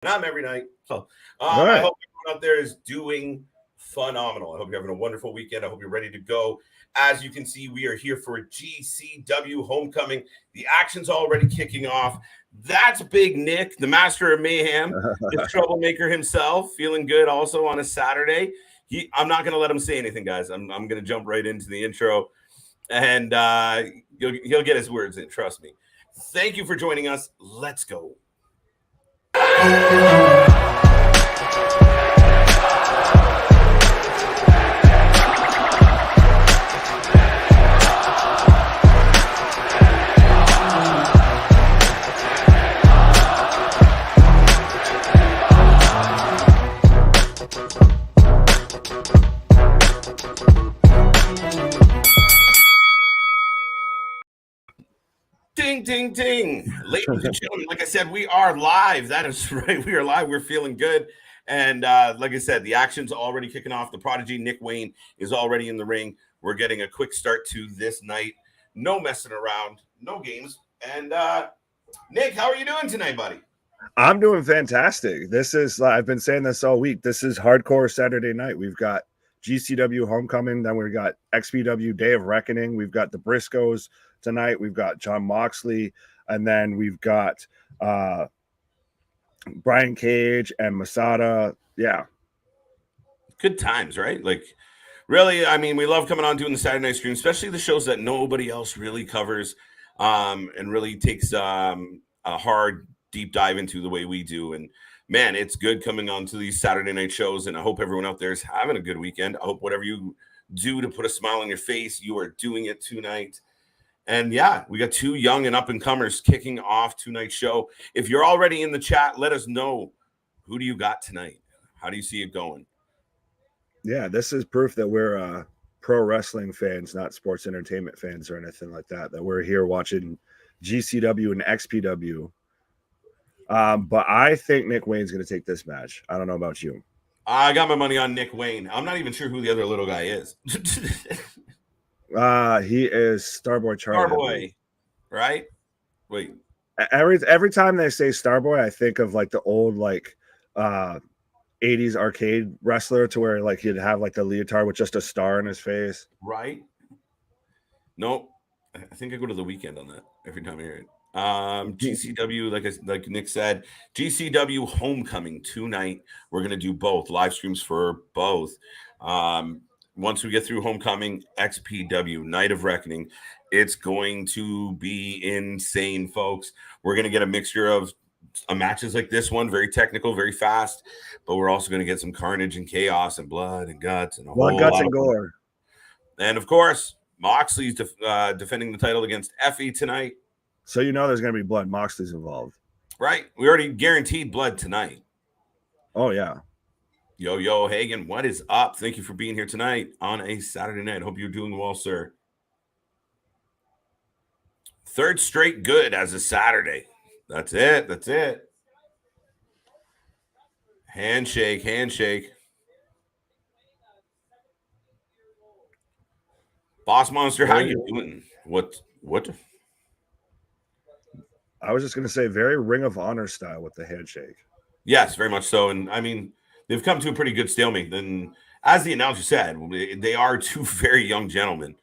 And I'm every night. So All I right. hope everyone out there is doing phenomenal. I hope you're having a wonderful weekend. I hope you're ready to go. As you can see, we are here for GCW Homecoming. The action's already kicking off. That's Big Nick, the master of mayhem, the troublemaker himself, feeling good also on a Saturday. I'm not going to let him say anything, guys. I'm going to jump right into the intro, and he'll get his words in. Trust me. Thank you for joining us. Let's go. Ding, ding, ding. Ladies and gentlemen, like I said, we are live. That is right. We are live. We're feeling good. And like I said, the action's already kicking off. The prodigy, Nick Wayne, is already in the ring. We're getting a quick start to this night. No messing around. No games. And Nick, how are you doing tonight, buddy? I'm doing fantastic. This is, I've been saying this all week. This is hardcore Saturday night. We've got GCW Homecoming. Then we've got XPW Day of Reckoning. We've got the Briscoes tonight. We've got John Moxley. And then we've got Brian Cage and Masada. Yeah. Good times, right? Like, really, I mean, we love coming on doing the Saturday night stream, especially the shows that nobody else really covers and really takes a hard, deep dive into the way we do. And man, it's good coming on to these Saturday night shows. And I hope everyone out there is having a good weekend. I hope whatever you do to put a smile on your face, you are doing it tonight. And yeah, we got two young and up and comers kicking off tonight's show. If you're already in the chat, let us know, who do you got tonight? How do you see it going? Yeah, this is proof that we're pro wrestling fans, not sports entertainment fans or anything like that. That we're here watching GCW and XPW. But I think Nick Wayne's going to take this match. I don't know about you. I got my money on Nick Wayne. I'm not even sure who the other little guy is. He is Starboy Charlie. Starboy, right? Wait. Every time they say Starboy, I think of like the old 80s arcade wrestler to where like he'd have like the leotard with just a star in his face. Right? Nope. I think I go to the weekend on that every time I hear it. GCW, like Nick said, GCW Homecoming tonight. We're gonna do both live streams for both. Once we get through Homecoming, XPW Night of Reckoning, it's going to be insane, folks. We're gonna get a mixture of matches like this one, very technical, very fast, but we're also going to get some carnage and chaos and blood and guts and blood, guts, and gore. And of course, Moxley's defending the title against Effy tonight. So you know there's going to be blood. Moxley's involved, right? We already guaranteed blood tonight. Oh yeah. Yo, Hagen, what is up? Thank you for being here tonight on a Saturday night. Hope you're doing well, sir. Third straight good as a Saturday. That's it. Handshake. Boss Monster, how you doing? What? I was just going to say very Ring of Honor style with the handshake. Yes, very much so. And I mean, they've come to a pretty good stalemate. And as the announcer said, they are two very young gentlemen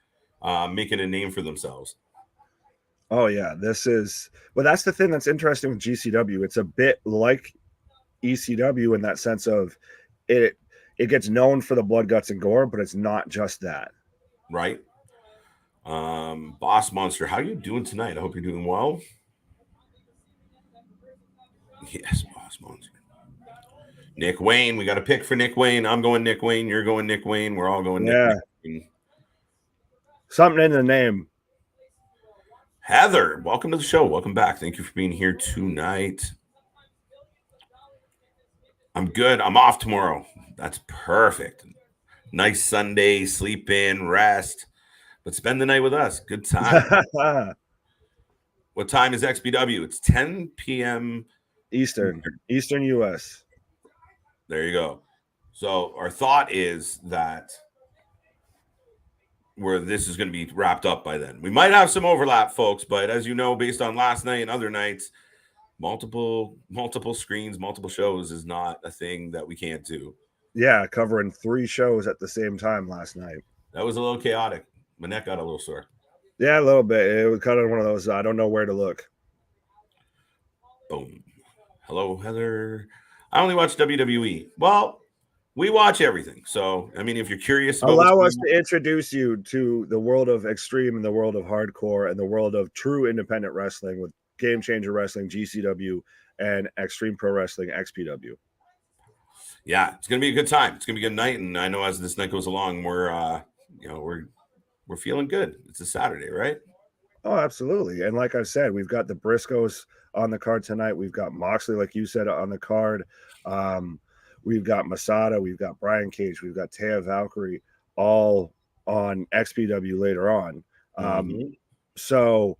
making a name for themselves. Oh, yeah. That's the thing that's interesting with GCW. It's a bit like ECW in that sense of it gets known for the blood, guts, and gore, but it's not just that. Right. Boss Monster, how you doing tonight? I hope you're doing well. Yes, Boss Monster. Nick Wayne, we got a pick for Nick Wayne. I'm going Nick Wayne. You're going Nick Wayne. We're all going Nick Wayne. Something in the name. Heather, welcome to the show. Welcome back. Thank you for being here tonight. I'm good. I'm off tomorrow. That's perfect. Nice Sunday, sleep in, rest, but spend the night with us. Good time. What time is XPW? It's 10 p.m. Eastern U.S. There you go. So our thought is that where this is going to be wrapped up by then. We might have some overlap, folks, but as you know, based on last night and other nights, multiple screens, multiple shows is not a thing that we can't do. Yeah, covering 3 shows at the same time last night. That was a little chaotic. My neck got a little sore. Yeah, a little bit. It was kind of one of those, I don't know where to look. Boom. Hello, Heather. I only watch WWE. Well, we watch everything. So, I mean, if you're curious about Allow us to introduce you to the world of extreme and the world of hardcore and the world of true independent wrestling with Game Changer Wrestling, GCW, and Extreme Pro Wrestling, XPW. Yeah, it's gonna be a good time. It's gonna be a good night, and I know as this night goes along, we're feeling good. It's a Saturday, right? Oh, absolutely. And like I said, we've got the Briscoes on the card tonight. We've got Moxley, like you said, on the card. We've got Masada. We've got Brian Cage. We've got Taya Valkyrie, all on XPW later on. So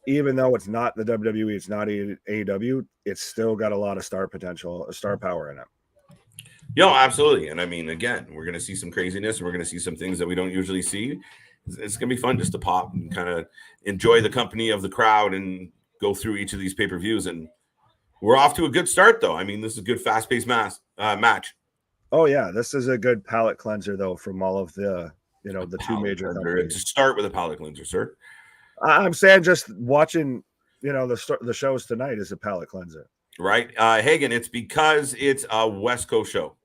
even though it's not the WWE, it's not AEW, it's still got a lot of star potential, star power in it. Yo, absolutely. And I mean, again, we're going to see some craziness. We're going to see some things that we don't usually see. It's going to be fun just to pop and kind of enjoy the company of the crowd and go through each of these pay-per-views. And we're off to a good start, though. I mean, this is a good fast-paced match. Oh, yeah. This is a good palate cleanser, though, from all of the, the 2 major companies. To start with a palate cleanser, sir. I'm saying just watching, the shows tonight is a palate cleanser. Right. Hagen, it's because it's a West Coast show.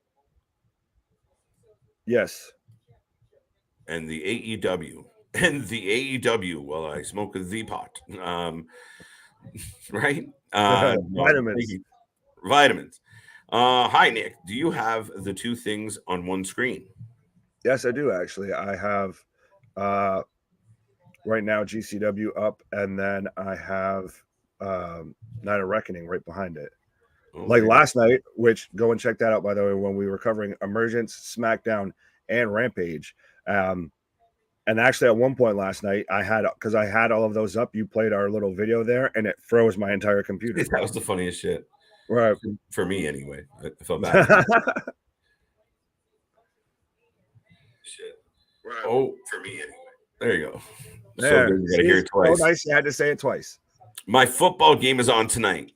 Yes. And the AEW. And the AEW, well, I smoke the pot. Right? Vitamins. Vitamins. Hi, Nick. Do you have the 2 things on one screen? Yes, I do, actually. I have right now GCW up, and then I have Night of Reckoning right behind it. Okay. Like last night, which go and check that out, by the way, when we were covering Emergence, SmackDown, and Rampage. And actually, at one point last night, because I had all of those up, you played our little video there, and it froze my entire computer. That was the funniest shit. Right. For me, anyway. I felt bad. Shit. Right. Oh, for me, anyway. There you go. Yeah. So you got to hear it twice. So nice. You had to say it twice. My football game is on tonight.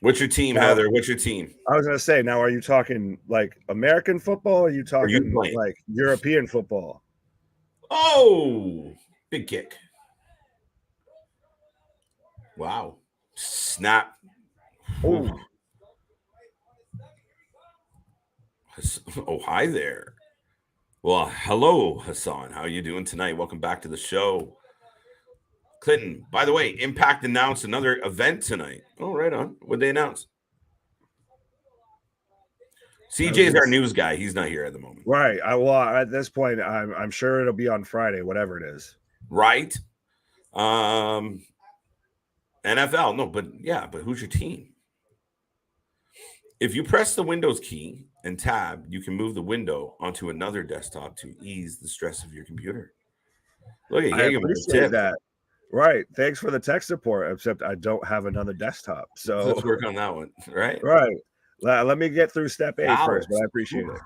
What's your team, Heather? What's your team? I was going to say, now, are you talking like American football? Or are you talking like European football? Oh, big kick. Wow. Snap. Oh. Oh, hi there. Well, hello, Hassan. How are you doing tonight? Welcome back to the show. Clinton, by the way, Impact announced another event tonight. Oh, right on. What'd they announce? Ceejay is our news guy. He's not here at the moment. Right. Well, at this point, I'm sure it'll be on Friday, whatever it is. Right. NFL. No, but who's your team? If you press the Windows key and tab, you can move the window onto another desktop to ease the stress of your computer. Look at you. Appreciate that. Right. Thanks for the tech support, except I don't have another desktop. So let's work on that one. Right. Right. Let me get through step 8 first, but I appreciate it.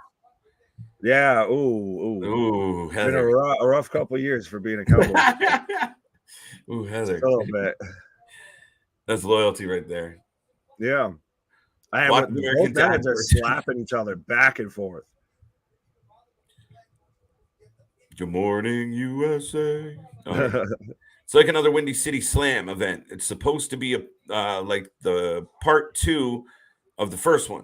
Yeah. Ooh. It's been a rough couple of years for being a Cowboy. Ooh, Heather. A little bit. That's loyalty right there. Yeah. Both dads are slapping each other back and forth. Good morning, USA. It's like another Windy City Slam event. It's supposed to be like the part 2 of the first one.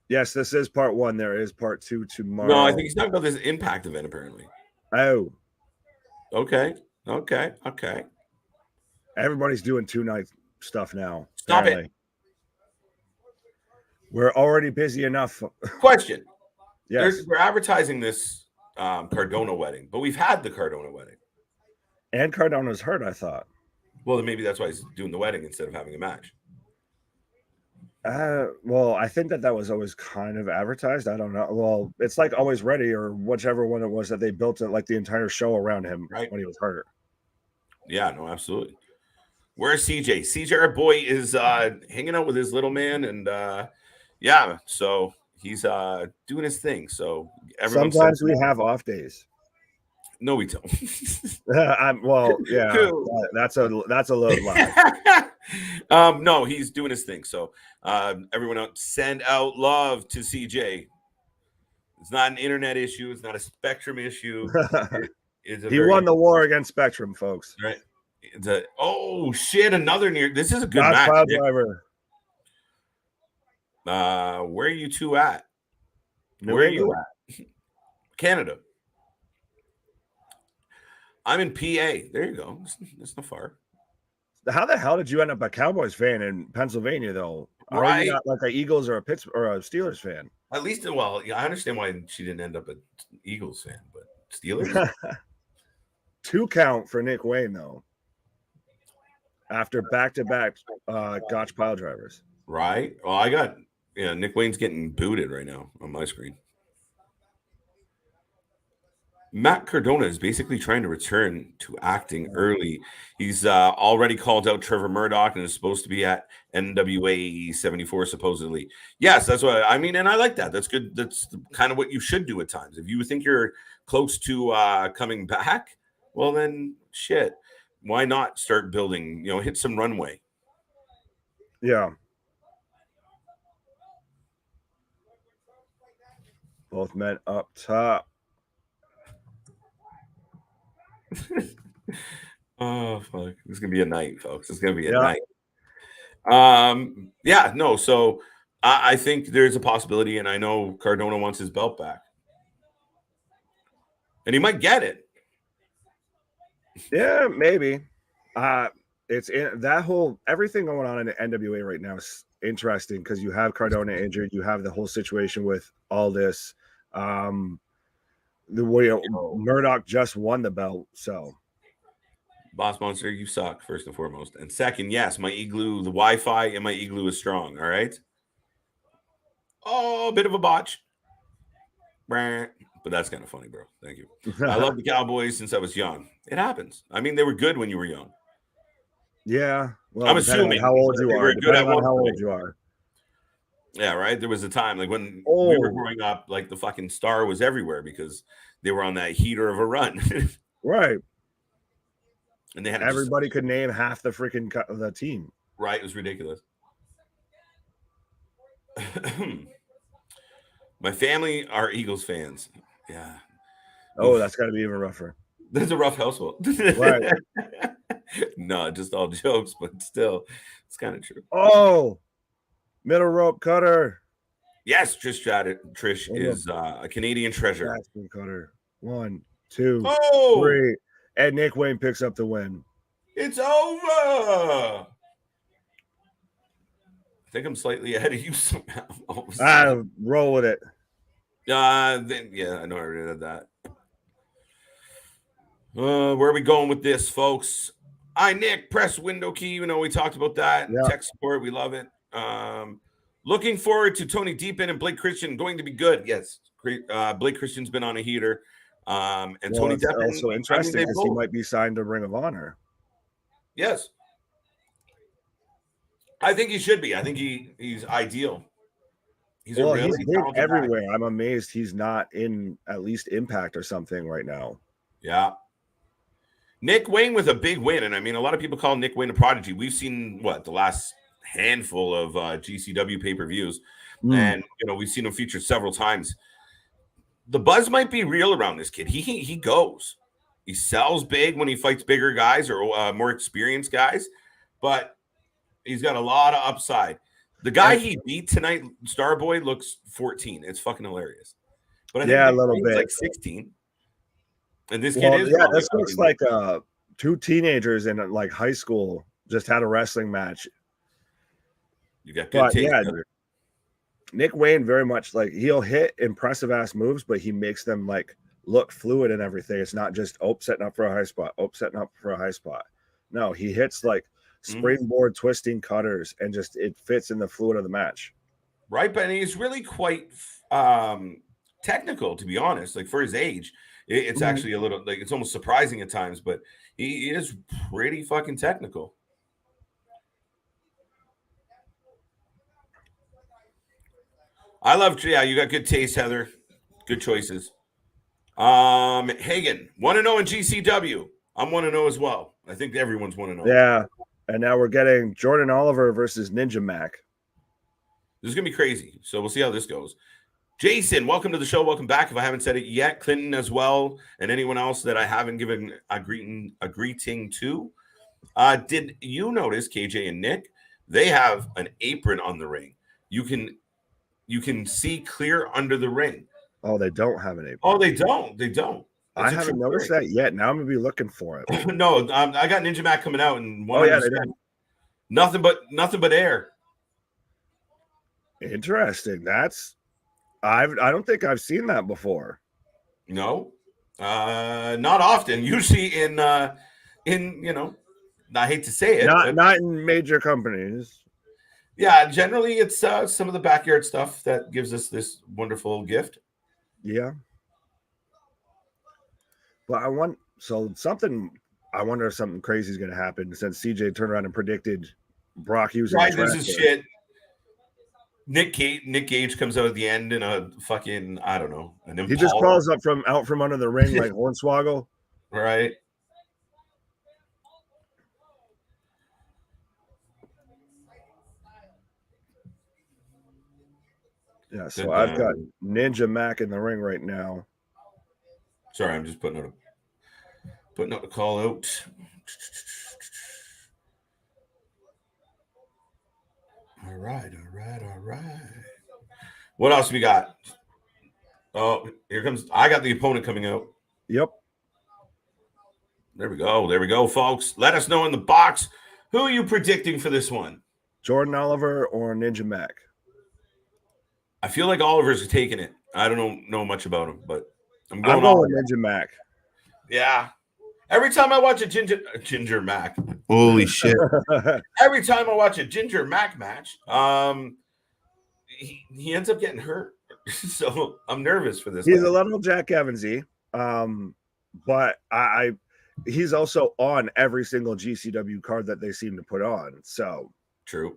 Yes, this is part 1. There is part 2 tomorrow. No, I think he's talking about this Impact event, apparently. Oh. Okay. Everybody's doing 2-night stuff now. Stop it. We're already busy enough. Question. Yes. We're advertising this Cardona wedding, but we've had the Cardona wedding. And Cardona's hurt, I thought. Well, then maybe that's why he's doing the wedding instead of having a match. Well, I think that was always kind of advertised. I don't know. Well, it's like Always Ready or whichever one it was that they built it like the entire show around him when he was hurt. Yeah, no, absolutely. Where's Ceejay? Ceejay, our boy, is hanging out with his little man, and so he's doing his thing. So sometimes we have off days. No, we don't. Well, yeah, that's a little lie. No, he's doing his thing. So everyone else, send out love to Ceejay. It's not an internet issue. It's not a Spectrum issue. He won the war against Spectrum, folks. Right. Oh shit! Another near. This is a good God's match. Pile Driver. Where are you two at? Where are you at? Canada. I'm in PA. There you go. That's not far. How the hell did you end up a Cowboys fan in Pennsylvania, though? Right. Are you not like a Eagles or a Pittsburgh or a Steelers fan? At least, well, yeah, I understand why she didn't end up a Eagles fan, but Steelers. 2 count for Nick Wayne though. After back-to-back Gotch pile drivers. Right. Well, I got Nick Wayne's getting booted right now on my screen. Matt Cardona is basically trying to return to acting early. He's already called out Trevor Murdoch and is supposed to be at NWA 74 supposedly. Yes, that's what I mean, and I like that. That's good. That's kind of what you should do at times. If you think you're close to coming back, well then shit. Why not start building? Hit some runway. Yeah. Both men up top. Oh fuck! It's gonna be a night, folks. It's gonna be a night. No. So I think there's a possibility, and I know Cardona wants his belt back, and he might get it. Yeah, maybe. It's in that whole everything going on in the NWA right now is interesting because you have Cardona injured, you have the whole situation with all this. The way Murdoch just won the belt, so Boss Monster, you suck, first and foremost. And second, yes, my igloo, the Wi-Fi in my igloo is strong. All right. Oh, a bit of a botch. But that's kind of funny, bro. Thank you. I love the Cowboys since I was young. It happens. I mean, they were good when you were young. Yeah. Well, I'm assuming how old you are. Depending on how old you are. Yeah, right. There was a time like when we were growing up, like the fucking star was everywhere because they were on that heater of a run. Right. And they had everybody could name half the freaking the team. Right. It was ridiculous. My family are Eagles fans. Yeah. Oh, that's got to be even rougher. That's a rough household. Right. No, just all jokes, but still, it's kind of true. Oh, middle rope cutter. Yes, Trish is a Canadian treasure. Cutter. 1, 2, 3. And Nick Wayne picks up the win. It's over. I think I'm slightly ahead of you somehow. I'll roll with it. I know I already did that. Where are we going with this, folks? Nick, press window key. We talked about that. Yeah. Tech support, we love it. Looking forward to Tony Deppen and Blake Christian. Going to be good. Yes, great. Blake Christian's been on a heater. And Tony Deppen also interesting because he might be signed to Ring of Honor. Yes. I think he should be. I think he's ideal. He's been everywhere. Guy. I'm amazed he's not in at least Impact or something right now. Yeah. Nick Wayne with a big win. And I mean, a lot of people call Nick Wayne a prodigy. We've seen the last handful of GCW pay-per-views. And, we've seen him featured several times. The buzz might be real around this kid. He goes. He sells big when he fights bigger guys or more experienced guys. But he's got a lot of upside. The guy he beat tonight, Starboy, looks 14. It's fucking hilarious. But I think a little bit. Like 16. And this kid is. Yeah, this looks like 2 teenagers in like high school just had a wrestling match. You got good taste. Yeah, Nick Wayne very much like he'll hit impressive ass moves, but he makes them like look fluid and everything. It's not just setting up for a high spot, setting up for a high spot. No, he hits like springboard twisting cutters and just it fits in the fluid of the match. Right, but he's really quite technical, to be honest. Like for his age, it's actually a little like it's almost surprising at times, but he is pretty fucking technical. I love, you got good taste, Heather. Good choices. Hagen, 1-0 in GCW. I'm 1-0 as well. I think everyone's 1-0. Yeah. And now we're getting Jordan Oliver versus Ninja Mack. This is going to be crazy. So we'll see how this goes. Jason, welcome to the show. Welcome back. If I haven't said it yet, Clinton as well, and anyone else that I haven't given a greeting to. Did you notice KJ and Nick? They have an apron on the ring. You can see clear under the ring. Oh, they don't have an apron. Oh, they don't. They don't. I haven't noticed that yet. Now I'm gonna be looking for it. No, I got Ninja Mack coming out, and oh yeah, they did. Nothing but air. Interesting. I don't think I've seen that before. No, not often. Usually in I hate to say it, not in major companies. Yeah, generally it's some of the backyard stuff that gives us this wonderful gift. Yeah. But I wonder if something crazy is going to happen since Ceejay turned around and predicted Brock using this is shit. Nick Gage comes out at the end in a fucking, I don't know, an Impala. He just crawls out from under the ring like Hornswoggle. Right. Yeah, so I've got Ninja Mack in the ring right now. Sorry, I'm just putting out a call out. All right. What else we got? Oh, here comes. I got the opponent coming out. Yep. There we go, folks. Let us know in the box. Who are you predicting for this one? Jordan Oliver or Ninja Mack? I feel like Oliver's taking it. I don't know much about him, but I'm going with Ninja Mack. Yeah. Every time I watch a Ginger Mack, holy shit! Every time I watch a Ginger Mack match, he ends up getting hurt. So I'm nervous for this. He's a little Jack Evansy, but he's also on every single GCW card that they seem to put on. So true.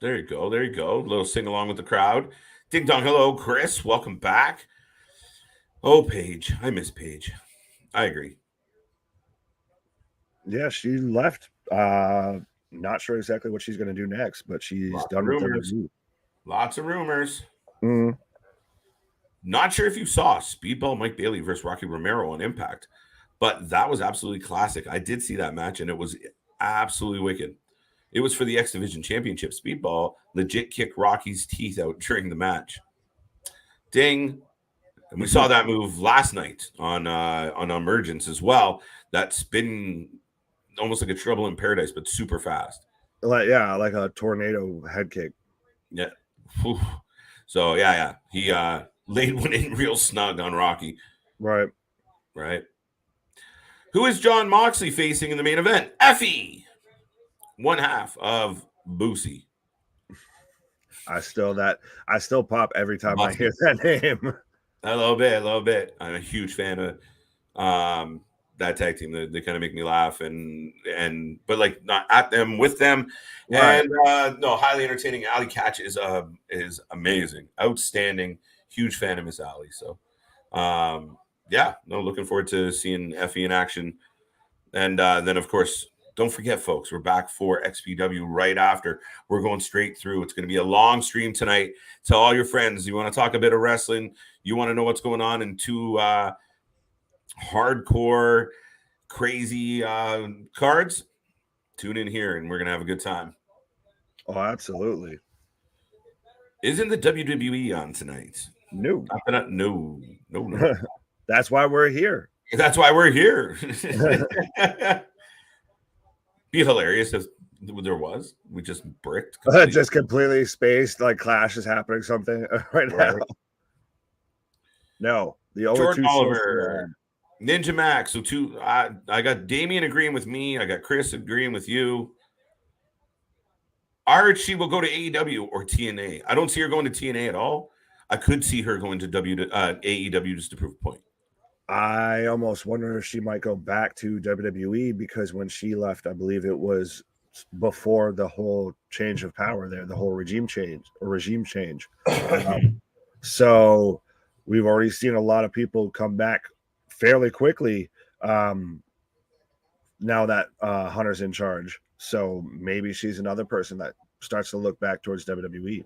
There you go. A little sing along with the crowd. Ding dong. Hello, Chris. Welcome back. Oh, Paige. I miss Paige. I agree. Yeah, she left. Not sure exactly what she's going to do next, but she's done with the Lots of rumors. Mm-hmm. Not sure if you saw Speedball Mike Bailey versus Rocky Romero on Impact, but that was absolutely classic. I did see that match, and it was absolutely wicked. It was for the X Division Championship. Speedball legit kicked Rocky's teeth out during the match. Ding. And we saw that move last night on Emergence as well. That spin, almost like a Trouble in Paradise, but super fast. Like a tornado head kick. Yeah. Whew. So yeah. He laid one in real snug on Rocky. Right. Who is John Moxley facing in the main event? Effie. One half of Boosie. I still pop every time I hear that name. A little bit. I'm a huge fan of that tag team. They kind of make me laugh but like not at them, with them. Right. And highly entertaining. Alley Catch is amazing, outstanding. Huge fan of Miss Alley. So looking forward to seeing Effie in action. And then of course, don't forget, folks, we're back for XPW right after. We're going straight through. It's going to be a long stream tonight. Tell all your friends you want to talk a bit of wrestling. You want to know what's going on in two hardcore, crazy cards. Tune in here, and we're going to have a good time. Oh, absolutely. Isn't the WWE on tonight? No. No. That's why we're here. Be hilarious if there was. We just bricked. Just completely spaced, like Clash is happening something right now. No, the only Jordan Oliver, Ninja Mack. So I got Damian agreeing with me. I got Chris agreeing with you. Archie will go to AEW or TNA. I don't see her going to TNA at all. I could see her going to AEW just to prove a point. I almost wonder if she might go back to WWE because when she left, I believe it was before the whole change of power there, the whole regime change. So we've already seen a lot of people come back fairly quickly now that Hunter's in charge. So maybe she's another person that starts to look back towards WWE.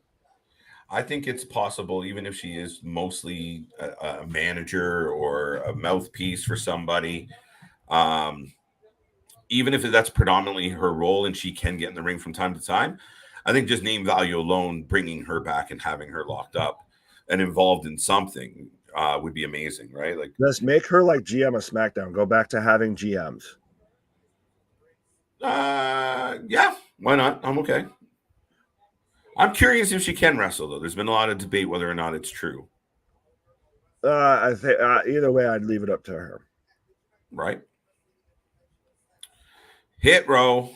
I think it's possible, even if she is mostly a manager or a mouthpiece for somebody, even if that's predominantly her role and she can get in the ring from time to time, I think just name value alone, bringing her back and having her locked up and involved in something would be amazing, right? Like, let's make her like GM of SmackDown. Go back to having GMs. Yeah, why not? I'm okay. I'm curious if she can wrestle, though. There's been a lot of debate whether or not it's true. I think either way, I'd leave it up to her. Right. Hit Row.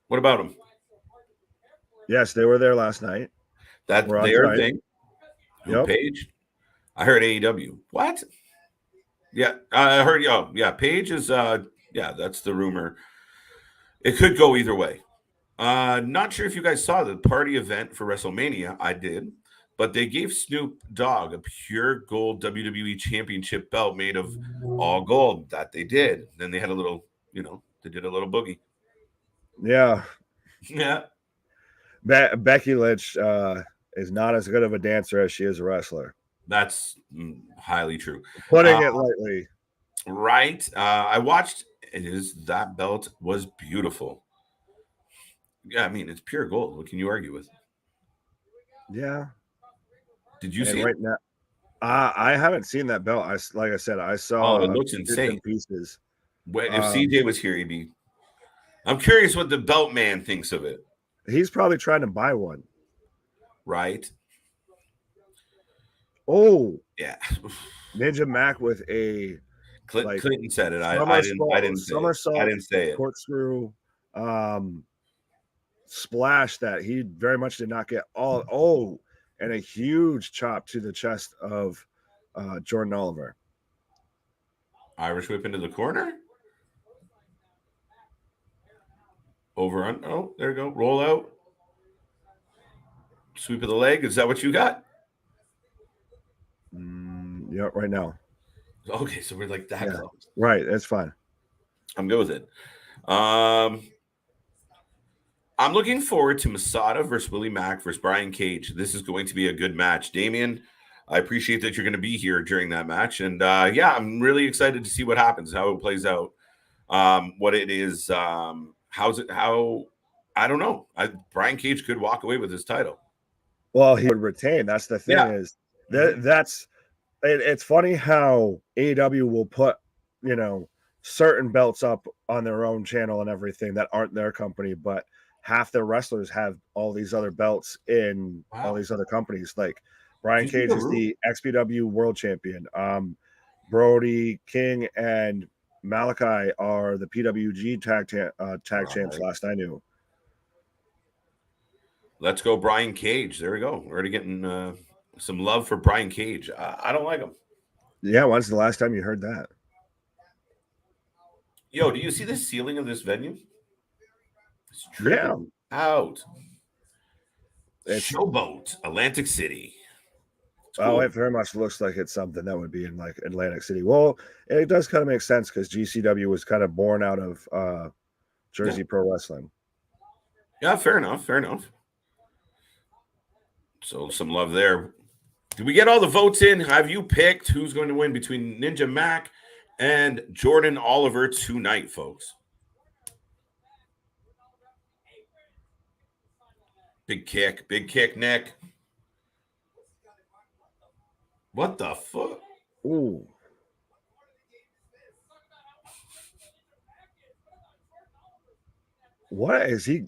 What about them? Yes, they were there last night. That's their thing. Yep. Paige. I heard AEW. What? Yeah, I heard. Oh, yeah. Paige is. Yeah, that's the rumor. It could go either way. Not sure if you guys saw the party event for WrestleMania. I did, but they gave Snoop Dogg a pure gold WWE Championship belt made of all gold. That they did. Then they had a little, they did a little boogie. Yeah. Yeah. Becky Lynch is not as good of a dancer as she is a wrestler. That's highly true. Putting it lightly. Right. I watched that belt was beautiful. Yeah, I mean, it's pure gold. What can you argue with? Yeah. Did you see right it? Now, I haven't seen that belt. Like I said, I saw. Oh, it looks insane. Pieces. If Ceejay was here, he'd be. I'm curious what the belt man thinks of it. He's probably trying to buy one. Right. Oh. Yeah. Ninja Mack with a. Clinton said it. I didn't say it. I didn't say it. Corkscrew. Splash that he very much did not get all. And a huge chop to the chest of Jordan Oliver. Irish whip into the corner. Over on. Oh, there you go. Roll out. Sweep of the leg. Is that what you got? Yeah, right now. Okay, so we're like that close. Right, that's fine. I'm good with it. I'm looking forward to Masada versus Willie Mack versus Brian Cage. This is going to be a good match. Damien, I appreciate that you're going to be here during that match. And yeah, I'm really excited to see what happens, how it plays out, what it is. I don't know. Brian Cage could walk away with his title. Well, he would retain. That's the thing is that's it's funny how AEW will put, certain belts up on their own channel and everything that aren't their company, but half their wrestlers have all these other belts in all these other companies. Like Brian Cage is the XPW World Champion. Brody King and Malachi are the PWG tag champs. Last I knew. Let's go, Brian Cage. There we go. We're already getting some love for Brian Cage. I don't like him. Yeah, when's the last time you heard that? Yo, do you see the ceiling of this venue? It's tripping out. Showboat, Atlantic City. Cool. It very much looks like it's something that would be in like Atlantic City. Well, it does kind of make sense because GCW was kind of born out of Jersey Pro Wrestling. Yeah, fair enough. Fair enough. So some love there. Did we get all the votes in? Have you picked who's going to win between Ninja Mack and Jordan Oliver tonight, folks? Big kick, Nick. What the fuck? Ooh. What is he?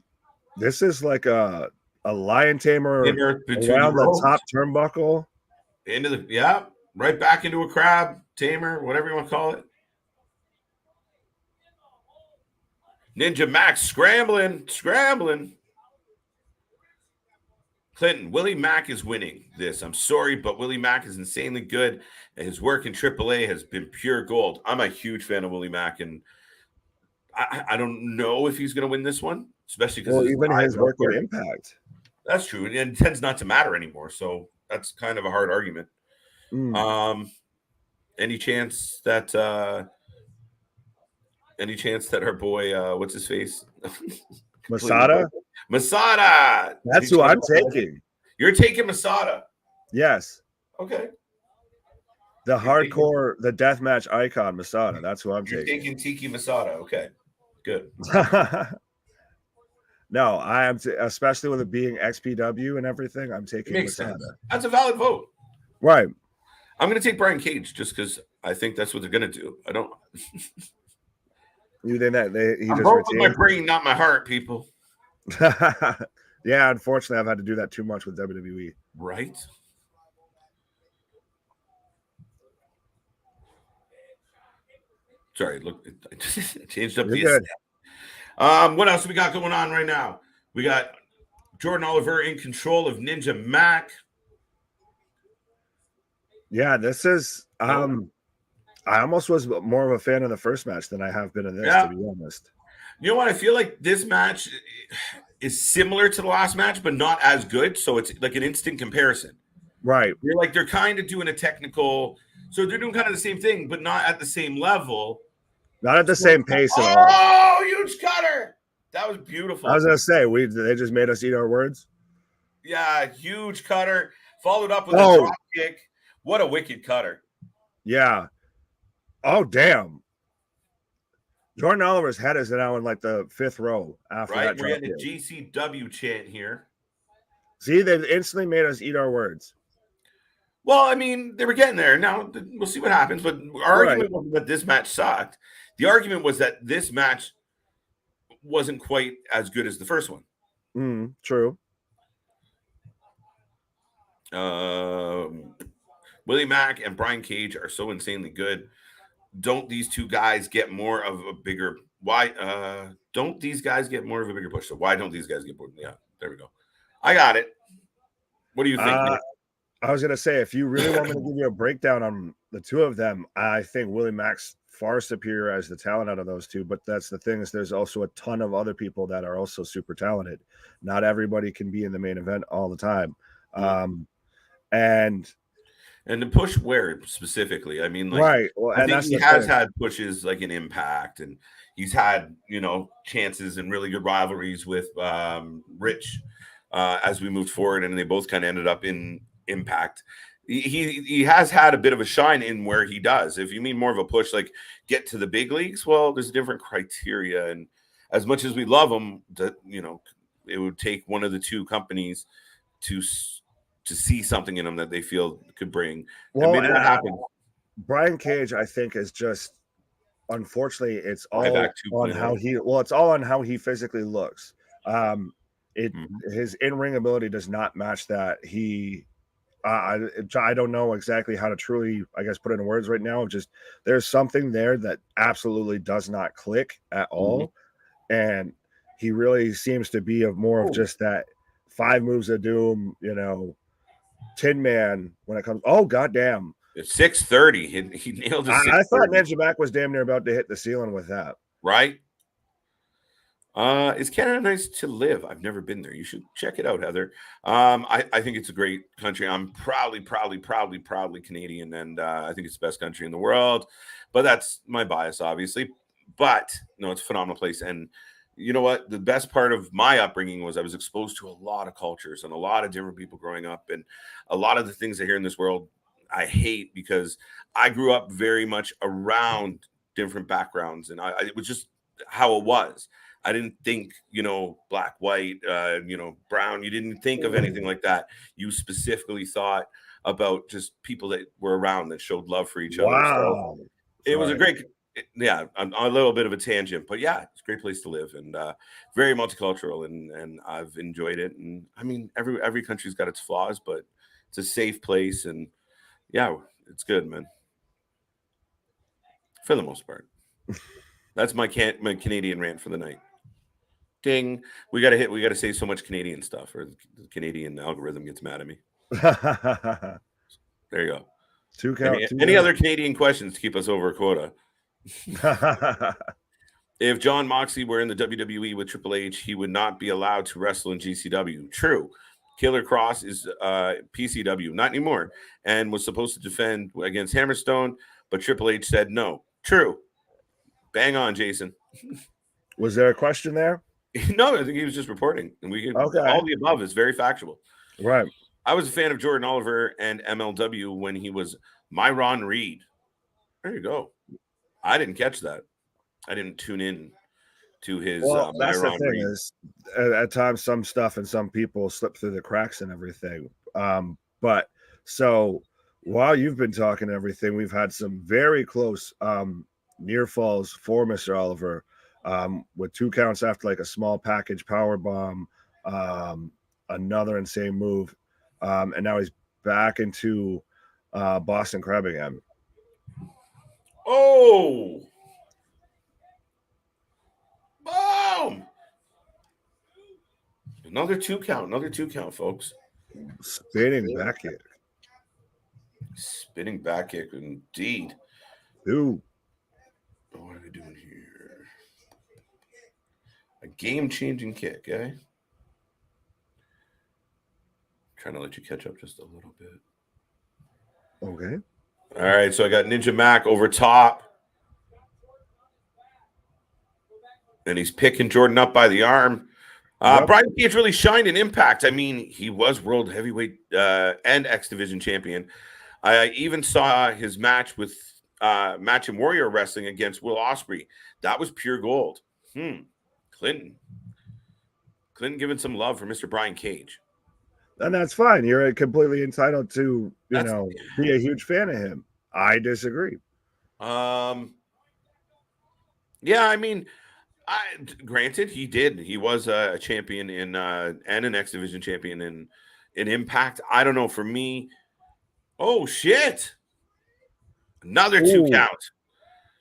This is like a lion tamer around the top turnbuckle. Into the right back into a crab tamer, whatever you want to call it. Ninja Mack scrambling. Clinton, Willie Mack is winning this. I'm sorry, but Willie Mack is insanely good. And his work in AAA has been pure gold. I'm a huge fan of Willie Mack, and I don't know if he's going to win this one, especially because even his work with Impact. That's true, and it tends not to matter anymore. So that's kind of a hard argument. Any chance that our boy, what's his face, Masada? Masada. That's who I'm taking. You're taking Masada. Yes. Okay. The hardcore, the deathmatch icon, Masada. That's who I'm taking. You're taking Tiki Masada. Okay. Good. No, I am, especially with it being XPW and everything, I'm taking Masada. Sense. That's a valid vote. Right. I'm going to take Brian Cage just because I think that's what they're going to do. I don't. You think that he I'm just voting with my brain, not my heart, people. Yeah, unfortunately, I've had to do that too much with WWE. Right. Sorry, look, I changed up the. What else we got going on right now? We got Jordan Oliver in control of Ninja Mack. Yeah, this is. I almost was more of a fan of the first match than I have been in this, to be honest. You know what? I feel like this match is similar to the last match, but not as good. So it's like an instant comparison. Right. You're like, they're kind of doing a technical. So they're doing kind of the same thing, but not at the same level. Not at the same pace at all. Oh, huge cutter. That was beautiful. I was going to say, they just made us eat our words. Yeah, huge cutter. Followed up with a drop kick. What a wicked cutter. Yeah. Oh, damn. Jordan Oliver's head is now in like the 5th row after that drop kick. We're getting a GCW chant here. See, they instantly made us eat our words. Well, I mean, they were getting there. Now, we'll see what happens. But our argument wasn't that this match sucked. The argument was that this match wasn't quite as good as the first one. True. Willie Mack and Brian Cage are so insanely good. Don't these two guys get more of a bigger don't these guys get more of a bigger push? So why don't these guys get more? Yeah, there we go. I got it. What do you think? I was gonna say, if you really want me to give you a breakdown on the two of them, I think Willie Mack's far superior as the talent out of those two. But that's the thing, is there's also a ton of other people that are also super talented. Not everybody can be in the main event all the time. And the push where specifically? I mean, like, right. Well, I think he has had pushes like an Impact, and he's had, chances and really good rivalries with Rich as we moved forward, and they both kind of ended up in Impact. He has had a bit of a shine in where he does. If you mean more of a push, like get to the big leagues, well, there's different criteria, and as much as we love him, it would take one of the two companies to see something in him that they feel could bring. Well, maybe that happens. Brian Cage, I think, is just, unfortunately, it's all on how it's all on how he physically looks. His in-ring ability does not match that. I don't know exactly how to truly, I guess, put it in words right now. Just there's something there that absolutely does not click at all, and he really seems to be more of just that 5 moves of doom, Tin Man when it comes. Oh, goddamn. It's 6:30. He nailed it. I thought Njpw was damn near about to hit the ceiling with that. Right? Is Canada nice to live? I've never been there. You should check it out, Heather. I think it's a great country. I'm proudly Canadian, and I think it's the best country in the world. But that's my bias, obviously. But no, it's a phenomenal place. And you know what? The best part of my upbringing was I was exposed to a lot of cultures and a lot of different people growing up, and a lot of the things I hear in this world I hate, because I grew up very much around different backgrounds, and it was just how it was. I didn't think, black, white, brown. You didn't think of anything like that. You specifically thought about just people that were around that showed love for each other. Wow. So it was a great, a little bit of a tangent, but yeah, it's a great place to live, and very multicultural, and I've enjoyed it. And I mean, every country's got its flaws, but it's a safe place, and yeah, it's good, man. For the most part. That's my Canadian rant for the night. Ding. We gotta say so much Canadian stuff, or the Canadian algorithm gets mad at me. There you go. Any other Canadian questions to keep us over a quota? If John Moxley were in the WWE with Triple H, he would not be allowed to wrestle in GCW. True. Killer Cross is PCW, not anymore, and was supposed to defend against Hammerstone, but Triple H said no. True. Bang on, Jason. Was there a question there? No, I think he was just reporting. And all the above is very factual. Right. I was a fan of Jordan Oliver and MLW when he was Myron Reed. There you go. I didn't catch that. I didn't tune in to his that's Myron the thing Reed. is at times some stuff and some people slip through the cracks and everything. But so while you've been talking everything, we've had some very close near falls for Mr. Oliver, with 2 counts after like a small package power bomb, another insane move, and now he's back into Boston Crab again. Oh, boom! Another 2 count, folks. Spinning back kick. Spinning back kick, indeed. Ooh. What are we doing here? A game-changing kick, eh? Trying to let you catch up just a little bit. Okay. All right, so I got Ninja Mack over top. And he's picking Jordan up by the arm. Yep. Brian Cage really shined in Impact. I mean, he was World Heavyweight and X Division champion. I even saw his match with Match and Warrior Wrestling against Will Ospreay. That was pure gold. Clinton giving some love for Mr. Brian Cage. And that's fine. You're completely entitled to, be a huge fan of him. I disagree. Yeah, I mean, granted, he did. He was a champion in and an X Division champion in Impact. I don't know. For me, oh shit! Another 2 count.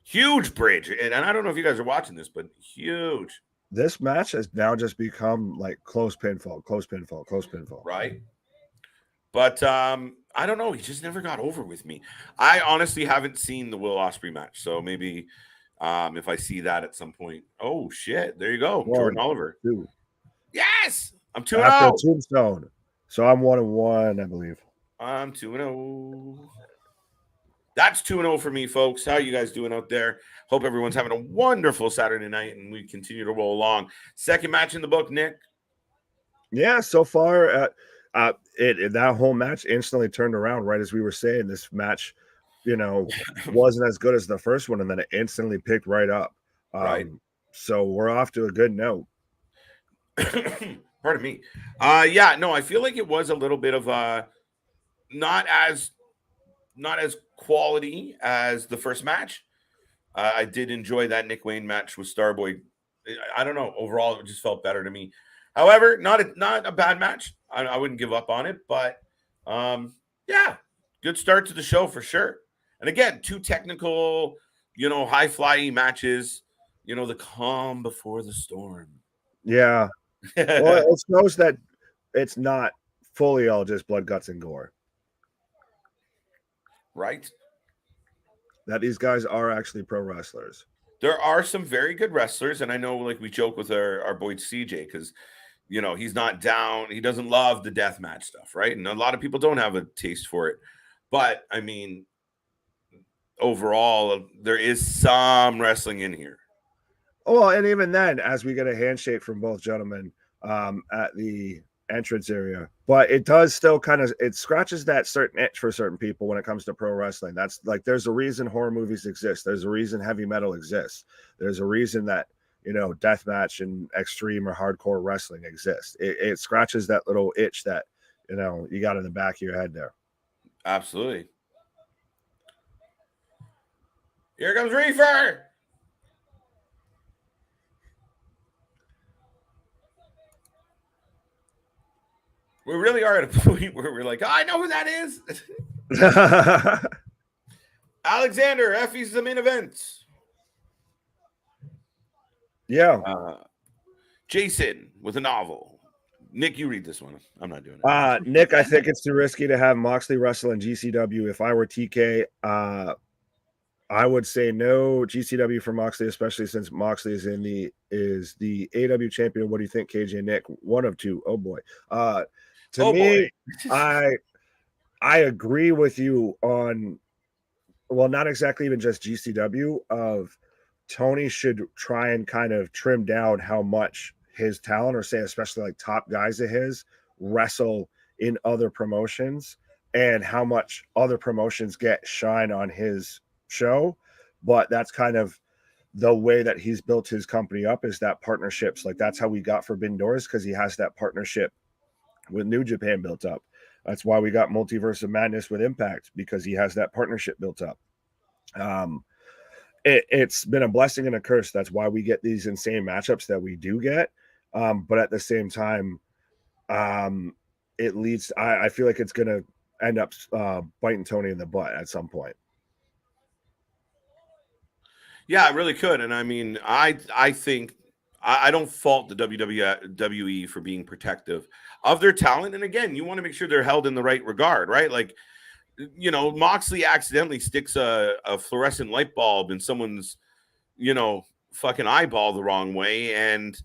Huge bridge, and I don't know if you guys are watching this, but huge. This match has now just become like close pinfall. Right. But I don't know. He just never got over with me. I honestly haven't seen the Will Ospreay match, so maybe if I see that at some point. Oh shit! There you go, Jordan Oliver. 2. Yes, I'm 2-0 after Tombstone. So I'm 1-1, I believe. I'm 2-0. That's 2-0 for me, folks. How are you guys doing out there? Hope everyone's having a wonderful Saturday night, and we continue to roll along. Second match in the book, Nick. Yeah, so far, that whole match instantly turned around. Right as we were saying, this match, wasn't as good as the first one, and then it instantly picked right up. Right. So we're off to a good note. Pardon me. Yeah, no, I feel like it was a little bit of not as quality as the first match. I did enjoy that Nick Wayne match with Starboy. I don't know. Overall, it just felt better to me. However, not a bad match. I wouldn't give up on it, but yeah, good start to the show for sure. And again, 2 technical, high flying matches. The calm before the storm. Yeah. Well, it shows that it's not fully all just blood, guts, and gore. Right. That these guys are actually pro wrestlers. There are some very good wrestlers, and I know, like, we joke with our boy Ceejay because, he's not down. He doesn't love the deathmatch stuff, right? And a lot of people don't have a taste for it. But, I mean, overall, there is some wrestling in here. Oh, and even then, as we get a handshake from both gentlemen at the entrance area, but it does still it scratches that certain itch for certain people when it comes to pro wrestling. That's like, there's a reason horror movies exist. There's a reason heavy metal exists. There's a reason that, deathmatch and extreme or hardcore wrestling exists. It scratches that little itch that, you got in the back of your head there. Absolutely. Here comes Reefer. We really are at a point where we're like, I know who that is. Alexander, Effie's the main event. Yeah. Jason with a novel. Nick, you read this one. I'm not doing it. Nick, I think it's too risky to have Moxley wrestle in GCW. If I were TK, I I would say no GCW for Moxley, especially since Moxley is the AW champion. What do you think, KJ Nick? One of two. Oh boy. To Oh boy. me, I agree with you on, well, not exactly even just GCW, of Tony should try and kind of trim down how much his talent, or say especially like top guys of his, wrestle in other promotions, and how much other promotions get shine on his show. But that's kind of the way that he's built his company up, is that partnerships. Like that's how we got Forbidden Doors, because he has that partnership with New Japan built up. That's why we got Multiverse of Madness with Impact, because he has that partnership built up. It's been a blessing and a curse. That's why we get these insane matchups that we do get. But at the same time, it leads, I feel like it's going to end up biting Tony in the butt at some point. Yeah, it really could. And I mean, I think I don't fault the WWE for being protective of their talent. And again, you want to make sure they're held in the right regard, right? Like, you know, Moxley accidentally sticks a fluorescent light bulb in someone's, you know, fucking eyeball the wrong way. And,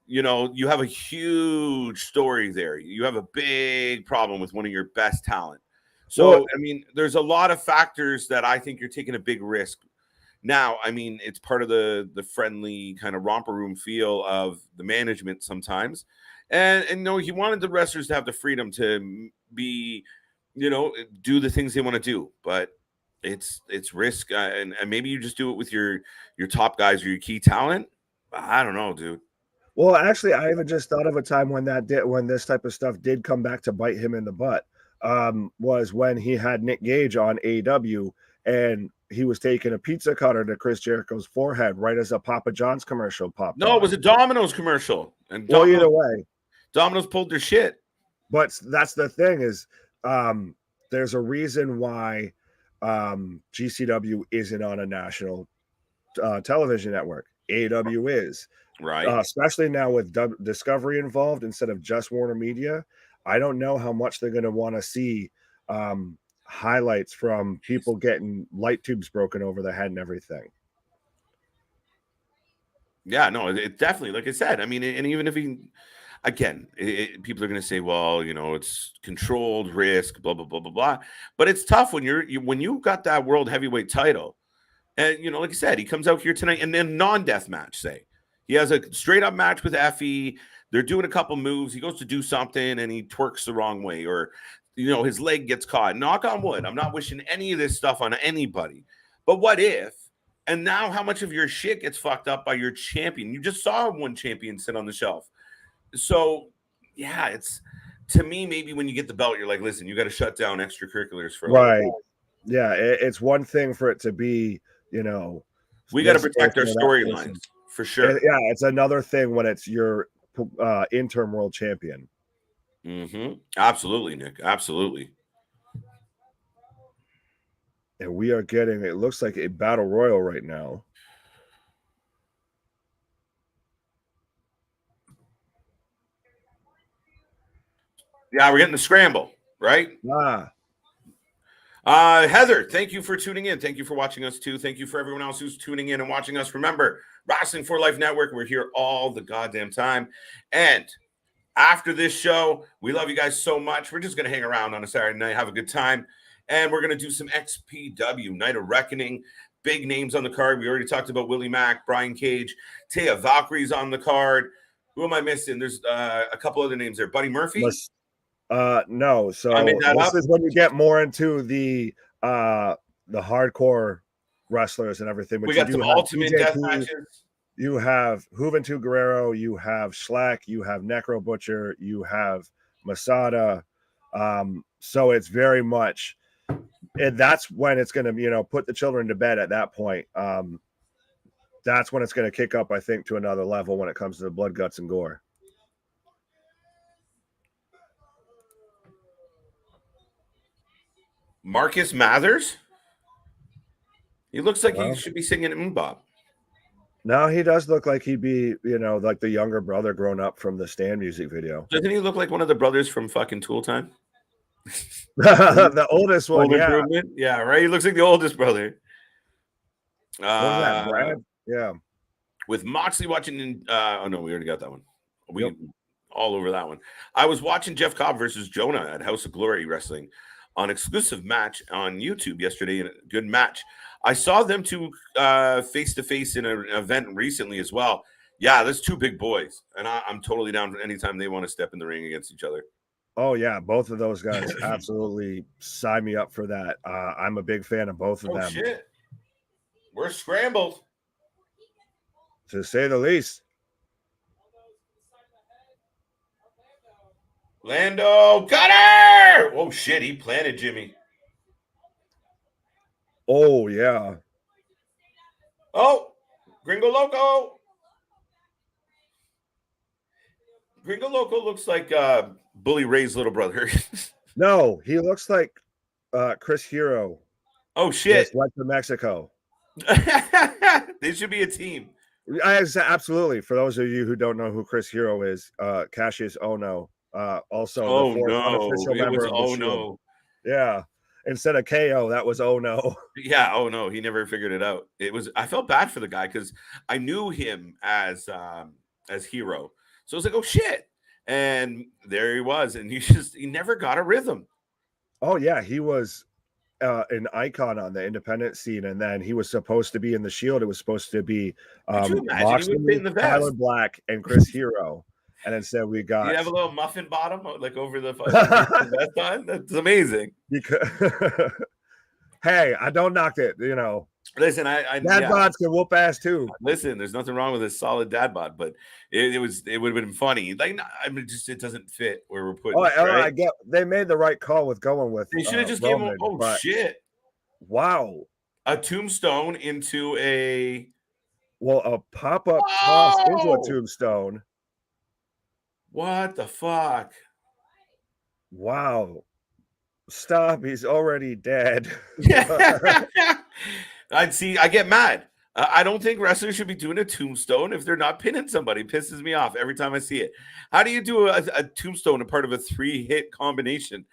you know, you have a huge story there. You have a big problem with one of your best talent. So, Well, I mean, there's a lot of factors that I think you're taking a big risk. Now, I mean, it's part of the friendly kind of romper room feel of the management sometimes. And no, he wanted the wrestlers to have the freedom to be, you know, do the things they want to do, but it's risk, and maybe you just do it with your top guys or your key talent. I don't know, dude. Well, actually, I even just thought of a time when when this type of stuff did come back to bite him in the butt. Was when he had Nick Gage on AEW, and he was taking a pizza cutter to Chris Jericho's forehead right as a Papa John's commercial popped. No, it was a Domino's commercial, and well, either way, Domino's pulled their shit. But that's the thing is, there's a reason why GCW isn't on a national television network. AEW is. Right. Especially now with Discovery involved instead of just Warner Media. I don't know how much they're going to want to see highlights from people getting light tubes broken over the head and everything. Yeah, no, it definitely, like I said, I mean, and even if he, again, people are going to say, well, you know, it's controlled risk, blah, blah, blah, blah, blah. But it's tough when when you got that world heavyweight title. And, you know, like I said, he comes out here tonight and then non-death match, say. He has a straight up match with Effie. They're doing a couple moves. He goes to do something and he twerks the wrong way, or, you know, his leg gets caught. Knock on wood. I'm not wishing any of this stuff on anybody. But what if? And now how much of your shit gets fucked up by your champion? You just saw one champion sit on the shelf. So, yeah, it's, to me, maybe when you get the belt, you're like, listen, you got to shut down extracurriculars for a right. Yeah, it's one thing for it to be, you know, we got to protect our storylines. For sure. Yeah, it's another thing when it's your interim world champion. Mm-hmm. Absolutely, Nick. Absolutely. And we are getting, it looks like a battle royal right now. Yeah, we're getting the scramble, right? Heather, thank you for tuning in. Thank you for watching us too. Thank you for everyone else who's tuning in and watching us. Remember, Wrasslin for Life Network. We're here all the goddamn time. And after this show, we love you guys so much. We're just going to hang around on a Saturday night, have a good time. And we're going to do some XPW, Night of Reckoning. Big names on the card. We already talked about Willie Mack, Brian Cage, Taya Valkyrie's on the card. Who am I missing? There's a couple other names there. Buddy Murphy? No. So this is when you get more into the hardcore wrestlers and everything. We got some ultimate death matches. You have Juventud Guerrera, you have Schlack, you have Necro Butcher, you have Masada. So it's very much, and that's when it's going to, you know, put the children to bed at that point. That's when it's going to kick up, I think, to another level when it comes to the blood, guts, and gore. Marcus Mathers? He looks like he should be singing Mbop. No, he does look like he'd be, you know, like the younger brother grown up from the Stand music video. Doesn't he look like one of the brothers from fucking Tool Time? The oldest one, yeah, right. He looks like the oldest brother. What was that, Brad? Yeah. With Moxley watching. Oh no, we already got that one. We all over that one. I was watching Jeff Cobb versus Jonah at House of Glory Wrestling on exclusive match on YouTube yesterday, and a good match. I saw them two face to face in an event recently as well. Yeah, there's two big boys, and I'm totally down for anytime they want to step in the ring against each other. Oh yeah, both of those guys absolutely sign me up for that. I'm a big fan of both of them. Shit. We're scrambled, to say the least. Lando, got her! Oh shit, he planted Jimmy. Oh yeah. Oh, Gringo Loco. Gringo Loco looks like Bully Ray's little brother. No, he looks like Chris Hero. Oh shit. Went to Mexico. They should be a team. Absolutely. For those of you who don't know who Chris Hero is, Cassius Ono. Also, oh no, it was oh no. Yeah, instead of KO, that was oh no. Yeah, oh no, he never figured it out. It was. I felt bad for the guy because I knew him as Hero, so I was like, oh shit, and there he was, and he never got a rhythm. Oh yeah, he was an icon on the independent scene, and then he was supposed to be in the Shield. It was supposed to be Moxley, Tyler Black, and Chris Hero. And instead we got... You have a little muffin bottom like over the vest on? That's amazing. Because hey, I don't knock it, you know. Listen, dad bods can whoop ass too. Listen, there's nothing wrong with a solid dad bod, but it would have been funny. Like, I mean, just it doesn't fit where we're putting. Right? I get they made the right call with going with. They should have just given him. Oh shit! Wow, a tombstone into a. Well, a pop-up toss into a tombstone. What the fuck? Wow. Stop. He's already dead. I get mad. I don't think wrestlers should be doing a tombstone if they're not pinning somebody. It pisses me off every time I see it. How do you do a tombstone a part of a 3-hit combination?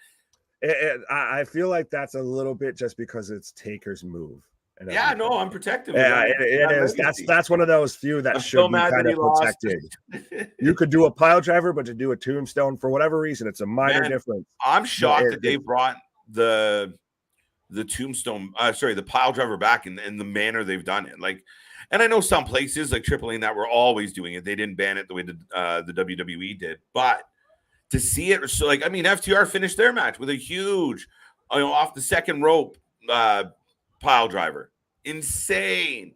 I feel like that's a little bit just because it's Taker's move. Yeah, no, I'm protective. Yeah, it is. That's one of those few that should be kind of protected. You could do a pile driver, but to do a tombstone, for whatever reason, it's a minor difference. I'm shocked that they brought the tombstone, the pile driver back in the manner they've done it. Like, and I know some places like AAA and that were always doing it. They didn't ban it the way the WWE did, but to see it, so like, I mean, FTR finished their match with a huge, off the second rope pile driver. Insane.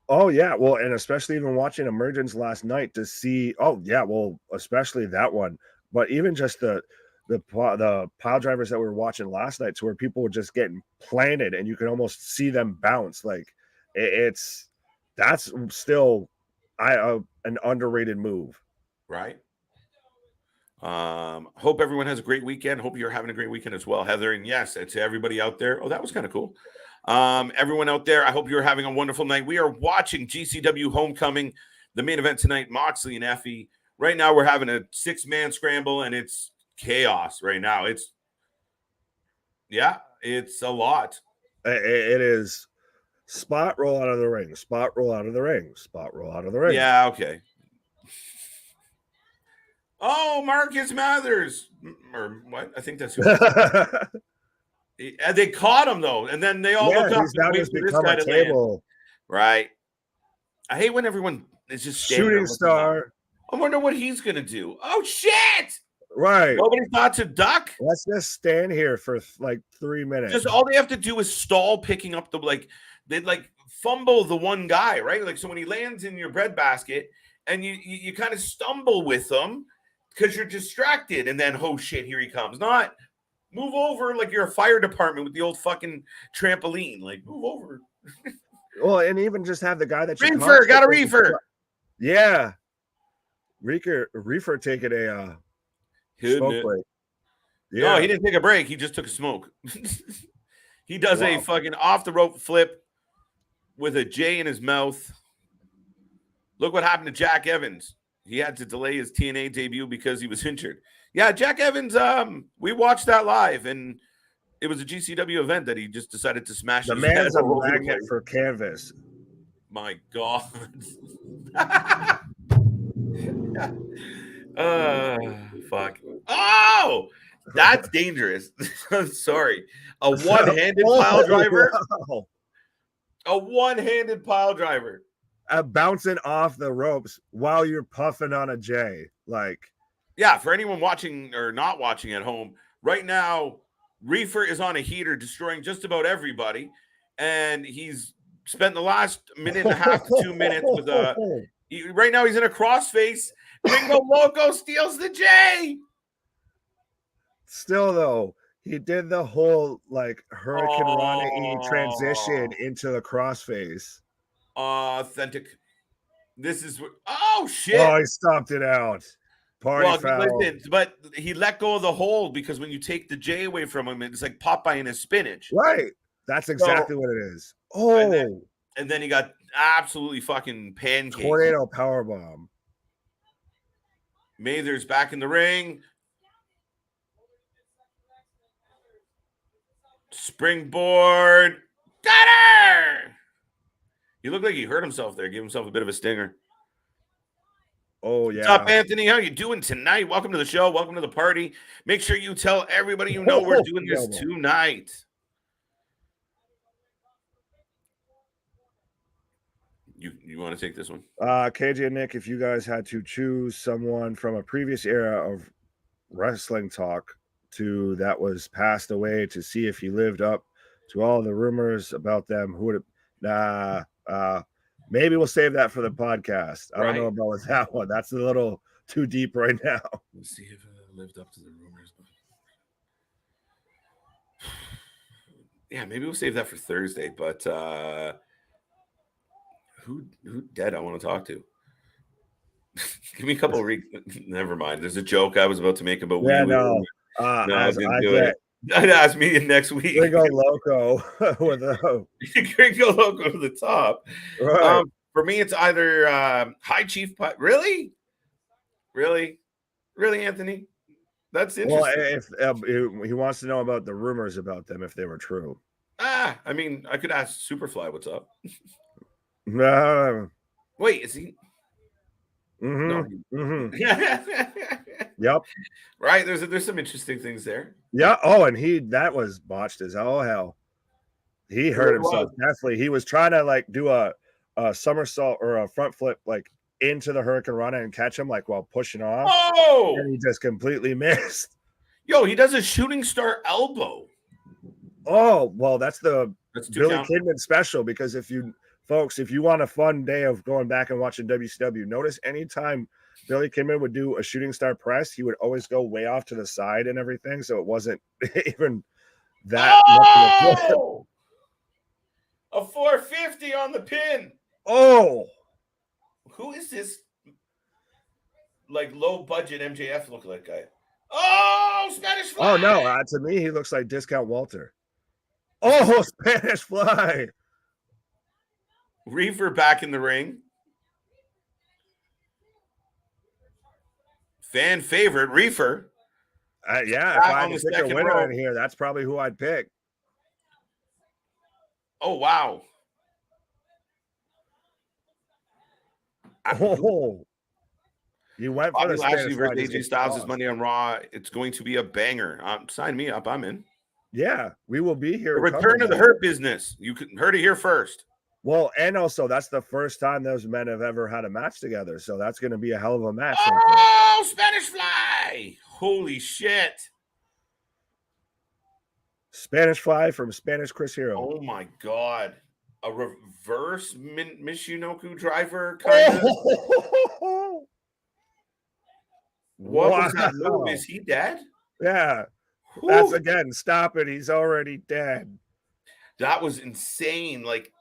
Oh yeah, well, and especially even watching Emergence last night to see. Oh yeah, well, especially that one, but even just the pile drivers that we were watching last night, to where people were just getting planted, and you can almost see them bounce. Like that's still an underrated move, right? Hope everyone has a great weekend. Hope you're having a great weekend as well, Heather. And yes, to everybody out there. Oh, that was kind of cool. Everyone out there, I hope you're having a wonderful night. We are watching GCW Homecoming, the main event tonight, Moxley and Effy. Right now, we're having a 6-man scramble, and it's chaos right now. It's a lot. It is. Spot roll out of the ring. Spot roll out of the ring. Spot roll out of the ring. Yeah, okay. Oh, Marcus Mathers. Or what? I think that's who. They caught him though, and then they all looked up. He's now just become a table. Right. I hate when everyone is just shooting star. I wonder what he's gonna do. Oh shit! Right. Nobody thought to duck. Let's just stand here for like 3 minutes. Just all they have to do is stall picking up they fumble the one guy, right? Like, so when he lands in your breadbasket and you kind of stumble with him because you're distracted, and then oh shit, here he comes. Not move over like you're a fire department with the old fucking trampoline. Like, move over. Well, and even just have the guy that you got a reefer. Yeah. Reefer taking a smoke break. Yeah. No, he didn't take a break. He just took a smoke. He does a fucking off the rope flip with a J in his mouth. Look what happened to Jack Evans. He had to delay his TNA debut because he was injured. Yeah, Jack Evans, we watched that live, and it was a GCW event that he just decided to smash. The man's a magnet for canvas. my God. Fuck. Oh, that's dangerous. I'm sorry. A one-handed pile driver. Wow. A one-handed pile driver. Bouncing off the ropes while you're puffing on a J. Like, yeah, for anyone watching or not watching at home, right now, Reefer is on a heater destroying just about everybody. And he's spent the last minute and a half to 2 minutes with right now he's in a crossface. Gringo Loco steals the J. Still though, he did the whole like Hurricane Rana transition into the crossface. Authentic. This is shit. Oh, he stomped it out. Party foul. Listen, but he let go of the hold because when you take the J away from him, it's like Popeye and his spinach. Right. That's exactly what it is. Oh. And then he got absolutely fucking pancaked. Tornado powerbomb. Mather's back in the ring. Springboard. Got her! He looked like he hurt himself there. Gave himself a bit of a stinger. Oh, yeah. What's up, Anthony? How you doing tonight? Welcome to the show. Welcome to the party. Make sure you tell everybody you know we're doing this tonight. You want to take this one? KJ and Nick, if you guys had to choose someone from a previous era of wrestling talk that was passed away to see if he lived up to all the rumors about them, who would have maybe we'll save that for the podcast. I don't know about that one. That's a little too deep right now. Let's see if it lived up to the rumors. Yeah, maybe we'll save that for Thursday, but who dead I want to talk to? Give me a couple of never mind. There's a joke I was about to make about Willie. I'd ask me next week. Gringo Loco with Gringo Loco to the top. Right. For me, it's either High Chief. Really, Anthony. That's interesting. Well, if he wants to know about the rumors about them, if they were true. I mean, I could ask Superfly what's up. Wait, is he? Mm-hmm. No. Mm-hmm. Yep. Right. There's some interesting things there. Yeah. Oh, and that was botched as all hell. He hurt himself. Definitely. He was trying to like do a somersault or a front flip like into the Hurricane Rana and catch him like while pushing off. Oh, and he just completely missed. Yo, he does a shooting star elbow. Oh, well, that's Billy Kidman special, because if you want a fun day of going back and watching WCW, notice anytime Billy Kidman would do a shooting star press, he would always go way off to the side and everything. So it wasn't even that much of a 450 on the pin. Oh, who is this like low budget MJF look like guy? Oh, Spanish Fly. Oh, no. To me, he looks like Discount Walter. Oh, Spanish Fly. Reefer back in the ring. Fan favorite, Reefer. Yeah, if I had to pick a winner in here, that's probably who I'd pick. Oh, wow. Oh, you went for the Lashley versus AJ Styles this Monday on Raw. It's going to be a banger. Sign me up. I'm in. Yeah, we will be here. The return of the Hurt Business. You heard it here first. Well, and also that's the first time those men have ever had a match together, so that's going to be a hell of a match. Oh, Spanish Fly! Holy shit! Spanish Fly from Spanish Chris Hero. Oh my God! A reverse Michinoku driver kind of. What was that move? Is he dead? Yeah. Whew. That's again. Stop it. He's already dead. That was insane. Like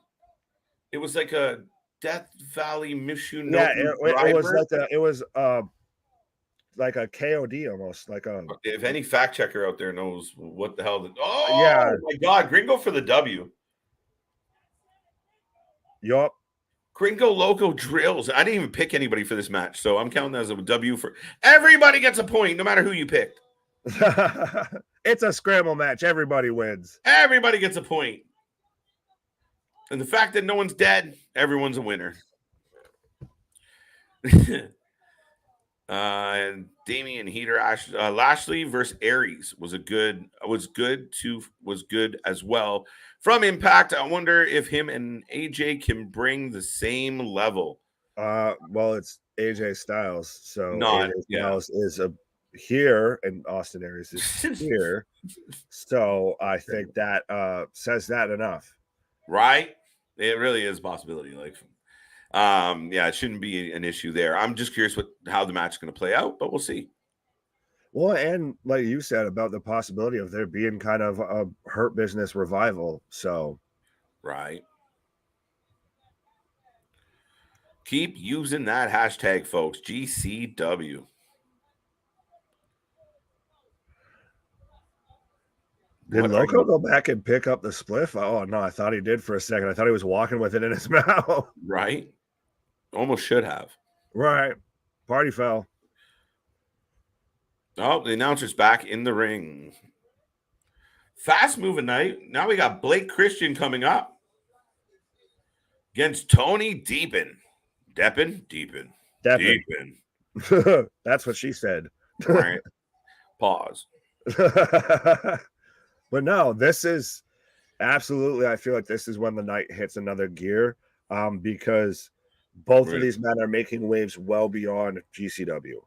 it was like a Death Valley Michinoku. Yeah, it was like a KOD almost. Like a. If any fact checker out there knows what the hell. Yeah. My God, Gringo for the W. Yup. Gringo Loco drills. I didn't even pick anybody for this match, so I'm counting that as a W for everybody gets a point, no matter who you picked. It's a scramble match. Everybody wins. Everybody gets a point. And the fact that no one's dead, everyone's a winner. And Damian Heater Lashley versus Aries was good as well. From Impact, I wonder if him and AJ can bring the same level. Well, it's AJ Styles, so Not, AJ Styles is here, and Austin Aries is here. So I think that says that enough, right? It really is a possibility. Like, yeah, it shouldn't be an issue there. I'm just curious how the match is going to play out, but we'll see. Well, and like you said about the possibility of there being kind of a Hurt Business revival, so right. Keep using that hashtag, folks. GCW. Did Loco go back and pick up the spliff? Oh no, I thought he did for a second. I thought he was walking with it in his mouth. Right. Almost should have. Right. Party foul. Oh, the announcer's back in the ring. Fast moving night. Now we got Blake Christian coming up against Tony Deppen. Deppen. That's what she said. Right. Pause. But no, this is absolutely, I feel like this is when the night hits another gear, because both of these men are making waves well beyond GCW.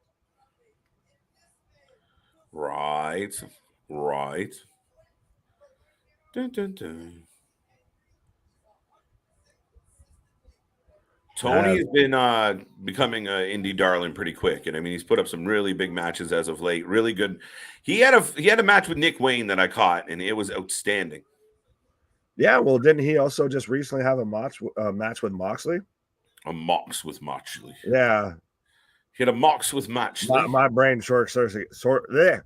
Right. Dun, dun, dun. Tony has been becoming an indie darling pretty quick, and I mean he's put up some really big matches as of late. Really good. He had a match with Nick Wayne that I caught, and it was outstanding. Yeah, well, didn't he also just recently have a match with Moxley? A Mox with Moxley. Yeah, he had a Mox with Moxley. My brain short there.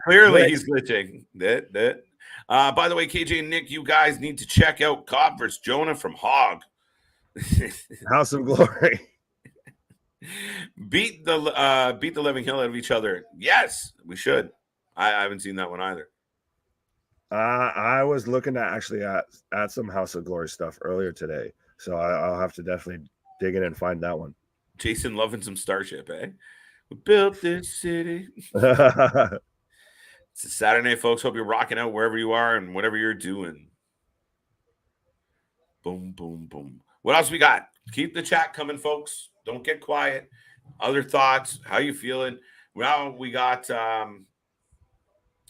Clearly he's glitching. By the way, KJ and Nick, you guys need to check out Cobb versus Jonah from Hog. House of Glory. Beat the living hell out of each other. Yes, we should. I haven't seen that one either. I was looking at some House of Glory stuff earlier today, so I'll have to definitely dig in and find that one. Jason loving some Starship, eh? We built this city. It's a Saturday night, folks. Hope you're rocking out wherever you are and whatever you're doing. Boom, boom, boom. What else we got? Keep the chat coming, folks. Don't get quiet. Other thoughts? How you feeling? Well, we got Tony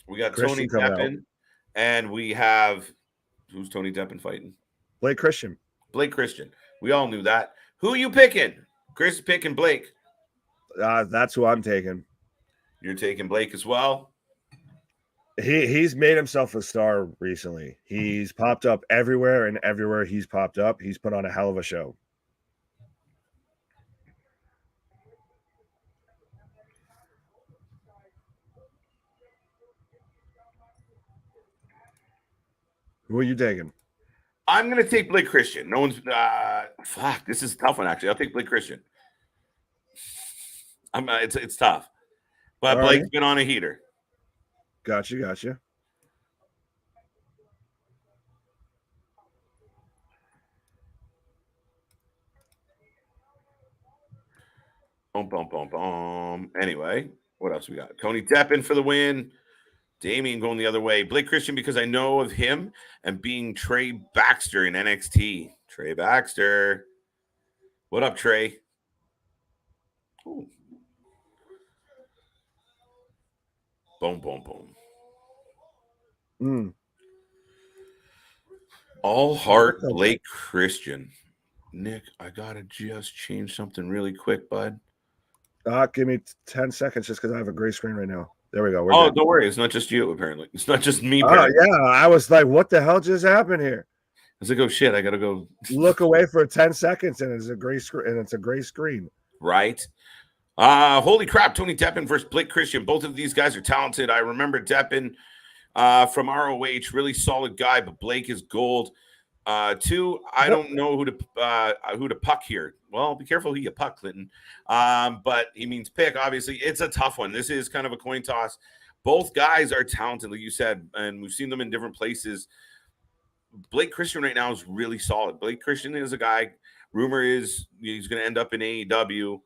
Deppen, and we have who's Tony Deppen fighting? Blake Christian. We all knew that. Who are you picking? Chris is picking Blake. That's who I'm taking. You're taking Blake as well? He's made himself a star recently. He's popped up everywhere, and everywhere he's popped up, he's put on a hell of a show. Who are you taking? I'm going to take Blake Christian. No one's this is a tough one, actually. I'll take Blake Christian. It's tough. But Blake's been on a heater. Gotcha. Boom. Anyway, what else we got? Tony Deppen for the win. Damien going the other way. Blake Christian, because I know of him and being Trey Baxter in NXT. Trey Baxter. What up, Trey? Ooh. Boom. All heart Blake Christian. Nick, I gotta just change something really quick, bud. Give me 10 seconds just because I have a gray screen right now. There we go. Don't worry. It's not just you, apparently. It's not just me. Yeah. I was like, what the hell just happened here? I was like, oh shit, I gotta go look away for 10 seconds and it's a gray screen. Right. Holy crap, Tony Deppen versus Blake Christian. Both of these guys are talented. I remember Deppen from ROH, really solid guy, but Blake is gold. Two, I don't know who to puck here. Well, be careful who you puck, Clinton. But he means pick. Obviously, it's a tough one. This is kind of a coin toss. Both guys are talented, like you said, and we've seen them in different places. Blake Christian right now is really solid. Blake Christian is a guy. Rumor is he's going to end up in AEW.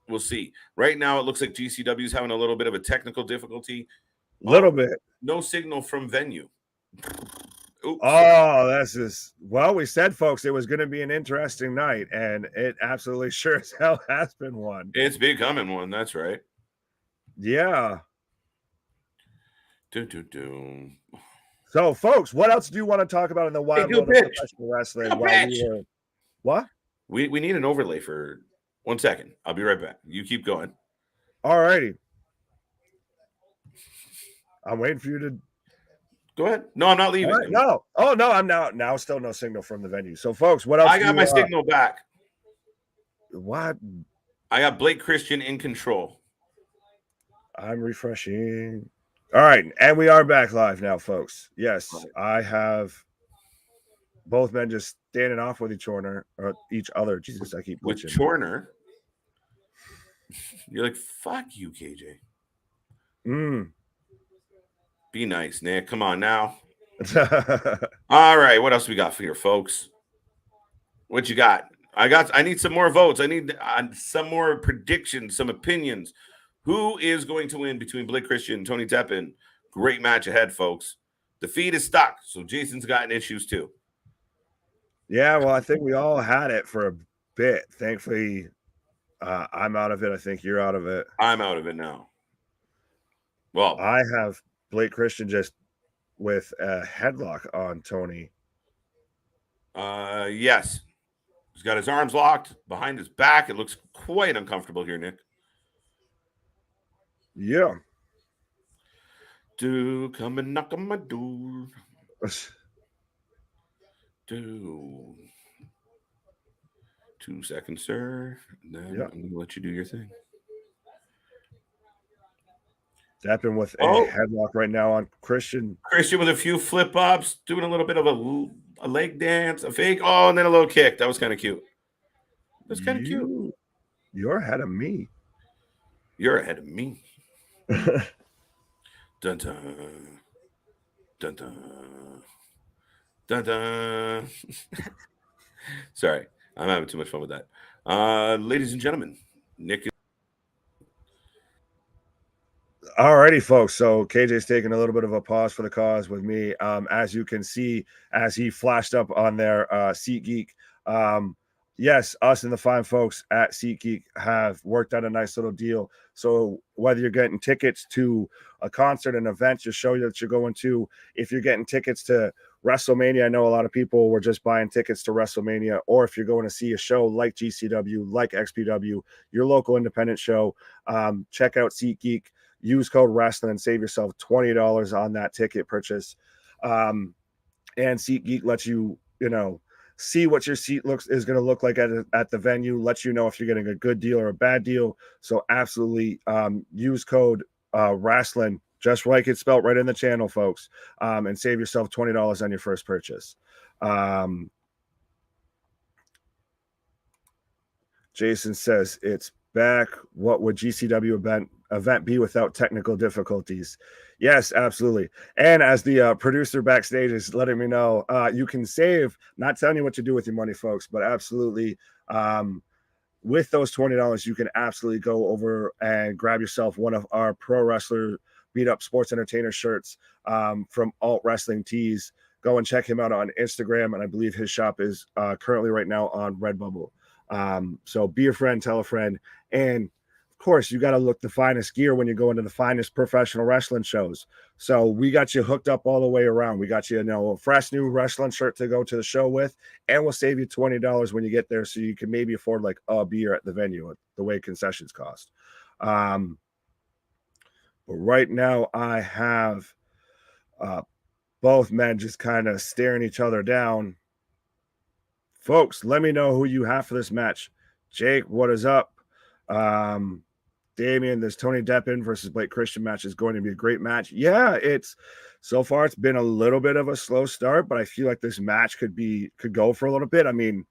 We'll see. Right now, it looks like GCW is having a little bit of a technical difficulty. Little bit. No signal from venue. Oops. Oh, that's just, well, we said, folks, it was going to be an interesting night, and it absolutely sure as hell has been one. It's becoming one. That's right. Yeah. So, folks, what else do you want to talk about in the wild world of professional wrestling? What? We need an overlay for 1 second. I'll be right back. You keep going. All righty. I'm waiting for you to go ahead. No, I'm not leaving. Right, no. Oh, no, I'm now still no signal from the venue. So, folks, what else? I got my signal back. What? I got Blake Christian in control. I'm refreshing. All right, and we are back live now, folks. Yes, I have both men just standing off with each other. Jesus, I keep with Chorner. You're like, fuck you, KJ. Be nice, Nick. Come on now. All right, what else we got for here, folks? What you got? I need some more votes. I need some more predictions, some opinions. Who is going to win between Blake Christian and Tony Deppen? Great match ahead, folks. The feed is stuck, so Jason's gotten issues too. Yeah, well, I think we all had it for a bit. Thankfully, I'm out of it. I think you're out of it. I'm out of it now. Well, I have Blake Christian just with a headlock on Tony. Yes. He's got his arms locked behind his back. It looks quite uncomfortable here, Nick. Yeah. Do come and knock on my door. Do 2 seconds, sir. Then I'm going to let you do your thing. Deppen with a headlock right now on Christian. Christian with a few flip ups, doing a little bit of a leg dance, a fake. Oh, and then a little kick. That was kind of cute. That's kind of cute. You're ahead of me. You're ahead of me. Dun dun dun dun dun dun. Sorry, I'm having too much fun with that. Ladies and gentlemen, Nick. Alrighty, folks. So KJ's taking a little bit of a pause for the cause with me. As you can see, as he flashed up on their SeatGeek. Yes, us and the fine folks at SeatGeek have worked out a nice little deal. So whether you're getting tickets to a concert, an event, just show you that you're going to, if you're getting tickets to WrestleMania, I know a lot of people were just buying tickets to WrestleMania, or if you're going to see a show like GCW, like XPW, your local independent show, check out SeatGeek, use code Wrasslin and save yourself $20 on that ticket purchase. And SeatGeek lets you, see what your seat is going to look like at the venue, let you know if you're getting a good deal or a bad deal. So absolutely use code Wrasslin, just like it's spelled right in the channel, folks, and save yourself $20 on your first purchase. Jason says it's back. What would GCW event be without technical difficulties? Yes, absolutely. And as the producer backstage is letting me know, you can save, not telling you what to do with your money, folks, but absolutely with those $20, you can absolutely go over and grab yourself one of our Pro Wrestler Beat Up Sports Entertainer shirts from Alt Wrestling Tees. Go and check him out on Instagram, and I believe his shop is currently right now on Redbubble. So be a friend, tell a friend, and of course, you got to look the finest gear when you go into the finest professional wrestling shows. So we got you hooked up all the way around. We got you, a fresh new wrestling shirt to go to the show with, and we'll save you $20 when you get there, so you can maybe afford like a beer at the venue, the way concessions cost. But right now, I have both men just kind of staring each other down. Folks, let me know who you have for this match. Jake, what is up? Damian, this Tony Deppen versus Blake Christian match is going to be a great match. Yeah, so far it's been a little bit of a slow start, but I feel like this match could go for a little bit. I mean,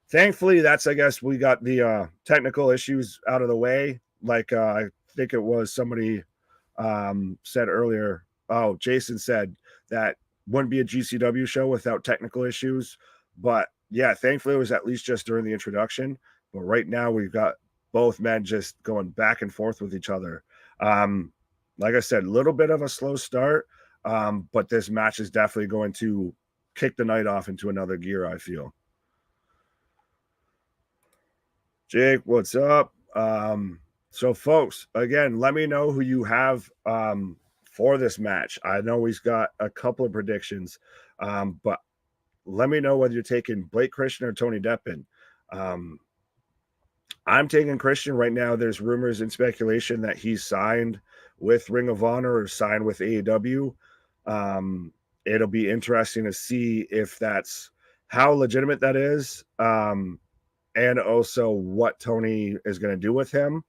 thankfully, I guess we got the technical issues out of the way. Like I think it was somebody said earlier. Oh, Jason said that wouldn't be a GCW show without technical issues. But yeah, thankfully it was at least just during the introduction. But right now we've got both men just going back and forth with each other. Like I said, a little bit of a slow start, but this match is definitely going to kick the night off into another gear, I feel. Jake, what's up? So folks, again, let me know who you have for this match. I know he's got a couple of predictions, but let me know whether you're taking Blake Christian or Tony Deppen. I'm taking Christian right now. There's rumors and speculation that he's signed with Ring of Honor or signed with AEW. It'll be interesting to see if that's how legitimate that is, and also what Tony is going to do with him,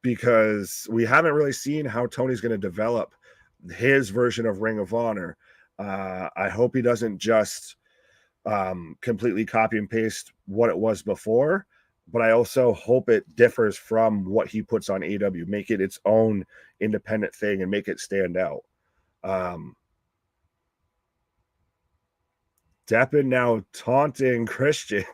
because we haven't really seen how Tony's going to develop his version of Ring of Honor. I hope he doesn't just completely copy and paste what it was before, but I also hope it differs from what he puts on AEW, make it its own independent thing and make it stand out. Deppen now taunting Christian,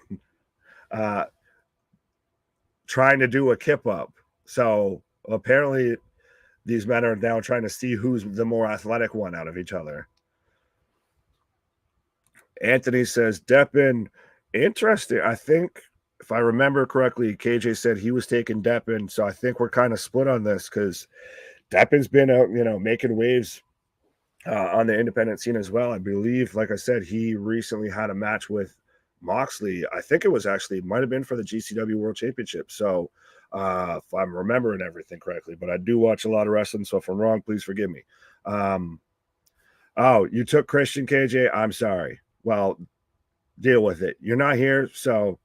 trying to do a kip up. So apparently these men are now trying to see who's the more athletic one out of each other. Anthony says, Deppen, interesting. I think if I remember correctly, KJ said he was taking Deppen. So I think we're kind of split on this because Deppen's been out, making waves on the independent scene as well. I believe, like I said, he recently had a match with Moxley. I think it was actually, might have been for the GCW World Championship. So if I'm remembering everything correctly, but I do watch a lot of wrestling. So if I'm wrong, please forgive me. Oh, you took Christian, KJ? I'm sorry. Well, deal with it. You're not here, so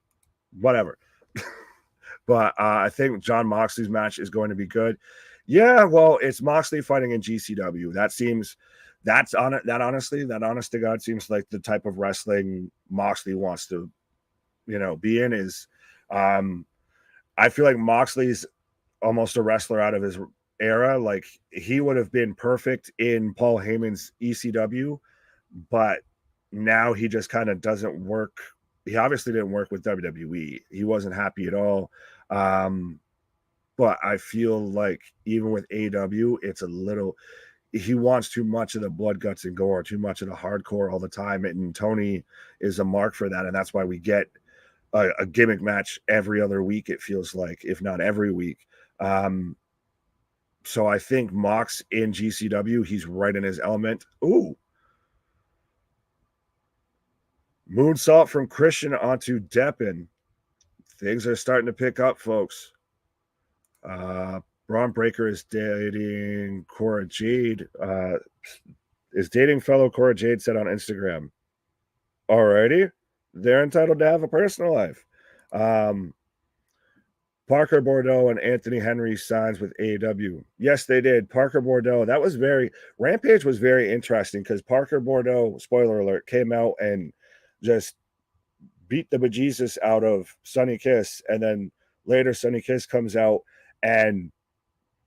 whatever. But I think John Moxley's match is going to be good. Yeah, well, it's Moxley fighting in GCW. That honest to God seems like the type of wrestling Moxley wants to, be in. Is I feel like Moxley's almost a wrestler out of his era. Like he would have been perfect in Paul Heyman's ECW, but now he just kind of doesn't work. He obviously didn't work with WWE. He wasn't happy at all. But I feel like even with AEW, it's a little, he wants too much of the blood, guts, and gore, too much of the hardcore all the time. And Tony is a mark for that. And that's why we get a gimmick match every other week, it feels like, if not every week. So I think Mox in GCW, he's right in his element. Ooh. Moonsault from Christian onto Deppen. Things are starting to pick up, folks. Braun Breaker is dating Cora Jade. Is dating fellow Cora Jade, said on Instagram. Alrighty. They're entitled to have a personal life. Parker Bordeaux and Anthony Henry signs with AEW. Yes, they did. Parker Bordeaux. Rampage was very interesting because Parker Bordeaux, spoiler alert, came out and just beat the bejesus out of Sonny Kiss. And then later Sonny Kiss comes out and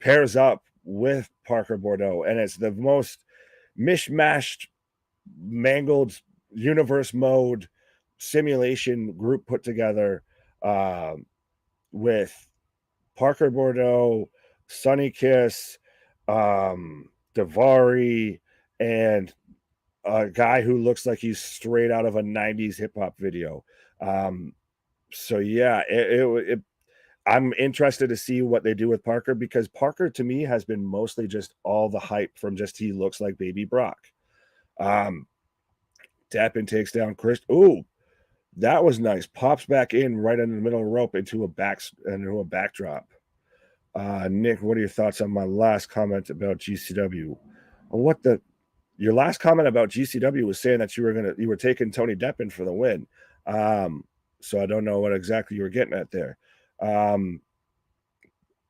pairs up with Parker Bordeaux. And it's the most mishmashed, mangled universe mode simulation group put together, with Parker Bordeaux, Sonny Kiss, Daivari, and a guy who looks like he's straight out of a 90s hip-hop video. So yeah, I'm interested to see what they do with Parker, because Parker to me has been mostly just all the hype from just he looks like baby Brock. Deppen takes down Chris. Ooh, that was nice. Pops back in right in the middle of the rope into a backdrop. Nick, what are your thoughts on my last comment about GCW? Your last comment about GCW was saying that you were taking Tony Deppen for the win. So I don't know what exactly you were getting at there. I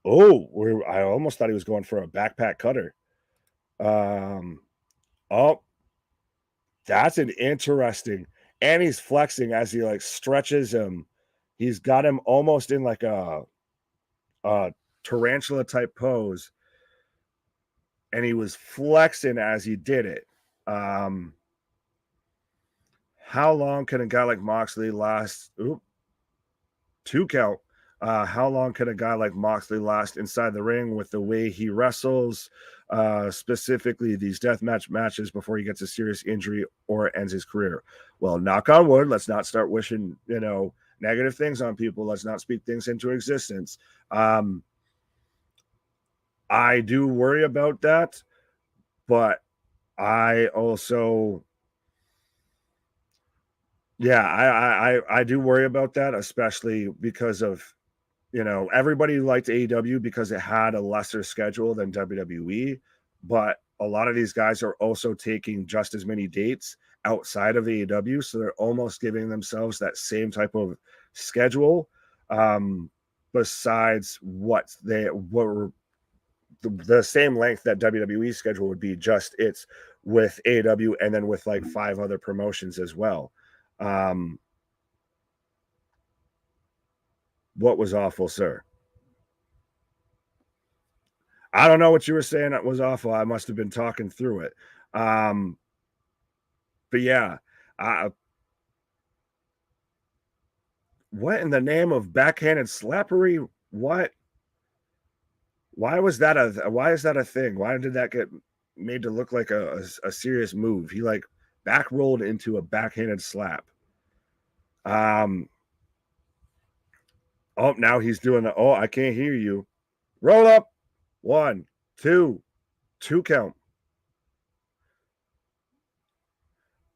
almost thought he was going for a backpack cutter. That's an interesting, and he's flexing as he like stretches him. He's got him almost in like a tarantula type pose, and he was flexing as he did it. How long can a guy like Moxley last? 2 count. How long can a guy like Moxley last inside the ring with the way he wrestles, specifically these deathmatch matches before he gets a serious injury or ends his career? Well, knock on wood. Let's not start wishing, negative things on people. Let's not speak things into existence. I do worry about that, but I also, I do worry about that, especially because of, everybody liked AEW because it had a lesser schedule than WWE, but a lot of these guys are also taking just as many dates outside of AEW, so they're almost giving themselves that same type of schedule, besides what were the same length that WWE schedule would be, just it's with AEW and then with like 5 other promotions as well. What was awful, sir? I don't know what you were saying that was awful. I must have been talking through it. But yeah, what in the name of backhanded slappery? What? Why is that a thing? Why did that get made to look like a serious move? He like back rolled into a backhanded slap. Oh, now he's doing the, I can't hear you. Roll up. 1, 2 count.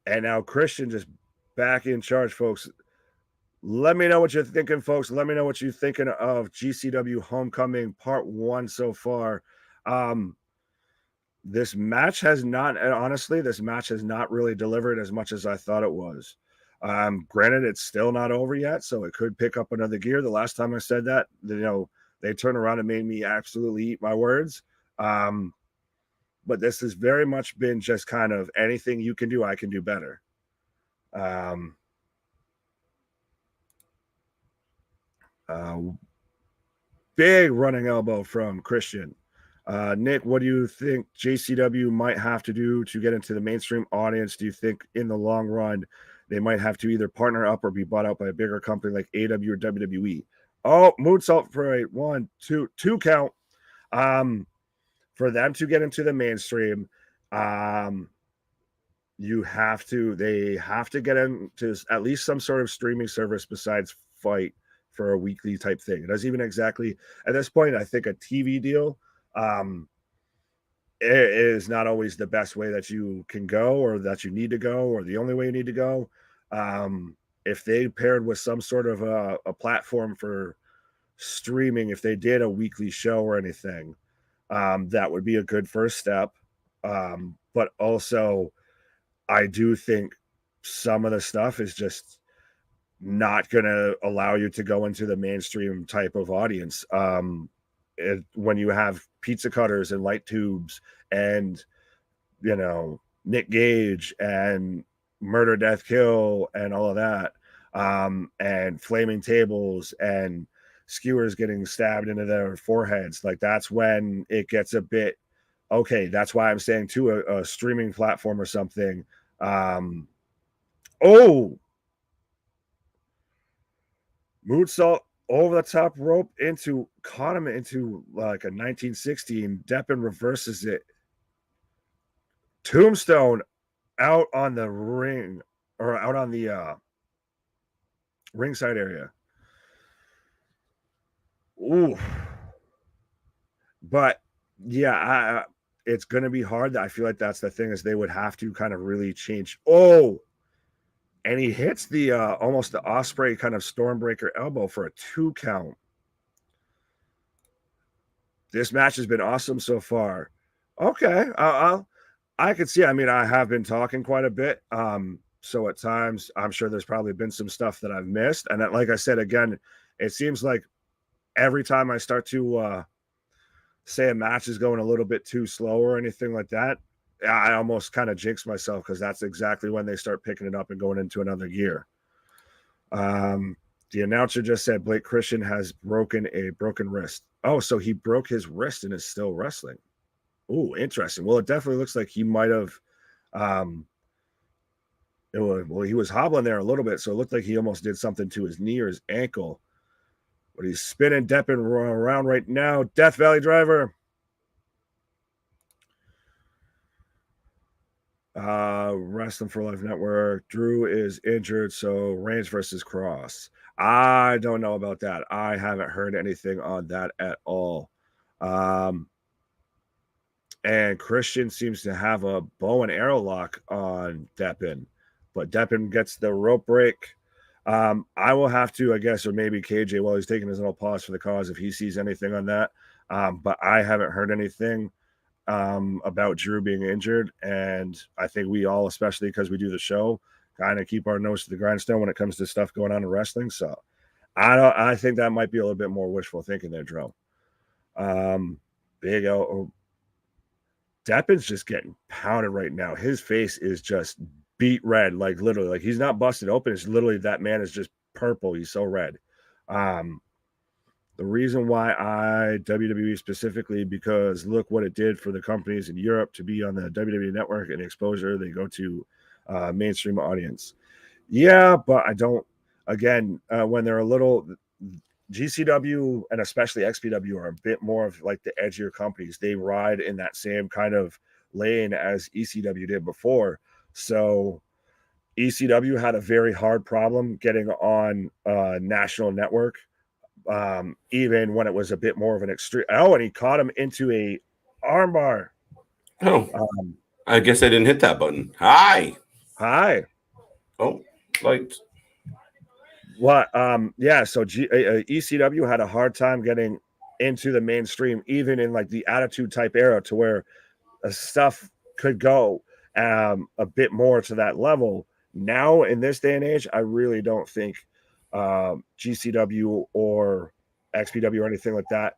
And now Christian just back in charge, folks. Let me know what you're thinking, folks. Let me know what you're thinking of GCW Homecoming Part 1 so far. This match has not really delivered as much as I thought it was. Granted, it's still not over yet, so it could pick up another gear. The last time I said that, they turned around and made me absolutely eat my words. But this has very much been just kind of anything you can do, I can do better. Big running elbow from Christian. Nick, what do you think JCW might have to do to get into the mainstream audience? Do you think in the long run they might have to either partner up or be bought out by a bigger company like AEW or WWE? Oh, moonsault for a 1, 2 count. For them to get into the mainstream, they have to get into at least some sort of streaming service besides Fight for a weekly type thing. It doesn't even exactly at this point. I think a TV deal it is not always the best way that you can go or that you need to go or the only way you need to go. If they paired with some sort of a platform for streaming, if they did a weekly show or anything, that would be a good first step. But also, I do think some of the stuff is just not going to allow you to go into the mainstream type of audience. When you have pizza cutters and light tubes and, Nick Gage and Murder, Death, Kill and all of that, and flaming tables and skewers getting stabbed into their foreheads, like that's when it gets a bit okay. That's why I'm saying to a streaming platform or something. Moonsault over the top rope caught him into like a 1916. Deppen reverses it. Tombstone out on the ring or out on the ringside area. Ooh. But yeah, it's going to be hard. I feel like that's the thing, is they would have to kind of really change. And he hits the almost the Osprey kind of Stormbreaker elbow for a 2 count. This match has been awesome so far. Okay, I could see. I mean, I have been talking quite a bit. So at times, I'm sure there's probably been some stuff that I've missed. And that, like I said, again, it seems like every time I start to say a match is going a little bit too slow or anything like that, I almost kind of jinx myself, because that's exactly when they start picking it up and going into another gear. The announcer just said Blake Christian has broken a broken wrist. Oh, so he broke his wrist and is still wrestling. Ooh, interesting. Well, it definitely looks like he might have Well, he was hobbling there a little bit, so it looked like he almost did something to his knee or his ankle. But he's spinning Deppen around right now. Death Valley Driver. Wrestling for Life Network. Drew is injured, so Reigns versus Cross. I don't know about that. I haven't heard anything on that at all. And Christian seems to have a bow and arrow lock on Deppen, but Deppen gets the rope break. I will have to, I guess, or maybe KJ, while he's taking his little pause for the cause, if he sees anything on that. But I haven't heard anything about Drew being injured. And I think we all, especially because we do the show, kind of keep our nose to the grindstone when it comes to stuff going on in wrestling. So I think that might be a little bit more wishful thinking there, Drew. Big O. Deppen's just getting pounded right now. His face is just beat red, like literally, like he's not busted open. It's literally that man is just purple. He's so red. The reason why WWE specifically, because look what it did for the companies in Europe to be on the WWE network and exposure. They go to mainstream audience. Yeah, but I don't. Again, when they're a little. GCW and especially XPW are a bit more of like the edgier companies. They ride in that same kind of lane as ECW did before. So ECW had a very hard problem getting on a national network, even when it was a bit more of an extreme. Oh, and he caught him into a armbar. Oh, I guess I didn't hit that button. Hi. Oh, lights. What? Yeah. So ECW had a hard time getting into the mainstream, even in like the Attitude type era, to where stuff could go a bit more to that level. Now, in this day and age, I really don't think GCW or XPW or anything like that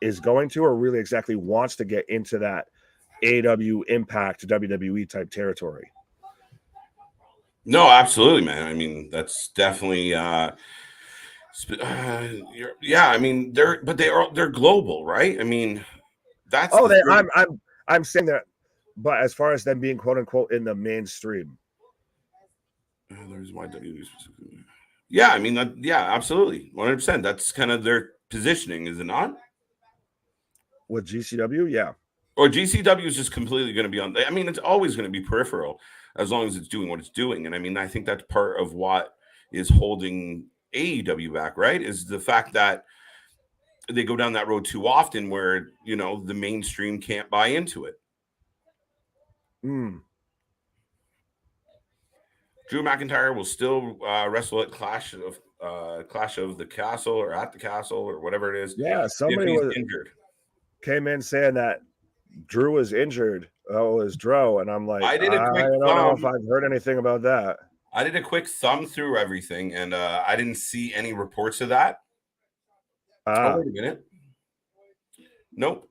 is going to, or really exactly wants to get into that AW Impact WWE type territory. No, absolutely, man. I mean, that's definitely yeah. I mean, they're global, right? I mean, that's I'm saying that, but as far as them being quote unquote in the mainstream, there's YW specifically. Yeah, I mean, yeah, absolutely, 100%. That's kind of their positioning, is it not? With GCW, yeah. Or GCW is just completely going to be on. I mean, it's always going to be peripheral as long as it's doing what it's doing. And I mean, I think that's part of what is holding AEW back, right? Is the fact that they go down that road too often where, the mainstream can't buy into it. Drew McIntyre will still wrestle at Clash of the Castle or at the Castle or whatever it is. Yeah, somebody was injured. Came in saying that Drew was injured. Oh, it was Drew, and I'm like, I don't know if I've heard anything about that. I did a quick thumb through everything, and I didn't see any reports of that. Oh, wait a minute. Nope.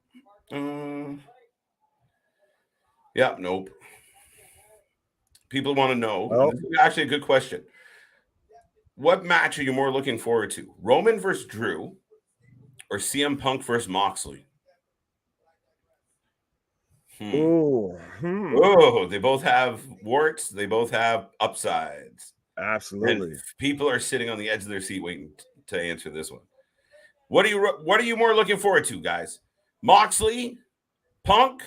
Yeah, nope. People want to know. Oh. This is actually a good question. What match are you more looking forward to? Roman versus Drew or CM Punk versus Moxley? Oh, they both have warts. They both have upsides. Absolutely. And people are sitting on the edge of their seat waiting to answer this one. What are you more looking forward to, guys? Moxley, Punk,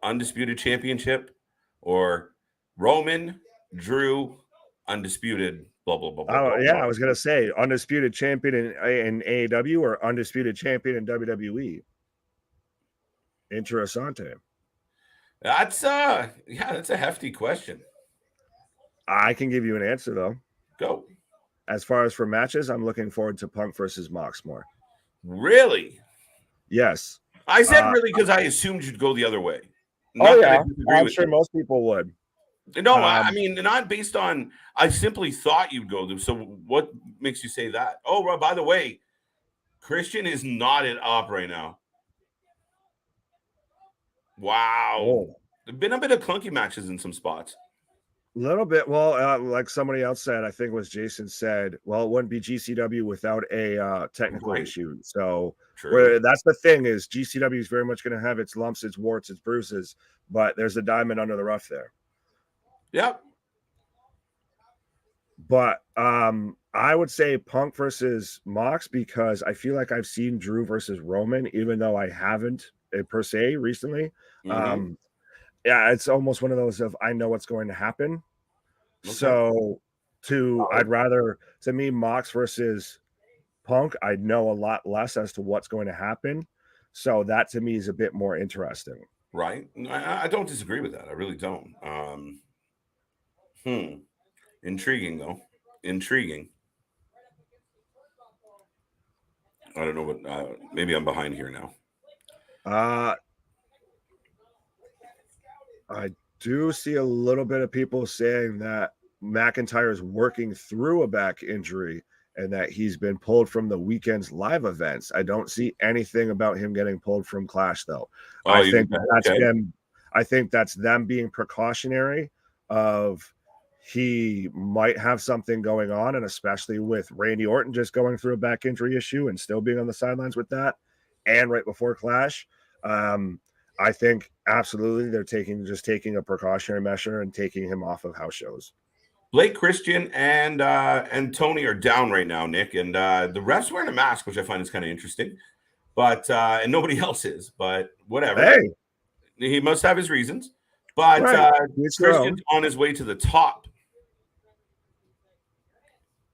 Undisputed Championship, or Roman, Drew, Undisputed, blah, blah, blah, blah, blah. Yeah, I was going to say Undisputed Champion in AEW or Undisputed Champion in WWE. Interessante. That's a hefty question. I can give you an answer, though. Go. As far as for matches, I'm looking forward to Punk versus Mox more. Really? Yes. I said really because I assumed you'd go the other way. I'm sure most people would. No, I mean, not based on, I simply thought you'd go there. So what makes you say that? Oh, by the way, Christian is not at op right now. Wow. Oh. There've been a bit of clunky matches in some spots. Little bit. Well, like somebody else said, I think it was Jason said, well, it wouldn't be GCW without a technical Right. issue. So True. where that's the thing is GCW is very much going to have its lumps, its warts, its bruises, but there's a diamond under the rough there. Yep. But I would say Punk versus Mox because I feel like I've seen Drew versus Roman, even though I haven't per se recently. Mm-hmm. Yeah, it's almost one of those of I know what's going to happen. Okay. So I'd rather to me Mox versus Punk, I know a lot less as to what's going to happen. So that to me is a bit more interesting. Right. I don't disagree with that. I really don't. Intriguing though. Intriguing. I don't know what. Maybe I'm behind here now. Uh I do see a little bit of people saying that McIntyre is working through a back injury and that he's been pulled from the weekend's live events. I don't see anything about him getting pulled from Clash though. Oh, you okay? I think that's them being precautionary of he might have something going on, and especially with Randy Orton just going through a back injury issue and still being on the sidelines with that, and right before Clash. I think absolutely they're taking a precautionary measure and taking him off of house shows. Blake Christian and Tony are down right now, Nick, and the ref's wearing a mask, which I find is kind of interesting. But and nobody else is, but whatever. Hey, He must have his reasons. But right. It's Christian's on his way to the top.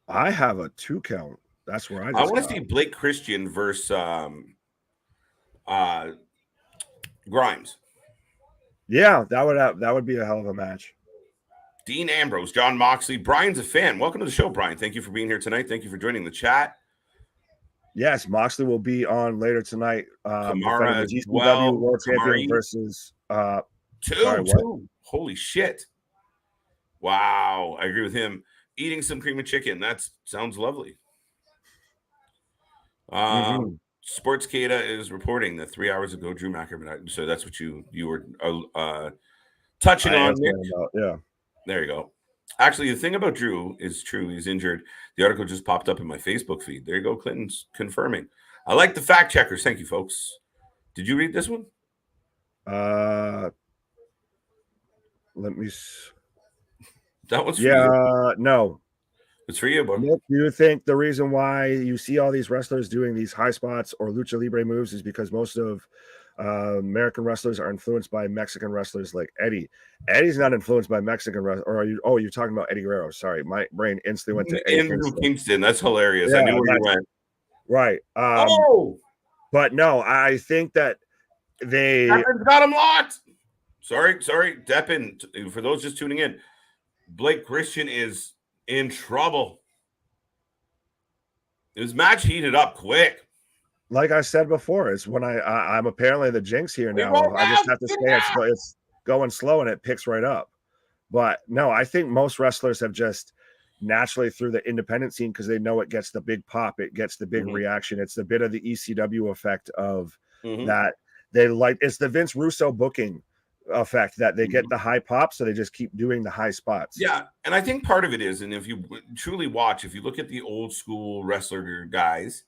I have a 2 count. That's where I I just want to got. see Blake Christian versus uh, Grimes. Yeah, that would be a hell of a match. Dean Ambrose, John Moxley. Brian's a fan. Welcome to the show, Brian. Thank you for being here tonight. Thank you for joining the chat. Yes, Moxley will be on later tonight, defending Kamara the as GCW well. World Champion Kamari. versus Two, what? two. Holy shit. Wow. I agree with him. Eating some cream of chicken. That sounds lovely. Mm-hmm. Sportscada is reporting that 3 hours ago, Drew McIntyre. So that's what you were touching on, Nick. Yeah. There you go. Actually, the thing about Drew is true. He's injured. The article just popped up in my Facebook feed. There you go. Clinton's confirming. I like the fact checkers. Thank you, folks. Did you read this one? Let me. That was for you. No. It's for you, bro. Nick, do you think the reason why you see all these wrestlers doing these high spots or lucha libre moves is because most of American wrestlers are influenced by Mexican wrestlers like Eddie? Eddie's not influenced by Mexican wrestlers. Or are you? Oh, you're talking about Eddie Guerrero. Sorry, my brain instantly went to Eddie Andrew Kingston. Kingston. That's hilarious. Yeah, I knew where you went. Right. But no, I think that Deppen's got him locked. Sorry, Deppen. For those just tuning in, Blake Christian is in trouble. His match heated up quick. Like I said before, it's when I'm apparently the jinx here now. I just have to say it's going slow and it picks right up. But no, I think most wrestlers have just naturally through the independent scene because they know it gets the big pop, it gets the big reaction. It's the bit of the ECW effect of that they like. It's the Vince Russo booking effect that they get the high pop, so they just keep doing the high spots. Yeah, and I think part of it is, and if you truly watch, if you look at the old school wrestler guys,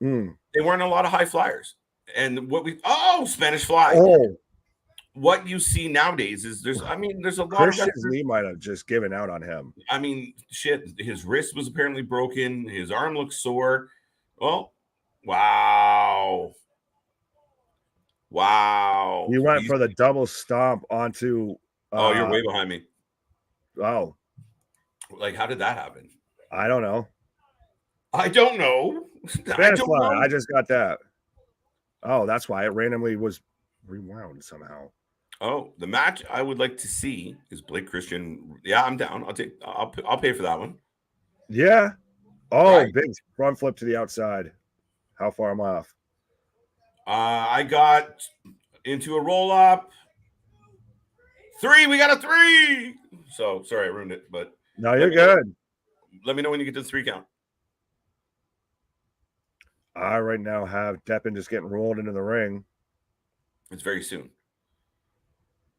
they weren't a lot of high flyers. And Spanish Fly. What you see nowadays is there's a lot Christian of Lee might have just given out on him. I mean, shit, his wrist was apparently broken, his arm looks sore. Well, wow. He went for the double stomp onto you're way behind me. Oh. Like, how did that happen? I don't know. Spanish Fly. I just got that. Oh, that's why it randomly was rewound somehow. Oh, the match I would like to see is Blake Christian. Yeah, I'm down. I'll pay for that one. Yeah. Oh, right. Big front flip to the outside. How far am I off? I got into a roll up. 3. We got a 3. So sorry, I ruined it, but no, you're good. Let me know when you get to the 3 count. I right now have Deppen just getting rolled into the ring. It's very soon.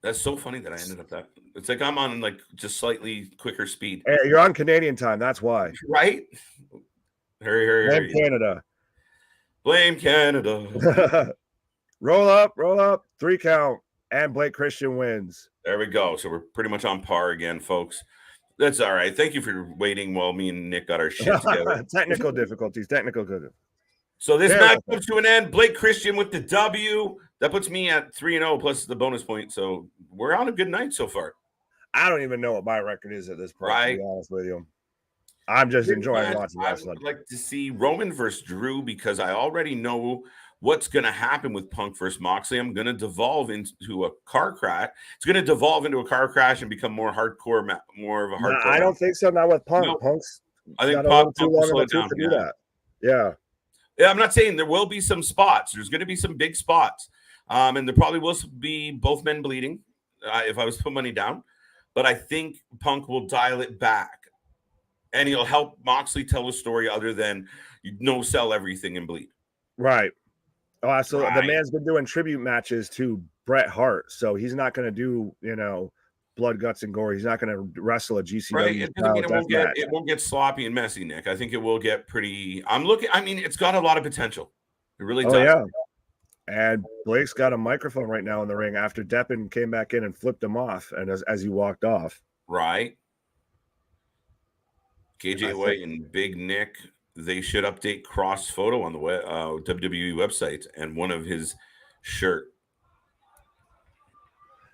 That's so funny that I ended up that. It's like I'm on like just slightly quicker speed. Hey, you're on Canadian time. That's why. Right? Hurry. Blame Canada. Blame Canada. Roll up. 3 count. And Blake Christian wins. There we go. So we're pretty much on par again, folks. That's all right. Thank you for waiting while me and Nick got our shit together. Technical difficulties. So this match comes to an end. Blake Christian with the W. That puts me at 3-0 plus the bonus point. So we're on a good night so far. I don't even know what my record is at this point, right? to be honest with you. I'm just enjoying watching wrestling. I would like to see Roman versus Drew because I already know what's going to happen with Punk versus Moxley. I'm going to devolve into a car crash. It's going to devolve into a car crash and become more hardcore, more of a hardcore. I don't think so. Not with Punk. No, Punk's I think Punk too long of a tooth to do that. Yeah. Yeah, I'm not saying there will be some spots. There's going to be some big spots. And there probably will be both men bleeding if I was to put money down. But I think Punk will dial it back. And he'll help Moxley tell a story other than sell everything and bleed. Right. Oh, absolutely. Right. The man's been doing tribute matches to Bret Hart. So he's not going to do, blood, guts, and gore. He's not going to wrestle a GCW. Right. It won't get sloppy and messy, Nick. I think it will get pretty. It's got a lot of potential. It really does. Yeah. And Blake's got a microphone right now in the ring after Deppen came back in and flipped him off, and as he walked off. Right. KJ White and Big Nick, they should update cross photo on the WWE website and one of his shirt.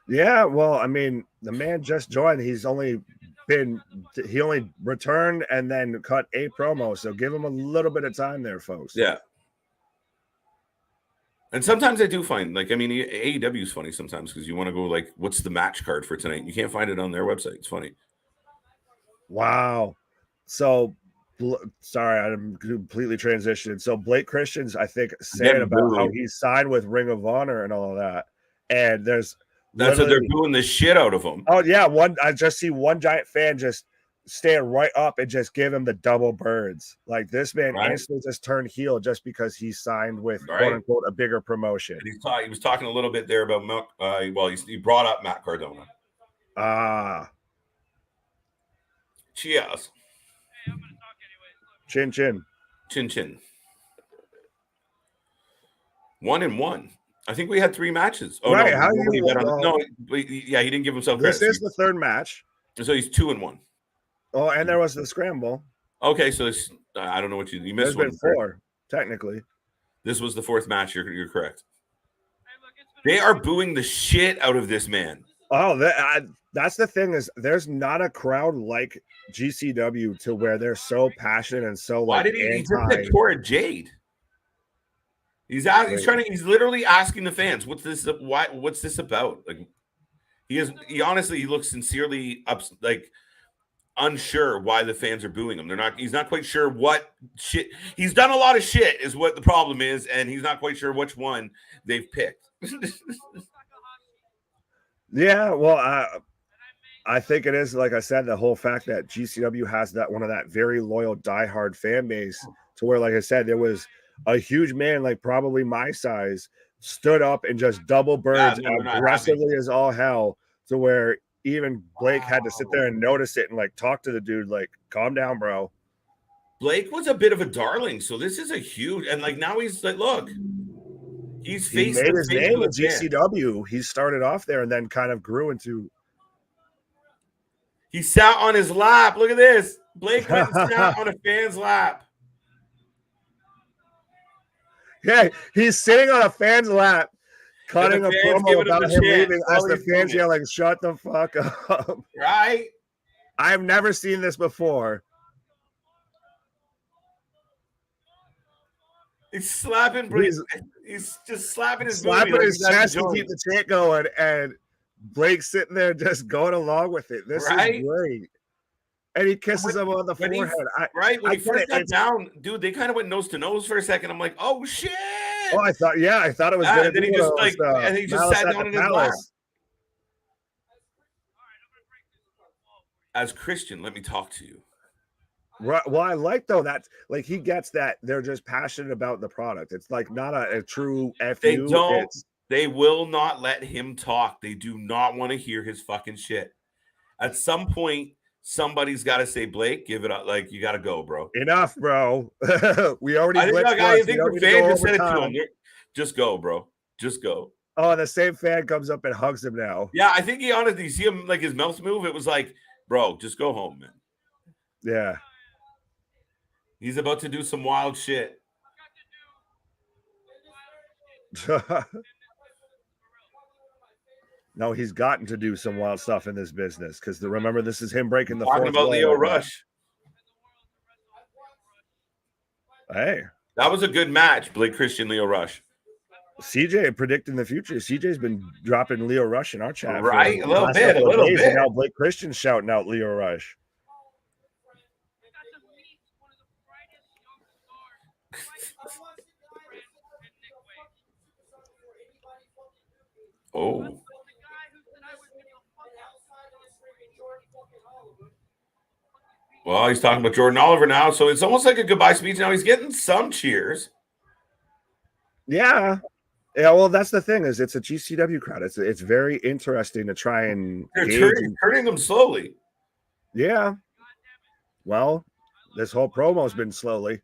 Yeah, well, I mean, the man just joined. He only returned and then cut a promo. So give him a little bit of time there, folks. Yeah. And sometimes I do find, AEW is funny sometimes because you want to go what's the match card for tonight? You can't find it on their website. It's funny. Wow. So, sorry, I'm completely transitioned. So Blake Christian's, I think, saying about how he signed with Ring of Honor and all of that. And that's what they're booing the shit out of him. Oh, yeah. I just see one giant fan just stand right up and just give him the double birds. Like this man instantly just turned heel just because he signed with quote unquote a bigger promotion. And he was talking a little bit there about he brought up Matt Cardona. Cheers. Chin chin. 1-1. I think we had 3 matches. Oh right. No, how he didn't give himself credit. This is the 3rd match. So he's 2-1. Oh, and there was the scramble. Okay, so I don't know what you missed. There's been 4, technically. This was the 4th match. You're correct. They are booing the shit out of this man. Oh, that's the thing is there's not a crowd like GCW to where they're so passionate and so Why did he just tore a Jade? He's literally asking the fans, what's this about? Like he honestly looks sincerely unsure why the fans are booing him. He's not quite sure what shit. He's done a lot of shit is what the problem is, and he's not quite sure which one they've picked. Yeah, well, I think it is, like I said, the whole fact that GCW has one of that very loyal, diehard fan base to where, like I said, there was a huge man, like probably my size, stood up and just double birds aggressively as all hell to where even Blake had to sit there and notice it and talk to the dude, calm down, bro. Blake was a bit of a darling, so this is a huge, and now he's look. He made his name with GCW. He started off there and then kind of grew into. He sat on his lap. Look at this. Blake went and sat on a fan's lap. Yeah, he's sitting on a fan's lap, cutting a promo about him leaving as the fans yelling, "Shut the fuck up!" Right? I've never seen this before. He's slapping. He's just slapping his chest to keep the chant going, and Blake's sitting there just going along with it. This is great. And he kisses him on the forehead. When he first got down, dude, they kind of went nose to nose for a second. I'm like, oh shit. Oh, I thought it was going to be. And he just sat down in his lap. As Christian, let me talk to you. Right. Well, I like though that he gets that they're just passionate about the product. It's not a true FU. They will not let him talk. They do not want to hear his fucking shit. At some point, somebody's got to say, Blake, give it up. Like, you got to go, bro. Enough, bro. We already I think, blitzed I once. think We don't the need to fan go just said it to overtime. him. Just go, bro. Just go. Oh, the same fan comes up and hugs him now. Yeah, I think he honestly, you see him, like, his mouth move. It was like, bro, just go home, man. Yeah. He's about to do some wild shit. No, he's gotten to do some wild stuff in this business because remember, this is him breaking the Talking fourth about wall Leo right Rush. now. Hey, that was a good match, Blake Christian, Leo Rush. Ceejay predicting the future. Ceejay's been dropping Leo Rush in our chat, right? For A little bit, and now Blake Christian's shouting out Leo Rush. Oh. Well, he's talking about Jordan Oliver now, so it's almost like a goodbye speech. Now he's getting some cheers. Yeah. Yeah, well, that's the thing, is it's a GCW crowd. It's very interesting to try and turning them slowly. Yeah. Well, this whole promo's been slowly.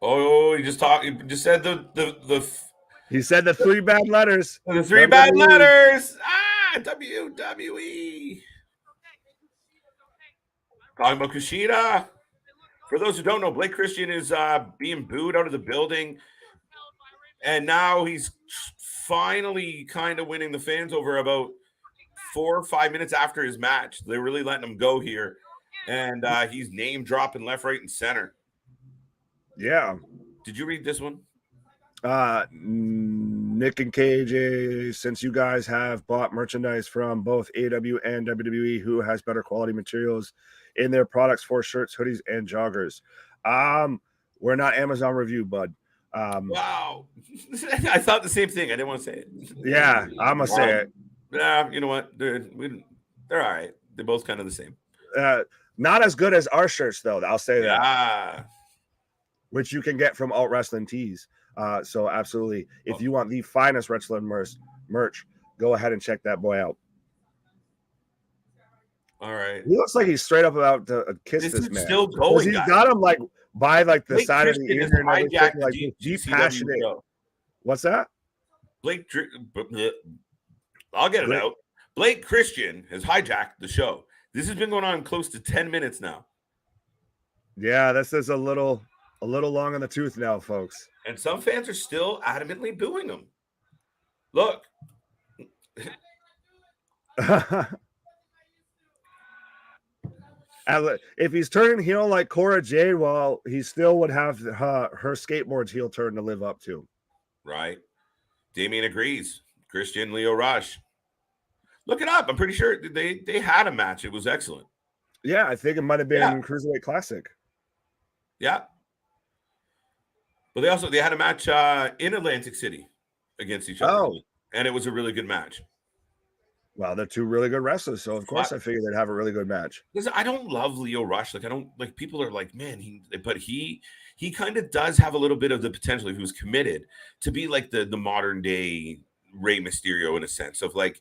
Oh, he just said the he said the three bad letters. The three bad letters. WWE. Talking about Kushida. For those who don't know, Blake Christian is being booed out of the building. And now he's finally kind of winning the fans over about 4 or 5 minutes after his match. They're really letting him go here. And he's name dropping left, right, and center. Yeah. Did you read this one? Nick and KJ, since you guys have bought merchandise from both AEW and WWE, who has better quality materials in their products for shirts, hoodies, and joggers? We're not Amazon review, bud. Wow. I thought the same thing. I didn't want to say it. Yeah, I'm going to say it. Yeah, you know what? They're all right. They're both kind of the same. Not as good as our shirts, though. I'll say that. Yeah. Which you can get from Alt Wrestling Tees. So absolutely, if you want the finest wrestling merch, go ahead and check that boy out. All right. He looks like he's straight up about to kiss this man. Still going. He's got him like by like the Blake side Christian of the ear and everything. Like deep passionate. Show. What's that? I'll get it out. Blake Christian has hijacked the show. This has been going on close to 10 minutes now. Yeah, this is a little long in the tooth now, folks. And some fans are still adamantly booing him. Look. If he's turning heel like Cora Jade, well, he still would have her skateboard's heel turn to live up to. Right. Damien agrees. Christian, Leo Rush. Look it up. I'm pretty sure they had a match. It was excellent. Yeah, I think it might have been Cruiserweight Classic. Yeah. But they had a match in Atlantic City against each other. Oh. And it was a really good match. Well, they're two really good wrestlers, so of course I figured they'd have a really good match. Because I don't love Leo Rush. Like, I don't like, people are like, man, he kind of does have a little bit of the potential, if he was committed, to be like the modern day Rey Mysterio, in a sense of like,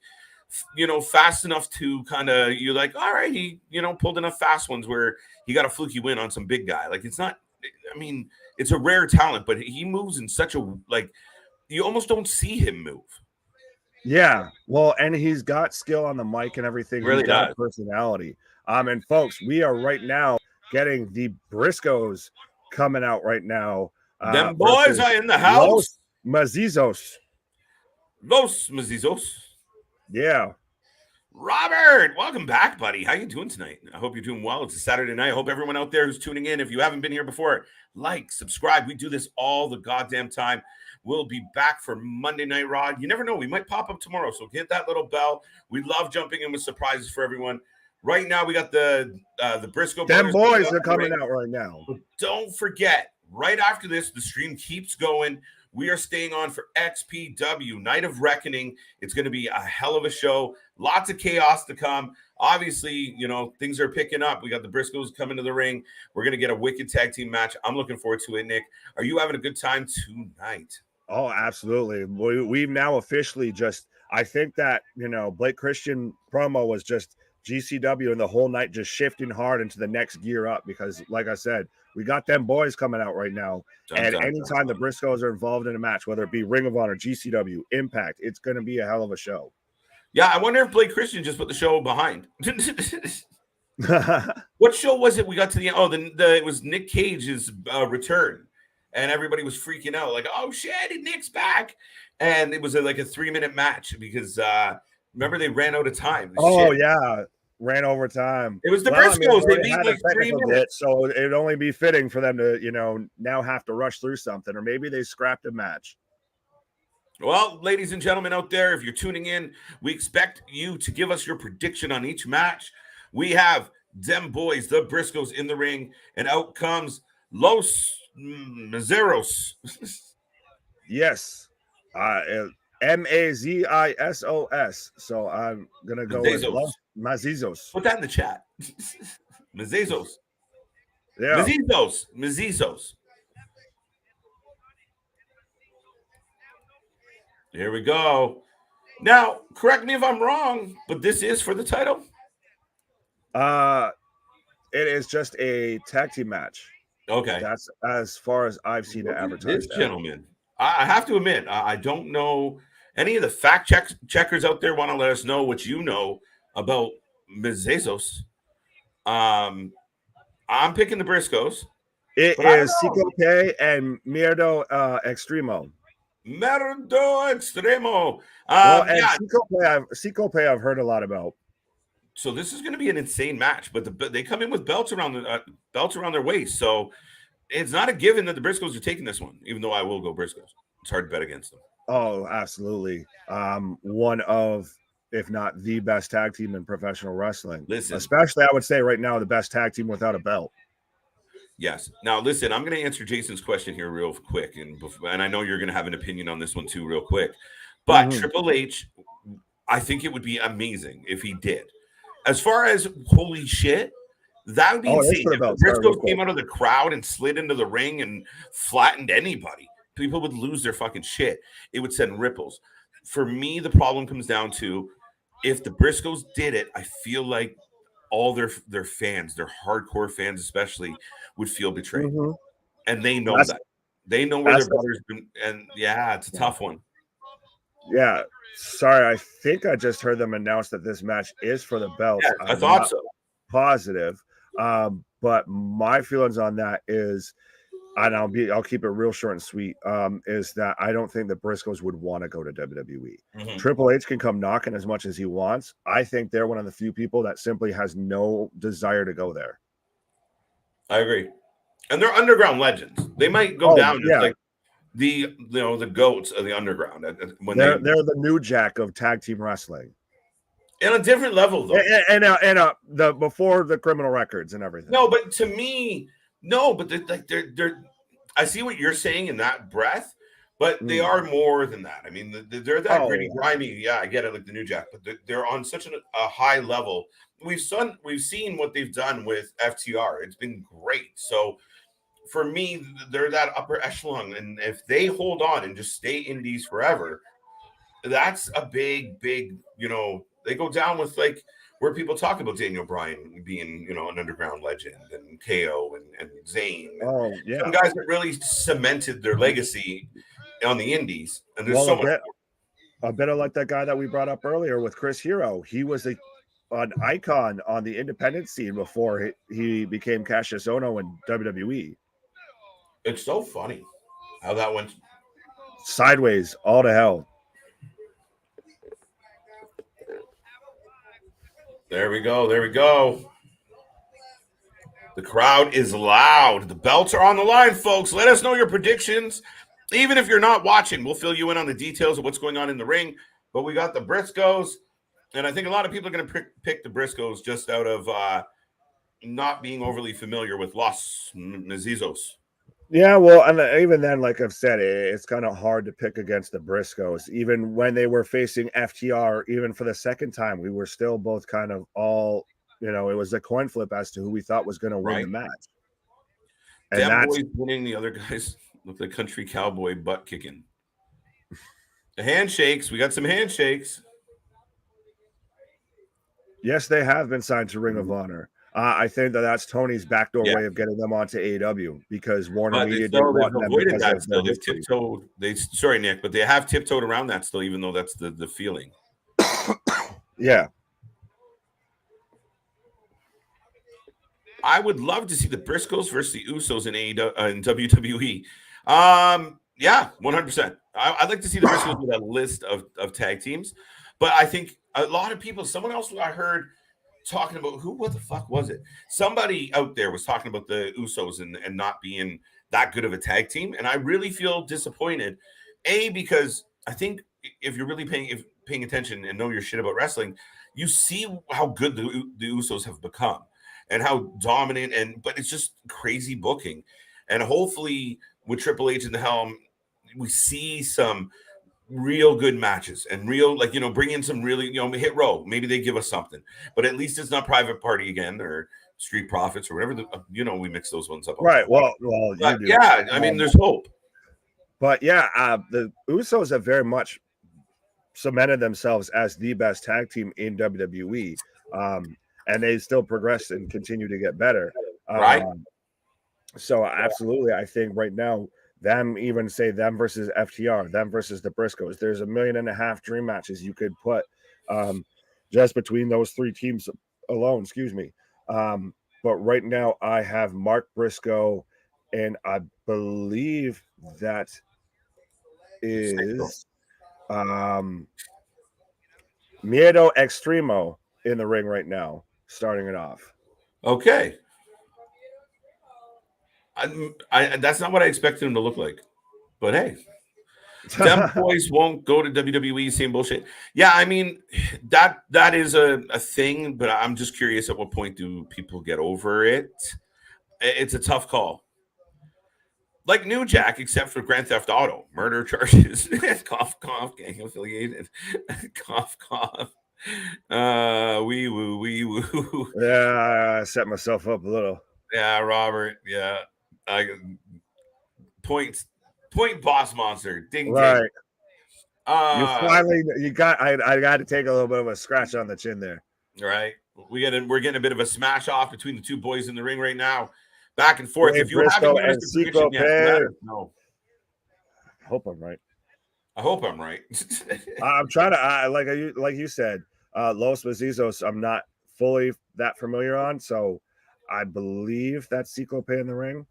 fast enough to kind of, you're like, all right, he, pulled enough fast ones where he got a fluky win on some big guy. Like, it's not, I mean, it's a rare talent, but he moves in such a, like, you almost don't see him move. Yeah, well, and he's got skill on the mic and everything. Really he's got a personality. And folks, we are right now getting the Briscoes coming out right now. Them boys are in the house. Mesiuzos. Los Mesiuzos. Yeah. Robert, welcome back, buddy. How you doing tonight? I hope you're doing well. It's a Saturday night. I hope everyone out there who's tuning in, if you haven't been here before, like, subscribe. We do this all the goddamn time. We'll be back for Monday Night Raw. You never know. We might pop up tomorrow, so hit that little bell. We love jumping in with surprises for everyone. Right now, we got the Briscoe Them brothers. boys are coming out right now. But don't forget, right after this, the stream keeps going. We are staying on for XPW, Night of Reckoning. It's going to be a hell of a show. Lots of chaos to come. obviously, things are picking up. We got the Briscoes coming to the ring. We're going to get a wicked tag team match. I'm looking forward to it, Nick. Are you having a good time tonight? Oh, absolutely. We've now officially I think that, Blake Christian promo was just GCW and the whole night just shifting hard into the next gear up because, like I said, we got them boys coming out right now. Anytime the Briscoes are involved in a match, whether it be Ring of Honor, GCW, Impact, it's going to be a hell of a show. Yeah, I wonder if Blake Christian just put the show behind. What show was it we got to the end? Oh, it was Nick Cage's return. And everybody was freaking out, like, oh, shit, Nick's back. And it was like a 3-minute match because, remember, they ran out of time. Yeah. Ran over time. It was the Briscoes. They beat like 3 minutes. Bit, so it'd only be fitting for them to, now have to rush through something. Or maybe they scrapped a match. Well, ladies and gentlemen out there, if you're tuning in, we expect you to give us your prediction on each match. We have them boys, the Briscoes, in the ring. And out comes Los Mesiuzos. Yes. Mazizos. So I'm going to go with Macizos. Put that in the chat. Mesiuzos. Yeah. Mesiuzos. Here we go. Now, correct me if I'm wrong, but this is for the title? It is just a tag team match. Okay. That's as far as I've seen it advertised. This gentleman, I have to admit, I don't know. Any of the fact checkers out there want to let us know what you know about Mesiuzos. I'm picking the Briscoes. It is Ceejay and Murdoch Extremo. Murdoch Extremo. Ceejay I've heard a lot about. So this is going to be an insane match, but they come in with belts around their waist. So it's not a given that the Briscoes are taking this one, even though I will go Briscoes. It's hard to bet against them. Oh, absolutely. One of, if not the best tag team in professional wrestling. Listen, especially I would say right now the best tag team without a belt. Yes. Now, listen, I'm going to answer Jason's question here real quick, and I know you're going to have an opinion on this one too, real quick. But Triple H, I think it would be amazing if he did. As far as holy shit, that would be insane. If the Briscoes came out of the crowd and slid into the ring and flattened anybody, people would lose their fucking shit. It would send ripples. For me, the problem comes down to if the Briscoes did it, I feel like all their fans, their hardcore fans especially, would feel betrayed. And they know that. They know where their brother's been. And yeah, it's a tough one. Yeah. Sorry, I think I just heard them announce that this match is for the belts. Yeah, I thought so. Positive. But my feelings on that is, and I'll keep it real short and sweet, is that I don't think the Briscoes would want to go to WWE. Triple H can come knocking as much as he wants. I think they're one of the few people that simply has no desire to go there. I agree. And they're underground legends. They might go down as like the goats of the underground. When they're the new Jack of tag team wrestling. In a different level, though. And the before the criminal records and everything. No, but to me, they're I see what you're saying in that breath, but they are more than that. I mean, they're that gritty, grimy. Yeah, I get it, like the New Jack, but they're on such a high level. We've seen what they've done with FTR. It's been great. So for me, they're that upper echelon, and if they hold on and just stay indies forever, that's a big. They go down with like where people talk about Daniel Bryan being, an underground legend, and KO and Zayn. Some guys that really cemented their legacy on the indies. And there's a bit of like that guy that we brought up earlier with Chris Hero. He was an icon on the independent scene before he became Cassius Ohno in WWE. It's so funny how that went sideways, all to hell. There we go. The crowd is loud. The belts are on the line, folks. Let us know your predictions. Even if you're not watching, we'll fill you in on the details of what's going on in the ring. But we got the Briscoes, and I think a lot of people are going to pick the Briscoes just out of not being overly familiar with Los Mesiuzos. Yeah, well, and even then, like I've said, it's kind of hard to pick against the Briscoes. Even when they were facing FTR, even for the second time, we were still both kind of all, it was a coin flip as to who we thought was going to win the Right? match. And Them that's boys winning, the other guys look like country cowboy butt kicking. The handshakes, we got some handshakes. yes, they have been signed to Ring of Honor. I think that's Tony's backdoor Yeah, way of getting them onto AEW because Warner but they Media didn't still they've want them avoided because that. of their Still, they've history. tiptoed. They sorry, Nick, but they have tiptoed around that still, even though that's the feeling. Yeah. I would love to see the Briscoes versus the Usos in AEW in WWE. Yeah, 100%. I'd like to see the Briscoes with a list of tag teams, but I think a lot of people. Someone else I heard talking about what the fuck was it? Somebody out there was talking about the Usos and not being that good of a tag team, and I really feel disappointed. Because I think if you're really paying attention and know your shit about wrestling, you see how good the Usos have become and how dominant but it's just crazy booking. And hopefully with Triple H in the helm, we see some real good matches and bring in some really, hit row. Maybe they give us something, but at least it's not Private Party again or Street Profits or whatever. We mix those ones up all the Right. time. Well, you But do. yeah, I mean, there's hope. But yeah, the Usos have very much cemented themselves as the best tag team in WWE. And they still progress and continue to get better. Right? So absolutely, I think right now, them versus FTR, them versus the Briscoes, there's 1.5 million dream matches you could put just between those three teams alone, excuse me. But right now I have Mark Briscoe, and I believe that is Miedo Extremo in the ring right now, starting it off. Okay. That's not what I expected him to look like, but hey, them boys won't go to WWE. Same bullshit. Yeah, I mean that is a thing, but I'm just curious at what point do people get over it? It's a tough call. Like New Jack, except for Grand Theft Auto, murder charges, cough cough, gang affiliated, cough cough. Wee woo, wee woo. Yeah, I set myself up a little. Yeah, Robert. Yeah, I point boss monster. Ding ding. Right. You got I got to take a little bit of a scratch on the chin there. Right. We're getting a bit of a smash off between the two boys in the ring right now. Back and forth. If you haven't given us a prediction yet, let us know. I hope I'm right. I hope I'm right. I'm trying to like you said, Los Mesiuzos, I'm not fully that familiar on, so I believe that's Cyclope in the ring.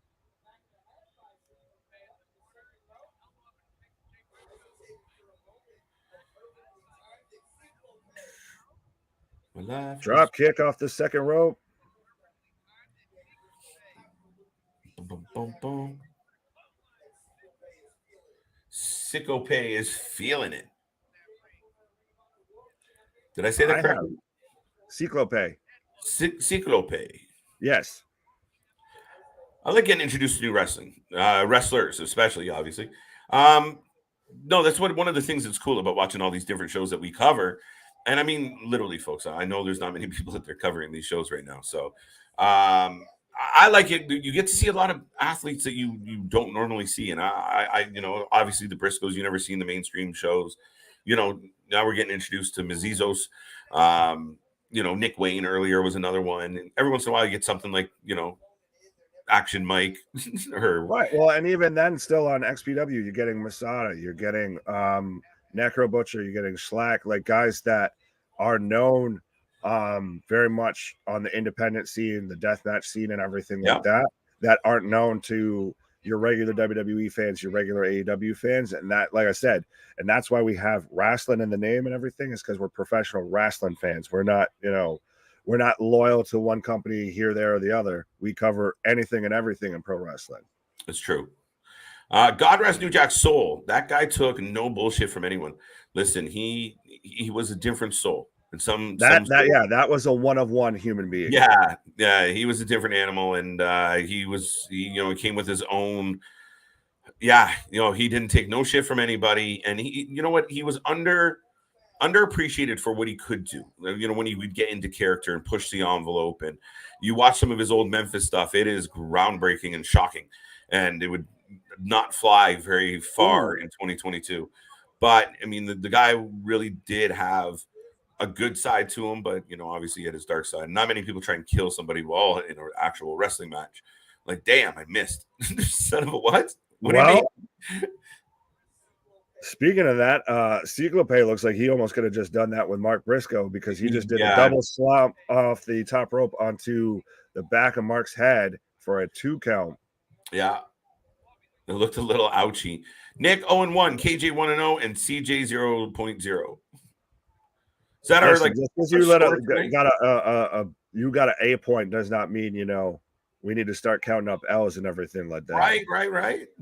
Drop kick off the second rope. Boom, boom, boom. Cyclope is feeling it. Did I say that correctly? Cyclope. Cyclope. Yes. I like getting introduced to new wrestlers, especially, obviously. No, that's one of the things that's cool about watching all these different shows that we cover. And I mean, literally, folks, I know there's not many people that they're covering these shows right now. So I like it. You get to see a lot of athletes that you don't normally see. And I obviously the Briscoes, you never see in the mainstream shows. Now we're getting introduced to Mesiuzos. Nick Wayne earlier was another one. And every once in a while you get something like, Action Mike or right. Well, and even then, still on XPW, you're getting Masada, you're getting Necro Butcher, you're getting Slack, like guys that are known very much on the independent scene, the deathmatch scene, and everything like that aren't known to your regular WWE fans, your regular AEW fans, and that, like I said, and that's why we have Wrasslin in the name and everything, is because we're professional wrestling fans. We're not, we're not loyal to one company here, there, or the other. We cover anything and everything in pro wrestling. It's true. God rest New Jack's soul. That guy took no bullshit from anyone. Listen, he was a different soul. And some that was a one-of-one human being. Yeah, he was a different animal, and he came with his own. Yeah, he didn't take no shit from anybody, and he was underappreciated for what he could do. When he would get into character and push the envelope, and you watch some of his old Memphis stuff, it is groundbreaking and shocking, and it would not fly very far in 2022. But I mean, the guy really did have a good side to him, but obviously he had his dark side. Not many people try and kill somebody while in an actual wrestling match. Like, damn, I missed. Son of a what? What do you mean? Speaking of that, Ceejay looks like he almost could have just done that with Mark Briscoe, because he just did a double slump off the top rope onto the back of Mark's head for a 2 count. Yeah. It looked a little ouchy. Nick 0-1, KJ 1-0, and CJ 0.0. Is that our like? You got an A point does not mean we need to start counting up L's and everything like that. Right.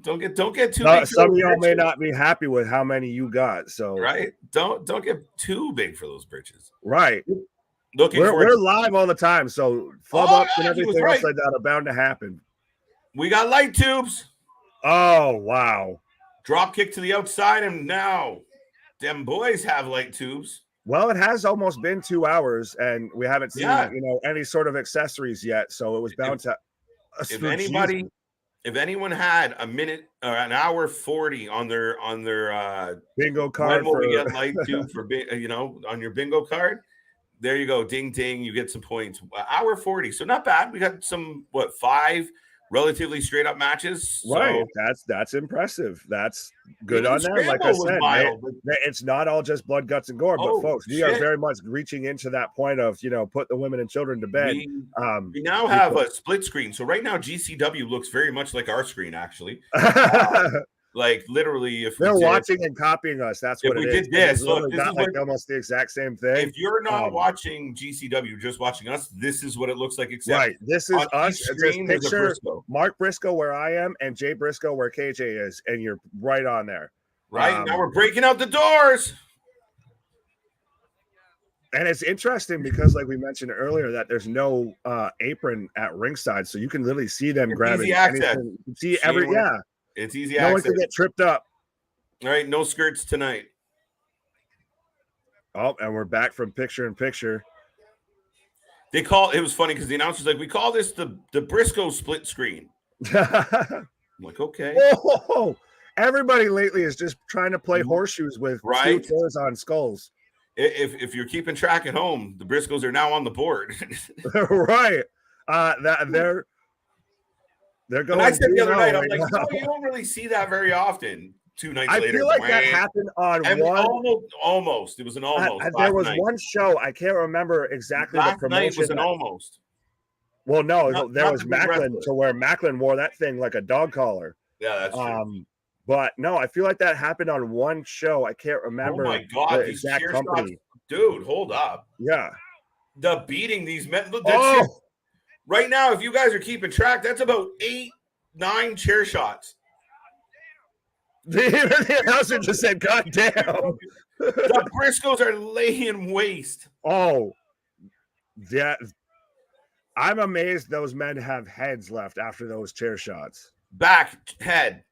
Don't get too big. Some of y'all may not be happy with how many you got. So don't get too big for those britches. Right. We're live all the time, so flub ups and everything else like that are bound to happen. We got light tubes. Oh wow! Drop kick to the outside, and now them boys have light tubes. Well, it has almost been 2 hours, and we haven't seen any sort of accessories yet. So it was bound to. If anyone had a minute or an hour 40 on their bingo card, when will we get light tube for on your bingo card? There you go, ding ding, you get some points. Hour 40, so not bad. We got some 5 relatively straight up matches. Right. So that's impressive. That's good on them. Like I said, it's not all just blood, guts, and gore, but folks, we are very much reaching into that point of, put the women and children to bed. We now have a split screen. So right now GCW looks very much like our screen, actually. Like literally, if they're watching and copying us, that's what it is. Did this, look, this is like almost the exact same thing. If you're not watching GCW, just watching us, this is what it looks like. Except right, this is us. Just picture Mark Briscoe where I am and Jay Briscoe where KJ is, and you're right on there. Right now, we're breaking out the doors. And it's interesting because, like we mentioned earlier, that there's no apron at ringside, so you can literally see them grabbing. Easy access. See It's easy access. No one can get tripped up. All right, no skirts tonight. Oh, and we're back from picture in picture. It was funny because the announcer's like, we call this the Briscoe split screen. I'm like, okay. Whoa. Everybody lately is just trying to play horseshoes with 2 chairs on skulls. If you're keeping track at home, the Briscoes are now on the board. Right. They're going. And I said the other night, I'm like, you don't really see that very often. 2 nights later, I feel like that happened on one. Almost. It was an almost. There was one show. I can't remember exactly the promotion. Night was an almost. Well, no, there was Macklin, to where Macklin wore that thing like a dog collar. Yeah, that's true. But no, I feel like that happened on one show. I can't remember. Oh my God, the exact company. Dude, hold up. Yeah. The beating these men. Right now, if you guys are keeping track, that's about 8-9 chair shots. The announcer just said, God damn. The Briscoes are laying waste. Oh, yeah. I'm amazed those men have heads left after those chair shots. Back, head,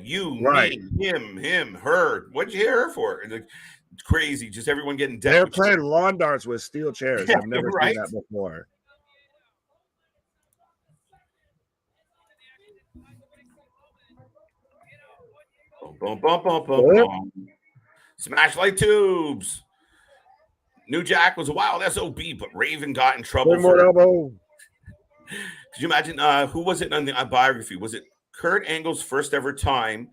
you, me, him, her. What'd you hear her for? It's crazy. Just everyone getting dead. They're playing lawn darts with steel chairs. I've never seen that before. Boom. Smash light tubes. New Jack was a wild SOB, but Raven got in trouble. Elbow. Could you imagine who was it on the biography? Was it Kurt Angle's first ever time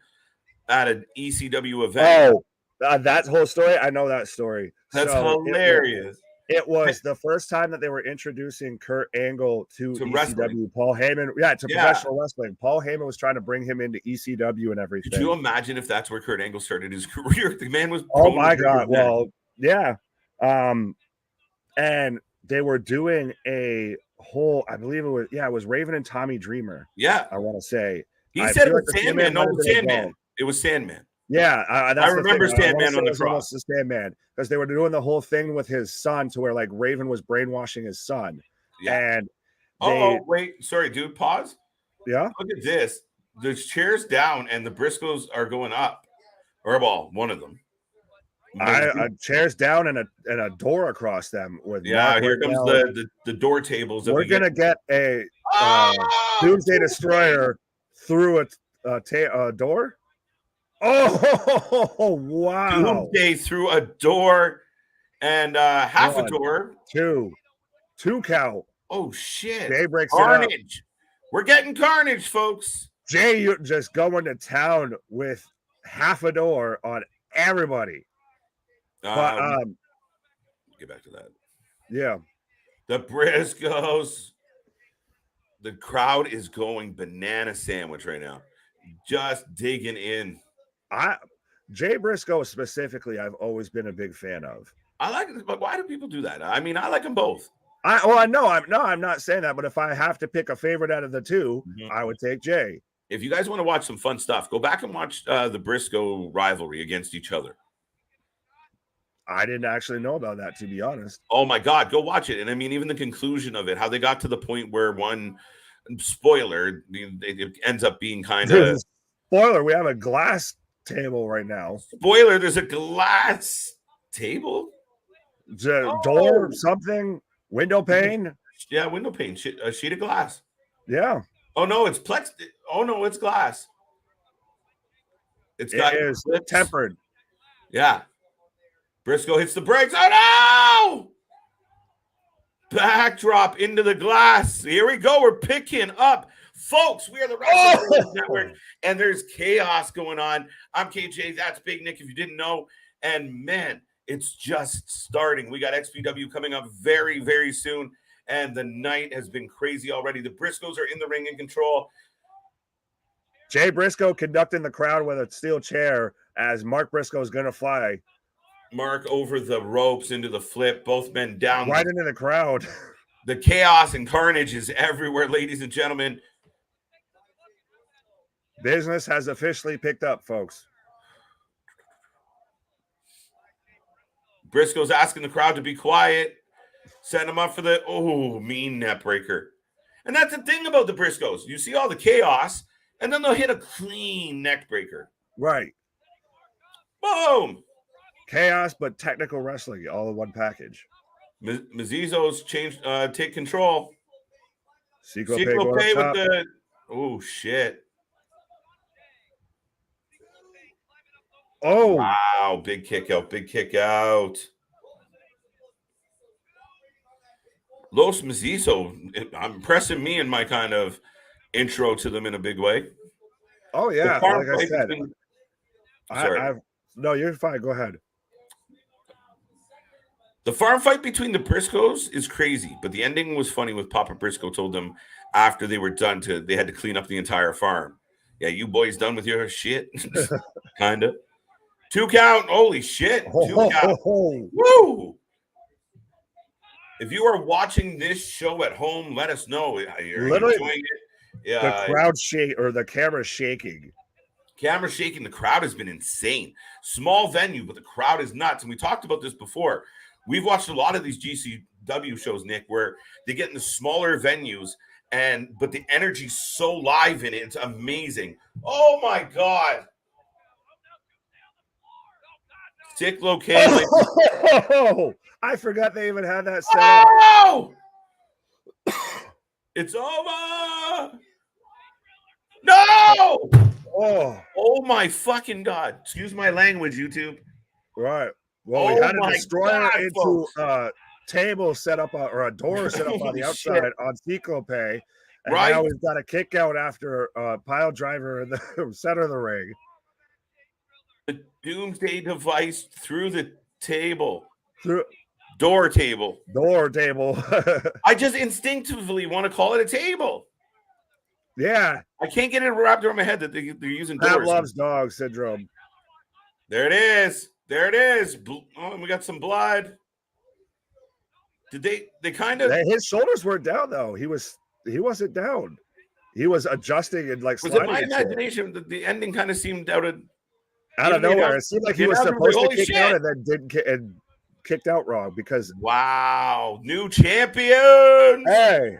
at an ECW event? Oh, that whole story? I know that story. That's hilarious. It was the first time that they were introducing Kurt Angle to ECW. Wrestling. Paul Heyman, professional wrestling. Paul Heyman was trying to bring him into ECW and everything. Could you imagine if that's where Kurt Angle started his career? The man was. Oh my God! Well, yeah. And they were doing a whole. I believe it was Raven and Tommy Dreamer. Yeah, I want to say. He said it was Sandman. No, it was Sandman. It was Sandman. Yeah, I that's the remember thing. I wanna Sandman say on it the was cross. almost the Sandman because they were doing the whole thing with his son to where like Raven was brainwashing his son. Yeah. And Oh, wait. Sorry, dude. Pause. yeah, Look at this. There's chairs down and the Briscoes are going up. Or, well, one of them. chairs down and a door across them with Mark Yeah, here right comes now. the door tables. That We're gonna get a Oh, Doomsday Destroyer through a door. Oh wow! Doomsday through a door and half a 1, door. 2 count. Oh, shit. Jay breaks it up. Carnage. We're getting carnage, folks. Jay, you're just going to town with half a door on everybody. But Get back to that. yeah, The Briscoes. The crowd is going banana sandwich right now. Just digging in. Jay Briscoe specifically, I've always been a big fan of. I like it, but why do people do that? I mean, I like them both. I'm not saying that, but if I have to pick a favorite out of the two, I would take Jay. If you guys want to watch some fun stuff, go back and watch the Briscoe rivalry against each other. I didn't actually know about that, to be honest. Oh my God, go watch it. And I mean, even the conclusion of it, how they got to the point where one spoiler, it ends up being kind of spoiler. We have a glass table right now. Spoiler, there's a glass table. Door, something, window pane. Yeah, window pane, a sheet of glass. Yeah. Oh no, it's plex. Oh no, it's glass. It is tempered. Yeah. Briscoe hits the brakes. Oh no! Backdrop into the glass. Here we go. We're picking up. Folks, we are the Wrestling Network, and there's chaos going on. I'm KJ. That's Big Nick, if you didn't know. And man, it's just starting. We got XPW coming up very, very soon, and the night has been crazy already. The Briscoes are in the ring in control. Jay Briscoe conducting the crowd with a steel chair as Mark Briscoe is going to fly. Mark over the ropes into the flip. Both men down. Right into the crowd. The chaos and carnage is everywhere, ladies and gentlemen. Business has officially picked up, folks. Briscoe's asking the crowd to be quiet. Set him up for the, mean net breaker. And that's the thing about the Briscoes. You see all the chaos, and then they'll hit a clean neck breaker. Right. Boom. Chaos, but technical wrestling, all in one package. Mesiuzos take control. Ceejay with the, oh, shit. Oh. Wow, big kick out. Los Mesiuzos, I'm impressing me in my kind of intro to them in a big way. Oh, yeah, like I said. Sorry. No, you're fine. Go ahead. The farm fight between the Briscoes is crazy, but the ending was funny with Papa Briscoe told them after they were done they had to clean up the entire farm. Yeah, you boys done with your shit? Kind of. 2 count. Holy shit. 2 count. Woo! If you are watching this show at home, let us know. You're enjoying it. Yeah, the crowd the camera's shaking. Camera's shaking. The crowd has been insane. Small venue, but the crowd is nuts. And we talked about this before. We've watched a lot of these GCW shows, Nick, where they get in the smaller venues, but the energy's so live in it. It's amazing. Oh my God. Sick location. Oh, I forgot they even had that set up. Oh! It's over. No! Oh my fucking God. Excuse my language, YouTube. Right. Well, we had a destroyer into a table set up or a door set up on the outside on Ceejay. And now he's got a kick out after a pile driver in the center of the ring. The doomsday device through the table. Door table. I just instinctively want to call it a table. Yeah. I can't get it wrapped around my head that they're using doors. Pavlov's dog syndrome. There it is. Oh, and we got some blood. Did they kind of... His shoulders weren't down, though. He wasn't down. He was adjusting and like sliding. Was it my imagination? The ending kind of seemed out of... out of nowhere. It seemed like he was supposed to kick out and then didn't and kicked out wrong because wow, new champions. Hey,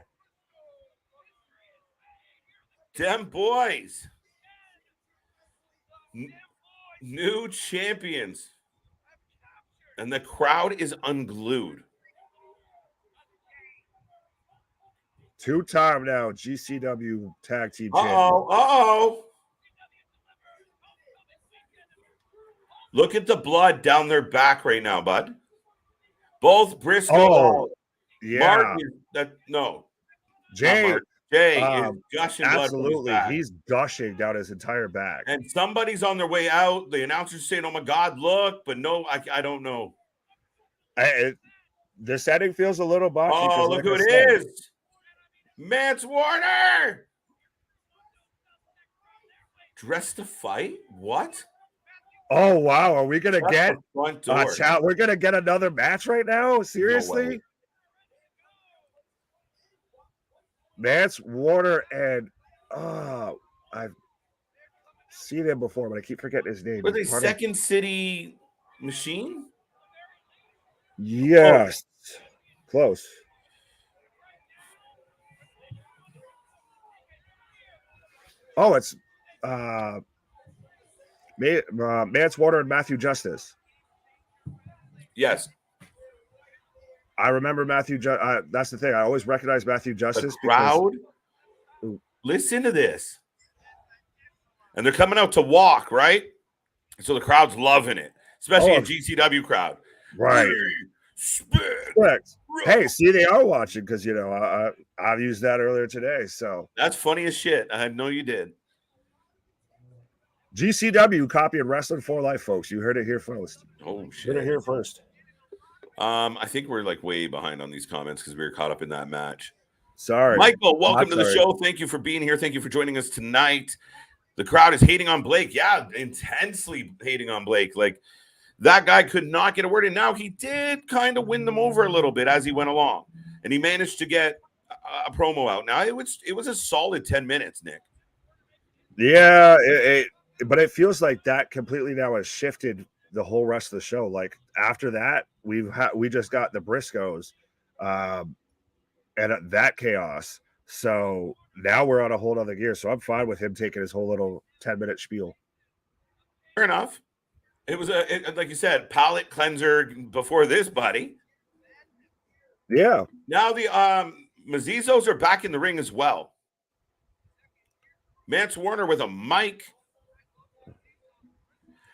them boys, new champions, and the crowd is unglued. Two-time now GCW tag team champion. Look at the blood down their back right now, bud. Both Briscoes. Oh, yeah. Jay is gushing blood. Absolutely. He's gushing down his entire back. And somebody's on their way out. The announcer's saying, oh, my God, look. But no, I don't know. The setting feels a little botchy. Oh, look who it is. Mance Warner. Dressed to fight? What? Oh, wow. Are we going to get we're going to get another match right now? Seriously? No, Mance Warner and I've seen him before, but I keep forgetting his name. Were they Second City Machine? Yes. Close. Oh, it's Mance Warner and Matthew Justice. Yes. I remember Matthew. That's the thing. I always recognize Matthew Justice. The crowd, listen to this. And they're coming out to walk, right? So the crowd's loving it, especially a GCW crowd. Right. Correct. Hey, see, they are watching because, I've used that earlier today. So that's funny as shit. I know you did. GCW copying Wrestling for Life, folks. You heard it here first. Oh, shit. Heard it here first. I think we're like way behind on these comments because we were caught up in that match. Sorry. Michael, welcome to the show. Thank you for being here. Thank you for joining us tonight. The crowd is hating on Blake. Yeah, intensely hating on Blake. Like, that guy could not get a word in. Now, he did kind of win them over a little bit as he went along. And he managed to get a promo out. Now, it was a solid 10 minutes, Nick. Yeah, but it feels like that completely now has shifted the whole rest of the show. Like, after that, we just got the Briscoes and that chaos. So now we're on a whole other gear. So I'm fine with him taking his whole little 10-minute spiel. Fair enough. It was like you said, palate cleanser before this, buddy. Yeah. Now the Mesiuzos are back in the ring as well. Mance Warner with a mic.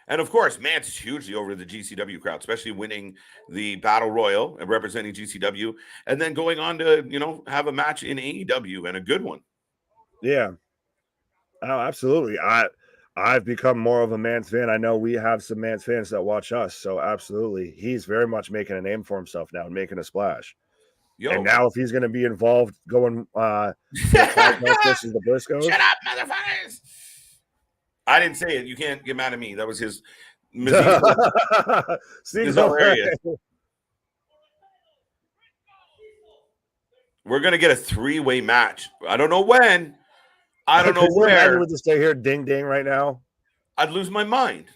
And, of course, Mance is hugely over the GCW crowd, especially winning the Battle Royal and representing GCW, and then going on to, have a match in AEW, and a good one. Yeah. Oh, absolutely. I've become more of a Mance fan. I know we have some Mance fans that watch us, so absolutely. He's very much making a name for himself now and making a splash. And now if he's going to be involved going versus the Briscoes. Shut up, motherfuckers! I didn't say it. You can't get mad at me. That was his. It's hilarious. We're gonna get a 3-way match. I don't know when. I don't know where. I would just stay here, ding ding, right now. I'd lose my mind.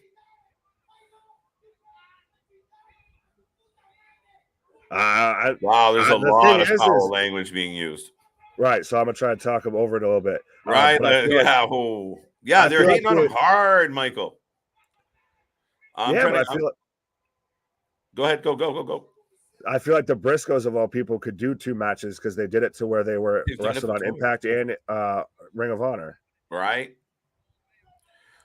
Wow, there's a lot of foul language being used. Right, so I'm gonna try to talk him over it a little bit. Right, yeah, they're hitting on him hard, Michael. I feel like. Go ahead, go. I feel like the Briscoes of all people could do 2 matches because they did it to where they were wrestling on Impact and Ring of Honor. Right.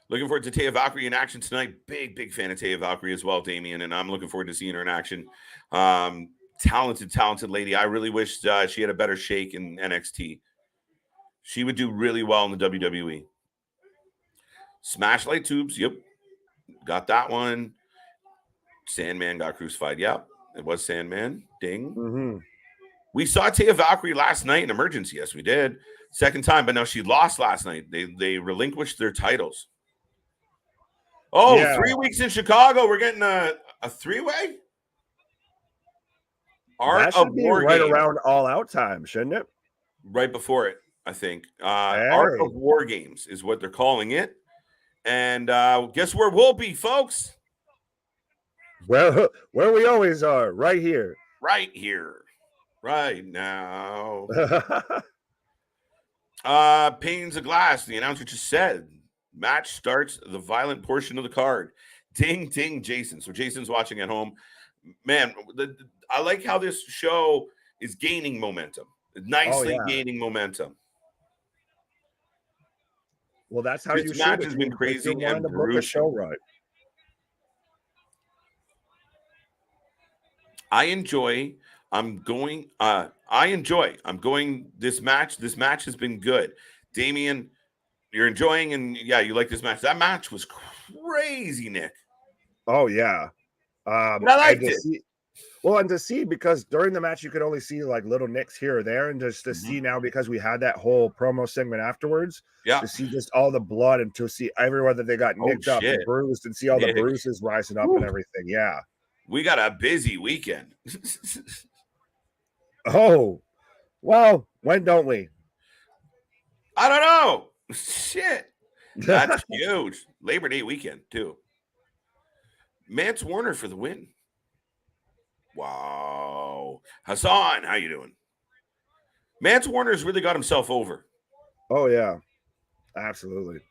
Looking forward to Taya Valkyrie in action tonight. Big fan of Taya Valkyrie as well, Damian, and I'm looking forward to seeing her in action. Talented lady. I really wish she had a better shake in NXT. She would do really well in the WWE. Smash Light Tubes. Yep. Got that one. Sandman got crucified. Yep. It was Sandman. Ding. Mm-hmm. We saw Taya Valkyrie last night in Emergency. Yes, we did. Second time, but now she lost last night. They relinquished their titles. Oh, yeah. 3 weeks in Chicago. We're getting a 3-way? Art of War right Games. Around All Out time, shouldn't it? Right before it, I think. Art of War Games is what they're calling it. And guess where we'll be, folks? Well, where we always are, right here. Right here. Right now. Panes of glass. The announcer just said match starts the violent portion of the card. Ding, ding, Jason. So Jason's watching at home. Man, I like how this show is gaining momentum. Nicely gaining momentum. Well, that's how this you match should. has been crazy if you're wanting and to book a show brutal. right. I enjoy this match. This match has been good. Damian, you're enjoying, and yeah, you like this match. That match was crazy, Nick. Oh yeah. But I liked it. And to see, because during the match you could only see like little nicks here or there, and just to see now, because we had that whole promo segment afterwards, to see just all the blood and to see everywhere that they got nicked up and bruised, and see all the bruises rising up and everything. Yeah. We got a busy weekend. Oh, well, when don't we? I don't know. Shit. That's huge. Labor Day weekend, too. Mance Warner for the win. Wow. Hassan, how you doing? Mance Warner's really got himself over. Oh, yeah. Absolutely.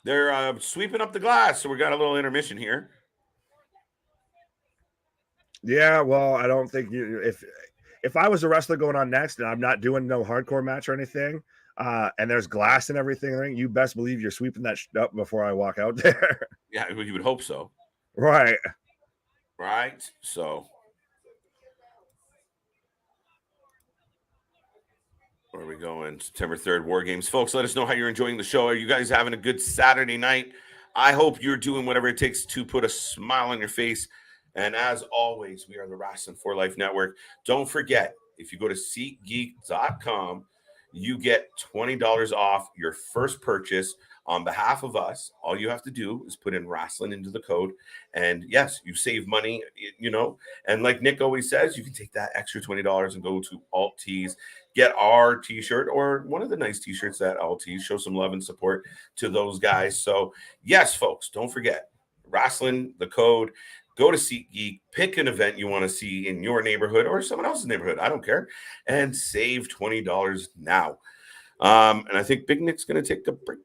They're sweeping up the glass, so we got a little intermission here. Yeah, well, I don't think if I was a wrestler going on next and I'm not doing no hardcore match or anything, and there's glass and everything, you best believe you're sweeping that shit up before I walk out there. Yeah, you would hope so. Right. So where are we going? September 3rd, War Games. Folks, let us know how you're enjoying the show. Are you guys having a good Saturday night? I hope you're doing whatever it takes to put a smile on your face. And as always, we are the Wrasslin for Life Network. Don't forget, if you go to SeatGeek.com, you get $20 off your first purchase on behalf of us. All you have to do is put in Wrasslin into the code. And yes, you save money, And like Nick always says, you can take that extra $20 and go to Alt Tees, get our t-shirt or one of the nice t-shirts that Alt Tees. Show some love and support to those guys. So yes, folks, don't forget, Wrasslin, the code. Go to SeatGeek, pick an event you want to see in your neighborhood or someone else's neighborhood. I don't care. And save $20 now. And I think Big Nick's going to take a break.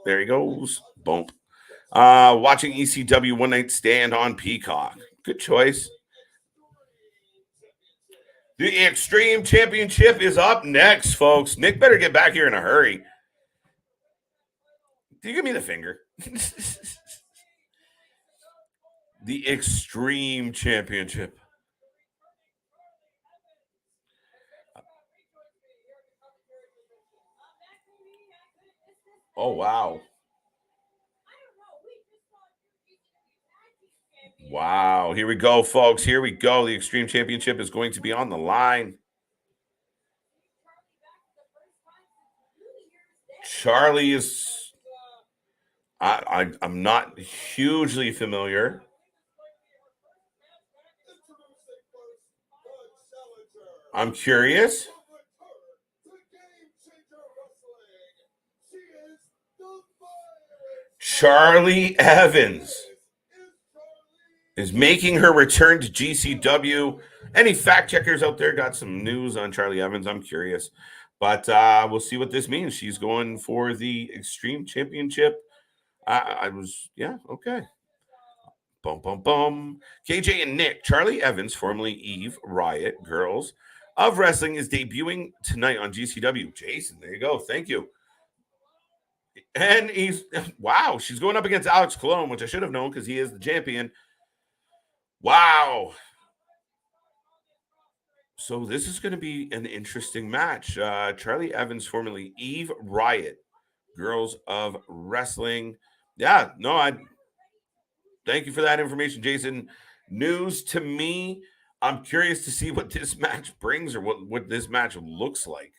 There he goes. Boom. Watching ECW One Night Stand on Peacock. Good choice. The Extreme Championship is up next, folks. Nick better get back here in a hurry. Do you give me the finger? The Extreme Championship. Oh, wow. Wow. Here we go, folks. Here we go. The Extreme Championship is going to be on the line. Charlie is... I'm not hugely familiar. I'm curious. Charlie Evans is making her return to GCW. Any fact checkers out there got some news on Charlie Evans? I'm curious. But we'll see what this means. She's going for the Extreme Championship. Okay. Bum, bum, bum. KJ and Nick, Charlie Evans, formerly Eve Riot Girls of Wrestling, is debuting tonight on GCW. Jason, there you go. Thank you. And she's going up against Alex Colon, which I should have known because he is the champion. Wow. So this is going to be an interesting match. Charlie Evans, formerly Eve Riot Girls of Wrestling. Yeah, no, thank you for that information, Jason. News to me. I'm curious to see what this match brings or what this match looks like.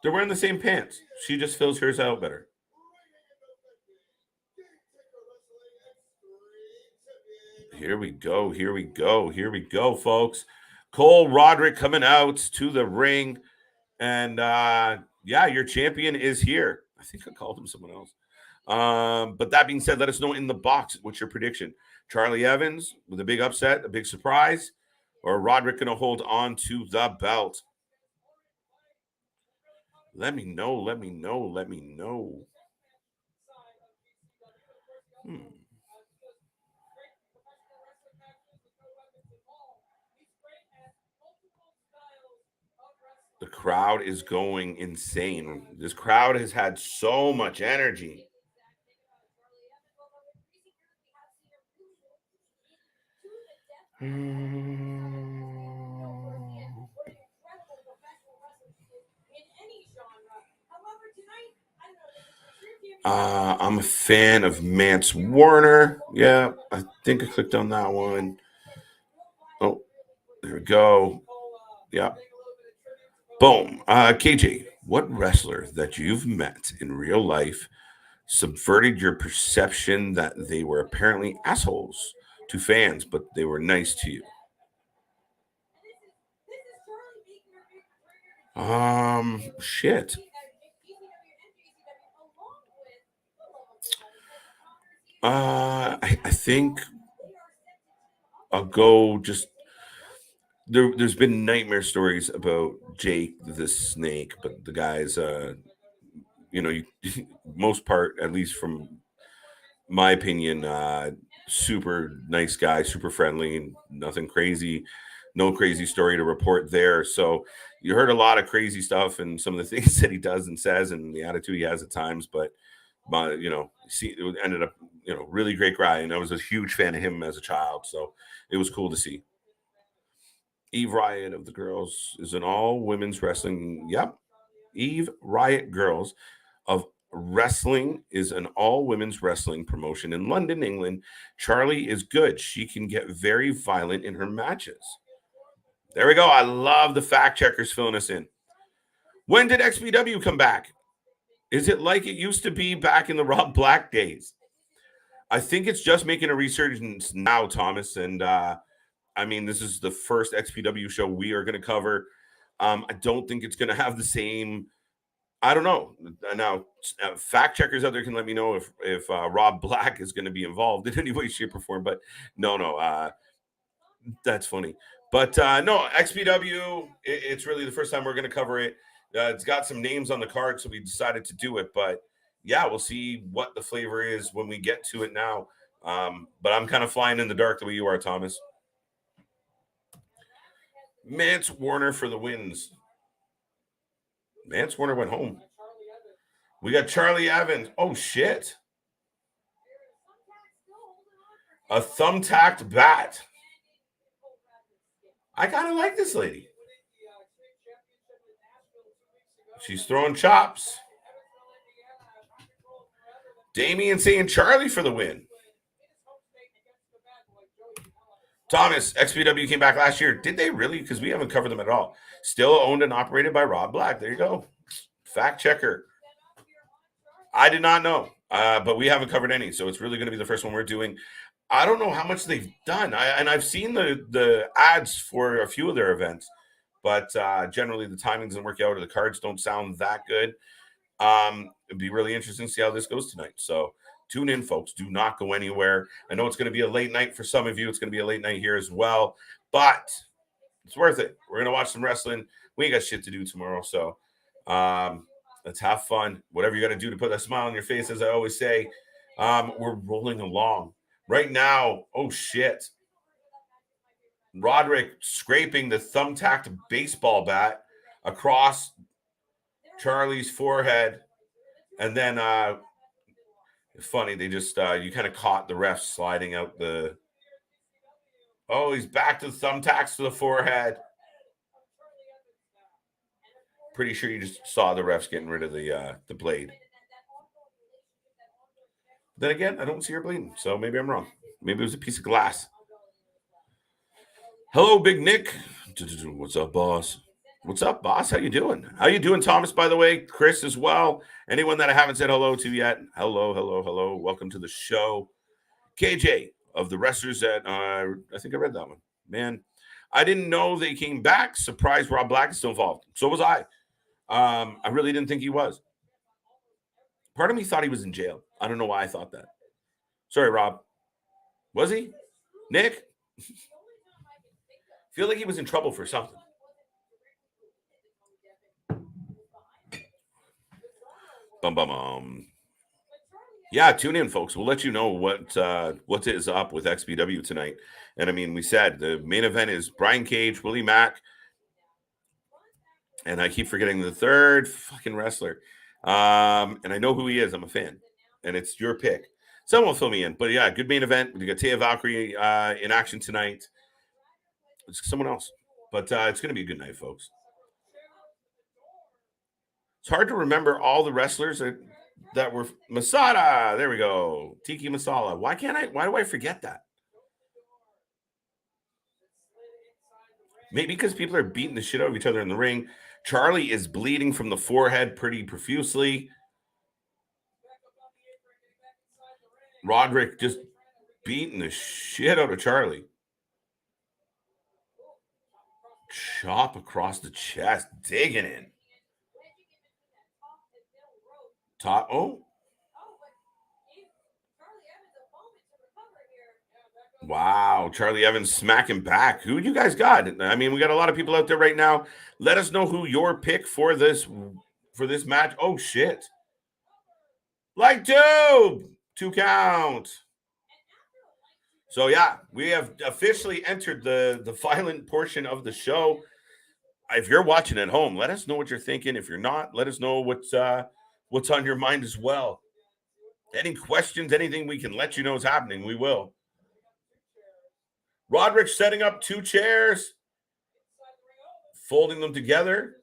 They're wearing the same pants. She just fills hers out better. Here we go, folks. Cole Roderick coming out to the ring. And yeah, your champion is here. I think I called him someone else. But that being said, let us know in the box what's your prediction. Charlie Evans with a big upset, a big surprise, or Roderick going to hold on to the belt? Let me know. Let me know. Let me know. The crowd is going insane. This crowd has had so much energy. I'm a fan of Mance Warner. Yeah, I think I clicked on that one. Oh, there we go. Yeah. Boom. KJ, what wrestler that you've met in real life subverted your perception that they were apparently assholes to fans, but they were nice to you? Shit. I think I'll go just there's been nightmare stories about Jake the Snake, but the guy's most part, at least from my opinion, super nice guy, super friendly, nothing crazy, no crazy story to report there. So you heard a lot of crazy stuff and some of the things that he does and says and the attitude he has at times, but it ended up, really great guy. And I was a huge fan of him as a child. So it was cool to see. Eve Riot of the Girls is an all women's wrestling. Yep. Eve Riot Girls of Wrestling is an all women's wrestling promotion in London, England. Charlie is good. She can get very violent in her matches. There we go. I love the fact checkers filling us in. When did XPW come back? Is it like it used to be back in the Rob Black days? I think it's just making a resurgence now, Thomas. And this is the first XPW show we are going to cover. I don't think it's going to have the same. I don't know. Now, fact checkers out there can let me know if Rob Black is going to be involved in any way, shape, or form. But no, that's funny. But no, XPW. It's really the first time we're going to cover it. It's got some names on the card, so we decided to do it. But yeah, we'll see what the flavor is when we get to it now. But I'm kind of flying in the dark the way you are, Thomas. Mance Warner for the wins. Mance Warner went home. We got Charlie Evans. Oh, shit. A thumbtacked bat. I kind of like this lady. She's throwing chops. Damien saying Charlie for the win. Thomas, XPW came back last year. Did they really? Because we haven't covered them at all. Still owned and operated by Rob Black. There you go. Fact checker. I did not know, but we haven't covered any. So it's really going to be the first one we're doing. I don't know how much they've done. I've seen the ads for a few of their events, but generally the timing doesn't work out or the cards don't sound that good. It'd be really interesting to see how this goes tonight. So tune in, folks. Do not go anywhere. I know it's going to be a late night for some of you. It's going to be a late night here as well, but it's worth it. We're going to watch some wrestling. We ain't got shit to do tomorrow. So let's have fun. Whatever you got to do to put a smile on your face, as I always say. We're rolling along. Right now, oh shit. Roderick scraping the thumbtacked baseball bat across Charlie's forehead. And then funny, they just you kind of caught the ref sliding out the. Oh, he's back to the thumbtacks to the forehead. Pretty sure you just saw the refs getting rid of the blade. Then again, I don't see her bleeding, so maybe I'm wrong. Maybe it was a piece of glass. Hello, Big Nick. What's up, boss? What's up, boss? How you doing? How you doing, Thomas, by the way? Chris as well. Anyone that I haven't said hello to yet, hello. Welcome to the show. KJ of the wrestlers that I think I read that one. Man, I didn't know they came back. Surprised Rob Black is still involved. So was I. I really didn't think he was. Part of me thought he was in jail. I don't know why I thought that. Sorry, Rob. Was he? Nick? Feel like he was in trouble for something. Yeah, tune in, folks. We'll let you know what is up with XPW tonight. And I mean, we said the main event is Brian Cage, Willie Mack, and I keep forgetting the third fucking wrestler. And I know who he is. I'm a fan, and it's your pick. Someone will fill me in. But yeah, good main event. We got Taya Valkyrie in action tonight. It's someone else, but it's going to be a good night, folks. It's hard to remember all the wrestlers that were Masada. There we go. Tiki Masala. Why do I forget that? Maybe because people are beating the shit out of each other in the ring. Charlie is bleeding from the forehead pretty profusely. Roderick just beating the shit out of Charlie. Chop across the chest, digging in. Top. Oh. Wow, Charlie Evans smacking back. Who you guys got? I mean, we got a lot of people out there right now. Let us know who your pick for this match. Oh shit! Like two count. So yeah, we have officially entered the violent portion of the show. If you're watching at home, let us know what you're thinking. If you're not, let us know what's on your mind as well. Any questions, anything we can let you know is happening, we will. Roderick setting up two chairs, folding them together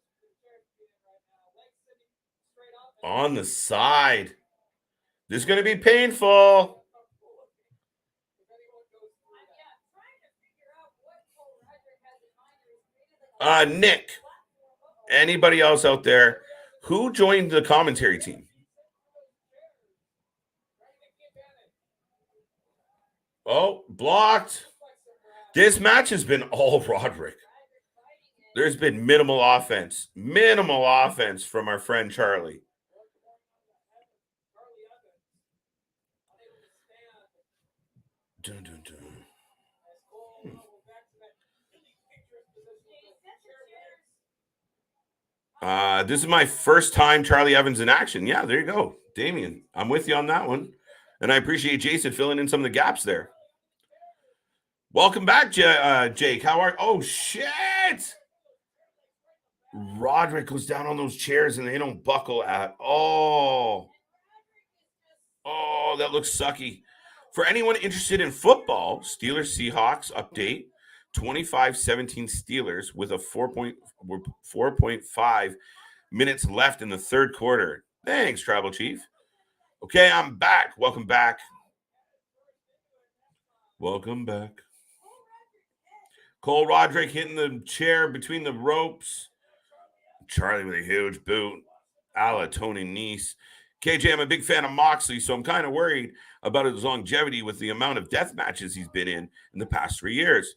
on the side. This is going to be painful. Nick, anybody else out there who joined the commentary team? Oh, blocked. This match has been all Roderick. There's been minimal offense from our friend Charlie. Dun, dun, dun. This is my first time Charlie Evans in action. Yeah, there you go. Damien, I'm with you on that one. And I appreciate Jason filling in some of the gaps there. Welcome back, Jake. How are you? Oh, shit. Roderick goes down on those chairs and they don't buckle at all. Oh, that looks sucky. For anyone interested in football, Steelers Seahawks update 25-17 Steelers with a 4.5 minutes left in the third quarter. Thanks, Tribal Chief. Okay, I'm back. Welcome back. Welcome back. Cole Roderick hitting the chair between the ropes. Charlie with a huge boot. A la Tony Nese. KJ, I'm a big fan of Moxley, so I'm kind of worried about his longevity with the amount of death matches he's been in the past 3 years.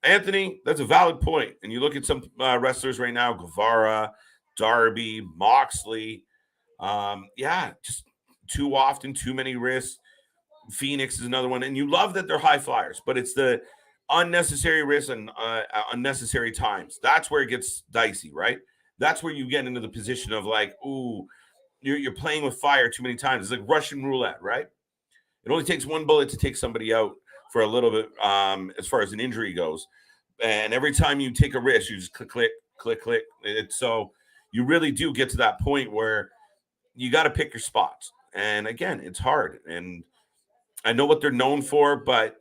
Anthony, that's a valid point. And you look at some wrestlers right now, Guevara, Darby, Moxley. Just too often, too many risks. Phoenix is another one. And you love that they're high flyers, but it's the unnecessary risks and unnecessary times. That's where it gets dicey, right? That's where you get into the position of like, ooh, you're playing with fire too many times. It's like Russian roulette, right? It only takes one bullet to take somebody out for a little bit as far as an injury goes. And every time you take a risk, you just click. So you really do get to that point where you got to pick your spots. And again, it's hard. And I know what they're known for, but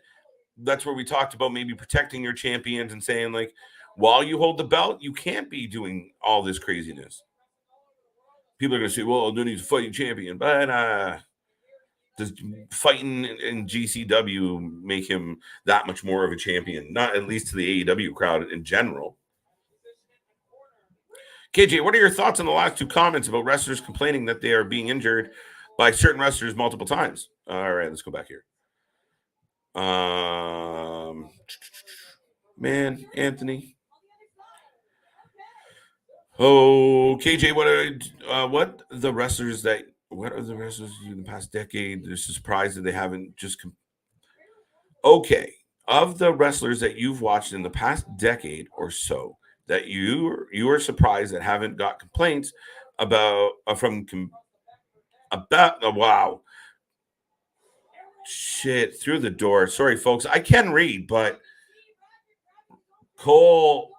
that's where we talked about maybe protecting your champions and saying, like, while you hold the belt, you can't be doing all this craziness. People are going to say, well, then he's a fighting champion. But does fighting in GCW make him that much more of a champion? Not at least to the AEW crowd in general. KJ, what are your thoughts on the last two comments about wrestlers complaining that they are being injured by certain wrestlers multiple times? All right, let's go back here. Man, Anthony. Oh, KJ, what are the wrestlers that what are the wrestlers in the past decade? They're surprised that they haven't just okay. Of the wrestlers that you've watched in the past decade or so, that you are surprised that haven't got complaints about wow, shit, through the door. Sorry, folks, I can read, but Cole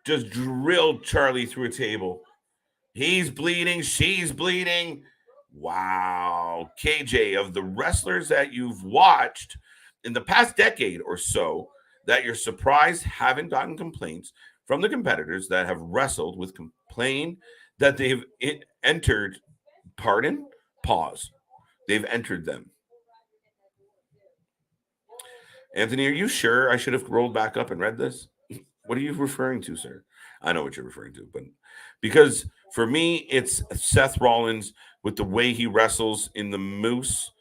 just drilled Charlie through a table. He's bleeding. She's bleeding. Wow. KJ, of the wrestlers that you've watched in the past decade or so, that you're surprised haven't gotten complaints from the competitors that have wrestled with complain that they've entered, pardon, pause. They've entered them. Anthony, are you sure I should have rolled back up and read this? What are you referring to, sir? I know what you're referring to, but because for me, it's Seth Rollins with the way he wrestles in the Moose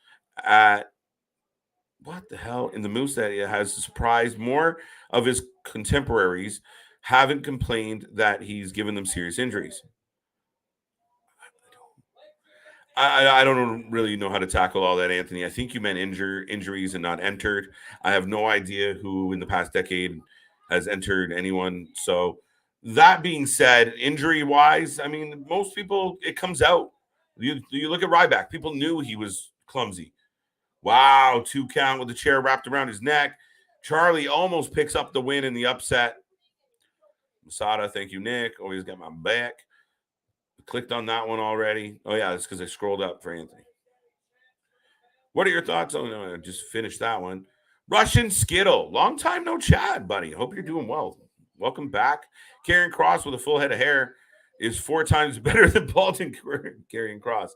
at what the hell? In the Moose that has surprised more of his contemporaries haven't complained that he's given them serious injuries. I don't really know how to tackle all that, Anthony. I think you meant injuries and not entered. I have no idea who in the past decade has entered anyone. So that being said, injury wise, I mean, most people it comes out. You look at Ryback. People knew he was clumsy. Wow, 2 count with the chair wrapped around his neck. Charlie almost picks up the win in the upset. Masada, thank you, Nick. Always got my back. Clicked on that one already. Oh, yeah, that's because I scrolled up for Anthony. What are your thoughts? Oh, no, I just finished that one. Russian Skittle. Long time no chat, buddy. Hope you're doing well. Welcome back. Karrion Kross with a full head of hair is 4 times better than Baldwin Karrion Kross.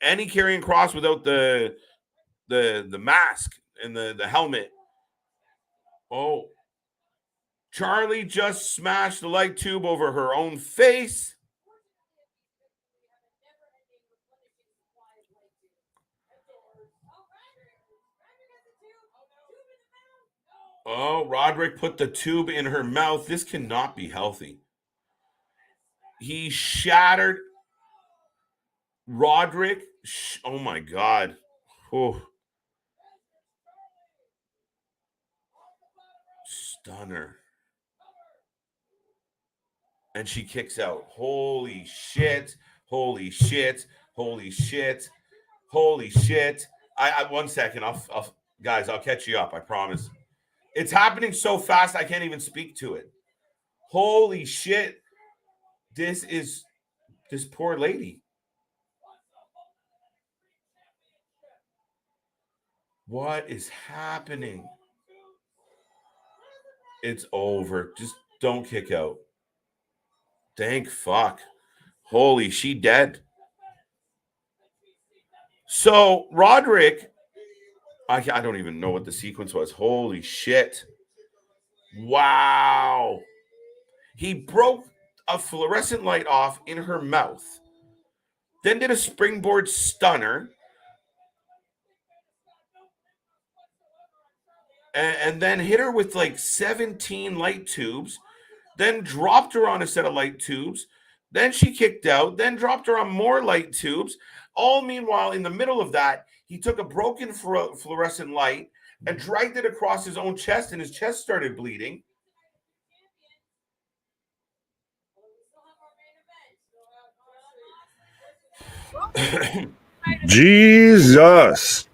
Any Karrion Kross without the mask and the helmet. Oh, Charlie just smashed the light tube over her own face. Oh, Roderick put the tube in her mouth. This cannot be healthy. He shattered Roderick. Oh my God. Oh. Stunner. And she kicks out. Holy shit. Holy shit. Holy shit. Holy shit. I 1 second. I'll guys, I'll catch you up. I promise. It's happening so fast I can't even speak to it. Holy shit. This poor lady. What is happening? It's over. Just don't kick out. Thank fuck. Holy, she dead. So Roderick, I don't even know what the sequence was. Holy shit. Wow. He broke a fluorescent light off in her mouth, then did a springboard stunner, and then hit her with like 17 light tubes, then dropped her on a set of light tubes. Then she kicked out, then dropped her on more light tubes. All meanwhile, in the middle of that, he took a broken fluorescent light and dragged it across his own chest, and his chest started bleeding. Jesus.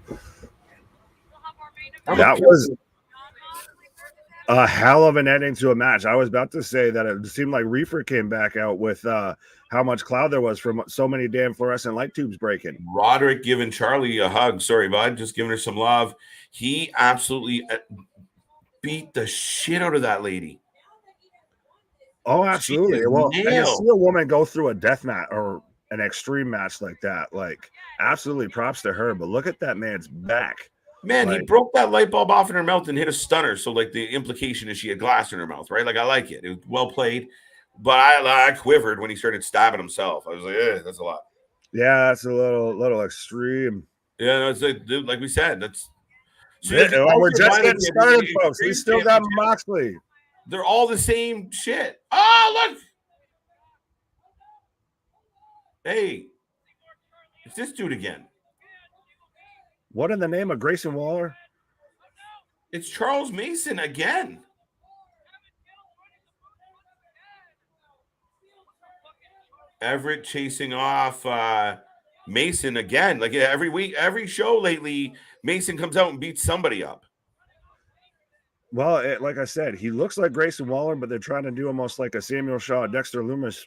That was a hell of an ending to a match. I was about to say that it seemed like Reefer came back out with how much cloud there was from so many damn fluorescent light tubes breaking. Roderick giving Charlie a hug. Sorry, bud. Just giving her some love. He absolutely beat the shit out of that lady. Oh, absolutely. Well, and to see a woman go through a death match or an extreme match like that, like, absolutely props to her. But look at that man's back. Man, he broke that light bulb off in her mouth and hit a stunner. So, like, the implication is she had glass in her mouth, right? Like, I like it. It was well played. But I quivered when he started stabbing himself. I was like, that's a lot. Yeah, that's a little extreme. Yeah, no, it's like we said, So you got we're just getting started, folks. We still got Moxley. They're all the same shit. Oh, look. Hey, it's this dude again. What in the name of Grayson Waller? It's Charles Mason again. Everett chasing off Mason again. Like every week, every show lately, Mason comes out and beats somebody up. Well, like I said, he looks like Grayson Waller, but they're trying to do almost like a Samuel Shaw, Dexter Loomis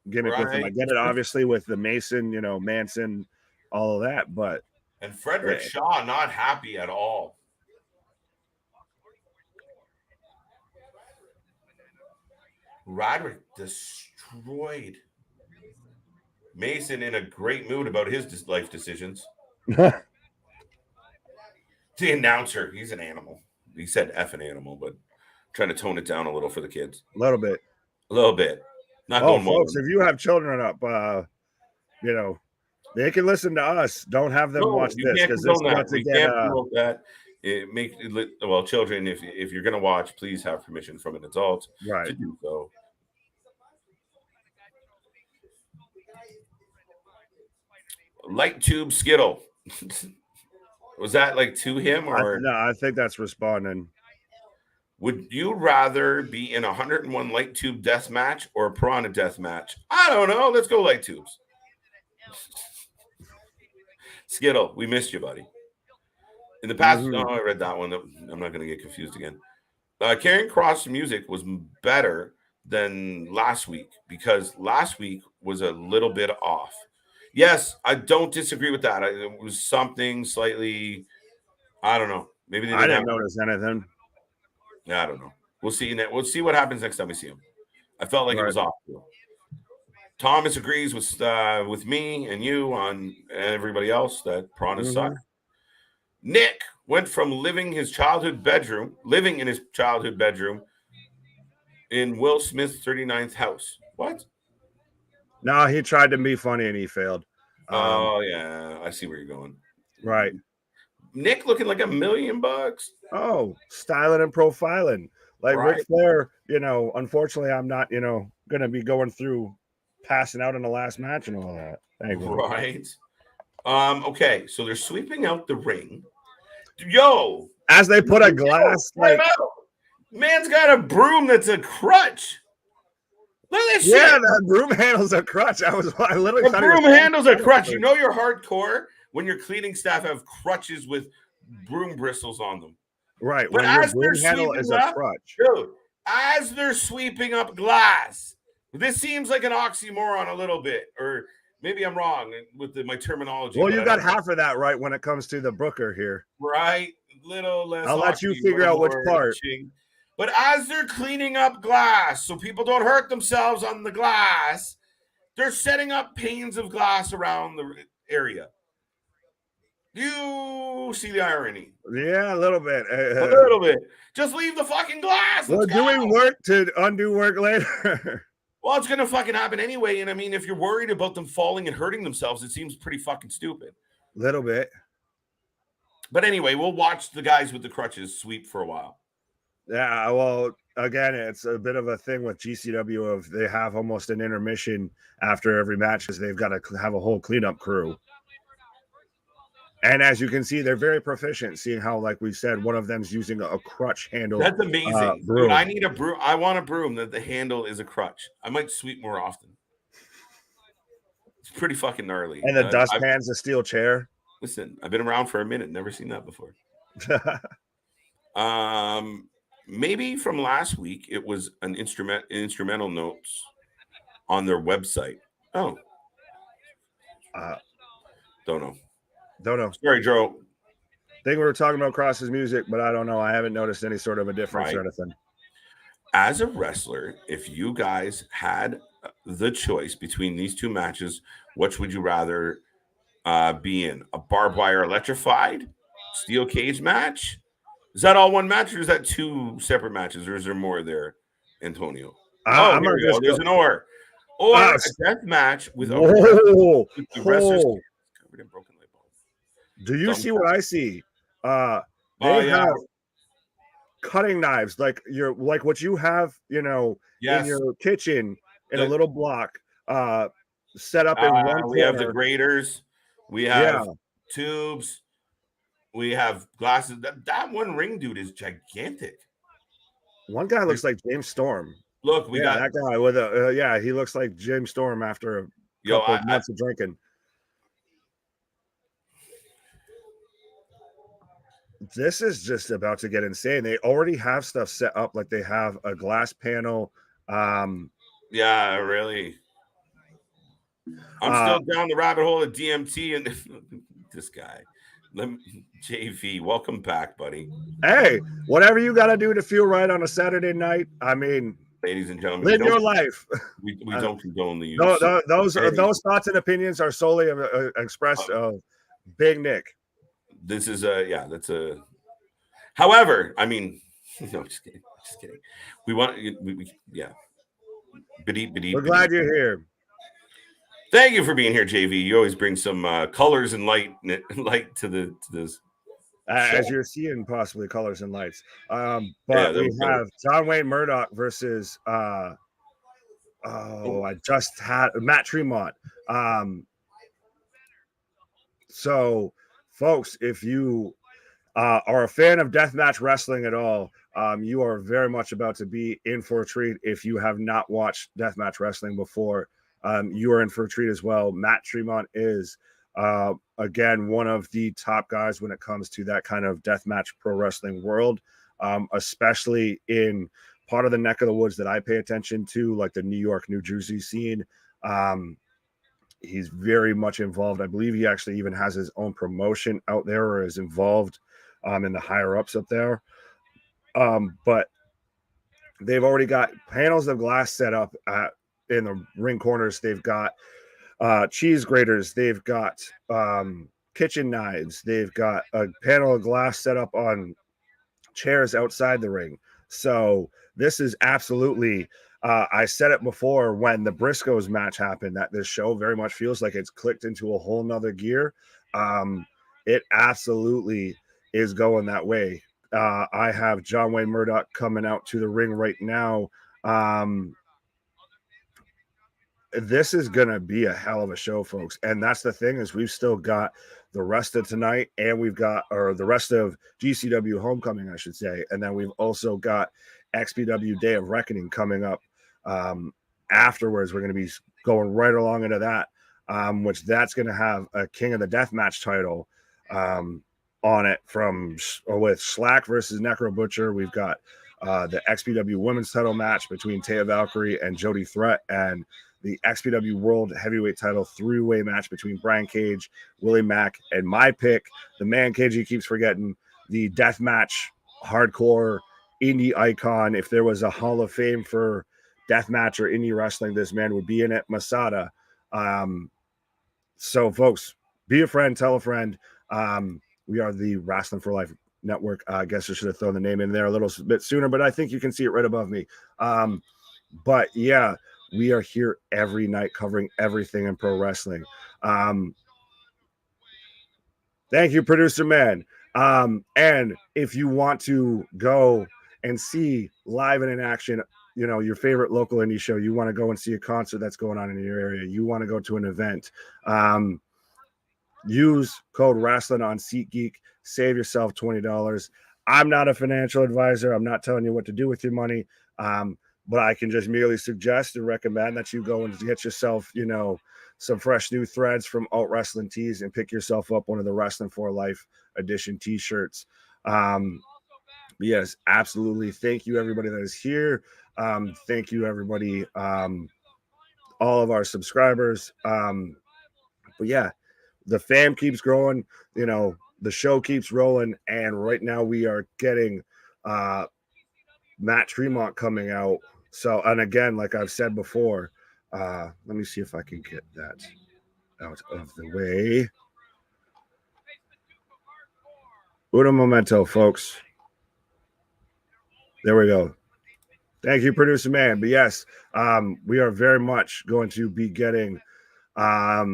gimmick with him. I get it, obviously, with the Mason, Manson, all of that, but and Frederick Shaw not happy at all. Roderick destroyed Mason in a great mood about his life decisions. The announcer, he's an animal. He said F an animal, but trying to tone it down a little for the kids. A little bit. Not going folks, if you have children up, they can listen to us. Don't have them watch this because this is about to get that. Children, if you're going to watch, please have permission from an adult to do so. Light tube Skittle. Was that like to him or no? I think that's responding. Would you rather be in a 101 light tube death match or a piranha death match? I don't know. Let's go light tubes. Skittle, we missed you, buddy. In the past, I read that one. I'm not going to get confused again. Karrion Kross music was better than last week because last week was a little bit off. Yes, I don't disagree with that. It was something slightly, I don't know. Maybe they didn't notice anything. I don't know. We'll see. We'll see what happens next time we see him. I felt like it was off. Thomas agrees with me and you on everybody else that piranhas suck. Nick went from living in his childhood bedroom in Will Smith's 39th house. What? No, he tried to be funny and he failed. Yeah, I see where you're going. Right. Nick looking like $1 million. Oh, styling and profiling. Like Ric Flair, unfortunately, I'm not, going to be going through passing out in the last match and all that. Right. Okay, so they're sweeping out the ring. Yo. As they put a glass. Man's got a broom that's a crutch. Look at this shit. Yeah, that broom handle's a crutch. I literally thought broom handle's a crutch. You know you're hardcore when your cleaning staff have crutches with broom bristles on them. Right. But when as your broom handle is a crutch. Dude, as they're sweeping up glass, this seems like an oxymoron a little bit. Or maybe I'm wrong with my terminology. Well, you got half of that right when it comes to the Booker here. Right. Little less. I'll let you figure out which part. But as they're cleaning up glass so people don't hurt themselves on the glass, they're setting up panes of glass around the area. You see the irony? Yeah, a little bit. A little bit. Just leave the fucking glass. We're doing work to undo work later. Well, it's going to fucking happen anyway. And I mean, if you're worried about them falling and hurting themselves, it seems pretty fucking stupid. Little bit. But anyway, we'll watch the guys with the crutches sweep for a while. Yeah, well, again, it's a bit of a thing with GCW of they have almost an intermission after every match because they've got to have a whole cleanup crew. And as you can see, they're very proficient, seeing how, like we said, one of them's using a crutch handle. That's amazing. Dude, I need a broom. I want a broom that the handle is a crutch. I might sweep more often. It's pretty fucking gnarly. And the dustpan's a steel chair. Listen, I've been around for a minute. Never seen that before. Maybe from last week, it was an instrumental notes on their website. Oh. Don't know. Sorry, Joe. I think we were talking about Kross's music, but I don't know. I haven't noticed any sort of a difference or anything. As a wrestler, if you guys had the choice between these two matches, which would you rather be in? A barbed wire electrified steel cage match? Is that all one match, or is that two separate matches, or is there more there, Antonio? There's an or a death match with wrestlers covered in broken light bulbs. Do you see what I see? They yeah. have cutting knives like what you have, you know, in Yes. your kitchen in a little block, set up in one We have the corner. graters. We have tubes. We have glasses. That one ring dude is gigantic. One guy looks like James Storm. Look, we got that guy with a he looks like James Storm after a couple of months of drinking. This is just about to get insane. They already have stuff set up, like they have a glass panel. Yeah, really. I'm still down the rabbit hole of DMT and this guy. JV, welcome back, buddy. Hey, whatever you got to do to feel right on a Saturday night. I mean, ladies and gentlemen, live your life. We don't condone the use. Those thoughts and opinions are solely expressed of Big Nick. This is that's a. However, I mean, no, just kidding. We want, yeah. We're glad you're here. Thank you for being here, JV. You always bring some colors and light to this. As you're seeing, possibly colors and lights. But we have John Wayne Murdoch versus I just had Matt Tremont. So, folks, if you are a fan of deathmatch wrestling at all, you are very much about to be in for a treat. If you have not watched deathmatch wrestling before, you are in for a treat as well. Matt Tremont is, again, one of the top guys when it comes to that kind of deathmatch pro wrestling world, especially in part of the neck of the woods that I pay attention to, like the New York, New Jersey scene. He's very much involved. I believe he actually even has his own promotion out there or is involved in the higher ups up there. But they've already got panels of glass set up in the ring corners. They've got cheese graters. They've got kitchen knives. They've got a panel of glass set up on chairs outside the ring. So this is absolutely, I said it before when the Briscoes match happened, that this show very much feels like it's clicked into a whole nother gear. It absolutely is going that way. I have John Wayne Murdoch coming out to the ring right now. This is going to be a hell of a show, folks. And that's the thing, is we've still got the rest of tonight, and we've got, or the rest of GCW Homecoming, I should say. And then we've also got XPW Day of Reckoning coming up afterwards. We're going to be going right along into that, which that's going to have a King of the Deathmatch title on it with Slack versus Necro Butcher. We've got the XPW Women's title match between Taya Valkyrie and Jody Threat, and the XPW World Heavyweight title three-way match between Brian Cage, Willie Mack, and my pick, the man Cage he keeps forgetting, the deathmatch hardcore indie icon. If there was a Hall of Fame for deathmatch or indie wrestling, this man would be in it, Masada. So, folks, be a friend, tell a friend. We are the Wrasslin for Life Network. I guess I should have thrown the name in there a little bit sooner, but I think you can see it right above me. But yeah, we are here every night covering everything in pro wrestling. Thank you, producer man. And if you want to go and see live and in action, you know, your favorite local indie show, you want to go and see a concert that's going on in your area, you want to go to an event, use code Wrasslin on SeatGeek, save yourself $20. I'm not a financial advisor. I'm not telling you what to do with your money. But I can just merely suggest and recommend that you go and get yourself, you know, some fresh new threads from Alt Wrestling Tees and pick yourself up one of the Wrestling for Life edition t-shirts. Yes, absolutely. Thank you, everybody that is here. Thank you, everybody, all of our subscribers. But yeah, the fam keeps growing, you know, the show keeps rolling, and right now we are getting Matt Tremont coming out. So, and again, like I've said before, let me see if I can get that out of the way. Uno momento, folks. There we go. Thank you, producer man. But yes, we are very much going to be getting a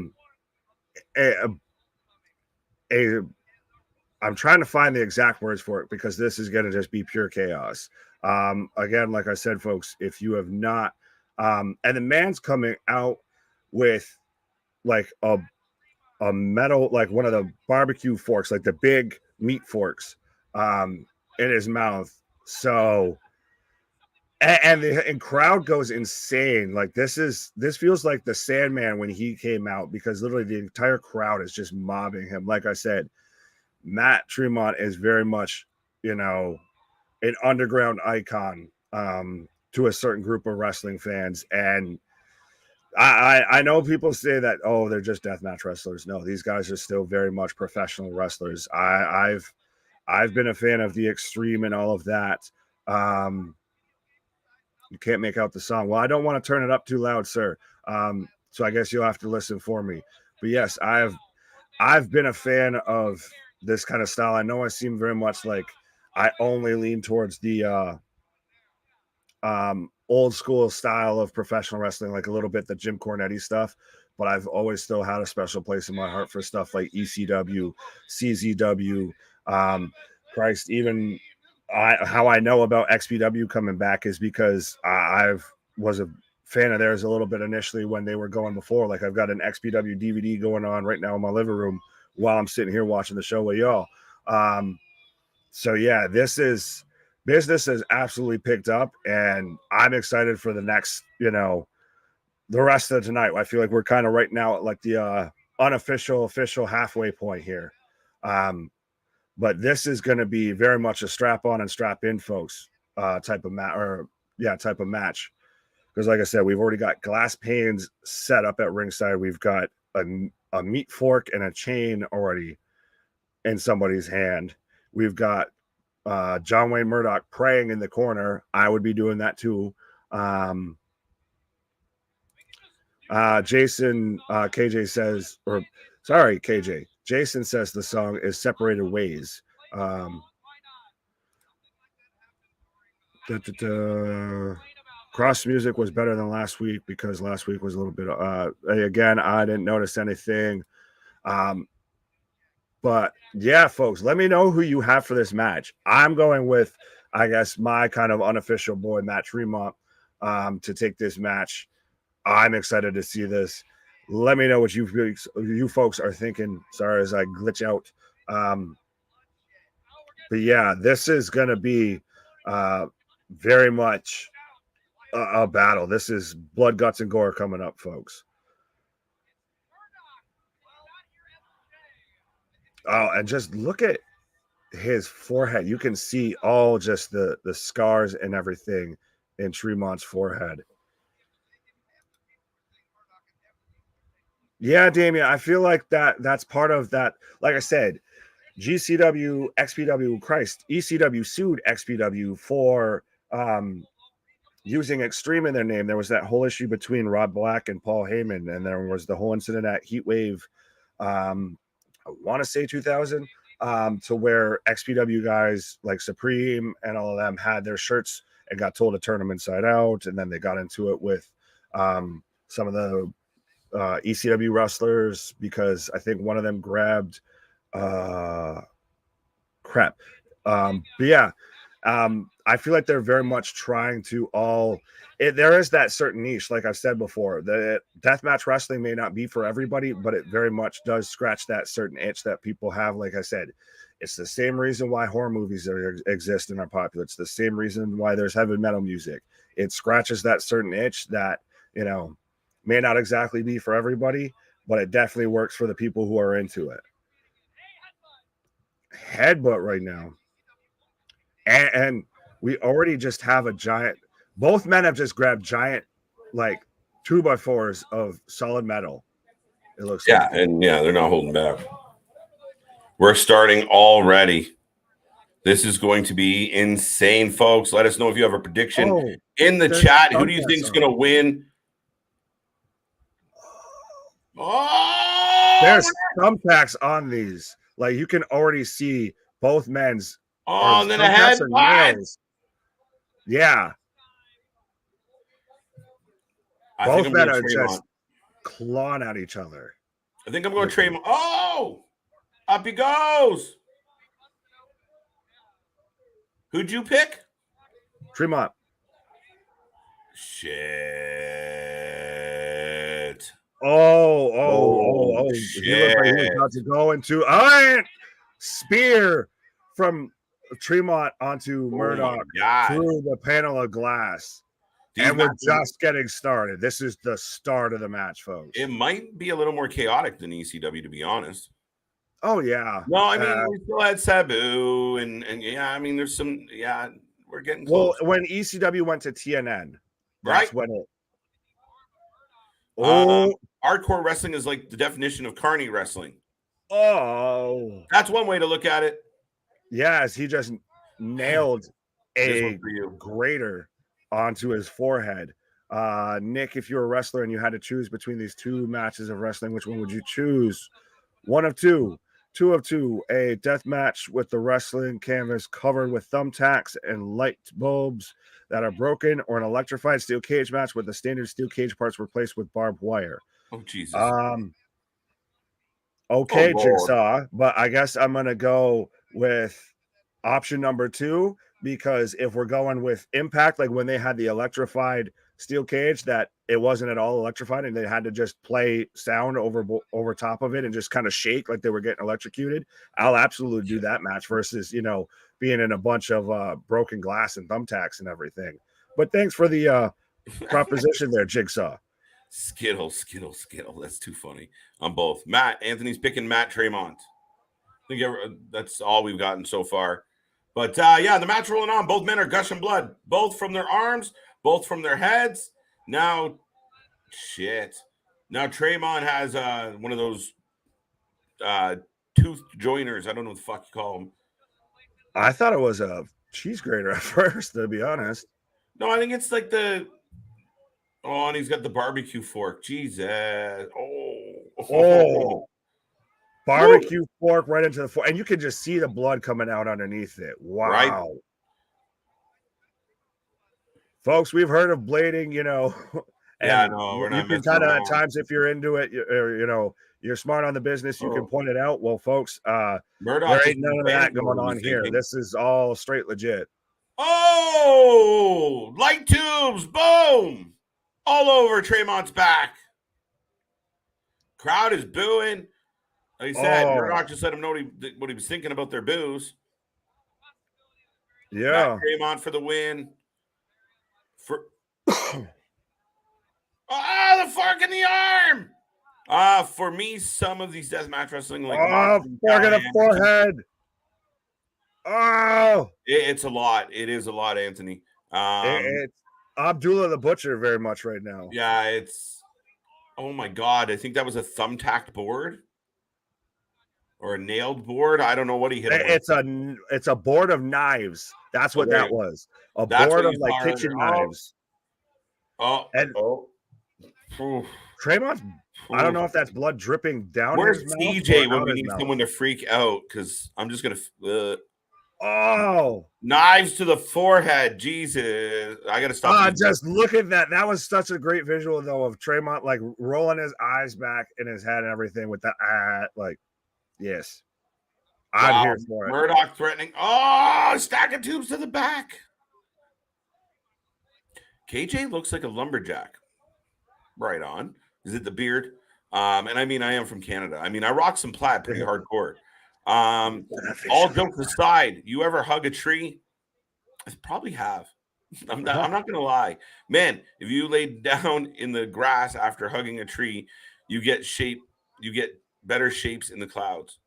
I'm trying to find the exact words for it because this is going to just be pure chaos. Again, like I said, folks, if you have not, and the man's coming out with like a metal, like one of the barbecue forks, like the big meat forks, in his mouth. So, and the crowd goes insane. Like this feels like the Sandman when he came out, because literally the entire crowd is just mobbing him. Like I said, Matt Tremont is very much, an underground icon to a certain group of wrestling fans. And I know people say that, oh, they're just deathmatch wrestlers. No, these guys are still very much professional wrestlers. I've been a fan of the Extreme and all of that. You can't make out the song. Well, I don't want to turn it up too loud, sir. So I guess you'll have to listen for me. But yes, I've been a fan of this kind of style. I know I seem very much like I only lean towards the old school style of professional wrestling, like a little bit the Jim Cornette stuff, but I've always still had a special place in my heart for stuff like ECW, CZW, Christ, even how I know about XPW coming back is because I've was a fan of theirs a little bit initially when they were going before. Like I've got an XPW DVD going on right now in my living room while I'm sitting here watching the show with y'all. So yeah, business has absolutely picked up, and I'm excited for the next, the rest of tonight. I feel like we're kind of right now at like the unofficial, official halfway point here. But this is going to be very much a strap on and strap in, folks, type of match. Because like I said, we've already got glass panes set up at ringside. We've got a meat fork and a chain already in somebody's hand. We've got John Wayne Murdoch praying in the corner. I would be doing that too. Jason KJ says, KJ. Jason says the song is Separated Ways. Cross music was better than last week because last week was a little bit again, I didn't notice anything. But yeah, folks, let me know who you have for this match. I'm going with, I guess, my kind of unofficial boy, Matt Tremont, to take this match. I'm excited to see this. Let me know what you folks are thinking. Sorry as I glitch out. But yeah, this is going to be very much a battle. This is blood, guts, and gore coming up, folks. Oh, and just look at his forehead. You can see all just the scars and everything in Tremont's forehead. Yeah, Damien, I feel like that's part of that. Like I said, GCW, XPW, ECW sued XPW for using Extreme in their name. There was that whole issue between Rob Black and Paul Heyman, and there was the whole incident at Heatwave, I want to say 2000, to where XPW guys like Supreme and all of them had their shirts and got told to turn them inside out, and then they got into it with some of the ECW wrestlers because I think one of them grabbed crap. But yeah, I feel like they're very much trying to there is that certain niche, like I've said before, that deathmatch wrestling may not be for everybody, but it very much does scratch that certain itch that people have. Like I said, it's the same reason why horror movies exist and are popular. It's the same reason why there's heavy metal music. It scratches that certain itch that, may not exactly be for everybody, but it definitely works for the people who are into it. Headbutt right now. And we already just have a giant, both men have just grabbed giant, like 2x4s of solid metal. It looks like. And they're not holding back. We're starting already. This is going to be insane, folks. Let us know if you have a prediction in the chat. Who do you think is going to win? Oh, there's thumbtacks on these. Like you can already see both men's. Oh, and then a headbutt. Yeah. Both men are just clawing at each other. I think I'm going Tremont. Oh, up he goes. Who'd you pick? Tremont. Shit. Oh. Shit. He looked like he was about to go into iron spear from Tremont onto Murdoch through the panel of glass. And we're just getting started. This is the start of the match, folks. It might be a little more chaotic than ECW, to be honest. Oh, yeah. No, I mean, we still had Sabu, and yeah, I mean, there's some, yeah, we're getting close. Well, when ECW went to TNN, that's when it. Hardcore wrestling is like the definition of carny wrestling. Oh. That's one way to look at it. Yes, he just nailed a grater onto his forehead. Nick, if you're a wrestler and you had to choose between these two matches of wrestling, which one would you choose? One of two. Two of two. A death match with the wrestling canvas covered with thumbtacks and light bulbs that are broken, or an electrified steel cage match with the standard steel cage parts replaced with barbed wire. Oh, Jesus. Okay, Jigsaw, but I guess I'm going to go with option number 2, because if we're going with Impact, like when they had the electrified steel cage, that it wasn't at all electrified and they had to just play sound over top of it and just kind of shake like they were getting electrocuted, I'll absolutely do that match versus, being in a bunch of broken glass and thumbtacks and everything. But thanks for the proposition there, Jigsaw. Skittle. That's too funny. On both. Anthony's picking Matt Tremont. I think that's all we've gotten so far. But yeah, the match rolling on. Both men are gushing blood, both from their arms, both from their heads. Now, Now Tremont has one of those tooth joiners. I don't know what the fuck you call them. I thought it was a cheese grater at first, to be honest. No, I think it's like the. Oh, and he's got the barbecue fork. Jesus. Oh. Barbecue fork right into the fork. And you can just see the blood coming out underneath it. Wow. Right. Folks, we've heard of blading, Yeah, no, we're not. You can kind of, at times, if you're into it, you're smart on the business, you can point it out. Well, folks, Murdoch, there ain't none of that going on here. This is all straight legit. Oh, light tubes, boom, all over Tremont's back. Crowd is booing. Like I said, Murdoch just let him know what he was thinking about their boos. Yeah. Tremont for the win. The fork in the arm. For me, some of these deathmatch wrestling, like fork in the forehead. Oh, it's a lot. It is a lot, Anthony. It's Abdullah the Butcher very much right now. Yeah, it's. Oh my God! I think that was a thumbtacked board or a nailed board. I don't know what he hit. It's a board of knives. That's what that was. A board of like kitchen knives. Tremont, I don't know if that's blood dripping down. Where's Ceejay when we need someone to freak out? Because I'm just gonna. Knives to the forehead. Jesus, I gotta stop. Just look at that. That was such a great visual though of Tremont like rolling his eyes back in his head and everything with that. Yes, I'm here for it. Murdoch threatening. Stack of tubes to the back. KJ looks like a lumberjack. Right on. Is it the beard? And I mean, I am from Canada. I mean, I rock some plaid pretty hardcore. All jokes aside, you ever hug a tree? I probably have. I'm not gonna lie, man. If you lay down in the grass after hugging a tree, you get better shapes in the clouds.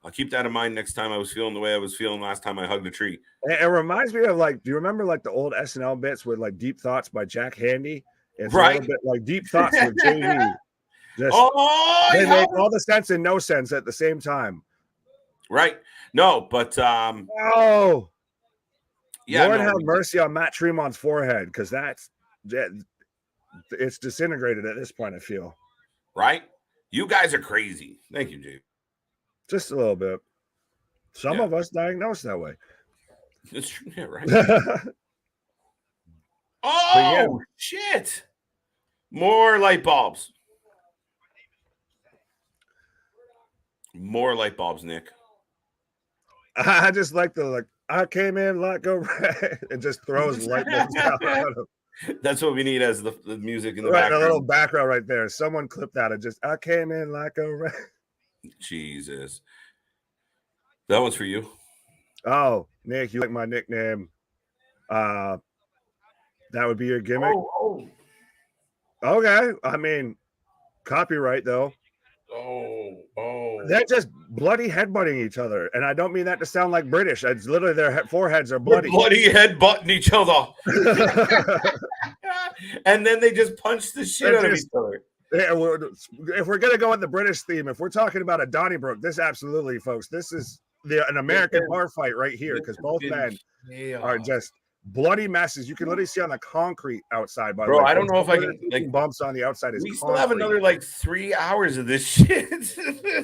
I'll keep that in mind next time I was feeling the way I was feeling last time I hugged a tree. It reminds me of do you remember the old SNL bits with Deep Thoughts by Jack Handy? It's a little bit like Deep Thoughts with JD. They make all the sense and no sense at the same time. Right. No, but yeah, Lord have mercy on Matt Tremont's forehead, because it's disintegrated at this point, I feel. Right? You guys are crazy. Thank you, Jay. Just a little bit. Some of us diagnosed that way. It's true, yeah, right? Shit. More light bulbs. More light bulbs, Nick. I just like the I came in like a rat, and just throws light bulbs down on him. That's what we need as the music in the Right, background. a little background right there. Someone clip that and just, I came in like a rat. Jesus. That one's for you. Oh, Nick, you like my nickname? That would be your gimmick. Oh. Okay, I mean, copyright though. Oh. They're just bloody headbutting each other, and I don't mean that to sound like British. It's literally their foreheads are bloody. They're bloody headbutting each other. And then they just punch the shit out of each other. If we're gonna go with the British theme, if we're talking about a Donnybrook, this absolutely, folks, this is an American bar fight right here, because both men are just bloody messes. You can literally see on the concrete outside. By the way, I don't know if I can like bumps on the outside. Is we still have another like 3 hours of this shit.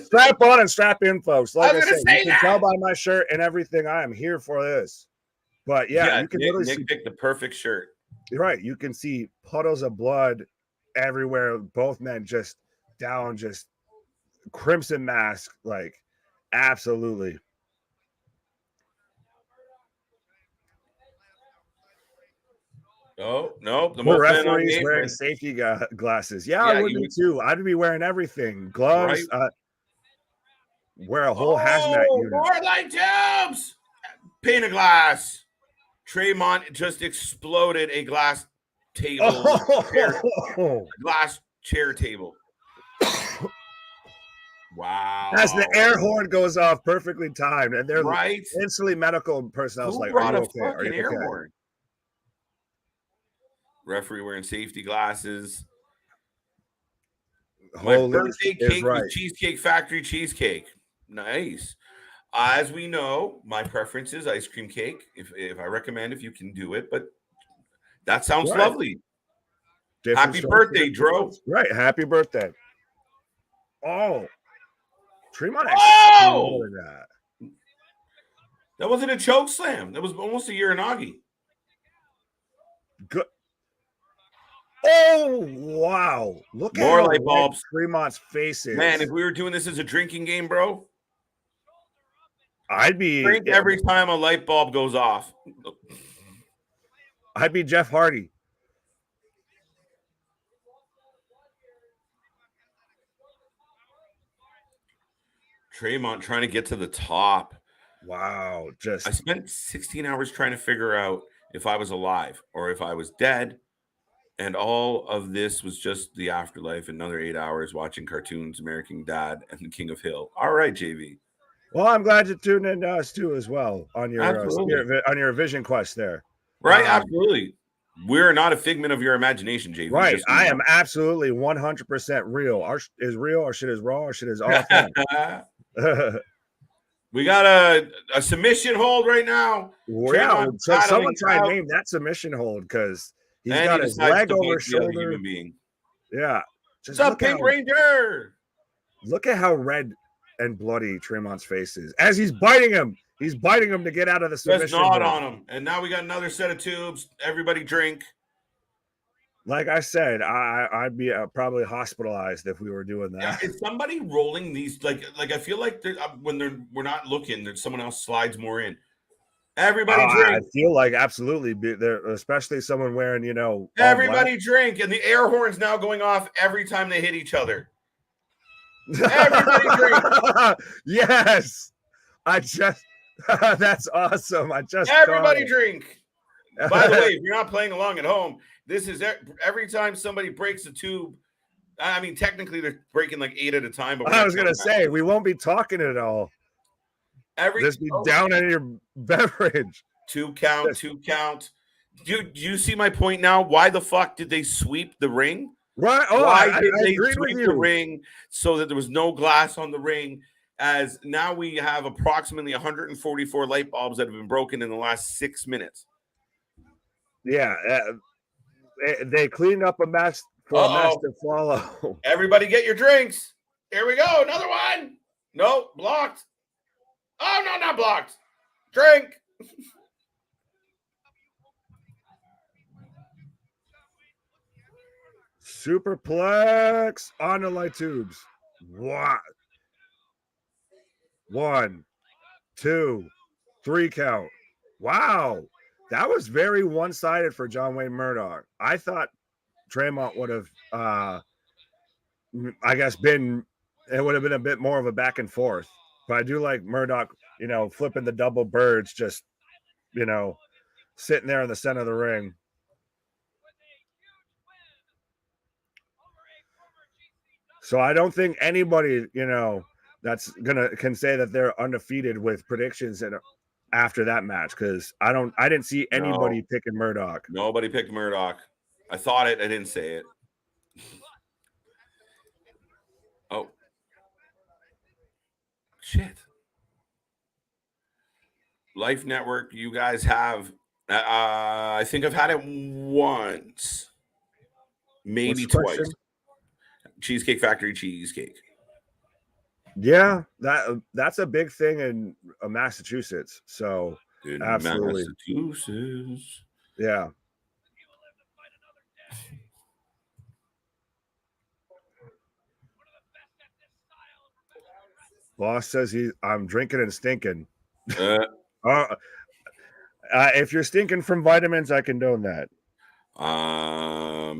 Strap on and strap in, folks. Like I said, you can tell by my shirt and everything, I am here for this. But yeah, you can literally see picked the perfect shirt. Right, you can see puddles of blood everywhere. Both men just down, just crimson mask, like absolutely. Oh no, the referees wearing safety glasses. Yeah, I would be too. I'd be wearing everything, gloves. Right. Wear a whole hazmat unit. More light tubes. Pane of glass. Tremont just exploded a glass table. Glass chair table. Wow. As the air horn goes off, perfectly timed, and they're right. Instantly medical personnel like, "Are you okay? Are you okay?" Horn? Referee wearing safety glasses. My birthday cake was Cheesecake Factory cheesecake. Nice. As we know, my preference is ice cream cake. If I recommend, if you can do it, but that sounds lovely. Happy birthday, Dro. Right. Happy birthday. Oh. Tremont. Oh! That wasn't a choke slam. That was almost a Uranagi. Good. Oh, wow. Look at more light bulbs. Tremont's faces. Man, if we were doing this as a drinking game, bro, I'd be drink every time a light bulb goes off. I'd be Jeff Hardy. Tremont trying to get to the top. Wow. I spent 16 hours trying to figure out if I was alive or if I was dead. And all of this was just the afterlife. Another 8 hours watching cartoons, American Dad, and the King of Hill. All right, JV. Well, I'm glad you tuned in to us too, as well, on your on your vision quest there. Right, absolutely. We're not a figment of your imagination, JV. Right, I am absolutely 100% real. Our is real. Our shit is raw. Our shit is off. We got a submission hold right now. Yeah, so someone try and name that submission hold, because he's got his leg over his shoulder. Yeah. What's up, Pink Ranger? Look at how red and bloody Tremont's face is. As he's biting him. He's biting him to get out of the submission. Just gnawed on him. And now we got another set of tubes. Everybody drink. Like I said, I'd be probably hospitalized if we were doing that. Yeah, is somebody rolling these? Like I feel like when we're not looking, there's someone else slides more in. Everybody drink. I feel like absolutely, especially someone wearing, everybody drink, and the air horn's now going off every time they hit each other. Everybody drink. Yes, that's awesome. Everybody drink. By the way, if you're not playing along at home, this is every time somebody breaks a tube. I mean, technically they're breaking like 8 at a time. But I was gonna say we won't be talking at all. Just be down in your beverage. 2 count. Do you see my point now? Why the fuck did they sweep the ring? Right. Why did they sweep the ring so that there was no glass on the ring? As now we have approximately 144 light bulbs that have been broken in the last 6 minutes. Yeah, they cleaned up a mess for a mess to follow. Everybody get your drinks. Here we go. Another one. No, blocked. Oh, no, not blocked. Drink. Superplex on the light tubes. What? 1, 2, 3 count. Wow. That was very one-sided for John Wayne Murdoch. I thought Tremont would have, I guess, it would have been a bit more of a back and forth. But I do like Murdoch, flipping the double birds, just, sitting there in the center of the ring. So I don't think anybody, can say that they're undefeated with predictions after that match, because I didn't see anybody picking Murdoch. Nobody picked Murdoch. I thought it. I didn't say it. Oh. Shit. Life Network, you guys have, I think I've had it once. Maybe twice. Question? Cheesecake Factory cheesecake. Yeah, that's a big thing in Massachusetts. So in absolutely. Massachusetts. Yeah. Boss says I'm drinking and stinking. If you're stinking from vitamins, I condone that.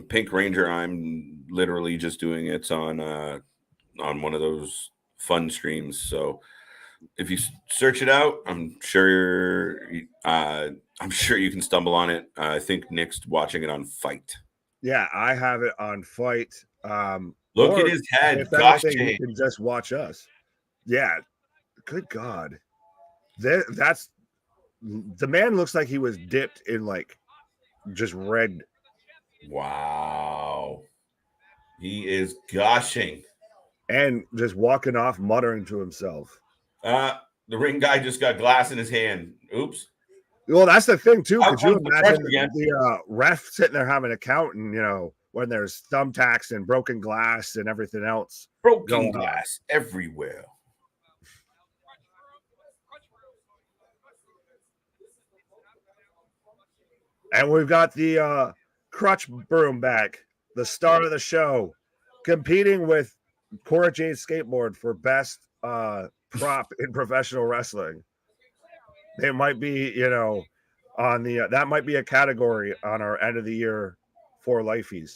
Pink Ranger, I'm literally just doing it on one of those fun streams. So if you search it out, I'm sure you can stumble on it. I think Nick's watching it on Fight. Yeah, I have it on Fight. Look at his head. If gosh, anything, you can just watch us. Yeah. Good God. That's the man looks like he was dipped in like just red. Wow. He is gushing. And just walking off muttering to himself. The ring guy just got glass in his hand. Oops. Well, that's the thing too. Could you imagine the ref sitting there having a count, and when there's thumbtacks and broken glass and everything else, broken glass everywhere. And we've got the crutch broom back, the star of the show, competing with Cora Jade's skateboard for best prop in professional wrestling. They might be, on the that might be a category on our end of the year for Lifeys.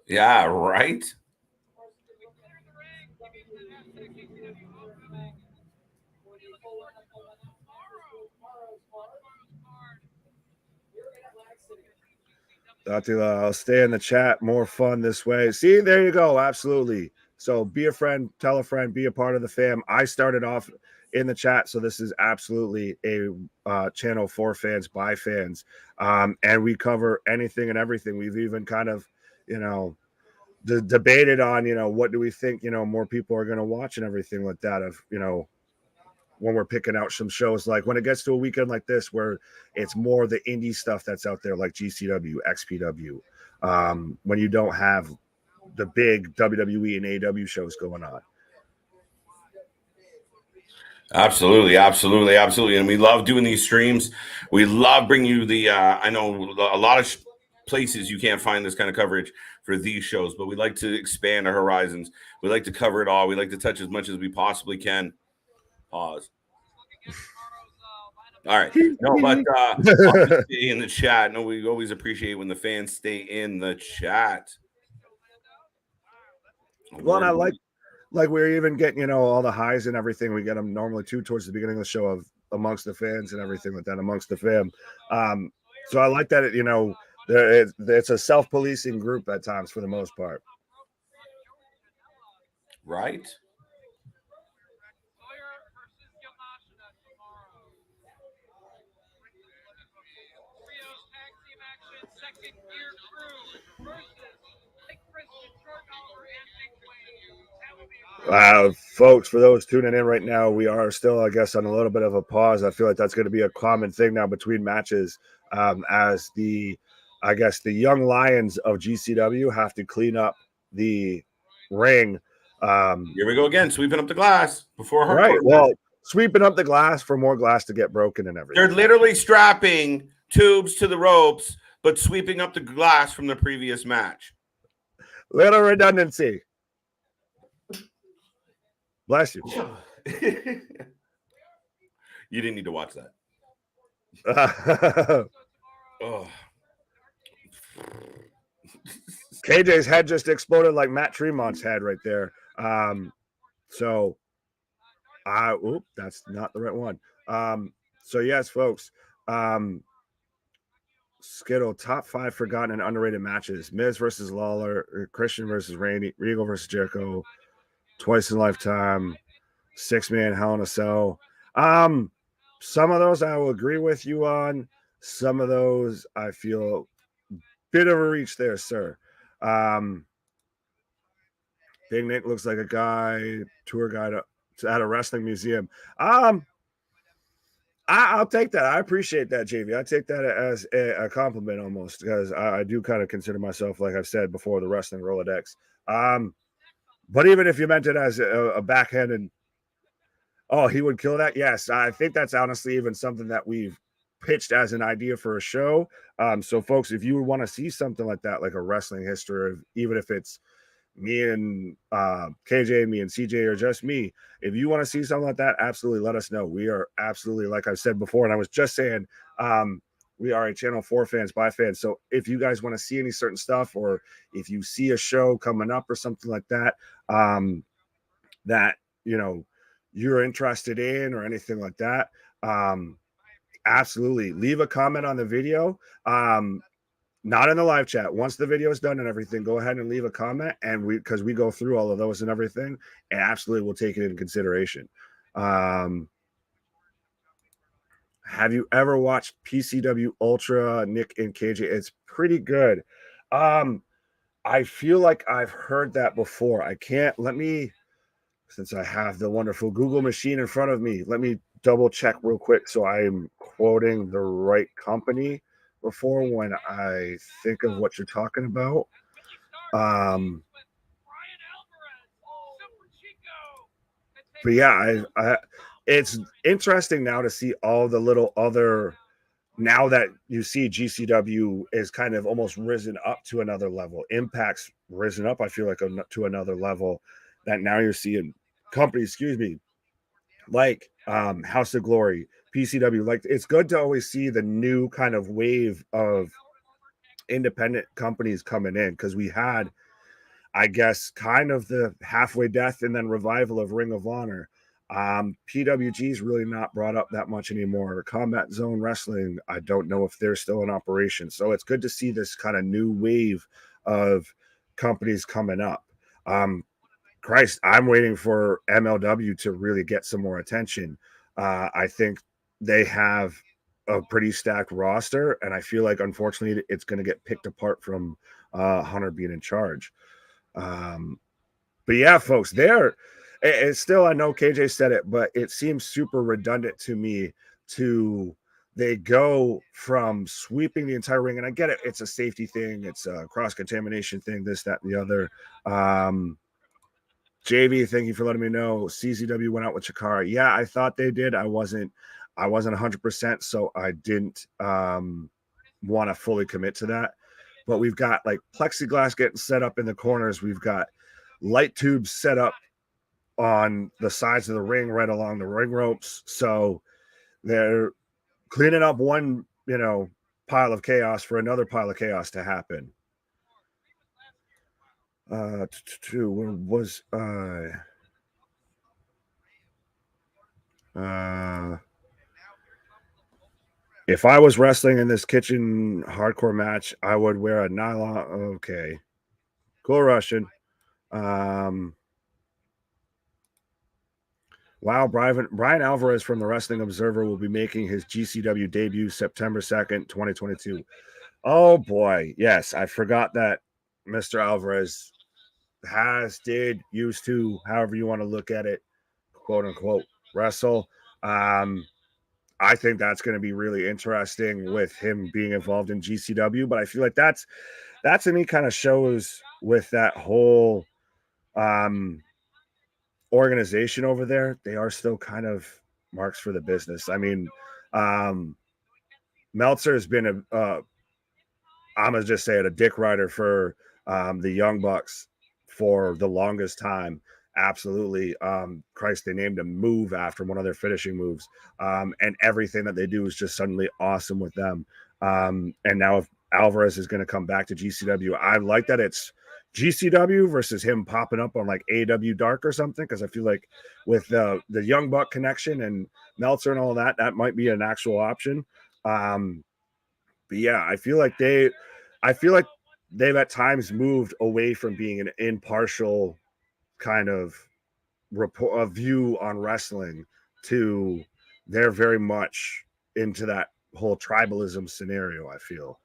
Yeah, right. I'll stay in the chat. More fun this way. See, there you go. Absolutely. So be a friend, tell a friend, be a part of the fam. I started off in the chat, so this is absolutely a channel for fans, by fans. And we cover anything and everything. We've even kind of, debated on, what do we think, more people are going to watch and everything like that of, when we're picking out some shows, like when it gets to a weekend like this where it's more the indie stuff that's out there, like GCW, XPW, when you don't have the big WWE and AEW shows going on. Absolutely. And we love doing these streams. We love bringing you the, I know a lot of places you can't find this kind of coverage for these shows, but we like to expand our horizons. We like to cover it all. We like to touch as much as we possibly can. Pause. All right. No, but stay in the chat. No, we always appreciate when the fans stay in the chat. Well, and I like we're even getting, all the highs and everything. We get them normally too towards the beginning of the show of amongst the fans and everything like that, amongst the fam. So I like that it's a self-policing group at times for the most part. Right. Folks, for those tuning in right now, we are still, I guess, on a little bit of a pause. I feel like that's going to be a common thing now between matches, as the young lions of GCW have to clean up the ring. Here we go again, sweeping up the glass before hardcore. Right. Well, sweeping up the glass for more glass to get broken and everything. They're literally strapping tubes to the ropes, but sweeping up the glass from the previous match. Little redundancy. Bless you. You didn't need to watch that. Oh. KJ's head just exploded like Matt Tremont's head right there. So that's not the right one. So yes, folks. Skittle, top 5 forgotten and underrated matches: Miz versus Lawler, Christian versus Randy, Regal versus Jericho, Twice in a Lifetime, 6-man Hell in a Cell. Some of those I will agree with you on. Some of those I feel a bit of a reach there, sir. Big Nick looks like a guy, tour guide at a wrestling museum. I'll take that. I appreciate that, JV. I take that as a compliment almost, because I do kind of consider myself, like I've said before, the wrestling Rolodex. But even if you meant it as a backhanded, oh, he would kill that. Yes, I think that's honestly even something that we've pitched as an idea for a show. So, folks, if you want to see something like that, like a wrestling history, even if it's me and KJ, me and CJ, or just me, if you want to see something like that, absolutely let us know. We are absolutely, like I've said before, and I was just saying, we are a channel for fans by fans. So if you guys want to see any certain stuff, or if you see a show coming up or something like that, that you're interested in or anything like that, absolutely leave a comment on the video. Not in the live chat. Once the video is done and everything, go ahead and leave a comment, and because we go through all of those and everything, and absolutely we'll take it into consideration. Have you ever watched PCW Ultra, Nick and KJ? It's pretty good. I feel like I've heard that before. I can't, since I have the wonderful Google machine in front of me, let me double check real quick so I'm quoting the right company before when I think of what you're talking about. But yeah, it's interesting now to see all the little other, now that you see GCW is kind of almost risen up to another level. Impact's risen up, I feel like, to another level, that now you're seeing companies, like House of Glory, PCW. Like, it's good to always see the new kind of wave of independent companies coming in, because we had, I guess, kind of the halfway death and then revival of Ring of Honor. PWG's really not brought up that much anymore. Combat Zone Wrestling, I don't know if they're still in operation. So it's good to see this kind of new wave of companies coming up. Christ, I'm waiting for MLW to really get some more attention. I think they have a pretty stacked roster, and I feel like, unfortunately, it's going to get picked apart from Hunter being in charge. But yeah, folks, it's still, I know KJ said it, but it seems super redundant to me they go from sweeping the entire ring, and I get it, it's a safety thing, it's a cross-contamination thing, this, that, and the other. JV, thank you for letting me know. CZW went out with Chikara. Yeah, I thought they did. I wasn't 100%, so I didn't want to fully commit to that. But we've got like plexiglass getting set up in the corners. We've got light tubes set up on the sides of the ring, right along the ring ropes. So they're cleaning up one, pile of chaos for another pile of chaos to happen. If I was wrestling in this kitchen hardcore match, I would wear a nylon. Okay. Cool Russian. Wow, Brian Alvarez from the Wrestling Observer will be making his GCW debut September 2nd, 2022. Oh boy, yes, I forgot that Mr. Alvarez used to, however you want to look at it, quote unquote, wrestle. I think that's going to be really interesting with him being involved in GCW, but I feel like that's any kind of shows with that whole organization over there. They are still kind of marks for the business. I mean, Meltzer has been I'm gonna just say it, a dick rider for the Young Bucks for the longest time. absolutely. Christ, they named a move after one of their finishing moves. And everything that they do is just suddenly awesome with them. And now if Alvarez is going to come back to GCW, I like that it's GCW versus him popping up on like AW Dark or something, because I feel like with the Young Buck connection and Meltzer and all that, that might be an actual option. But yeah, I feel like they've at times moved away from being an impartial kind of report, a view on wrestling, to they're very much into that whole tribalism scenario, I feel.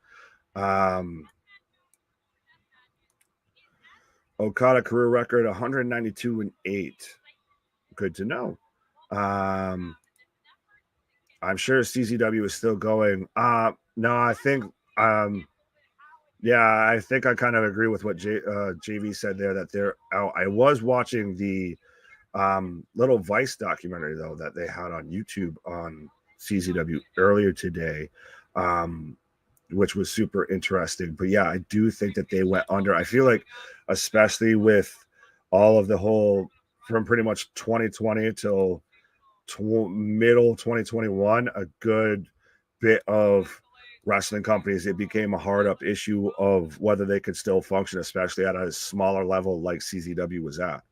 Okada career record 192-8. Good to know. I'm sure CZW is still going. No, I think yeah, I think I kind of agree with what JV said there, that they're out. I was watching the little Vice documentary though that they had on YouTube on CZW earlier today, which was super interesting. But yeah, I do think that they went under. I feel like, especially with all of the whole from pretty much 2020 till middle 2021, a good bit of wrestling companies, it became a hard up issue of whether they could still function, especially at a smaller level like CZW was at.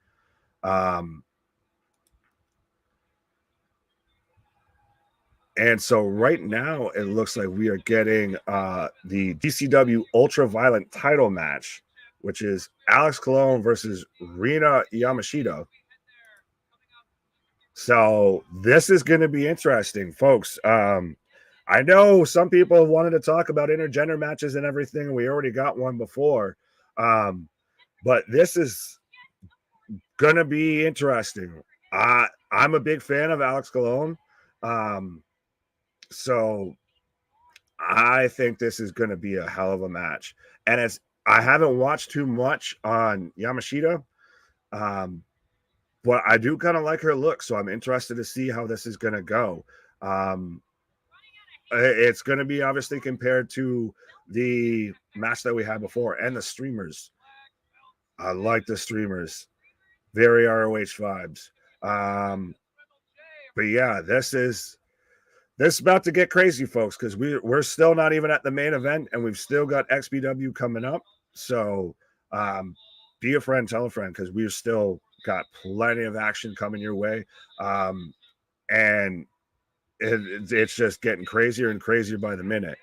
And so right now it looks like we are getting the GCW Ultraviolent title match, which is Alex Colon versus Rina Yamashita. So this is going to be interesting, folks. I know some people have wanted to talk about intergender matches and everything, and we already got one before. But this is going to be interesting. I'm a big fan of Alex Colon. So I think this is going to be a hell of a match. And I haven't watched too much on Yamashita, but I do kind of like her look. So I'm interested to see how this is going to go. It's going to be obviously compared to the match that we had before and the streamers. I like the streamers. Very ROH vibes. But yeah, this is about to get crazy, folks, because we're still not even at the main event, and we've still got XPW coming up. So be a friend, tell a friend, because we've still got plenty of action coming your way. And it's just getting crazier and crazier by the minute.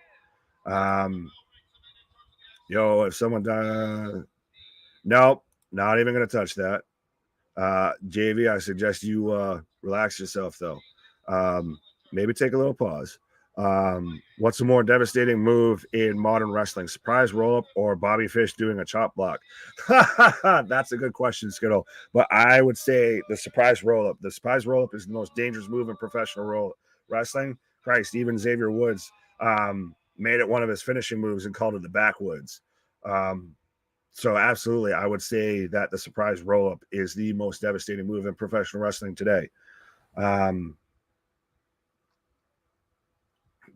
If someone nope, not even going to touch that. JV, I suggest you relax yourself, though. Maybe take a little pause. What's a more devastating move in modern wrestling? Surprise roll-up or Bobby Fish doing a chop block? That's a good question, Skittle. But I would say the surprise roll-up. The surprise roll-up is the most dangerous move in professional wrestling. Christ, even Xavier Woods made it one of his finishing moves and called it the backwoods. So absolutely, I would say that the surprise roll-up is the most devastating move in professional wrestling today.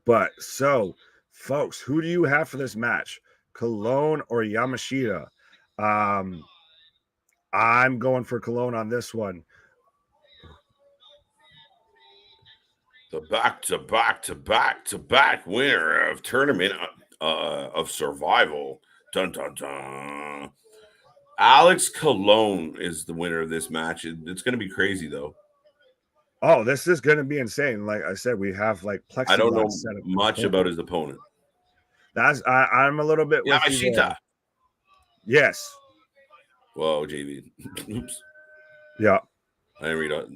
But so, folks, who do you have for this match? Colon or Yamashita? I'm going for Colon on this one. The back winner of Tournament of Survival. Dun dun dun. Alex Colon is the winner of this match. It's going to be crazy, though. Oh, this is going to be insane. Like I said, we have like plexiglass. I don't know much about his opponent. I'm a little bit with Yamashita. Yes. Whoa, JV. Oops. Yeah. I didn't read it.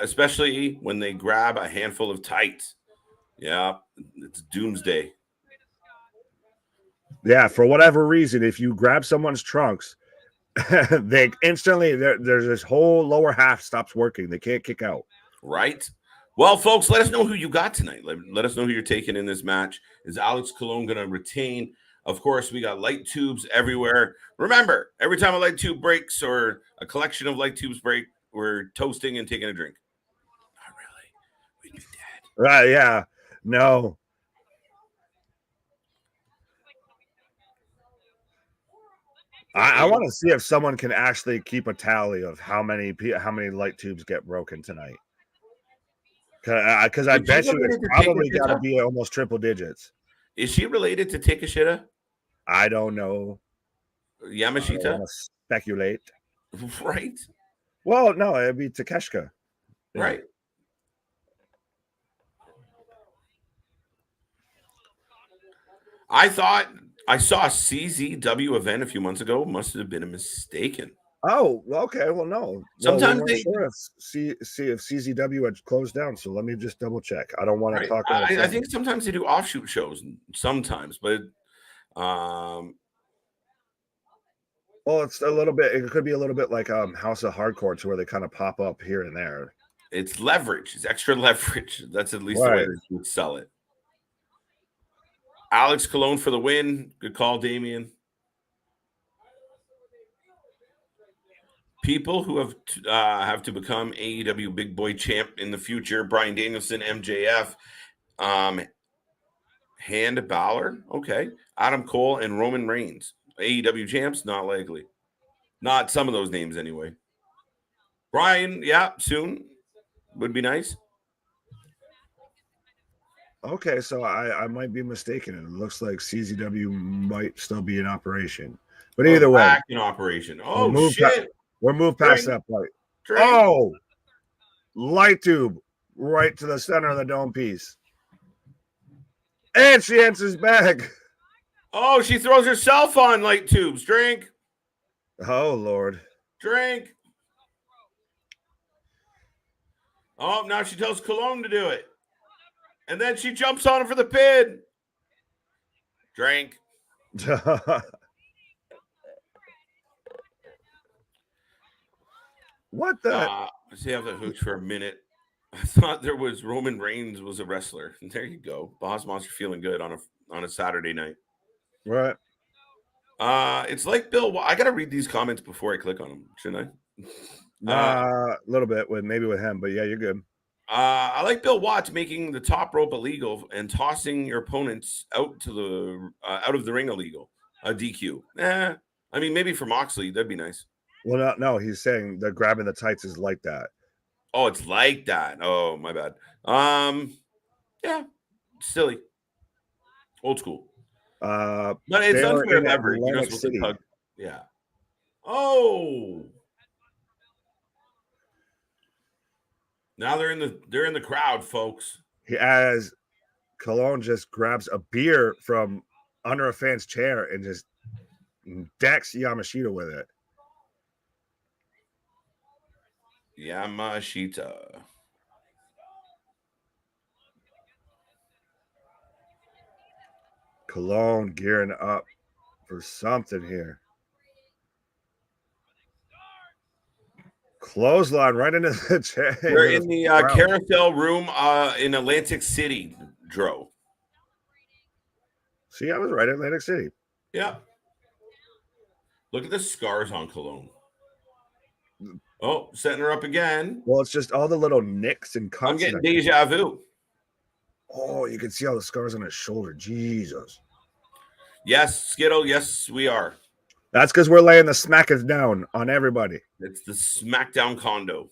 Especially when they grab a handful of tights. Yeah, it's doomsday. Yeah, for whatever reason, if you grab someone's trunks, they instantly there's this whole lower half stops working. They can't kick out. Right. Well, folks, let us know who you got tonight. Let us know who you're taking in this match. Is Alex Colon going to retain? Of course, we got light tubes everywhere. Remember, every time a light tube breaks or a collection of light tubes break, we're toasting and taking a drink. Not really. We'd be dead. Right, yeah. No. I want to see if someone can actually keep a tally of how many light tubes get broken tonight. Because I bet you it's probably got to be almost triple digits. Is she related to Takeshita? I don't know. Yamashita? I don't want to speculate. Right. Well, no, it'd be Takeshita. Yeah. Right. I thought I saw a CZW event a few months ago. Must have been a mistaken. Oh, okay. Well, no. Sometimes we weren't sure if CZW had closed down. So let me just double check. I don't want to talk. I think sometimes they do offshoot shows. Sometimes, but well, it's a little bit. It could be a little bit like House of Hardcore, to where they kind of pop up here and there. It's leverage. It's extra leverage. That's at least the way they would sell it. Alex Colon for the win. Good call, Damien. People who have to become AEW Big Boy Champ in the future: Bryan Danielson, MJF, Hand Balor, okay, Adam Cole, and Roman Reigns. AEW champs, not likely. Not some of those names anyway. Bryan, yeah, soon would be nice. Okay, so I might be mistaken. It looks like CZW might still be in operation, but either way, back in operation. Oh shit! We're moved past that point. Oh, light tube right to the center of the dome piece, and she answers back. Oh, she throws herself on light tubes. Drink. Oh Lord. Drink. Oh, now she tells Cologne to do it. And then she jumps on him for the pin. Drink. What the? I see how the hooch for a minute. I thought there was Roman Reigns was a wrestler. And there you go. Boss Monster feeling good on a Saturday night. Right. It's like Bill. I gotta read these comments before I click on them, shouldn't I? A little bit with him, but yeah, you're good. I like Bill Watts making the top rope illegal and tossing your opponents out to the out of the ring illegal. A DQ. I mean, maybe for Moxley that'd be nice. Well, no, he's saying the grabbing the tights is like that. Oh, it's like that. Oh, my bad. Yeah, silly, old school. But it's unfair leverage. You're not supposed to tug. Yeah. Oh. Now they're in the crowd, folks. As Cologne just grabs a beer from under a fan's chair and just decks Yamashita with it. Yamashita. Cologne gearing up for something here. Clothesline right into the chair. We're in the carousel room in Atlantic City, Dro. See, I was right, Atlantic City. Yeah. Look at the scars on Cologne. Oh, setting her up again. Well, it's just all the little nicks and cuts. I'm getting deja vu. Oh, you can see all the scars on his shoulder. Jesus. Yes, Skittle. Yes, we are. That's because we're laying the smackers down on everybody. It's the SmackDown condo.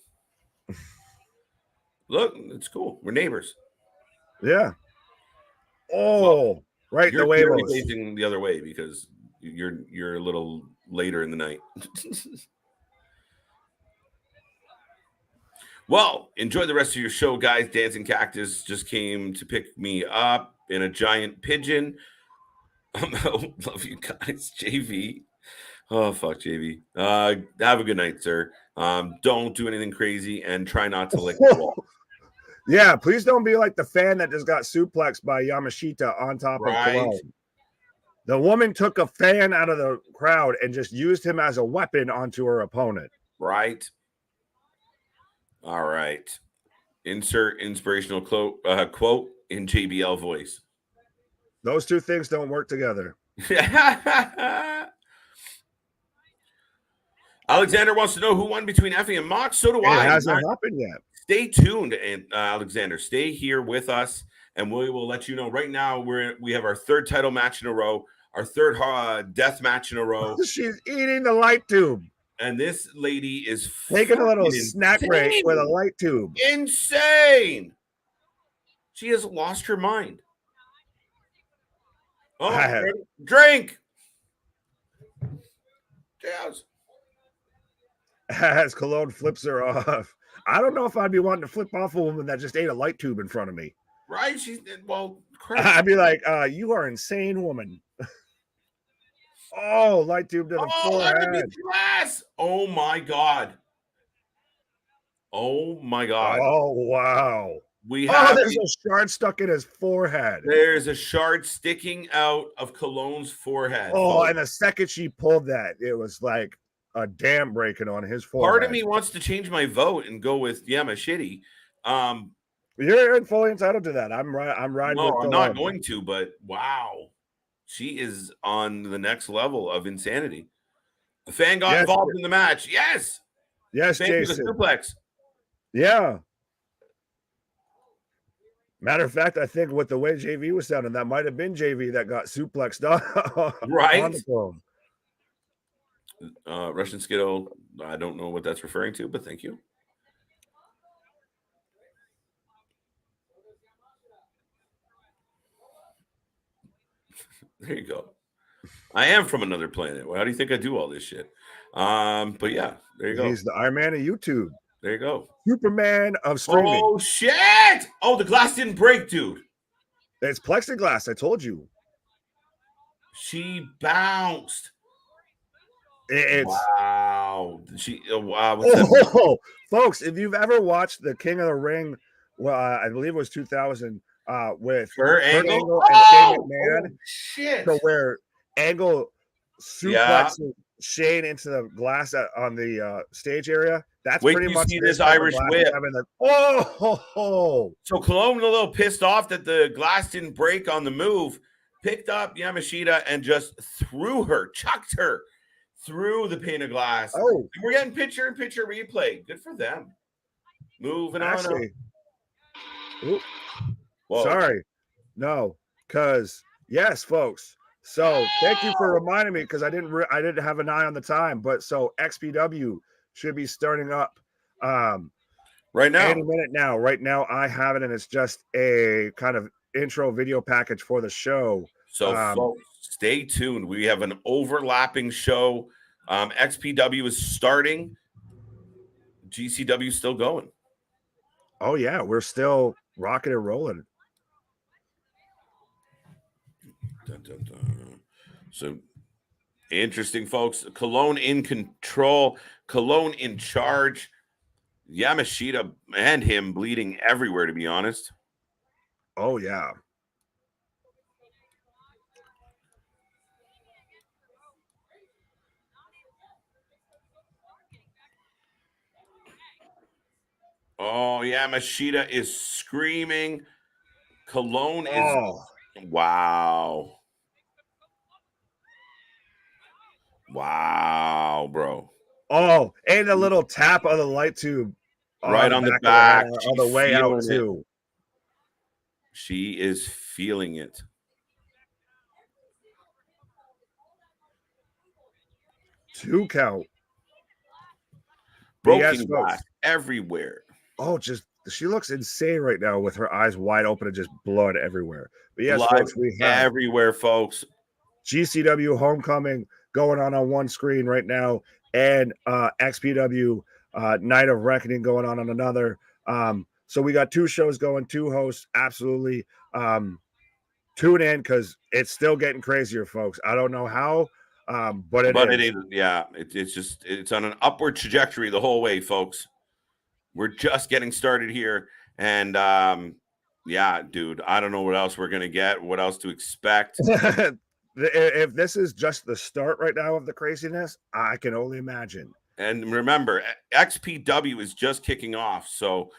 Look, it's cool. We're neighbors. Yeah. Oh, well, right. The way you're facing the other way because you're a little later in the night. Well, enjoy the rest of your show, guys. Dancing Cactus just came to pick me up in a giant pigeon. Love you guys, JV. Oh, fuck, JV. Have a good night, sir. Don't do anything crazy and try not to lick the wall. Yeah, please don't be like the fan that just got suplexed by Yamashita on top of Cologne. The woman took a fan out of the crowd and just used him as a weapon onto her opponent. Right. All right. Insert inspirational quote in JBL voice. Those two things don't work together. Alexander wants to know who won between Effie and Mock. So do I. It hasn't happened yet. Stay tuned, and Alexander. Stay here with us, and we will let you know. Right now, we have our third title match in a row. our third death match in a row. She's eating the light tube. And this lady is taking a little snack break with a light tube. Insane. She has lost her mind. Oh, drink. Yes. As Cologne flips her off. I don't know if I'd be wanting to flip off a woman that just ate a light tube in front of me. Right? I'd be like, you are insane, woman. Oh, light tube to the forehead. Oh my God. Oh my God. Oh wow. There's a shard stuck in his forehead. There's a shard sticking out of Cologne's forehead. Oh, and the second she pulled that, it was like a dam breaking on his forehead. Part of me wants to change my vote and go with Yamashita. You're fully entitled to that. I'm riding. No, I'm not going to, but wow. She is on the next level of insanity. The fan got involved in the match. Yes. Yes, Jason. Suplex. Yeah. Matter of fact, I think with the way JV was sounding, that might have been JV that got suplexed right. On the phone. Russian Skittle. I don't know what that's referring to, but thank you. There you go. I am from another planet. Well, how do you think I do all this shit? But yeah, there you go. He's the Iron Man of YouTube. There you go. Superman of streaming. Oh shit! Oh, the glass didn't break, dude. It's plexiglass. I told you. She bounced. Wow. Wow. Folks, if you've ever watched the King of the Ring, well, I believe it was 2000, with Kurt Angle and Shane McMahon. Shit. So where Angle suplexes Shane into the glass on the stage area. That's pretty much this Irish whip. So Cologne a little pissed off that the glass didn't break on the move, picked up Yamashita and just chucked her through the pane of glass. Oh, and we're getting picture-in-picture replay. Good for them. Moving on. Sorry. No, because yes, folks. So thank you for reminding me, because I didn't have an eye on the time. But so XPW should be starting up right now. Any minute now. Right now, I have it, and it's just a kind of intro video package for the show. So folks, stay tuned. We have an overlapping show. XPW is starting. GCW is still going. Oh yeah, we're still rocking and rolling. Dun, dun, dun. So interesting, folks. Cologne in control. Cologne in charge. Yamashita and him bleeding everywhere, to be honest. Oh yeah. Oh, Yamashita is screaming. Cologne is wow. Wow, bro. Oh, and a little tap of the light tube right on the back on the way out too. She is feeling it. Two count. Broken glass everywhere. Oh, she looks insane right now with her eyes wide open and just blood everywhere. But yes, blood folks, we have everywhere, folks. GCW Homecoming going on one screen right now, and XPW Night of Reckoning going on another. So we got two shows going, two hosts. Absolutely. Tune in, because it's still getting crazier, folks. I don't know how, but it is. Yeah, it's on an upward trajectory the whole way, folks. We're just getting started here. And yeah, dude, I don't know what else we're going to get, what else to expect. If this is just the start right now of the craziness, I can only imagine. And remember, XPW is just kicking off. So,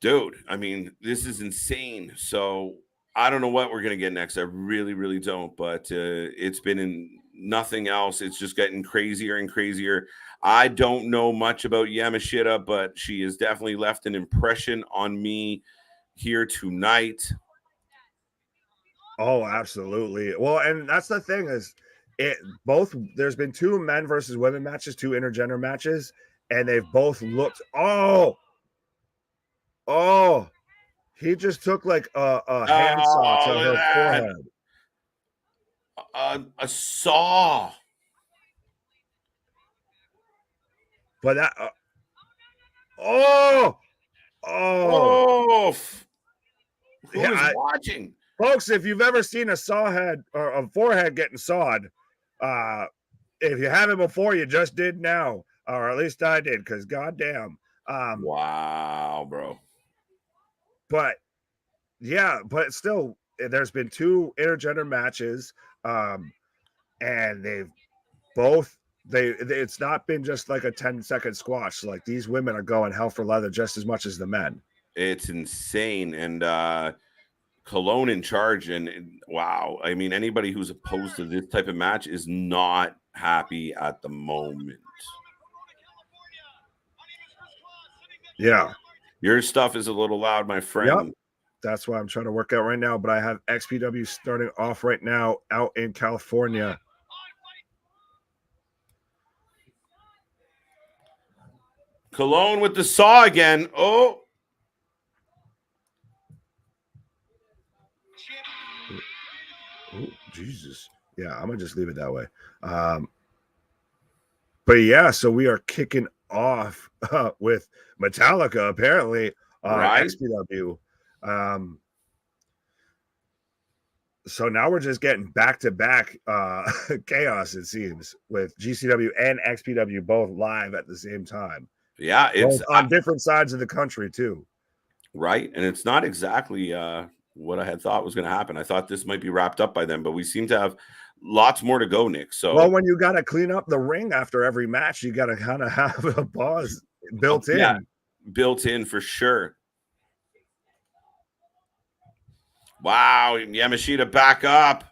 dude, I mean, this is insane. So I don't know what we're going to get next. I really, really don't. But it's been in nothing else. It's just getting crazier and crazier. I don't know much about Yamashita, but she has definitely left an impression on me here tonight. Oh, absolutely. Well, and that's the thing is there's been 2 men versus women matches, 2 intergender matches, and they've both looked he just took like a handsaw Oh, to look her at forehead. that. A saw. But that oh Oh, who is yeah, watching? folks, if you've ever seen a saw head or a forehead getting sawed, if you haven't before, you just did now, or at least I did, because goddamn. Wow, bro. But yeah, but still, there's been 2 intergender matches, and they've both it's not been just like a 10-second squash. Like these women are going hell for leather just as much as the men. It's insane. And Cologne in charge, and wow, I mean, anybody who's opposed to this type of match is not happy at the moment. Yeah, your stuff is a little loud, my friend. Yep. That's what I'm trying to work out right now. But I have XPW starting off right now out in California. Cologne with the saw again. Oh, Jesus. Yeah, I'm gonna just leave it that way. But yeah, so we are kicking off with Metallica apparently on right. XPW. So now we're just getting back-to-back chaos, it seems, with GCW and XPW both live at the same time. Yeah, it's both on different sides of the country too. Right, and it's not exactly what I had thought was going to happen. I thought this might be wrapped up by then, but we seem to have lots more to go, Nick. So, well, when you got to clean up the ring after every match, you got to kind of have a pause built in. Yeah, built in for sure. Wow, Yamashita back up.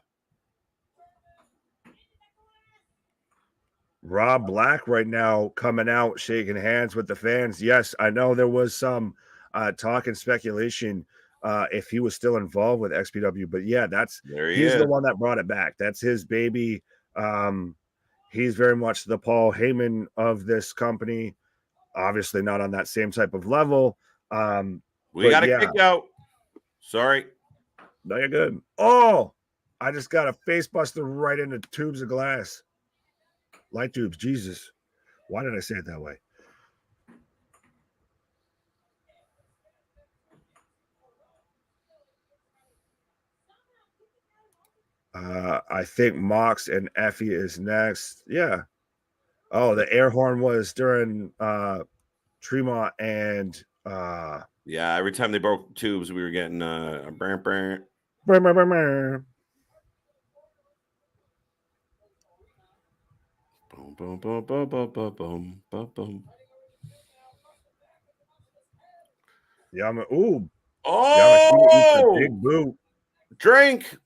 Rob Black right now coming out, shaking hands with the fans. Yes, I know there was some talk and speculation if he was still involved with XPW, but yeah, he's the one that brought it back. That's his baby. He's very much the Paul Heyman of this company. Obviously, not on that same type of level. We got a kick out. Sorry. No, you're good. Oh, I just got a face buster right into tubes of glass. Light tubes, Jesus. Why did I say it that way? I think Mox and Effie is next. Yeah. Oh, the air horn was during Tremont and yeah, every time they broke tubes, we were getting a brr, brr. Brr, brr, brr, brr. Boom, boom, boom, boom, boom, boom, boom, boom, boom. Ooh. Oh, big boot. Drink.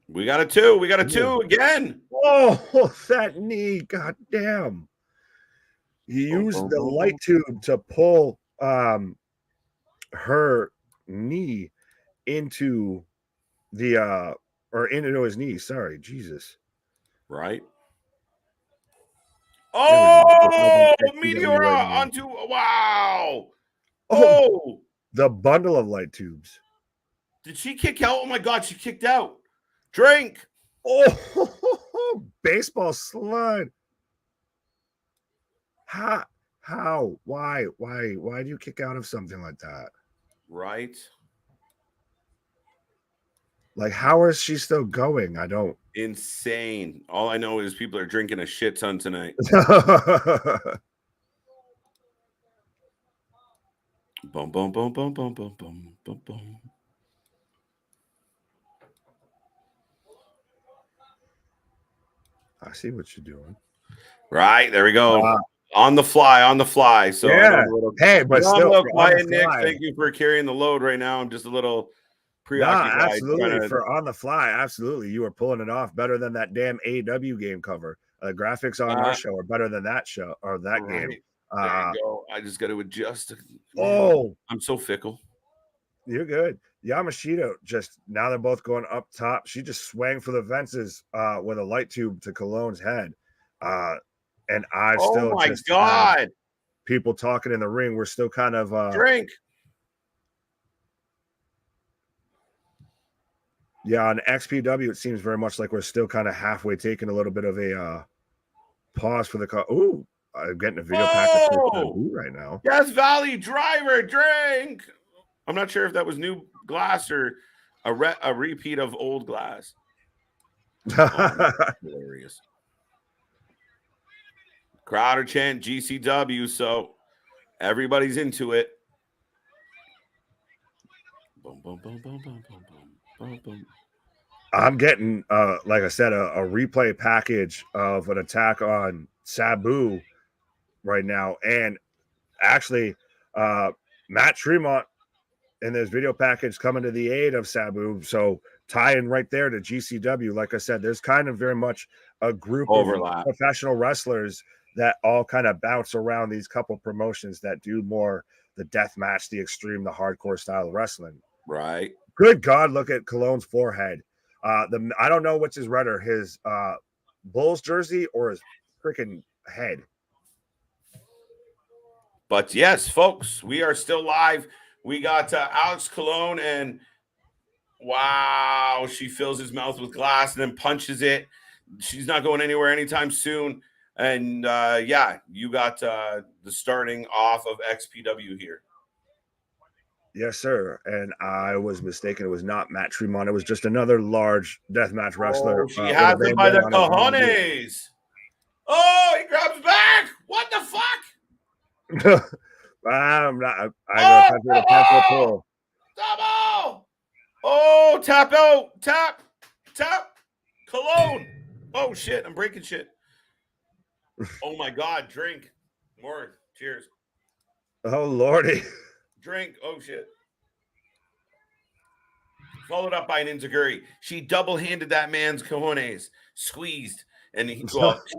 We got a 2. We got a 2 again. Oh, that knee. God damn. He used the light tube to pull her knee into the or into his knee. Sorry, Jesus. Right. Oh, Meteor onto wow. Oh, the bundle of light tubes. Did she kick out? Oh my God, she kicked out. Drink. Oh, baseball slide. How? Why do you kick out of something like that? Right. Like, how is she still going? I don't. Insane. All I know is people are drinking a shit ton tonight. Boom, boom, boom, boom, boom, boom, boom, boom, boom. I see what you're doing. Right, there we go. On the fly. So yeah. Hey, but still, quiet, Nick. Thank you for carrying the load right now. I'm just a little preoccupied. No, absolutely. For on the fly, absolutely. You are pulling it off better than that damn AEW game cover. The graphics on our show are better than that show or that game. There you go. I just got to adjust. Oh, I'm so fickle. You're good. Yamashita just now they're both going up top. She just swang for the fences with a light tube to Cologne's head. And I Oh still my just God. People talking in the ring. We're still kind of Drink. Yeah, on XPW, it seems very much like we're still kind of halfway taking a little bit of a pause for the call. Ooh, I'm getting a video package right now. Yes, Valley Driver, drink. I'm not sure if that was new glass or a repeat of old glass. Hilarious. Crowder chant GCW, so everybody's into it. Boom, boom, boom, boom, boom, boom, boom, boom. I'm getting, like I said, a replay package of an attack on Sabu right now. And actually, Matt Tremont in this video package coming to the aid of Sabu. So tying right there to GCW. Like I said, there's kind of very much a group overlap of professional wrestlers that all kind of bounce around these couple promotions that do more the death match, the extreme, the hardcore style of wrestling. Right. Good God, look at Cologne's forehead. I don't know which is redder, his Bulls jersey or his freaking head. But yes, folks, we are still live. We got Alex Cologne, and wow, she fills his mouth with glass and then punches it. She's not going anywhere anytime soon. And yeah, you got the starting off of XPW here. Yes, sir. And I was mistaken. It was not Matt Tremont. It was just another large deathmatch wrestler. Oh, she has him by the cojones. Oh, he grabs back. What the fuck? I'm not. I go to the pencil pull. Double. Oh, tap out. Tap. Cologne. Oh, shit. I'm breaking shit. Oh, my God. Drink. More. Cheers. Oh, Lordy. Drink. Oh, shit. Followed up by an enziguri. She double-handed that man's cojones. Squeezed. And she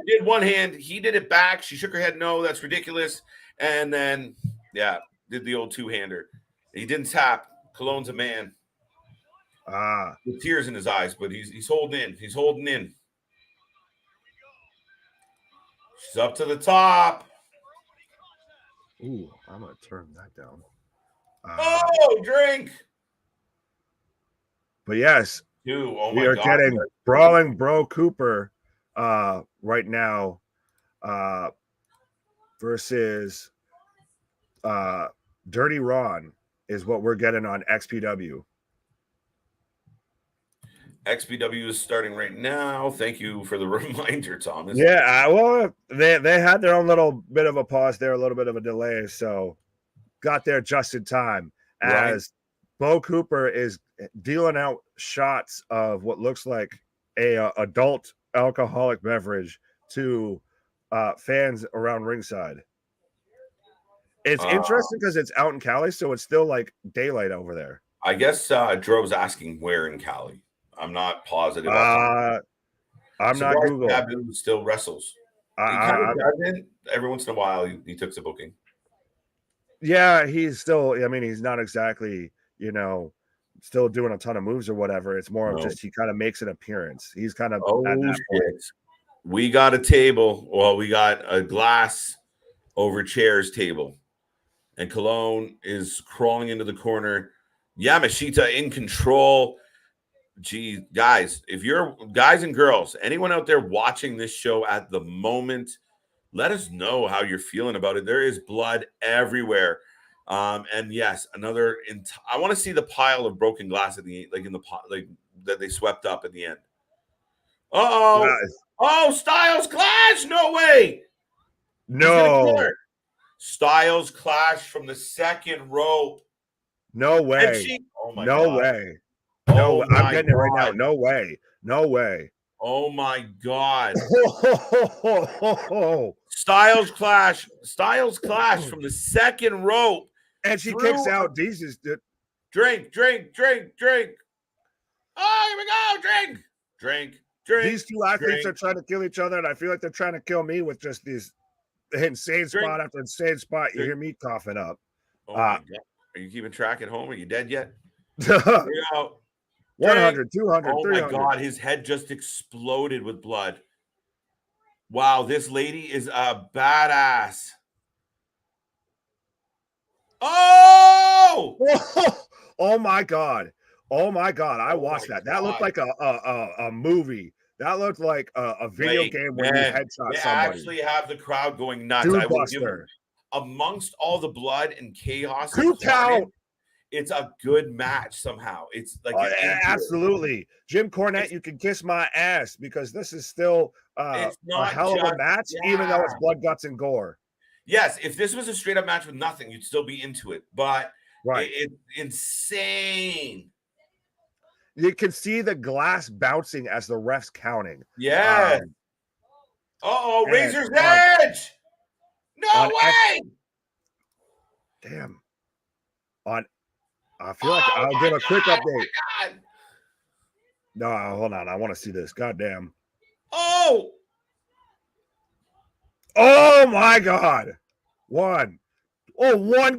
did one hand. He did it back. She shook her head. No, that's ridiculous. And then, yeah, did the old two-hander. He didn't tap. Cologne's a man. With tears in his eyes, but he's holding in. He's holding in. She's up to the top. Ooh, I'm going to turn that down. Oh, drink. But yes, we are getting Brawling Bro Cooper right now versus Dirty Ron is what we're getting on XPW. XPW is starting right now. Thank you for the reminder, Thomas. Yeah, well, they had their own little bit of a pause there, a little bit of a delay, so got there just in time as Bo Cooper is dealing out shots of what looks like a adult alcoholic beverage to fans around ringside. It's interesting because it's out in Cali, so it's still like daylight over there. I guess Drove's asking where in Cali. I'm not positive. I'm not Google. Taboo still wrestles. He kind of doesn't. Every once in a while, he took the booking. Yeah, he's still. I mean, he's not exactly, still doing a ton of moves or whatever. It's more of just he kind of makes an appearance. He's kind of at that point. We got a table. Well, we got a glass over chairs table, and Cologne is crawling into the corner. Yamashita in control. Gee, guys, if you're guys and girls, anyone out there watching this show at the moment, let us know how you're feeling about it. There is blood everywhere. And yes, I want to see the pile of broken glass at the in the pot, that they swept up at the end. Oh, Styles clash! No way! No. Styles clash from the second rope. No way. No way. No, I'm getting it right now. No way. No way. Oh my God. Styles clash from the second rope. And she kicks out. Jesus. Drink. Oh, here we go. Drink. These two athletes are trying to kill each other, and I feel like they're trying to kill me with just these insane spot after insane spot. You hear me coughing up. Oh my God. Are you keeping track at home? Are you dead yet? 100, 200, oh 300. My God, his head just exploded with blood. Wow, this lady is a badass. Oh! Oh my God. Oh my God. I watched that. That looked like a movie. That looked like a video game where you headshot somebody. Actually have the crowd going nuts. Dude I will give Buster. them, amongst all the blood and chaos, Two count. It's a good match somehow. It's like absolutely. Jim Cornette, you can kiss my ass because this is still a hell of a match, even though it's blood, guts, and gore. Yes, if this was a straight up match with nothing, you'd still be into it. But it's insane. You can see the glass bouncing as the ref's counting. Yeah. Razor's Edge. No way. Damn. I feel like I'll give a quick update. No, hold on. I want to see this. God damn. Oh my God. One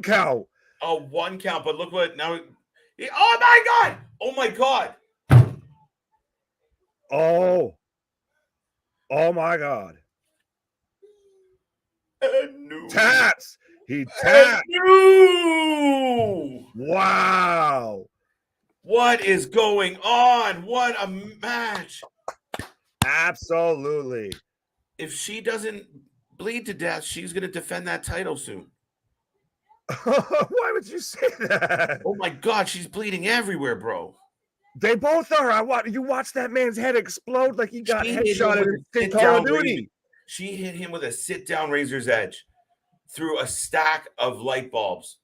count. One count. But look what now. Oh my God. Oh my God. Oh my God. Tats. He tapped. Wow. What is going on? What a match. Absolutely. If she doesn't bleed to death, she's going to defend that title soon. Why would you say that? Oh my God, she's bleeding everywhere, bro. They both are. You watch that man's head explode like he got headshotted in Call of Duty. She hit him with a sit-down Razor's Edge through a stack of light bulbs.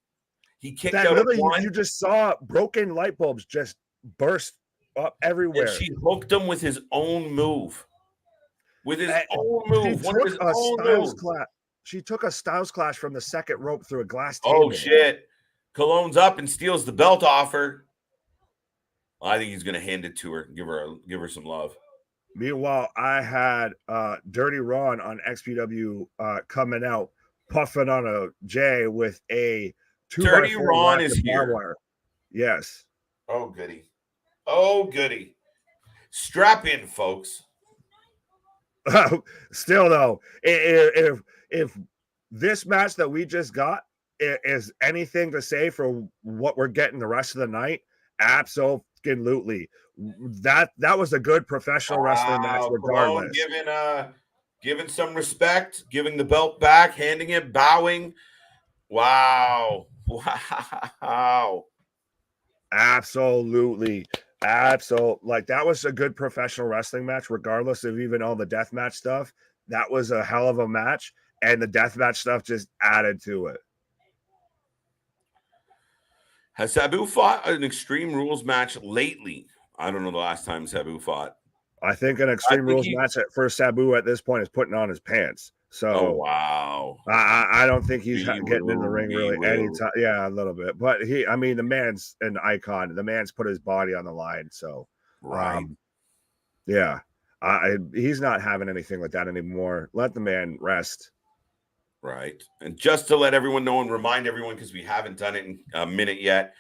He kicked out one. You just saw broken light bulbs just burst up everywhere. And she hooked him with his own move. With his own move. She took a Styles Clash from the second rope through a glass table. Oh, shit. Cologne's up and steals the belt off her. I think he's going to hand it to her and give her some love. Meanwhile, I had Dirty Ron on XPW coming out, puffing on a J with a 2x4 Dirty Ron is here. Wire. Yes. Oh, goody. Oh, goody. Strap in, folks. Still, though, if this match that we just got is anything to say for what we're getting the rest of the night, absolutely. That was a good professional wrestling match, regardless. Giving some respect, giving the belt back, handing it, bowing. Wow. Absolutely. Like, that was a good professional wrestling match, regardless of even all the deathmatch stuff. That was a hell of a match, and the deathmatch stuff just added to it. Has Sabu fought an Extreme Rules match lately? I don't know the last time Sabu fought. I think an Extreme Rules match for Sabu at this point is putting on his pants. So, wow. I don't think he's getting in the ring really anytime. Yeah, a little bit. But the man's an icon. The man's put his body on the line. So, right. Yeah. He's not having anything like that anymore. Let the man rest. Right. And just to let everyone know and remind everyone, because we haven't done it in a minute yet,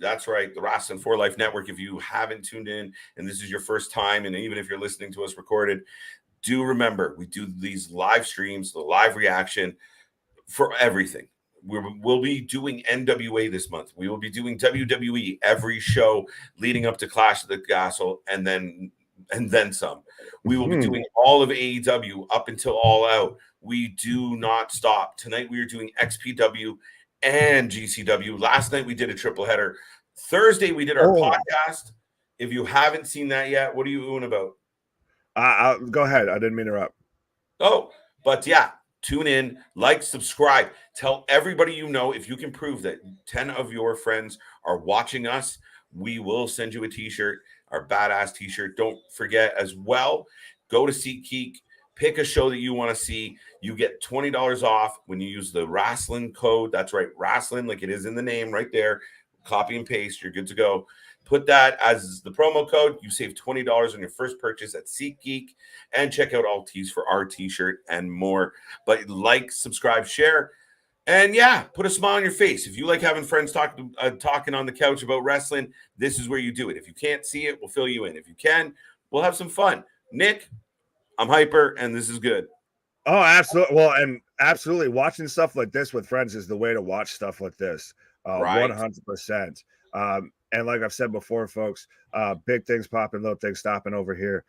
that's right, the Wrasslin for Life Network. If you haven't tuned in and this is your first time, and even if you're listening to us recorded, do remember, we do these live streams, the live reaction for everything. We'll be doing NWA this month. We will be doing WWE every show leading up to Clash of the Castle, and then some. We will be doing all of AEW up until All Out. We do not stop. Tonight we are doing XPW and GCW. Last night we did a triple header. Thursday we did our podcast. If you haven't seen that yet, what are you doing about? Go ahead. I didn't mean to interrupt. But yeah, tune in, like, subscribe. Tell everybody you know. If you can prove that 10 of your friends are watching us, we will send you a t-shirt, our badass t-shirt. Don't forget as well, go to SeatGeek, pick a show that you want to see. You get $20 off when you use the Wrasslin code. That's right, Wrasslin, like it is in the name right there. Copy and paste. You're good to go. Put that as the promo code. You save $20 on your first purchase at SeatGeek, and check out all tees for our t-shirt and more. But like, subscribe, share, and yeah, put a smile on your face. If you like having friends talking on the couch about wrestling, this is where you do it. If you can't see it, we'll fill you in. If you can, we'll have some fun. Nick, I'm hyper, and this is good. Oh, absolutely. Well, and absolutely, watching stuff like this with friends is the way to watch stuff like this. Right. 100%. And like I've said before, folks, big things popping, little things stopping over here.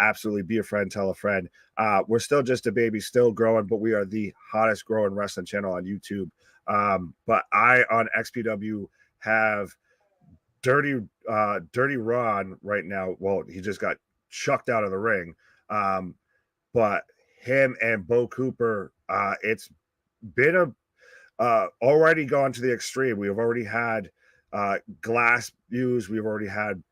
Absolutely, be a friend, tell a friend. We're still just a baby, still growing, but we are the hottest growing wrestling channel on YouTube. But I on XPW have Dirty Ron right now. Well, he just got chucked out of the ring. But him and Bo Cooper, it's been already gone to the extreme. We have already had glass used. We've already had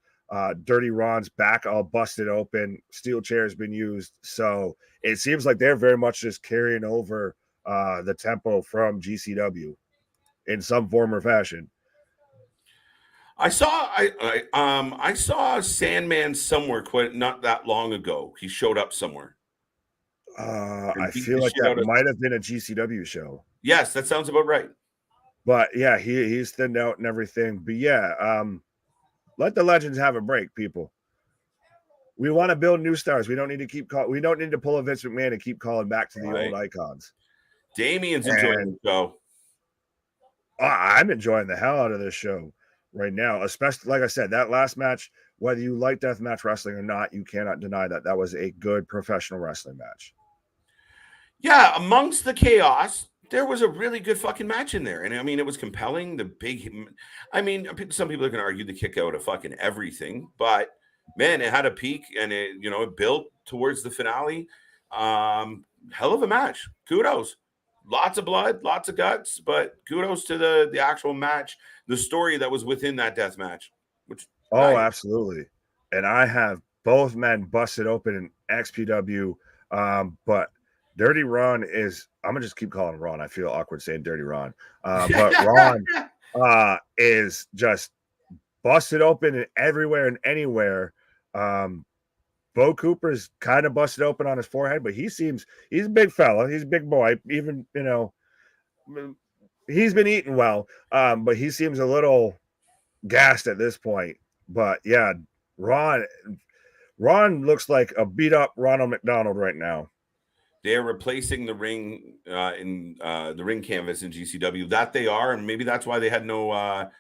Dirty Ron's back all busted open. Steel chairs been used. So it seems like they're very much just carrying over the tempo from GCW in some form or fashion. I saw Sandman somewhere quite not that long ago. He showed up somewhere. I feel like that might have been a GCW show. Yes, that sounds about right. But yeah, he's thinned out and everything. But yeah, let the legends have a break, people. We want to build new stars. We don't need to we don't need to pull a Vince McMahon and keep calling back to the old icons. Damien's enjoying the show. I'm enjoying the hell out of this show right now, especially like I said, that last match, whether you like deathmatch wrestling or not, you cannot deny that that was a good professional wrestling match. Yeah, amongst the chaos, there was a really good fucking match in there. And I mean, it was compelling. I mean, some people are going to argue the kick out of fucking everything, but man, it had a peak and it built towards the finale. Hell of a match. Kudos. Lots of blood, lots of guts, but kudos to the actual match, the story that was within that death match. Nice. Absolutely. And I have both men busted open in XPW, but Dirty Ron is, I'm gonna just keep calling him Ron. I feel awkward saying Dirty Ron. But Ron is just busted open everywhere and anywhere. Bo Cooper's kind of busted open on his forehead, but he's a big fella. He's a big boy. Even, he's been eating well, but he seems a little gassed at this point. But yeah, Ron looks like a beat up Ronald McDonald right now. They're replacing the ring in the ring canvas in GCW. That they are, and maybe that's why they had no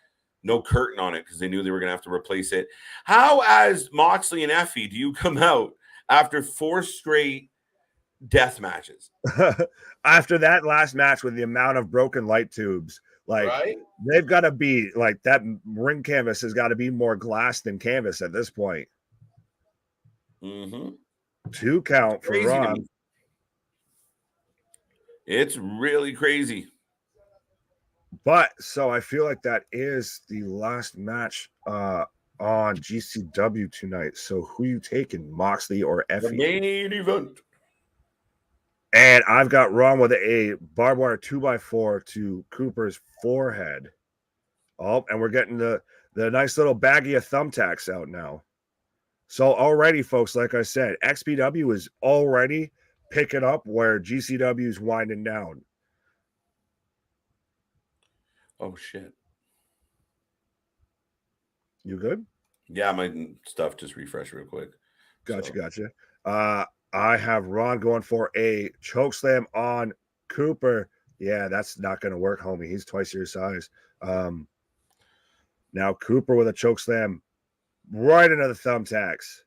curtain on it, because they knew they were going to have to replace it. How, as Moxley and Effie, do you come out after 4 straight death matches? After that last match with the amount of broken light tubes, they've got to be like, that ring canvas has got to be more glass than canvas at this point. Mm-hmm. 2 count for Ron. It's really crazy. But so I feel like that is the last match on GCW tonight. So who you taking, Moxley or Effie? The main event. And I've got Ron with a barbed wire 2x4 to Cooper's forehead. Oh, and we're getting the nice little baggie of thumbtacks out now. So already, folks, like I said, XPW is already picking up where GCW is winding down. Oh, shit. You good? Yeah, my stuff just refreshed real quick. Gotcha. I have Ron going for a choke slam on Cooper. Yeah, that's not going to work, homie. He's twice your size. Now Cooper with a choke slam right into the thumbtacks.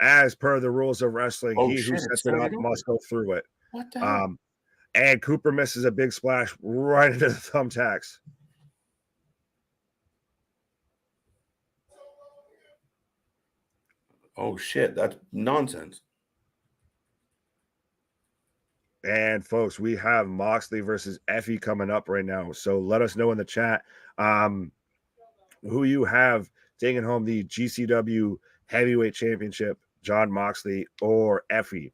As per the rules of wrestling, who sets it up must go through it. What the hell? And Cooper misses a big splash right into the thumbtacks. Oh, shit. That's nonsense. And, folks, we have Moxley versus Effie coming up right now. So let us know in the chat who you have taking home the GCW Heavyweight Championship, Jon Moxley or Effie.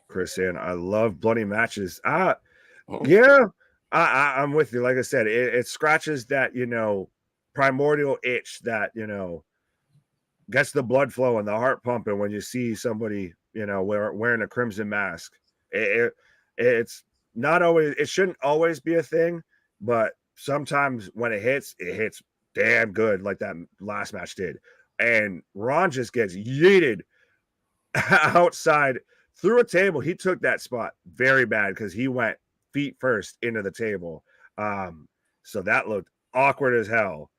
Chris saying, I love bloody matches. Yeah. I'm with you. Like I said, it scratches that, primordial itch that, gets the blood flowing, the heart pumping when you see somebody, wearing a crimson mask. It's not always, it shouldn't always be a thing, but sometimes when it hits damn good, like that last match did. And Ron just gets yeeted outside through a table. He took that spot very bad because he went feet first into the table. So that looked awkward as hell.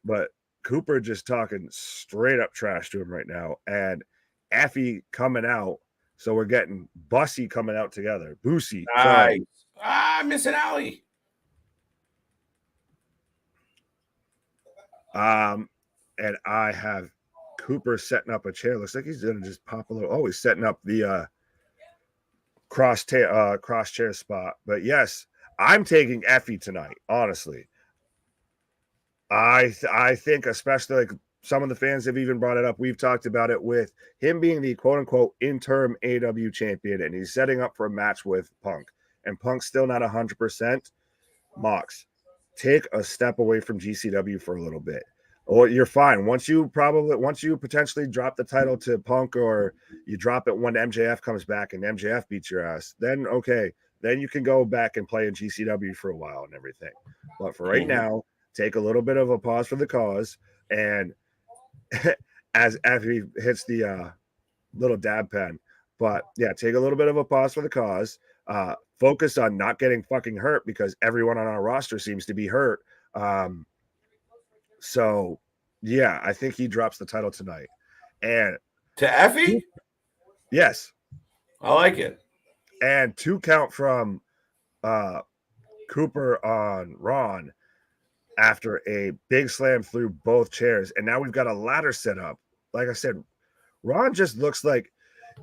But Cooper just talking straight up trash to him right now. And Effie coming out. So we're getting Bussy coming out together. Boosie. Nice. Missing alley. And I have Cooper setting up a chair. Looks like he's gonna just pop a little. Oh, he's setting up the cross chair spot. But yes, I'm taking Effie tonight. Honestly, I think, especially like some of the fans have even brought it up. We've talked about it with him being the quote unquote interim AW champion, and he's setting up for a match with Punk, and Punk's still not 100%. Mox, take a step away from GCW for a little bit. Or you're fine. Once you potentially drop the title to Punk, or you drop it when MJF comes back and MJF beats your ass, then okay, then you can go back and play in GCW for a while and everything. But for right now, take a little bit of a pause for the cause. And as Effie hits the little dab pen, but yeah, take a little bit of a pause for the cause. Focus on not getting fucking hurt because everyone on our roster seems to be hurt. So yeah, I think he drops the title tonight. And to Effie? Yes. I like it. And 2 count from Cooper on Ron after a big slam through both chairs. And now we've got a ladder set up. Like I said, Ron just looks like,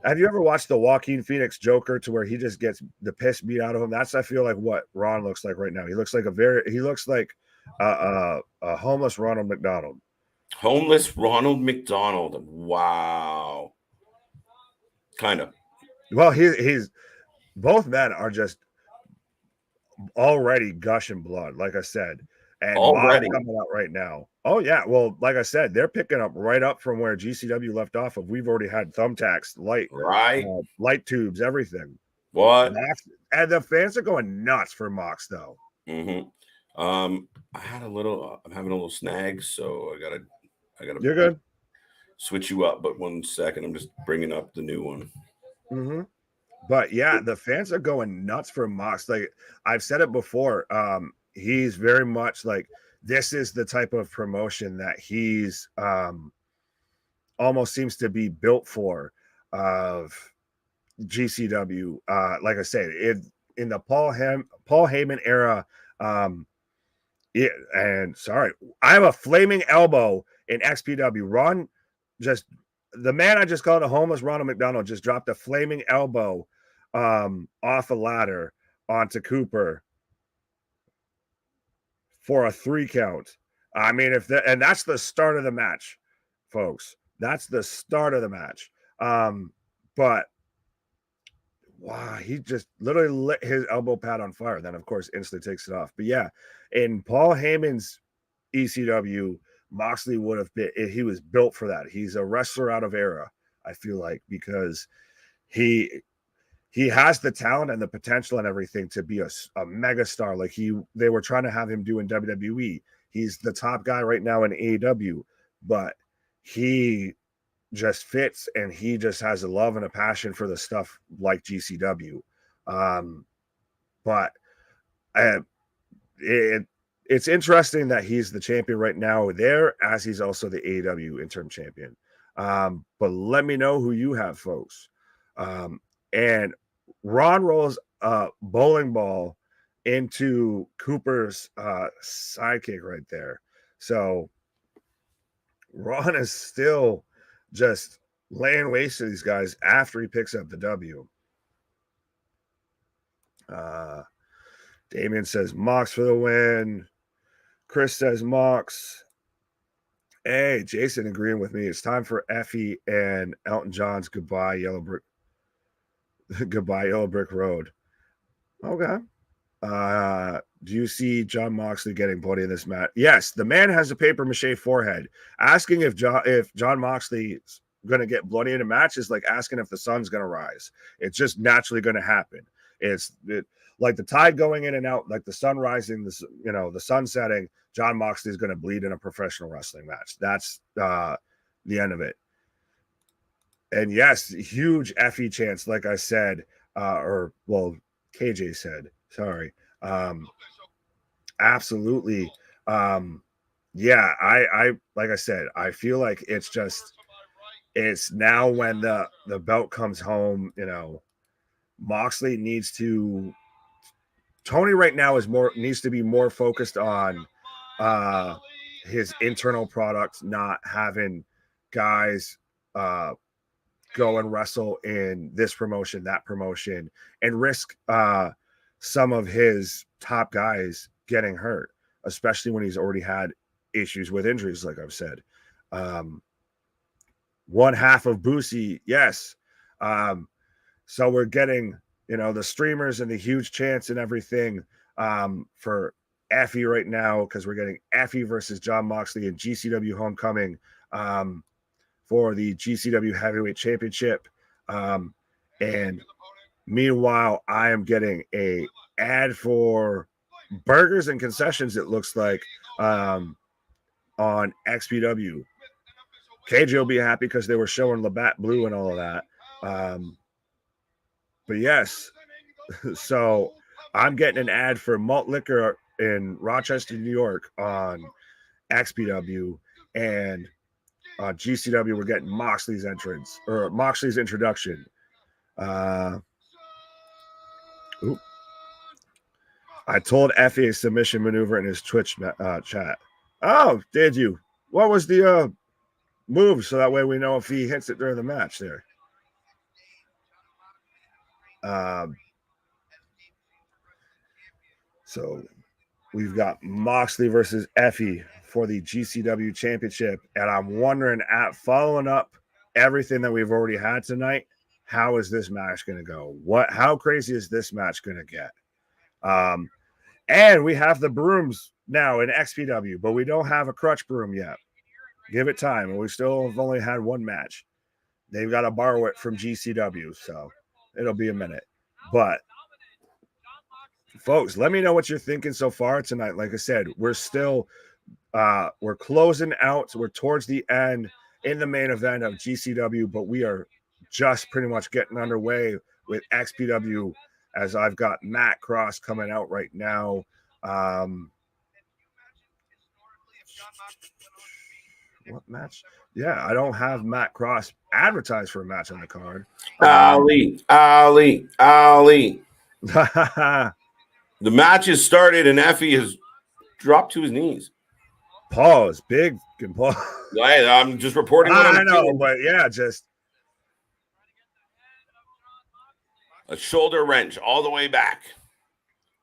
have you ever watched the Joaquin Phoenix Joker to where he just gets the piss beat out of him? That's, I feel like, what Ron looks like right now. He looks like a homeless Ronald McDonald. Homeless Ronald McDonald. Wow. Kind of. Well, he's both men are just already gushing blood, like I said. And already coming out right now. Oh yeah, well, like I said, they're picking up right up from where GCW left off of. We've already had thumbtacks, light tubes, everything. What? And the fans are going nuts for Mox though. I'm having a little snag, so I gotta. You're good. Switch you up, but 1 second. I'm just bringing up the new one. But yeah, the fans are going nuts for Mox. Like I've said it before, he's very much like, this is the type of promotion that he's almost seems to be built for of GCW. Like I said, in the Paul Heyman era, and sorry, I have a flaming elbow in XPW. Ron, just the man I just called a homeless Ronald McDonald, just dropped a flaming elbow off a ladder onto Cooper for a 3 count. I mean, and that's the start of the match, folks. That's the start of the match. But wow, he just literally lit his elbow pad on fire. Then, of course, instantly takes it off. But yeah, in Paul Heyman's ECW, Moxley would have been, he was built for that. He's a wrestler out of era, I feel like, because he has the talent and the potential and everything to be a mega star. Like they were trying to have him do in WWE. He's the top guy right now in AEW, but he just fits, and he just has a love and a passion for the stuff like GCW. But it's interesting that he's the champion right now there, as he's also the AEW interim champion. But let me know who you have, folks. And Ron rolls a bowling ball into Cooper's sidekick right there. So Ron is still just laying waste to these guys after he picks up the W. Damien says Mox for the win. Chris says Mox. Hey, Jason agreeing with me. It's time for Effie and Elton John's Goodbye Yellow Brick Road. Okay. Do you see John Moxley getting bloody in this match? Yes, the man has a paper mache forehead. Asking if John Moxley's going to get bloody in a match is like asking if the sun's going to rise. It's just naturally going to happen. Like the tide going in and out, like the sun rising, the sun setting. John Moxley is going to bleed in a professional wrestling match. That's the end of it. And yes, huge Effie chance, like I said, KJ said. Sorry. Absolutely. Yeah, I like I said, I feel like it's now when the belt comes home, Moxley Tony right now needs to be more focused on his internal product, not having guys go and wrestle in this promotion, that promotion, and risk some of his top guys getting hurt, especially when he's already had issues with injuries, like I've said. One half of Boosie, yes. So we're getting, the streamers and the huge chance and everything for Effie right now, because we're getting Effie versus John Moxley in GCW Homecoming for the GCW Heavyweight Championship. And meanwhile, I am getting a ad for burgers and concessions, it looks like, on XPW. KJ will be happy because they were showing Labatt Blue and all of that. But yes, so I'm getting an ad for malt liquor in Rochester, New York on XPW, and GCW we're getting Moxley's entrance or Moxley's introduction. I told Effie a submission maneuver in his Twitch chat. Oh, did you? What was the move? So that way we know if he hits it during the match there. So we've got Moxley versus Effie for the GCW Championship. And I'm wondering, following up everything that we've already had tonight, how is this match going to go? How crazy is this match going to get? And we have the brooms now in XPW, but we don't have a crutch broom yet. Give it time. And we still have only had one match. They've got to borrow it from GCW, so it'll be a minute. But folks, let me know what you're thinking so far tonight. Like I said, we're still we're closing out. We're towards the end in the main event of GCW, but we are just pretty much getting underway with XPW, as I've got Matt Cross coming out right now. What match? Yeah, I don't have Matt Cross advertised for a match on the card. Ali. The match has started and Effie has dropped to his knees. Pause. Big pause. I'm just reporting what I know, but yeah, just a shoulder wrench all the way back.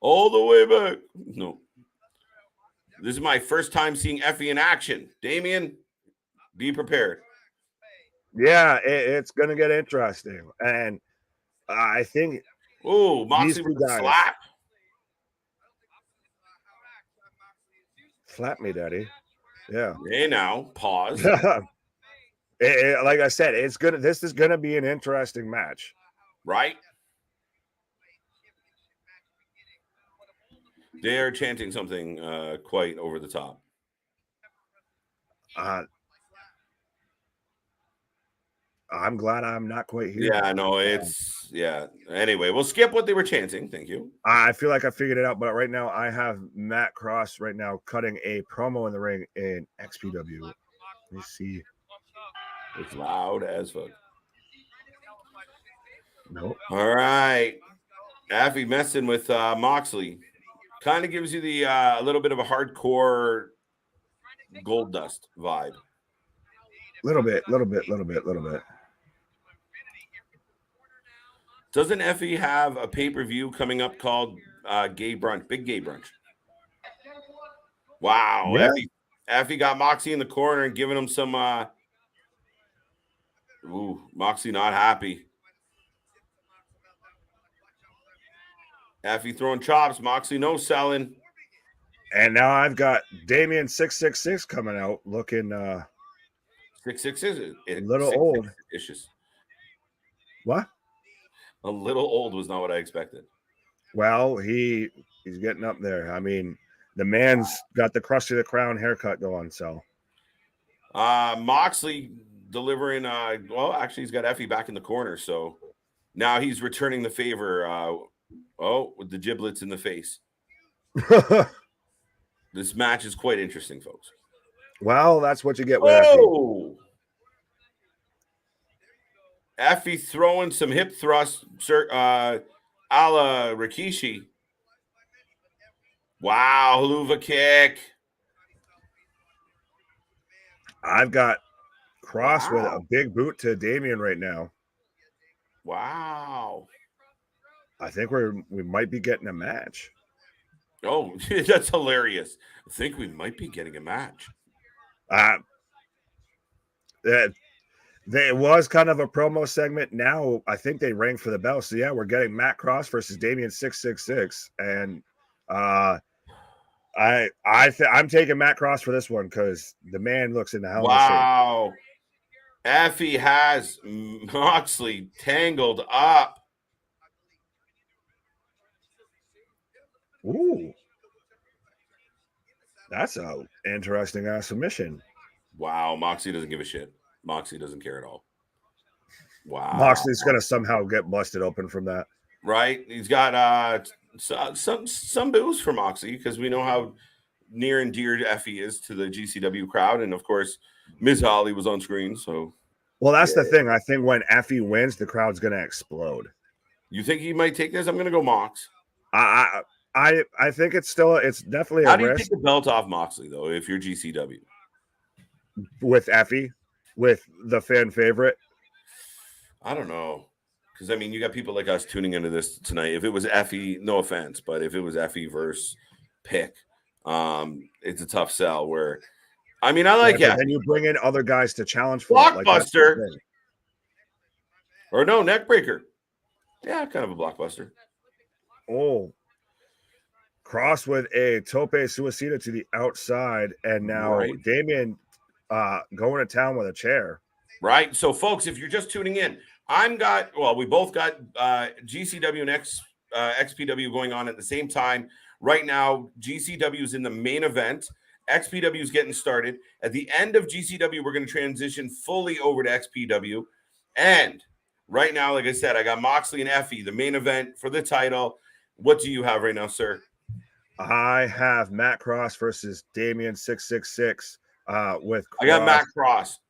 All the way back. No. This is my first time seeing Effie in action. Damien, be prepared. Yeah, it's going to get interesting. And I think Moxley with a slap. Slap me, daddy. Yeah. Hey, now pause. Like I said, this is gonna be an interesting match, right? They are chanting something quite over the top. I'm glad I'm not quite here. Yeah, no, it's Anyway, we'll skip what they were chanting. Thank you. I feel like I figured it out, but right now I have Matt Cross right now cutting a promo in the ring in XPW. Let me see. It's loud as fuck. Nope. All right. Effie messing with Moxley. Kind of gives you the a little bit of a hardcore Gold Dust vibe. Little bit. Doesn't Effie have a pay-per-view coming up called Gay Brunch? Big Gay Brunch. Wow. Yeah. Effie got Moxley in the corner and giving him some Moxley not happy. Effie throwing chops. Moxley no selling. And now I've got Damien 666 coming out looking 666 a little old. Issues. What? A little old was not what I expected. Well, he's getting up there. I mean, the man's got the crusty of the crown haircut going. So, Moxley delivering. Well, actually, he's got Effie back in the corner, so now he's returning the favor. With the giblets in the face. This match is quite interesting, folks. Well, that's what you get with Effie. Effie throwing some hip thrusts, a la Rikishi. Wow, haluva kick. I've got Cross with a big boot to Damien right now. Wow. I think we might be getting a match. Oh, that's hilarious. I think we might be getting a match. It was kind of a promo segment. Now I think they rang for the bell. So yeah, we're getting Matt Cross versus Damien 666, and I'm taking Matt Cross for this one because the man looks in the hell. Wow, Effie has Moxley tangled up. Ooh, that's a interesting submission. Wow, Moxley doesn't give a shit. Moxley doesn't care at all. Wow, Moxley's gonna somehow get busted open from that. Right, he's got some booze for Moxley because we know how near and dear Effie is to the GCW crowd, and of course, Ms. Holly was on screen. So, well, that's the thing. I think when Effie wins, the crowd's gonna explode. You think he might take this? I'm gonna go Mox. I think it's definitely How a do you risk. take the belt off Moxley though if you're GCW? With Effie, with the fan favorite. I don't know. Because, I mean, you got people like us tuning into this tonight. If it was Effie, no offense, but if it was Effie versus Pick, it's a tough sell where, I mean, I like Effie. Then you bring in other guys to challenge for Blockbuster. Or no, Neckbreaker. Yeah, kind of a blockbuster. Oh. Cross with a tope suicida to the outside. And now Damien going to town with a chair. Right. So, folks, if you're just tuning in, we both got GCW and XPW going on at the same time. Right now, GCW is in the main event. XPW is getting started. At the end of GCW, we're going to transition fully over to XPW. And right now, like I said, I got Moxley and Effie, the main event for the title. What do you have right now, sir? I have Matt Cross versus Damien 666 with Cross. I got Matt Cross.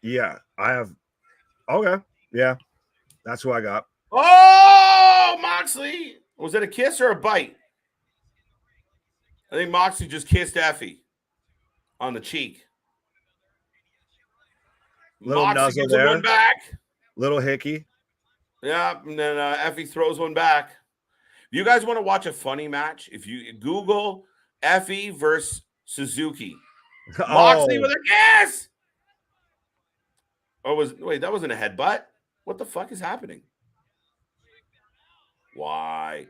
Yeah, I have. Okay. Yeah, that's who I got. Oh, Moxley. Was it a kiss or a bite? I think Moxley just kissed Effie on the cheek. Little Moxley nuzzle gets there. One back. Little hickey. Yeah, and then Effie throws one back. If you guys want to watch a funny match, if you Google Effie versus Suzuki. Moxley with a kiss. That wasn't a headbutt. What the fuck is happening? Why?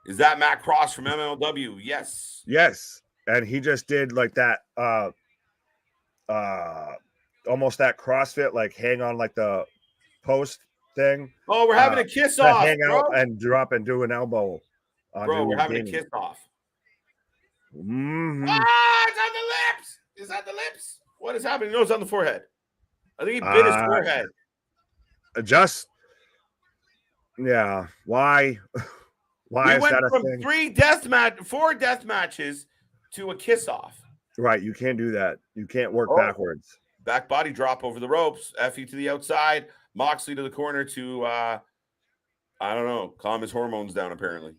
Is that Matt Cross from MLW? Yes. Yes. And he just did like that almost that CrossFit, like hang on like the post thing. Oh, we're having a kiss off. Hang out and drop and do an elbow. Bro, we're having a kiss off. Mm-hmm. Ah, it's on the lips. Is that the lips? What is happening? No, it's on the forehead. I think he bit his forehead. Yeah. Why? Why is that a thing? We went from 4 death matches to a kiss off. Right. You can't do that. You can't work backwards. Back body drop over the ropes. Effie to the outside. Moxley to the corner to, I don't know, calm his hormones down, apparently.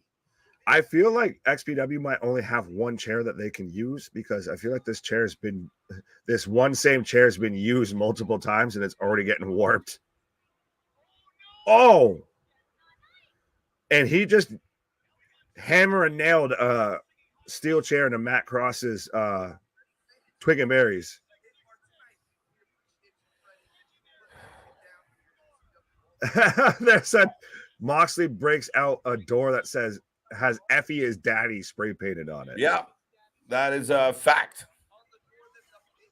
I feel like XPW might only have one chair that they can use because I feel like this one same chair has been used multiple times and it's already getting warped. Oh, and he just hammer and nailed a steel chair into Matt Cross's Twig and Berries. Moxley breaks out a door that has Effie is daddy spray painted on it. Yeah, that is a fact.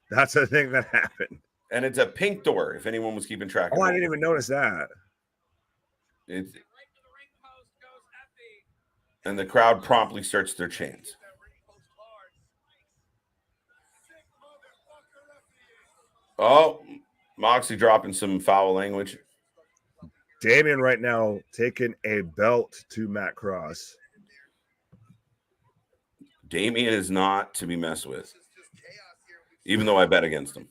That's the thing that happened. And it's a pink door, if anyone was keeping track of it. I didn't even notice that. And the crowd promptly starts their chants. Oh, Moxley dropping some foul language. Damien right now taking a belt to Matt Cross. Damien is not to be messed with, even though I bet against him.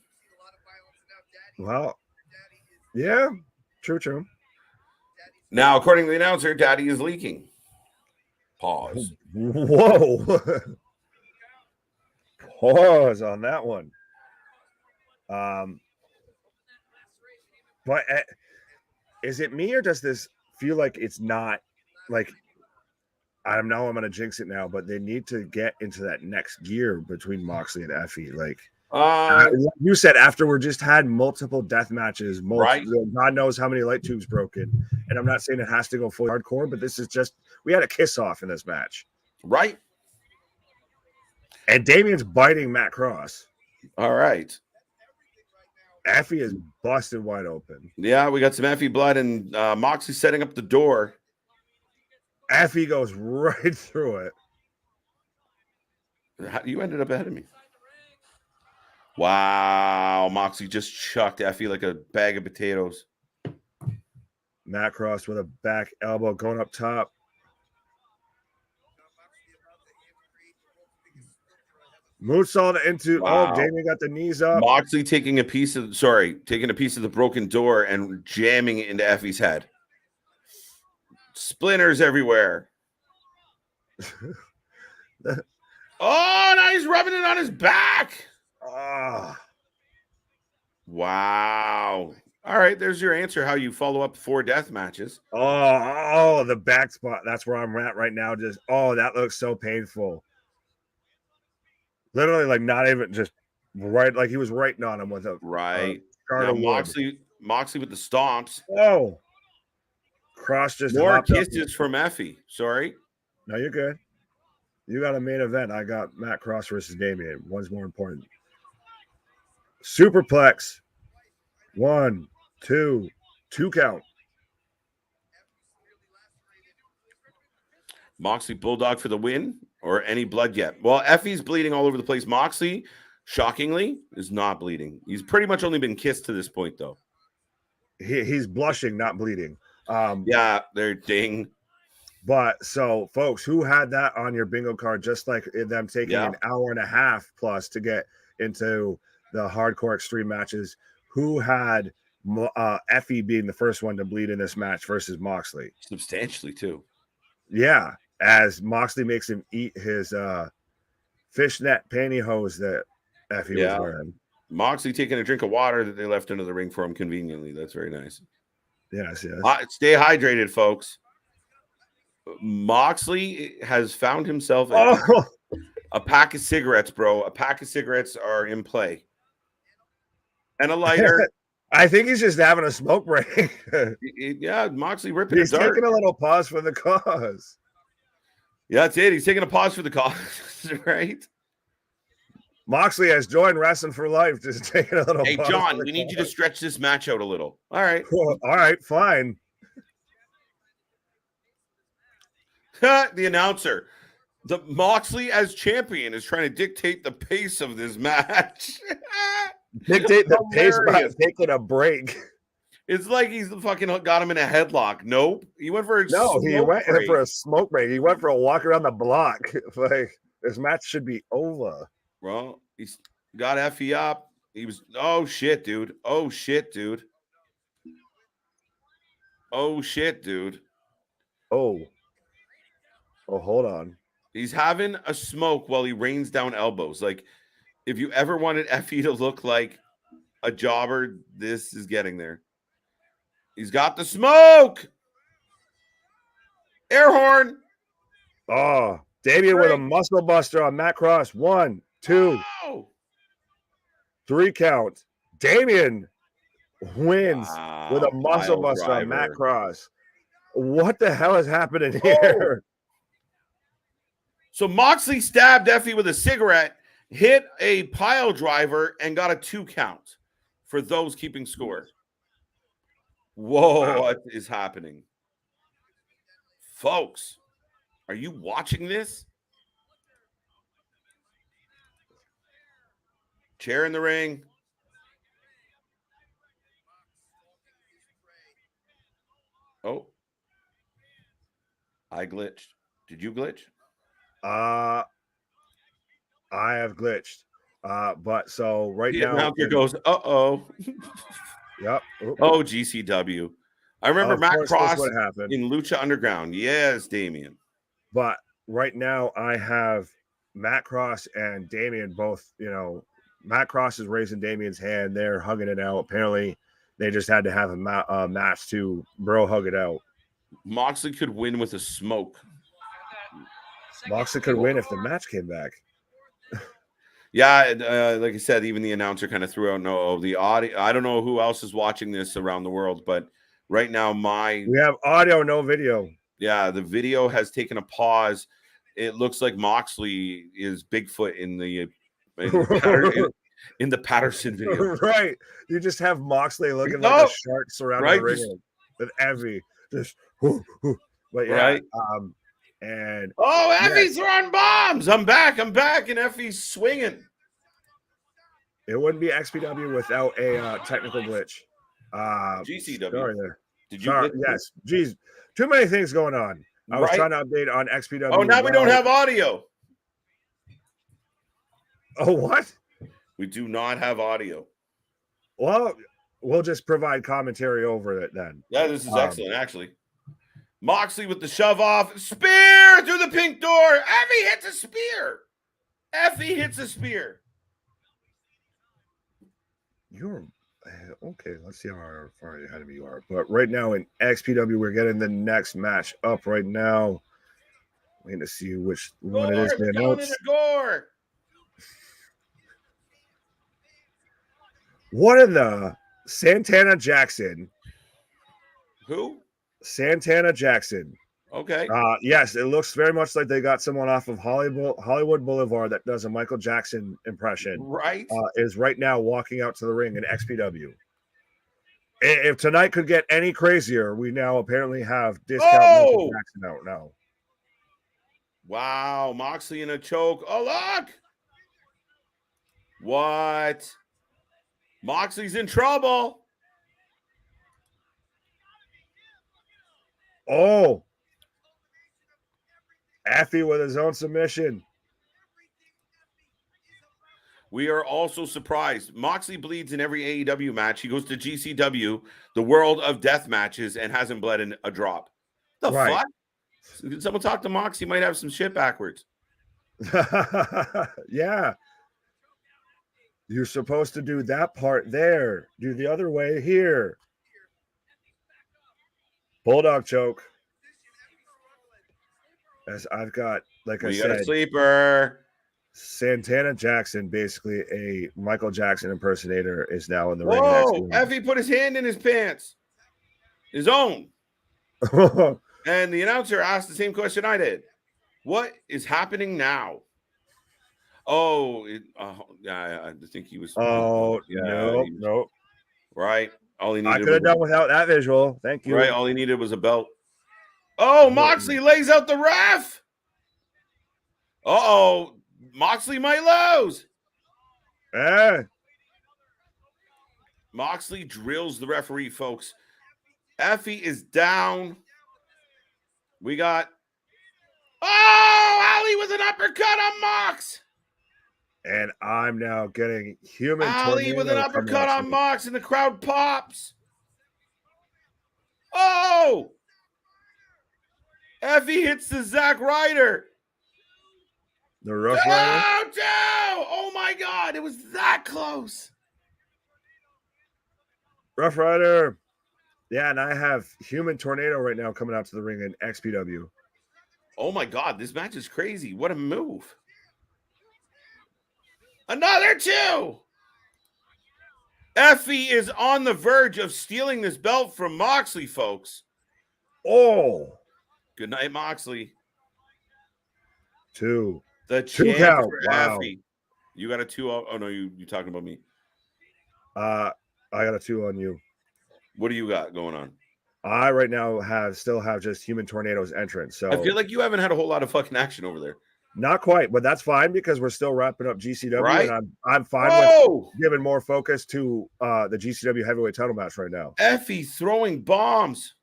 Well, yeah, true. Now, according to the announcer, Daddy is leaking. Pause. Whoa. Pause on that one. But is it me or does this feel like it's not like I'm going to jinx it now, but they need to get into that next gear between Moxley and Effie. Like you said, after we just had multiple death matches, right? God knows how many light tubes broken. And I'm not saying it has to go fully hardcore, but this is just, we had a kiss off in this match. Right. And Damien's biting Matt Cross. All right. Effie is busted wide open. Yeah, we got some Effie blood, and Moxley setting up the door. Effie goes right through it. You ended up ahead of me. Wow, Moxley just chucked Effie like a bag of potatoes. Matt Cross with a back elbow going up top. Moonsault into Damien got the knees up. Moxley taking a piece of the broken door and jamming it into Effie's head. Splinters everywhere. Now he's rubbing it on his back. Wow. All right, there's your answer. How you follow up 4 death matches. The back spot. That's where I'm at right now. Just that looks so painful. Literally, like not even just right, like he was writing on him with a right. Now Moxley with the stomps. Oh, Cross just more kisses from Effie. Sorry. No, you're good. You got a main event. I got Matt Cross versus Damien. One's more important. Superplex. 1, 2, 2 count. Moxley Bulldog for the win, or any blood yet? Well, Effie's bleeding all over the place. Moxley, shockingly, is not bleeding. He's pretty much only been kissed to this point, though. He's blushing, not bleeding. Yeah, they're ding. But so, folks, who had that on your bingo card, just like them taking an hour and a half plus to get into the hardcore extreme matches, who had Effie being the first one to bleed in this match versus Moxley? Substantially, too. Yeah, as Moxley makes him eat his fishnet pantyhose that Effie was wearing. Moxley taking a drink of water that they left under the ring for him conveniently. That's very nice. Yes. Stay hydrated, folks. Moxley has found himself a pack of cigarettes, bro. A pack of cigarettes are in play. And a lighter. I think he's just having a smoke break. Yeah, Moxley ripping his dart. He's taking a little pause for the cause. Yeah, that's it. He's taking a pause for the cause, right? Moxley has joined Wrestling for Life. Just taking a little pause. Hey, John, we need you to stretch this match out a little. All right. All right, fine. The announcer. The Moxley as champion is trying to dictate the pace of this match. Dictate the pace by taking a break. It's like he's fucking got him in a headlock. Nope. He went for he went for a smoke break. He went for a walk around the block. Like, this match should be over. Well, he's got Effie up. He was oh shit, dude. Oh, hold on. He's having a smoke while he rains down elbows. Like, if you ever wanted Effie to look like a jobber, this is getting there. He's got the smoke. Air horn. Damien with a muscle buster on Matt Cross. 1, 2, 3 count. Damien wins with a muscle buster on Matt Cross. What the hell is happening Oh. here? So Moxley stabbed Effie with a cigarette, hit a pile driver, and got a 2 count for those keeping score. Whoa, Wow. what is happening? Folks, are you watching this? Chair in the ring. Oh. I glitched. Did you glitch? I have glitched. But so right The now announcer goes, uh-oh. Yep. Oop. Oh, GCW. I remember Mack That's Cross what happened. in Lucha Underground. Yes, Damien. But right now I have Matt Cross and Damien both, Matt Cross is raising Damien's hand. They're hugging it out. Apparently, they just had to have a match to bro hug it out. Moxley could win with a smoke. Moxley could win if the match came back. Yeah, like I said, even the announcer kind of threw out the audio. I don't know who else is watching this around the world, but right now we have audio, no video. Yeah, the video has taken a pause. It looks like Moxley is Bigfoot in the Patterson video. Right. You just have Moxley looking like a shark surrounding the ring with Effy. Just but yeah. Right. And Effie's throwing bombs. I'm back, and Effie's swinging. It wouldn't be XPW without a technical glitch. GCW. Sorry there. Did you? Yes. Geez, too many things going on. I was trying to update on XPW. Oh, now we don't have audio. Oh, what? We do not have audio. Well, we'll just provide commentary over it then. Yeah, this is excellent, actually. Moxley with the shove off. Spear through the pink door. Effie hits a spear. Effie hits a spear. You're okay. Let's see how far ahead of you are. But right now in XPW, we're getting the next match up right now. Waiting to see which one it is. What are the Santana Jackson? Who? Santana Jackson. Okay. Yes, it looks very much like they got someone off of Hollywood Boulevard that does a Michael Jackson impression. Right. Is right now walking out to the ring in XPW. If tonight could get any crazier, we now apparently have discount Michael Jackson out now. Wow, Moxley in a choke. Oh, look! What? Moxley's in trouble. Oh, Effy with his own submission. We are also surprised. Moxley bleeds in every AEW match. He goes to GCW, the world of death matches, and hasn't bled in a drop. The fuck? Did someone talk to Mox? He might have some shit backwards. Yeah. You're supposed to do that part there. Do the other way here. Bulldog choke. As I've got, like I said, got a sleeper. Santana Jackson, basically a Michael Jackson impersonator, is now in the ring. Whoa! Effie put his hand in his pants. His own. And the announcer asked the same question I did. What is happening now? Oh, yeah, I think he was. Oh, yeah, no. Right. All he needed. I could have done without that visual. Thank you. Right. All he needed was a belt. Oh, Moxley lays out the ref. Uh-oh. Moxley might lose. Moxley drills the referee, folks. Effie is down. We got. Oh, Ali with an uppercut on Mox. And I'm now getting human. Ali with an uppercut on Mox, and the crowd pops. Oh! Effie hits the Zack Ryder. The Rough Rider. Oh my God! It was that close. Rough Rider. Yeah, and I have Human Tornado right now coming out to the ring in XPW. Oh my God, this match is crazy. What a move. Another 2. Effie is on the verge of stealing this belt from Moxley, folks. Oh, Good night, Moxley. two The count. champ for Wow. Effy. You got a 2. Oh no, you talking about me. I got a 2 on you. What do you got going on? I right now still have just Human Tornado's entrance. So I feel like you haven't had a whole lot of fucking action over there. Not quite, but that's fine because we're still wrapping up GCW, Right? and I'm fine with giving more focus to the GCW heavyweight title match right now. Effie throwing bombs.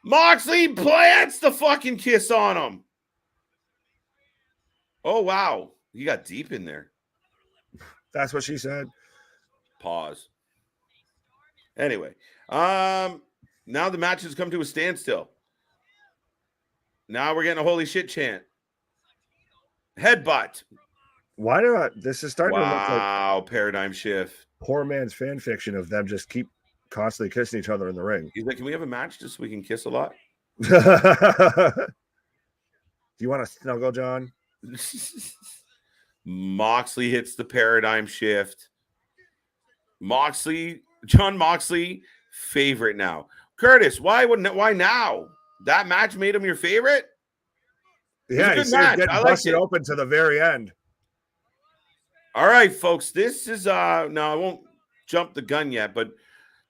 Moxley plants the fucking kiss on him. Oh wow, you got deep in there. That's what she said. Pause. Anyway, now the match has come to a standstill. Now we're getting a holy shit chant. Headbutt. Why not? This is starting to look like paradigm shift. Poor man's fan fiction of them just keep constantly kissing each other in the ring. He's like, can we have a match just so we can kiss a lot? Do you want to snuggle, John? Moxley hits the paradigm shift. John Moxley, favorite now. Curtis, why now? That match made him your favorite? Yeah, he's getting busted open to the very end. All right, folks. This is no, I won't jump the gun yet, but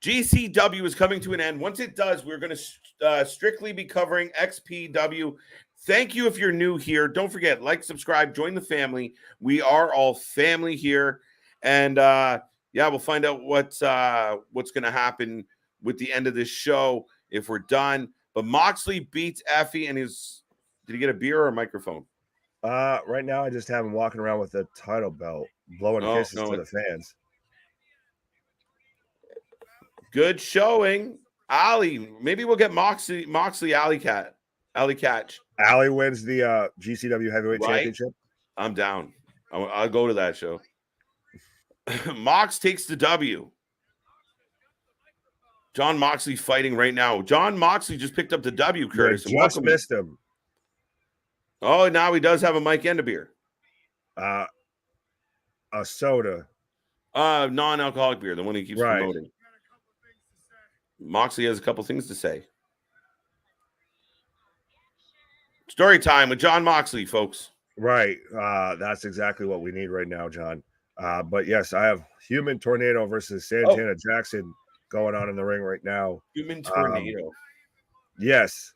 GCW is coming to an end. Once it does, we're going to strictly be covering XPW. Thank you if you're new here. Don't forget, like, subscribe, join the family. We are all family here. And yeah, we'll find out what's going to happen with the end of this show if we're done. But Moxley beats Effie, and did he get a beer or a microphone? Right now I just have him walking around with a title belt, blowing kisses to the fans. Good showing. Ali, maybe we'll get Moxley Alley Catch. Ali wins the GCW Heavyweight Championship. I'm down. I'll go to that show. Mox takes the W. John Moxley fighting right now. John Moxley just picked up the W, Curtis. Yeah, just missed him. Oh, now he does have a Mike and a beer. A soda. Non-alcoholic beer, the one he keeps promoting. Moxley has a couple things to say. Story time with John Moxley, folks. Right. That's exactly what we need right now, John. But yes, I have Human Tornado versus Santana Jackson going on in the ring right now. Human Tornado. Yes.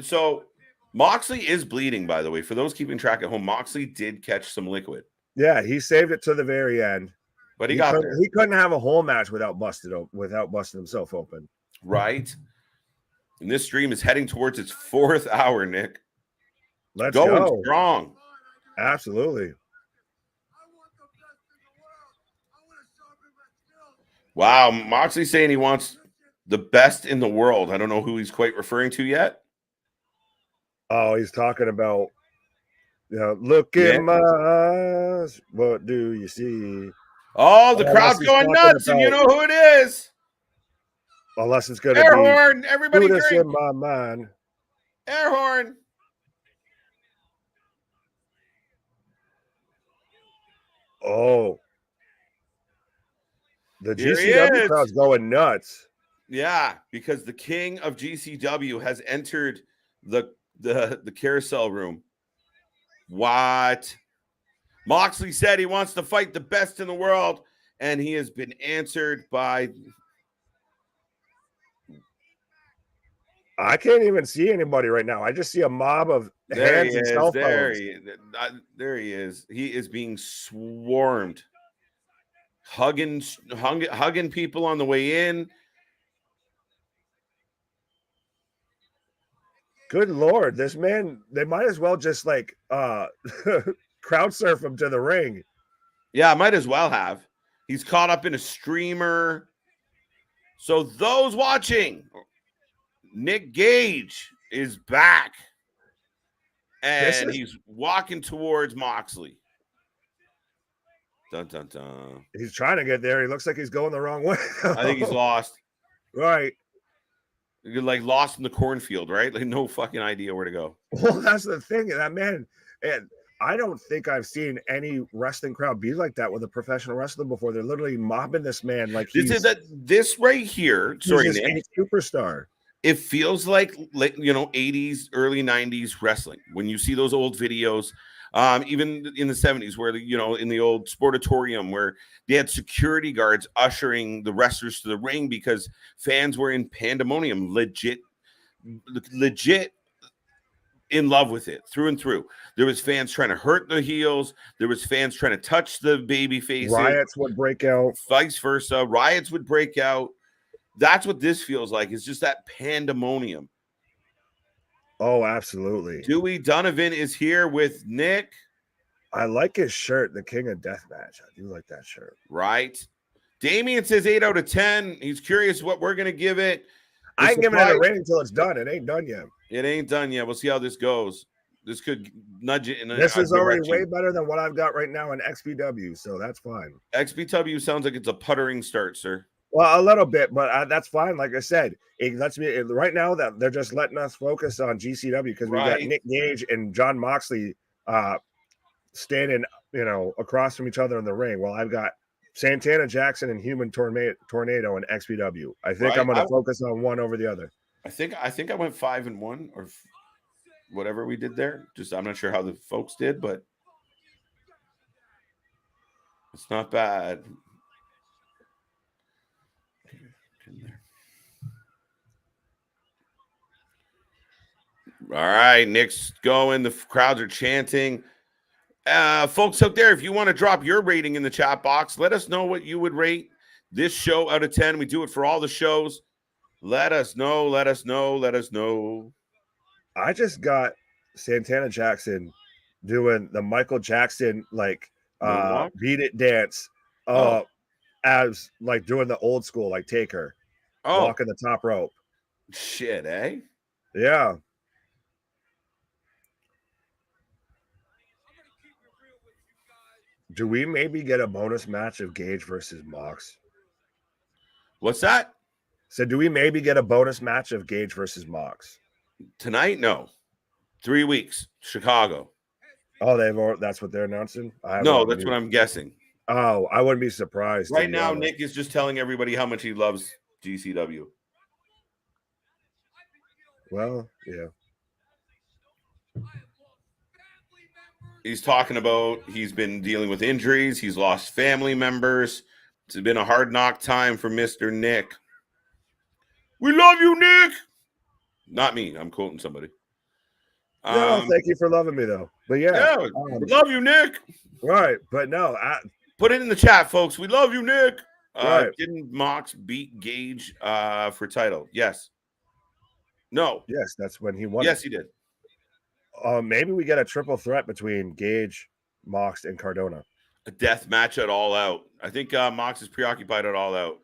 So Moxley is bleeding, by the way. For those keeping track at home, Moxley did catch some liquid. Yeah, he saved it to the very end. But he got there. He couldn't have a whole match without busting himself open. Right. And this stream is heading towards its 4th hour, Nick. Let's go. Strong. Absolutely. Wow, Moxley's saying he wants the best in the world. I don't know who he's quite referring to yet. Oh, he's talking about, look in my eyes. What do you see? Oh, the crowd's going nuts, and you know who it is. Unless it's going to be air horn. Everybody drink. In my mind. Air horn. Oh. The GCW crowd's going nuts. Yeah, because the king of GCW has entered the carousel room. What? Moxley said he wants to fight the best in the world, and he has been answered by... I can't even see anybody right now. I just see a mob of hands and cell phones. There he is. He is being swarmed. Hugging people on the way in. Good Lord, this man, they might as well just crowd surf him to the ring. Yeah, might as well have. He's caught up in a streamer. So those watching, Nick Gage is back. And he's walking towards Moxley. Dun, dun, dun. He's trying to get there. He looks like he's going the wrong way. I think he's lost. Right. You're like lost in the cornfield, right? Like no fucking idea where to go. Well, that's the thing. That man, and I don't think I've seen any wrestling crowd be like that with a professional wrestler before. They're literally mobbing this man like this right here. Sorry, Nick. Superstar. it feels like 80s, early 90s wrestling. When you see those old videos, even in the 70s, where in the old sportatorium, where they had security guards ushering the wrestlers to the ring because fans were in pandemonium, legit in love with it through and through. There was fans trying to hurt the heels. There was fans trying to touch the baby faces. Riots would break out. Vice versa. Riots would break out. That's what this feels like. It's just that pandemonium. Oh, absolutely. Dewey Donovan is here with Nick. I like his shirt, the King of Deathmatch. I do like that shirt. Right. Damien says 8 out of 10. He's curious what we're going to give it. I ain't giving it a rating until it's done. It ain't done yet. It ain't done yet. We'll see how this goes. This could nudge it in This is already way better than what I've got right now in XPW, so that's fine. XPW sounds like it's a puttering start, sir. Well, a little bit, but that's fine. Like I said, it lets me right now that they're just letting us focus on GCW because we got Nick Gage and John Moxley standing, across from each other in the ring. Well, I've got Santana Jackson and Human Tornado in XPW. I think I'm going to focus on one over the other. I think I went 5-1 or whatever we did there. Just I'm not sure how the folks did, but it's not bad. All right, Nick's going. The crowds are chanting. Folks out there, if you want to drop your rating in the chat box, let us know what you would rate this show out of 10. We do it for all the shows. Let us know. Let us know. Let us know. I just got Santana Jackson doing the Michael Jackson beat it dance as like doing the old school like Taker walking the top rope. Shit, eh? Yeah. Do we maybe get a bonus match of Gage versus Mox? What's that? So do we maybe get a bonus match of Gage versus Mox? Tonight? No. 3 weeks. Chicago. Oh, that's what they're announcing? No, that's what I'm guessing. Oh, I wouldn't be surprised. Right now, Nick is just telling everybody how much he loves GCW. Well, yeah. He's talking about he's been dealing with injuries. He's lost family members. It's been a hard knock time for Mr. Nick. We love you, Nick. Not me. I'm quoting somebody. No, thank you for loving me, though. But yeah, we love you, Nick. Right, but no, put it in the chat, folks. We love you, Nick. Right. Didn't Mox beat Gage for title? Yes. No. Yes, that's when he won. Yes, he did. Maybe we get a triple threat between Gage, Mox, and Cardona. A death match at All Out. I think Mox is preoccupied at All Out.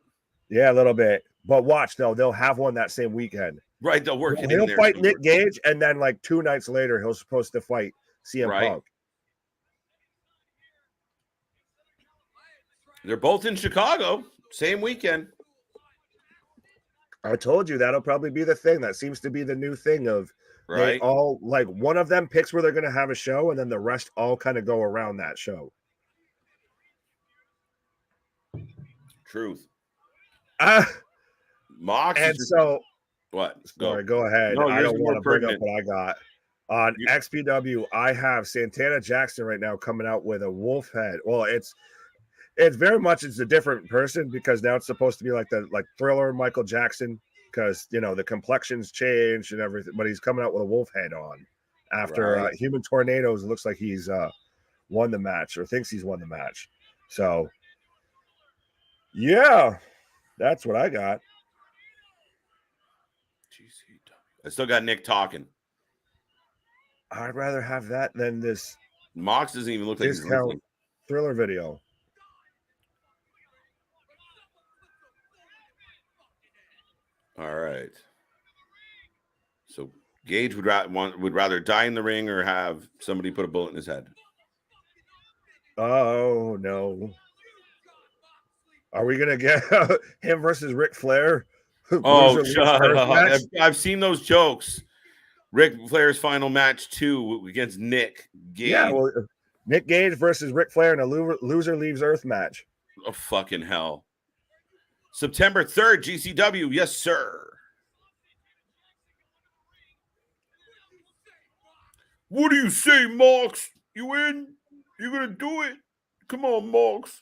Yeah, a little bit. But watch, though, they'll have one that same weekend. Right, they'll work it in there. He'll fight somewhere. Nick Gage, and then like 2 nights later, he'll supposed to fight CM Punk. They're both in Chicago, same weekend. I told you that'll probably be the thing. That seems to be the new thing of they all like one of them picks where they're going to have a show, and then the rest all kind of go around that show. Truth. Mox. And so what? Sorry, go ahead. No, I don't want to bring up what I got. On XPW, I have Santana Jackson right now coming out with a wolf head. Well, it's very much a different person because now it's supposed to be like Thriller Michael Jackson because the complexions changed and everything, but he's coming out with a wolf head on after Human Tornadoes. It looks like he's won the match or thinks he's won the match. So yeah, that's what I got. I still got Nick talking. I'd rather have that than this. Mox doesn't even look like he's listening. Thriller video. All right. So Gage would rather die in the ring or have somebody put a bullet in his head. Oh no. Are we gonna get him versus Ric Flair? Oh, shut up. I've seen those jokes. Ric Flair's final match 2 against Nick Gage. Yeah, well, Nick Gage versus Ric Flair in a loser leaves Earth match. Oh, fucking hell. September 3rd, GCW. Yes, sir. What do you say, Mox? You in? You gonna do it? Come on, Mox.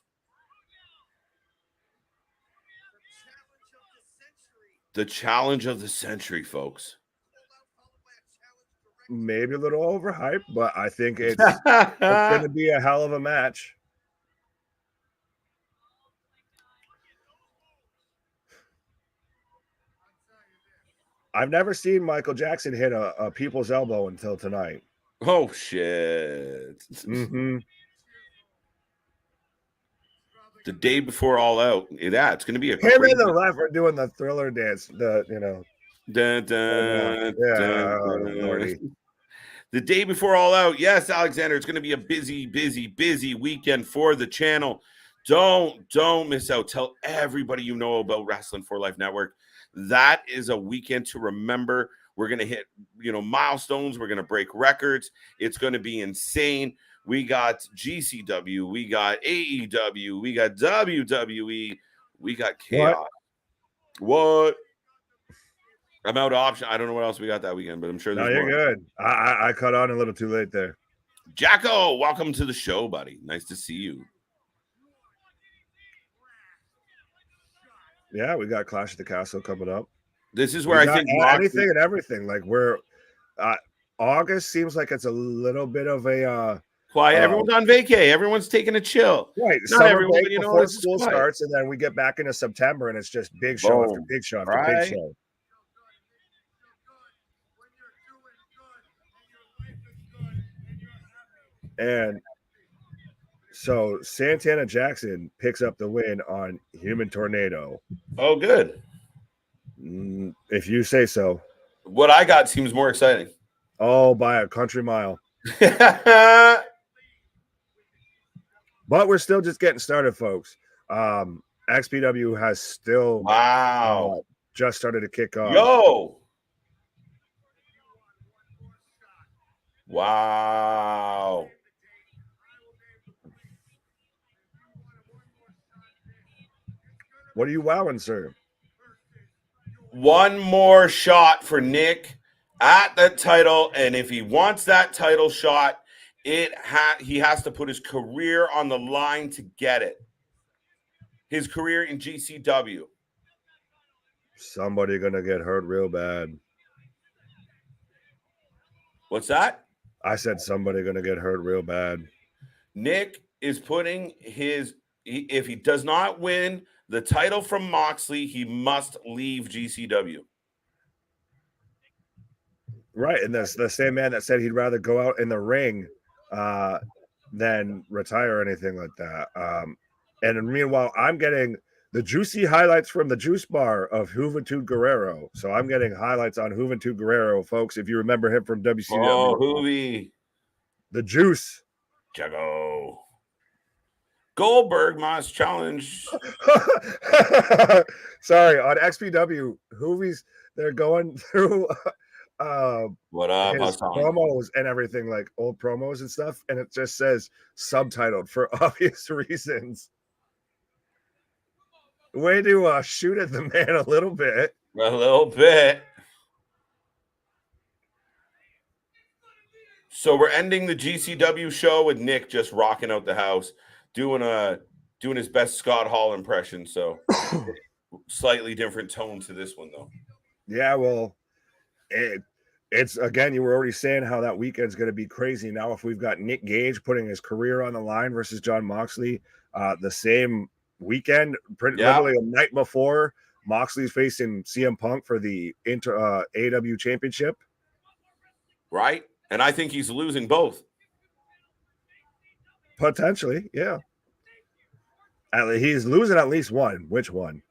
The challenge of the century, folks. Maybe a little overhyped, but I think it's going to be a hell of a match. I've never seen Michael Jackson hit a people's elbow until tonight. Oh, shit. Mm-hmm. The day before All Out. Yeah, it's going to be a him and the ref are doing the Thriller dance. The The day before All Out. Yes, Alexander, it's going to be a busy weekend for the channel. Don't miss out. Tell everybody you know about Wrasslin for Life Network. That is a weekend to remember. We're going to hit, milestones. We're going to break records. It's going to be insane. We got GCW. We got AEW. We got WWE. We got Chaos. What? I'm out of option. I don't know what else we got that weekend, but I'm sure there's you're more. Good. I cut on a little too late there. Jacko, welcome to the show, buddy. Nice to see you. Yeah, we got Clash at the Castle coming up. This is where I think anything and everything. Like we're August seems like it's a little bit of a quiet. Everyone's on vacay. Everyone's taking a chill. Right. Not everyone, but before school starts, and then we get back into September, and it's just big show after big show after big show. And so Santana Jackson picks up the win on Human Tornado. Oh, good. If you say so. What I got seems more exciting. Oh, by a country mile. But we're still just getting started, folks. XPW has still just started to kick off. Yo. Wow. What are you wowing, sir? One more shot for Nick at the title, and if he wants that title shot, he has to put his career on the line to get it. His career in GCW. Somebody gonna get hurt real bad. What's that? I said somebody gonna get hurt real bad. Nick is putting if he does not win the title from Moxley, he must leave GCW. Right, and that's the same man that said he'd rather go out in the ring than retire or anything like that. And meanwhile, I'm getting the juicy highlights from the juice bar of Juventud Guerrera. So I'm getting highlights on Juventud Guerrera, folks. If you remember him from WCW. Oh, Hoovy. The juice. Jago. Goldberg must challenge. Sorry, on XPW, Hoovy's, they're going through what up, his promos and everything, like old promos and stuff, and it just says subtitled for obvious reasons. Way to shoot at the man a little bit. A little bit. So we're ending the GCW show with Nick just rocking out the house, doing his best Scott Hall impression. So slightly different tone to this one, though. Yeah, well, it's again, you were already saying how that weekend's going to be crazy. Now, if we've got Nick Gage putting his career on the line versus John Moxley, the same weekend, literally a night before, Moxley's facing CM Punk for the AEW Championship. Right, and I think he's losing both. Potentially, yeah. He's losing at least one. Which one?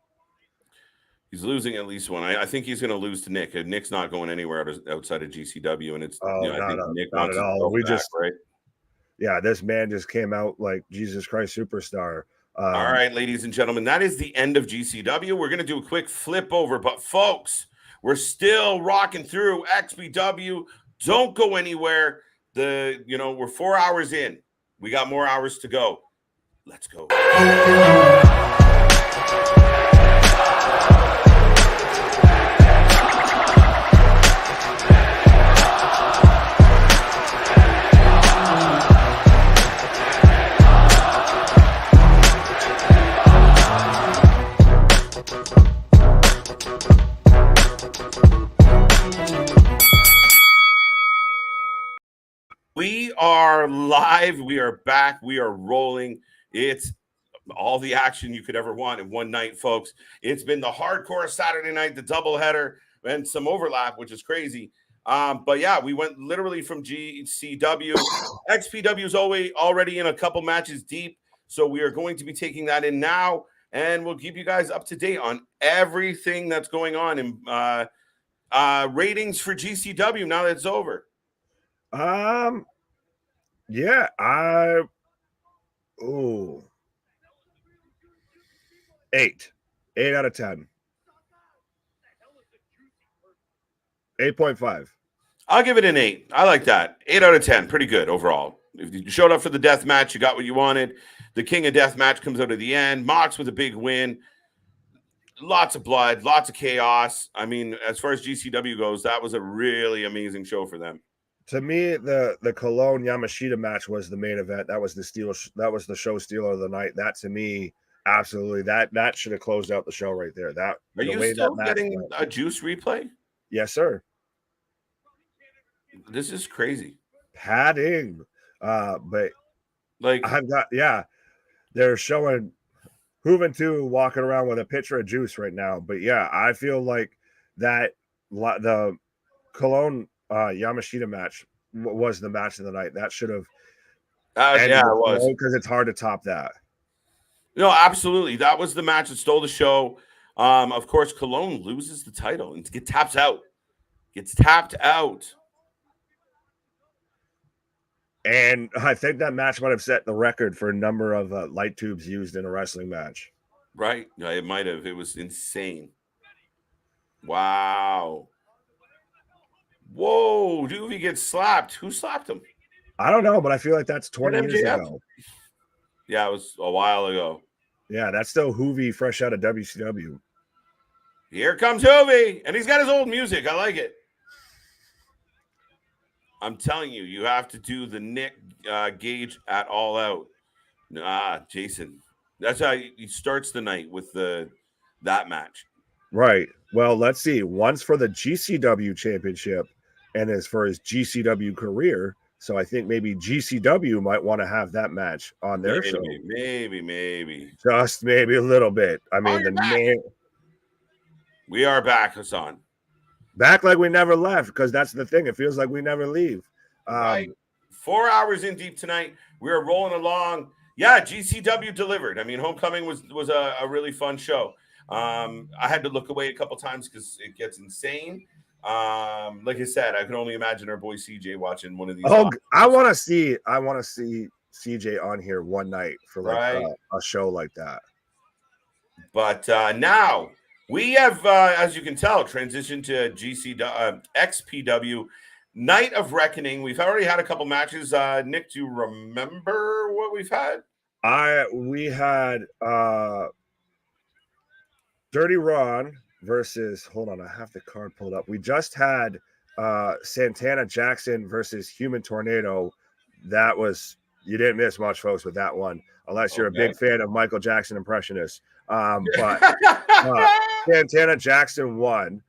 He's losing at least one. I think he's going to lose to Nick. Nick's not going anywhere outside of GCW, and it's I think Nick not wants at all. We just right. Yeah, this man just came out like Jesus Christ Superstar. All right, ladies and gentlemen, that is the end of GCW. We're going to do a quick flip over, but folks, we're still rocking through XPW. Don't go anywhere. We're 4 hours in. We got more hours to go. Let's go. We are live. We are back. We are rolling. It's all the action you could ever want in one night, folks. It's been the hardcore Saturday night, the doubleheader, and some overlap, which is crazy. But yeah, we went literally from GCW. XPW is already in a couple matches deep. So we are going to be taking that in now, and we'll keep you guys up to date on everything that's going on in ratings for GCW now that it's over. Yeah, ooh, 8 out of 10, 8.5. I'll give it an 8. I like that. 8 out of 10. Pretty good overall. If you showed up for the death match, you got what you wanted. The king of death match comes out at the end. Mox with a big win. Lots of blood, lots of chaos. I mean, as far as GCW goes, that was a really amazing show for them. To me, the Cologne Yamashita match was the main event. That was the show stealer of the night. That, to me, absolutely, that should have closed out the show right there. That Are you still getting a Juice replay? Yes, sir. This is crazy. Padding. But like I've got, they're showing Juventud walking around with a pitcher of juice right now. But yeah, I feel like that the Cologne Yamashita match was the match of the night. That should have it was, because it's hard to top that. No, absolutely. That was the match that stole the show. Of course, Cologne loses the title and gets tapped out. And I think that match might have set the record for a number of light tubes used in a wrestling match. Right. Yeah, it might have. It was insane. Wow. Whoa, dude, he gets slapped. Who slapped him? I don't know, but I feel like that's 20 years ago. Yeah, it was a while ago. Yeah, that's still Hoovy fresh out of WCW. Here comes Hoovy, and he's got his old music. I like it. I'm telling you, you have to do the Nick Gage at All Out. Jason. That's how he starts the night with that match. Right. Well, let's see. One's for the GCW championship and is for his GCW career. So I think maybe GCW might want to have that match on their show. Maybe. Just maybe a little bit. I mean, the name. We are back, Hassan. Back like we never left, because that's the thing. It feels like we never leave. Right. 4 hours in deep tonight. We are rolling along. Yeah, GCW delivered. I mean, Homecoming was a really fun show. I had to look away a couple times because it gets insane. Like I said, I can only imagine our boy Ceejay watching one of these. Oh, I want to see Ceejay on here one night for like a show like that. But now we have, as you can tell, transitioned to XPW Night of Reckoning. We've already had a couple matches. Nick, do you remember what we've had? We had Dirty Ron versus, hold on, I have the card pulled up. We just had Santana Jackson versus Human Tornado. That was, you didn't miss much, folks, with that one, unless you're a big fan of Michael Jackson impressionists. But Santana Jackson won.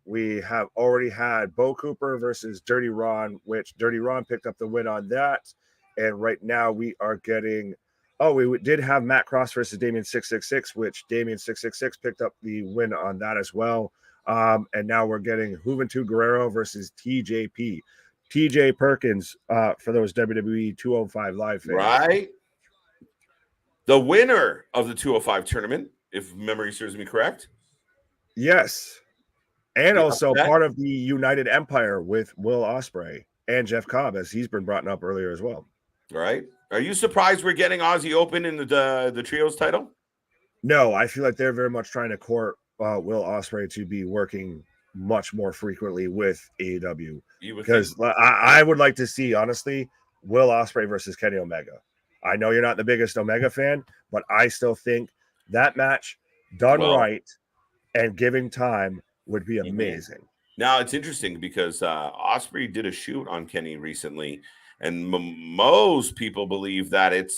We have already had Bo Cooper versus Dirty Ron, which Dirty Ron picked up the win on that. And right now we are getting, we did have Matt Cross versus Damien 666, which Damien 666 picked up the win on that as well. And now we're getting Juventud Guerrera versus TJP. TJ Perkins for those WWE 205 Live fans. Right. The winner of the 205 tournament, if memory serves me correct. Yes. And also part of the United Empire with Will Ospreay and Jeff Cobb, as he's been brought up earlier as well. Right. Are you surprised we're getting Aussie Open in the trios title? No, I feel like they're very much trying to court Will Ospreay to be working much more frequently with AEW. Because I would like to see, honestly, Will Ospreay versus Kenny Omega. I know you're not the biggest Omega fan, but I still think that match done right and giving time would be amazing. Now, it's interesting because Ospreay did a shoot on Kenny recently, and most people believe that it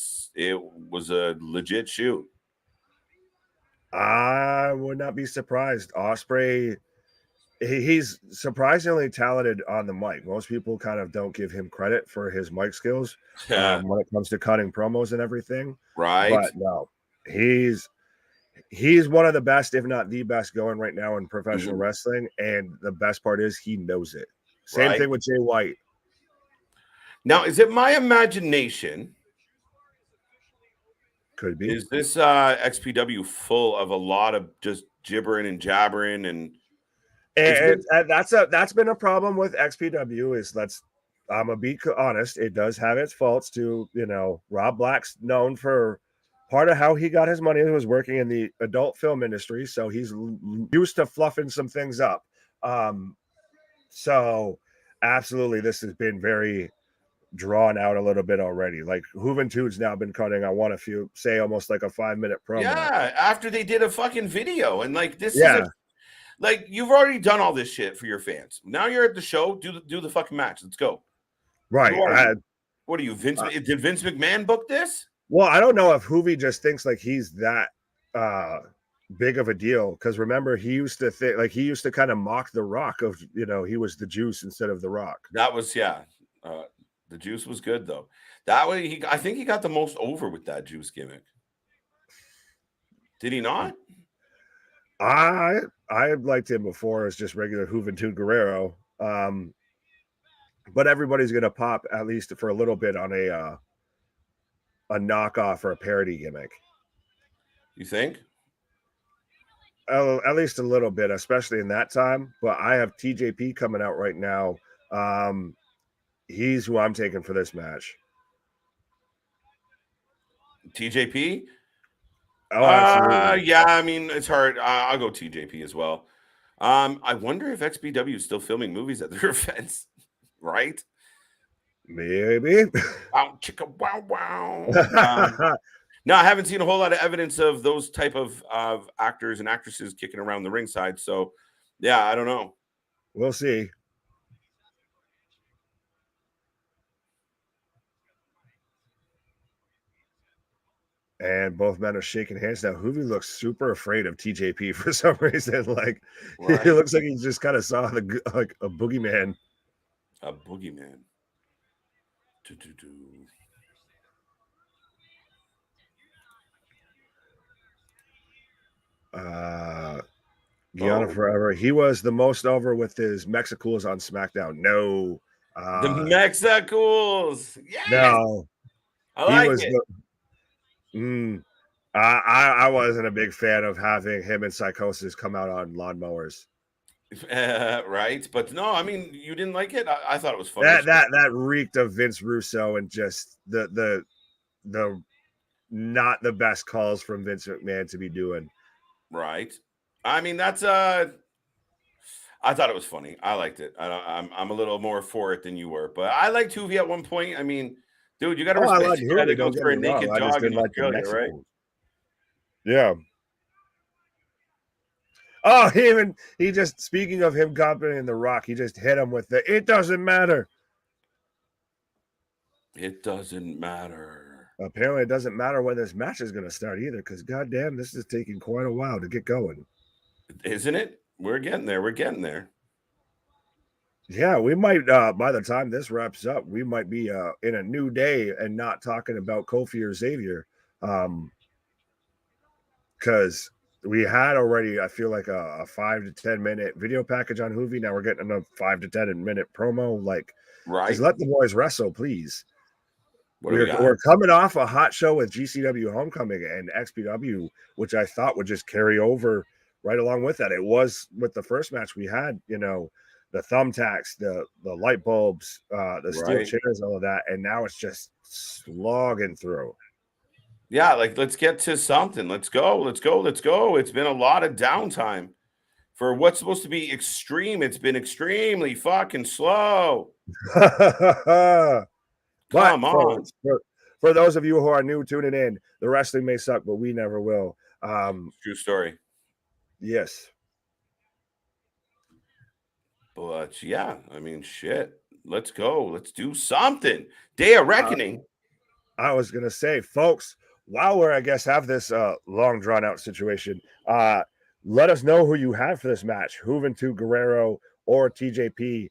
was a legit shoot. I would not be surprised. Ospreay he's surprisingly talented on the mic. Most people kind of don't give him credit for his mic skills when it comes to cutting promos and everything. Right. But no, he's one of the best, if not the best, going right now in professional wrestling. And the best part is he knows it. Same thing with Jay White. Now, is it my imagination? Could be. Is this XPW full of a lot of just gibbering and jabbering and that's been a problem with XPW is I'm gonna be honest, it does have its faults too. You know, Rob Black's known for part of how he got his money. He was working in the adult film industry, so he's used to fluffing some things up. So absolutely, this has been very drawn out a little bit already. Like Juventud's now been cutting, I want to say almost like a 5-minute promo. Yeah, after they did a fucking video. And like this is like you've already done all this shit for your fans. Now you're at the show, do the fucking match. Let's go. Right. What are you, Vince? Did Vince McMahon book this? Well, I don't know if Juvi just thinks like he's that big of a deal, because remember he used to think like he used to kind of mock The Rock of, you know, he was the Juice instead of The Rock. That was the Juice was good though. That way I think he got the most over with that Juice gimmick. Did he not? I liked him before as just regular Juventud Guerrero. But everybody's gonna pop at least for a little bit on a knockoff or a parody gimmick. You think? At least a little bit, especially in that time. But I have TJP coming out right now. He's who I'm taking for this match. TJP? Oh, absolutely. Yeah, I mean, it's hard. I'll go TJP as well. I wonder if XPW is still filming movies at their events, right? Maybe. Wow, chicka, wow, wow. No, I haven't seen a whole lot of evidence of those type of actors and actresses kicking around the ringside. So, yeah, I don't know. We'll see. And both men are shaking hands now. Juvi looks super afraid of TJP for some reason. Like He looks like he just kind of saw a boogeyman. A boogeyman. Guyana forever. He was the most over with his Mexicools on SmackDown. No. The Mexicools. Yes. No. I like it. I wasn't a big fan of having him and Psychosis come out on lawnmowers. Right, but no, I mean, you didn't like it. I thought it was funny. That reeked of Vince Russo and just the not the best calls from Vince McMahon to be doing. Right. I mean, that's I thought it was funny. I liked it. I'm a little more for it than you were, but I liked Juvi at one point. I mean, dude, you got to respect the guy that goes for a naked dog in Australia, right? Yeah. Oh, he just, speaking of him copying The Rock, he just hit him with it doesn't matter. It doesn't matter. Apparently, it doesn't matter when this match is going to start either, because goddamn, this is taking quite a while to get going. Isn't it? We're getting there. We're getting there. Yeah, we might, by the time this wraps up, we might be in a new day and not talking about Kofi or Xavier. Because we had already, I feel like a 5 to 10 minute video package on Juvi. Now we're getting a 5 to 10 minute promo. Like, just let the boys wrestle, please. We're coming off a hot show with GCW Homecoming and XPW, which I thought would just carry over right along with that. It was with the first match we had, you know, the thumbtacks, the light bulbs, the steel chairs, all of that. And now it's just slogging through. Yeah, like, let's get to something. Let's go. It's been a lot of downtime for what's supposed to be extreme. It's been extremely fucking slow. Come on. For those of you who are new tuning in, the wrestling may suck, but we never will. True story. Yes. But yeah, I mean, shit. Let's go. Let's do something. Day of Reckoning. I was going to say, folks, while we're, I guess, have this long drawn out situation, Let us know who you have for this match, Juventud Guerrero or TJP.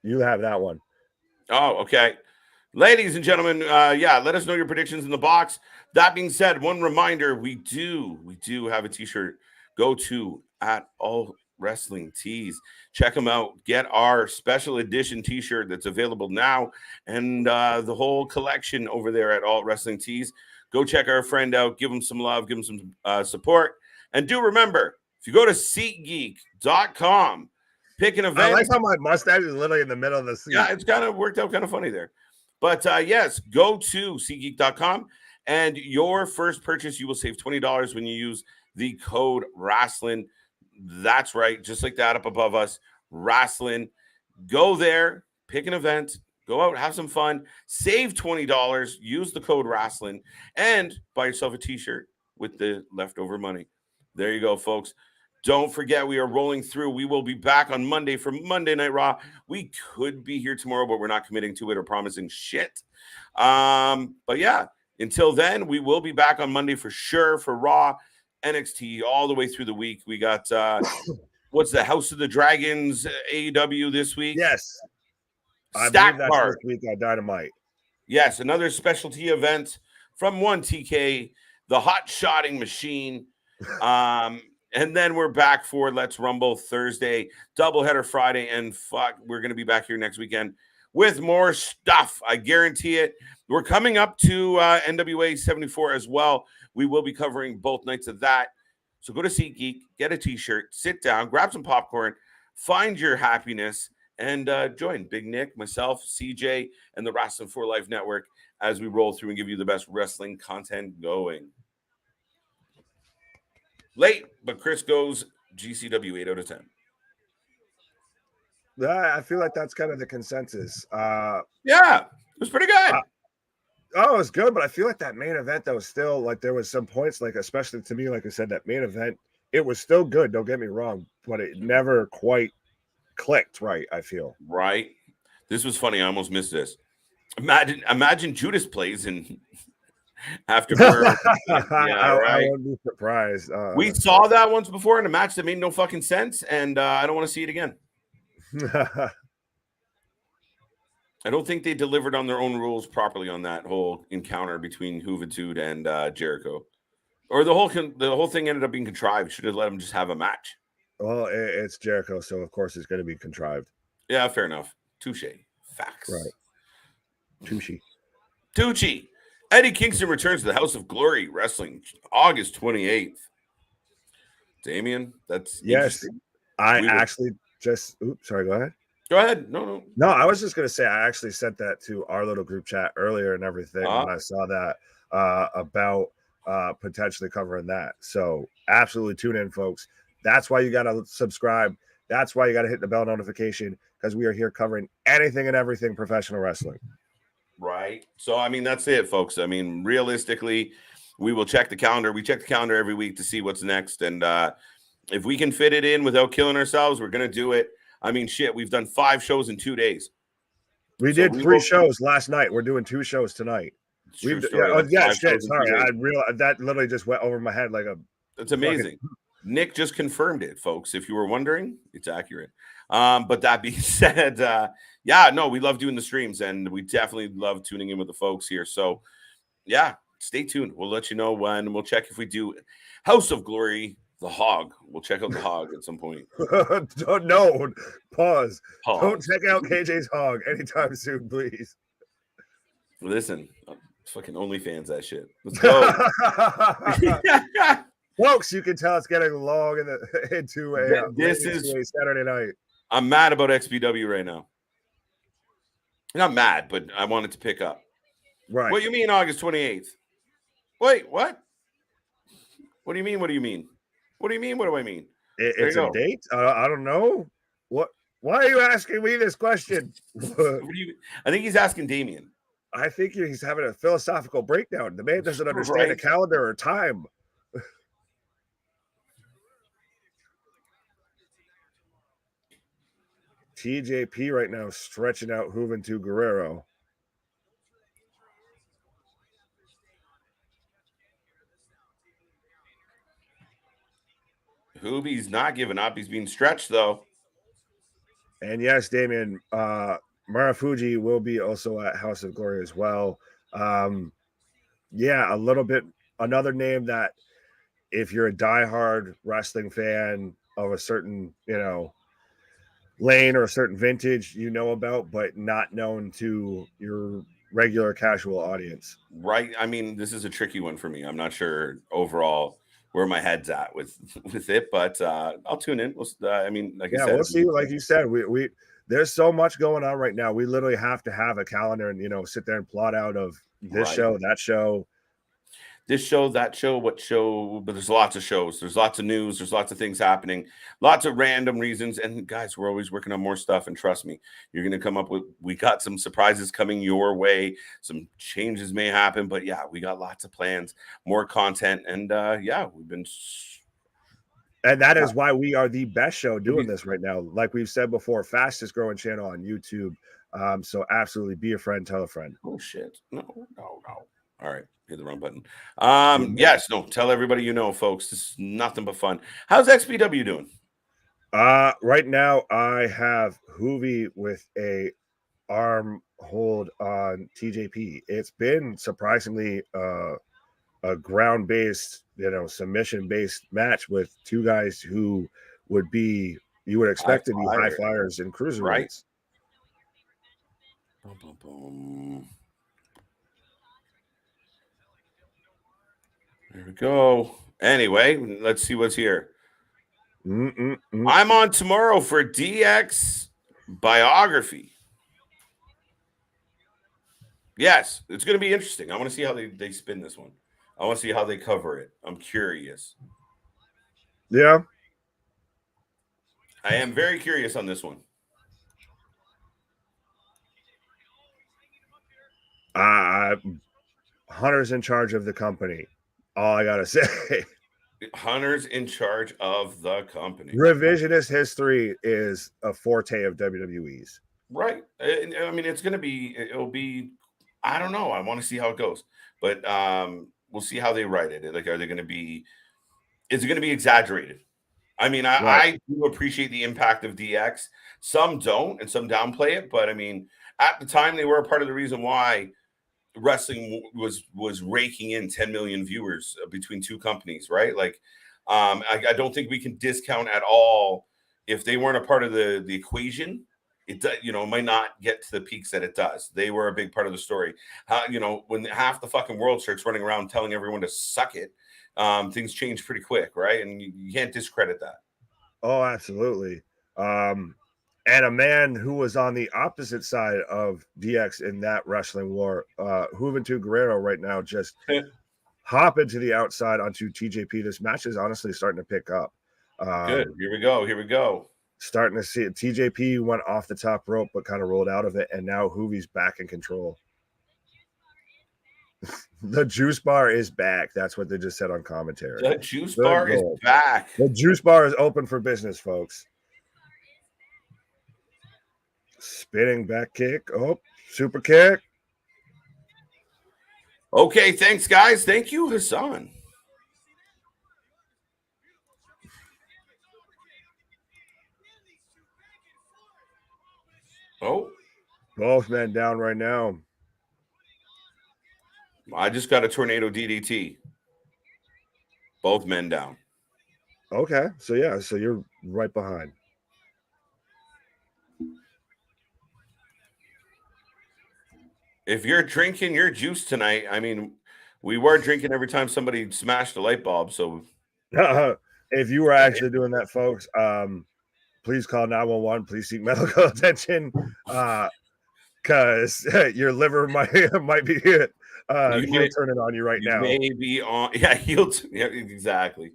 You have that one. Oh, okay. Ladies and gentlemen, let us know your predictions in the box. That being said, one reminder, we do have a t-shirt. Go to at All Wrestling Tees. Check them out. Get our special edition t-shirt that's available now and the whole collection over there at All Wrestling Tees. Go check our friend out. Give him some love. Give him some support. And do remember, if you go to SeatGeek.com, pick an event. I like how my mustache is literally in the middle of the seat. Yeah, it's kind of worked out kind of funny there. But yes, go to SeatGeek.com and your first purchase, you will save $20 when you use the code Wrasslin. That's right, just like that up above us, Wrasslin. Go there, pick an event, go out, have some fun, save $20, use the code Wrasslin, and buy yourself a t-shirt with the leftover money. There you go, folks. Don't forget, we are rolling through. We will be back on Monday for Monday Night Raw. We could be here tomorrow, but we're not committing to it or promising shit. But yeah, until then, we will be back on Monday for sure for Raw, NXT, all the way through the week. We got what's the House of the Dragons AEW this week? Yes. I Stack believe that's Card. this week on Dynamite. Yes, another specialty event from 1TK, the hot shotting machine. And then we're back for Let's Rumble Thursday, doubleheader Friday, and we're going to be back here next weekend with more stuff. I guarantee it. We're coming up to NWA 74 as well. We will be covering both nights of that. So go to SeatGeek, get a t-shirt, sit down, grab some popcorn, find your happiness, and join Big Nick, myself, Ceejay, and the Wrasslin for Life Network as we roll through and give you the best wrestling content going. Late, but Chris goes GCW 8 out of 10. I feel like that's kind of the consensus. Yeah, it was pretty good. It was good, but I feel like that main event, that was still like there was some points, like especially to me, like I said, that main event, it was still good. Don't get me wrong, but it never quite clicked right. I feel right. This was funny. I almost missed this. Imagine Judas plays in Afterburn. I wouldn't be surprised. We saw that once before in a match that made no fucking sense, and I don't want to see it again. I don't think they delivered on their own rules properly on that whole encounter between Juventud and Jericho, or the whole thing ended up being contrived. Should have let them just have a match. Well, it's Jericho, so of course it's going to be contrived. Yeah, fair enough. Touche. Facts. Right. Tucci. Eddie Kingston returns to the House of Glory Wrestling August 28th. Damien, that's yes. I actually just sorry, go ahead. Go ahead. No. I was just gonna say I actually sent that to our little group chat earlier and everything when I saw that about potentially covering that. So absolutely tune in, folks. That's why you gotta subscribe. That's why you gotta hit the bell notification, because we are here covering anything and everything professional wrestling. Right. So I mean, that's it, folks. I mean, realistically, we will check the calendar. We check the calendar every week to see what's next, and if we can fit it in without killing ourselves, we're gonna do it. I mean, shit, we've done 5 shows in 2 days. We did 3 shows last night. We're doing 2 shows tonight. Shit. Sorry, I realized that literally just went over my head like a. That's amazing. Nick just confirmed it, folks. If you were wondering, it's accurate. But that being said, we love doing the streams, and we definitely love tuning in with the folks here. So, yeah, stay tuned. We'll let you know when. We'll check if we do House of Glory. The Hog. We'll check out the Hog at some point. No, pause. Don't check out KJ's Hog anytime soon, please. Listen, fucking OnlyFans that shit. Let's go. Folks, you can tell it's getting long into a Saturday night. I'm mad about XPW right now. Not mad, but I wanted to pick up. Right. What do you mean August 28th? Wait, what? What do you mean? What do you mean? What do you mean? What do I mean? It's a date? I don't know. What? Why are you asking me this question? I think he's asking Damien. I think he's having a philosophical breakdown. The man doesn't understand a calendar or time. TJP right now stretching out Juventud Guerrero. Hoobie's not giving up. He's being stretched, though. And yes, Damien, Marufuji will be also at House of Glory as well. Yeah, a little bit. Another name that if you're a diehard wrestling fan of a certain, lane or a certain vintage, about, but not known to your regular casual audience. Right. I mean, this is a tricky one for me. I'm not sure overall where my head's at with it, but I'll tune in. I mean, like you said, we'll see. Like you said, we there's so much going on right now. We literally have to have a calendar and sit there and plot out of this show, that show. This show, that show, what show, but there's lots of shows. There's lots of news. There's lots of things happening, lots of random reasons. And guys, we're always working on more stuff. And trust me, you're going to come up with, we got some surprises coming your way. Some changes may happen, but yeah, we got lots of plans, more content. And yeah, we've been. And that is why we are the best show doing this right now. Like we've said before, fastest growing channel on YouTube. So absolutely be a friend, tell a friend. Oh, shit. No. All right. Hit the wrong button. Yes, no, tell everybody folks. This is nothing but fun. How's XPW doing? Right now I have Hoovy with a arm hold on TJP. It's been surprisingly a ground-based, submission-based match with two guys who would be, you would expect to be high flyers in cruiserweights. Right. Boom, boom, boom. There we go. Anyway, let's see what's here. I'm on tomorrow for DX biography. Yes, it's going to be interesting. I want to see how they spin this one. I want to see how they cover it. I'm curious. Yeah. I am very curious on this one. Hunter's in charge of the company. All I got to say. Hunter's in charge of the company. Revisionist history is a forte of WWE's. Right. I mean, it'll be, I don't know. I want to see how it goes. But we'll see how they write it. Like, is it going to be exaggerated? I mean, I do appreciate the impact of DX. Some don't, and some downplay it. But I mean, at the time, they were a part of the reason why wrestling was raking in 10 million viewers between two companies, right? Like, I don't think we can discount at all if they weren't a part of the equation. It might not get to the peaks that it does. They were a big part of the story. When half the fucking world starts running around telling everyone to suck it, things change pretty quick, right? And you can't discredit that. Oh, absolutely. And a man who was on the opposite side of DX in that wrestling war, Juventud Guerrera right now just hopping to the outside onto TJP. This match is honestly starting to pick up. Good. Here we go. Starting to see it. TJP went off the top rope, but kind of rolled out of it. And now Hoovy's back in control. The juice bar is back. That's what they just said on commentary. The juice bar is back. The juice bar is open for business, folks. Spinning back kick. Oh, super kick. Okay, thanks, guys. Thank you, Hassan. Oh. Both men down right now. I just got a tornado DDT. Both men down. Okay. So you're right behind. If you're drinking your juice tonight, I mean, we were drinking every time somebody smashed a light bulb. So if you were actually doing that, folks, please call 911. Please seek medical attention, because your liver might be heel turning on you right now. Maybe on, yeah, yeah, exactly.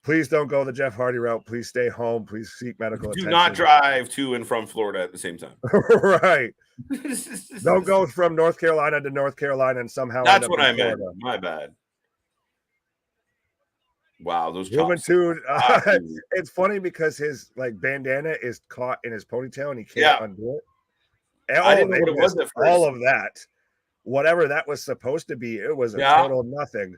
Please don't go the Jeff Hardy route. Please stay home. Please seek medical attention. Do not drive to and from Florida at the same time. Right. Don't go from North Carolina to North Carolina and somehow. That's what I meant. My bad. Wow, those Juventud. It's funny because his bandana is caught in his ponytail and he can't undo it. I didn't know what it was at first. All of that, whatever that was supposed to be, it was a total nothing.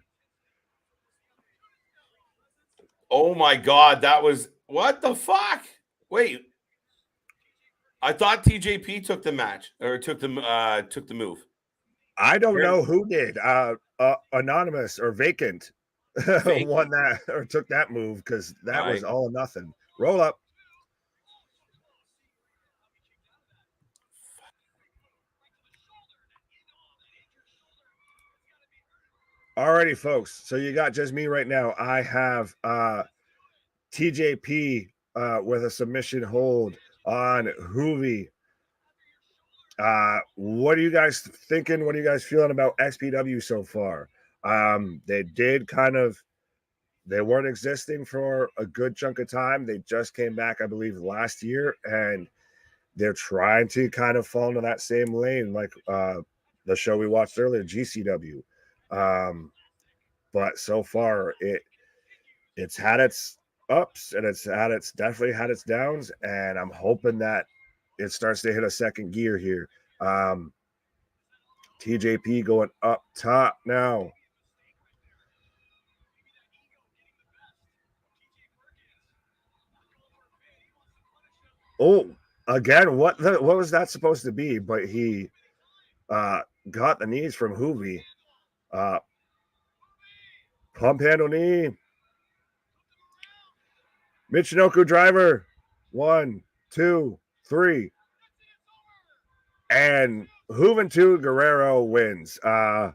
Oh my God, that was what the fuck? Wait, I thought TJP took the match or took the move. I don't know who did. Anonymous or Vacant won that or took that move because that was all or nothing. Roll up. Alrighty, folks. So you got just me right now. I have TJP with a submission hold on Hoovy. What are you guys thinking? What are you guys feeling about XPW so far? They did they weren't existing for a good chunk of time. They just came back, I believe, last year, and they're trying to kind of fall into that same lane, like the show we watched earlier, GCW. But so far, it's had its ups and it's definitely had its downs, and I'm hoping that it starts to hit a second gear here. TJP going up top now. Oh, again, what was that supposed to be? But he got the knees from Hoovy. Pump handle knee. Michinoku driver. 1, 2, 3. And Juventud Guerrera wins. Oh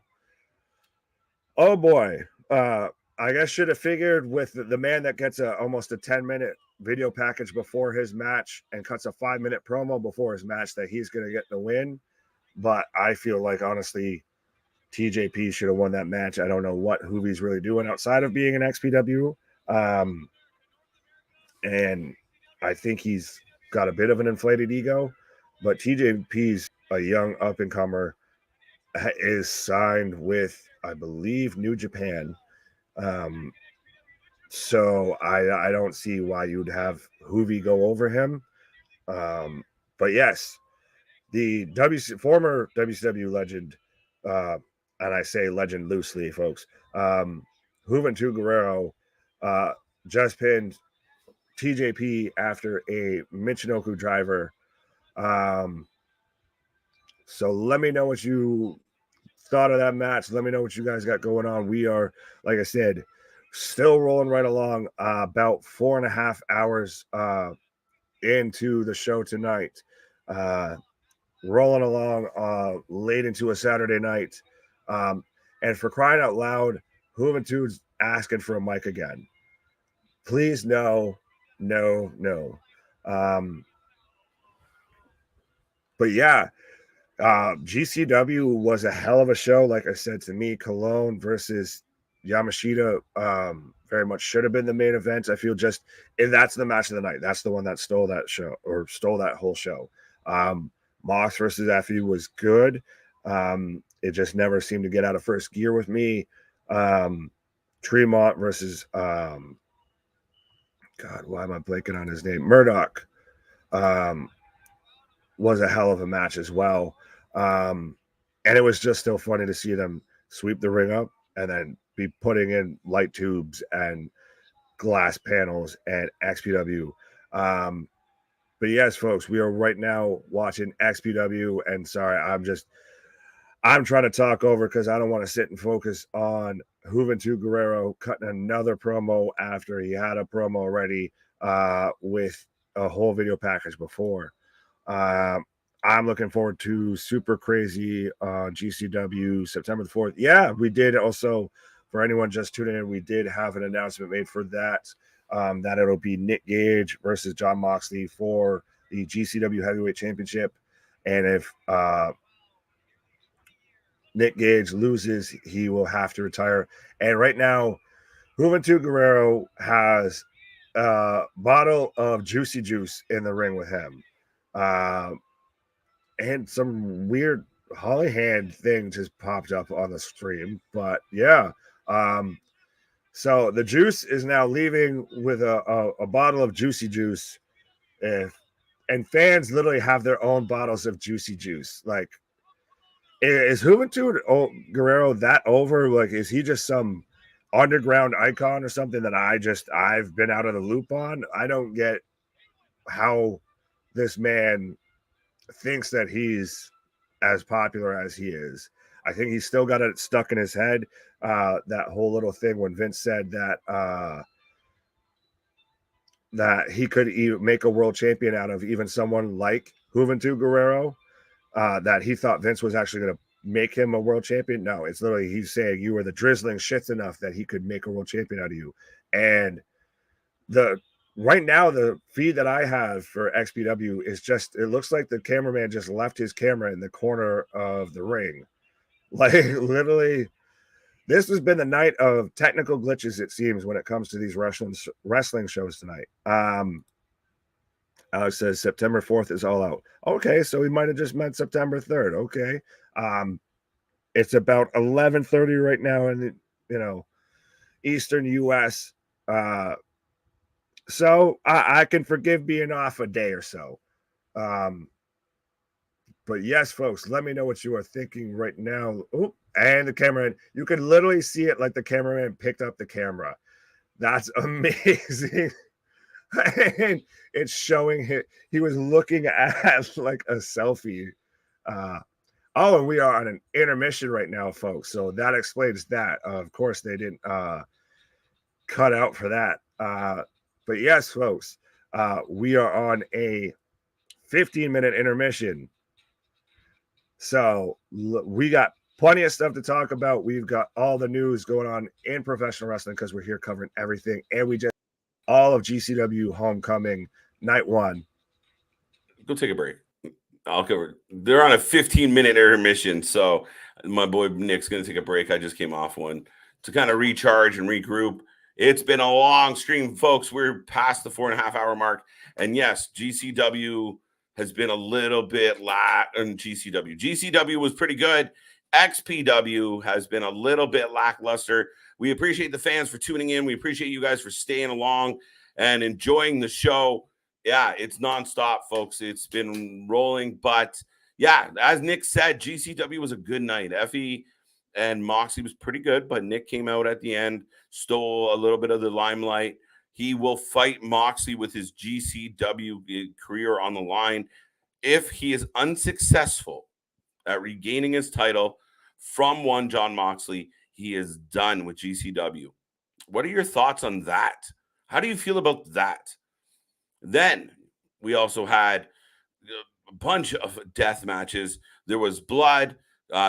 boy. I guess should have figured with the man that gets almost a 10-minute video package before his match and cuts a 5-minute promo before his match that he's going to get the win. But I feel like, honestly, TJP should have won that match. I don't know what Hoovy's really doing outside of being an XPW. And I think he's got a bit of an inflated ego. But TJP's a young up-and-comer, is signed with, I believe, New Japan. So I don't see why you'd have Hoovy go over him. But yes, the former WCW legend, and I say legend loosely, folks, Juventud Guerrera just pinned TJP after a Michinoku driver. So let me know what you thought of that match. Let me know what you guys got going on. We are, like I said, still rolling right along, about 4.5 hours into the show tonight. Rolling along late into a Saturday night. And for crying out loud, Juventud's asking for a mic again. Please, no. But yeah, GCW was a hell of a show. Like I said, to me, Cologne versus Yamashita very much should have been the main event. I feel that's the match of the night. That's the one that stole that show or stole that whole show. Mox versus Effy was good. It just never seemed to get out of first gear with me. Tremont versus God, why am I blanking on his name? Murdoch was a hell of a match as well. And it was just still funny to see them sweep the ring up and then be putting in light tubes and glass panels and XPW. But yes, folks, we are right now watching XPW. And sorry, I'm trying to talk over because I don't want to sit and focus on Juventud Guerrera cutting another promo after he had a promo already with a whole video package before. I'm looking forward to Super Crazy GCW September the 4th. Yeah, we did also, for anyone just tuning in, we did have an announcement made for that. That it'll be Nick Gage versus John Moxley for the GCW Heavyweight Championship. And if Nick Gage loses, he will have to retire. And right now, Juventud Guerrera has a bottle of Juicy Juice in the ring with him. And some weird Holly hand thing just popped up on the stream. But yeah. So the juice is now leaving with a bottle of Juicy Juice. And fans literally have their own bottles of Juicy Juice. Like, is Juventud Guerrera that over? Like, is he just some underground icon or something that I've been out of the loop on. I don't get how this man thinks that he's as popular as he is. I think he's still got it stuck in his head. That whole little thing when Vince said that that he could make a world champion out of even someone like Juventud Guerrero, that he thought Vince was actually going to make him a world champion. No, it's literally he's saying you were the drizzling shits enough that he could make a world champion out of you. And right now the feed that I have for XPW is just, it looks like the cameraman just left his camera in the corner of the ring. Like literally, this has been the night of technical glitches, it seems, when it comes to these wrestling shows tonight. Alex says September 4th is All Out. Okay, so we might have just meant September 3rd. Okay. It's about 11:30 right now in Eastern US. So I can forgive being off a day or so. But yes, folks, let me know what you are thinking right now. Oh, and the cameraman, you can literally see it like the cameraman picked up the camera. That's amazing. And it's showing he was looking at like a selfie. Oh, and we are on an intermission right now, folks. So that explains that. Of course, they didn't cut out for that. But yes, folks, we are on a 15-minute intermission. So we got plenty of stuff to talk about. We've got all the news going on in professional wrestling because we're here covering everything. And we just all of GCW Homecoming Night 1. Go take a break. I'll cover it. They're on a 15-minute intermission, so my boy Nick's going to take a break. I just came off one to kind of recharge and regroup. It's been a long stream, folks. We're past the 4.5-hour mark. And yes, GCW has been a little bit in GCW. GCW was pretty good. XPW has been a little bit lackluster. We appreciate the fans for tuning in. We appreciate you guys for staying along and enjoying the show. Yeah, it's nonstop, folks. It's been rolling. But yeah, as Nick said, GCW was a good night. Effie and Moxley was pretty good, but Nick came out at the end, stole a little bit of the limelight. He will fight Moxley with his GCW career on the line. If he is unsuccessful at regaining his title from one John Moxley, he is done with GCW. What are your thoughts on that? How do you feel about that? Then we also had a bunch of death matches. There was blood.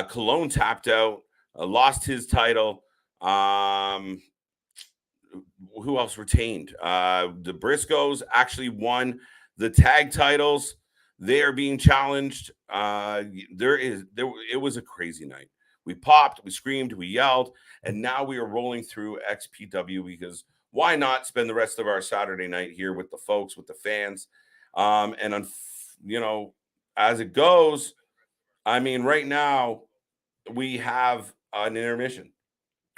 Cologne tapped out, lost his title. Who else retained? The Briscoes actually won the tag titles. They are being challenged. It was a crazy night. We popped, we screamed, we yelled, and now we are rolling through XPW because why not spend the rest of our Saturday night here with the folks, with the fans? As it goes, I mean, right now we have an intermission.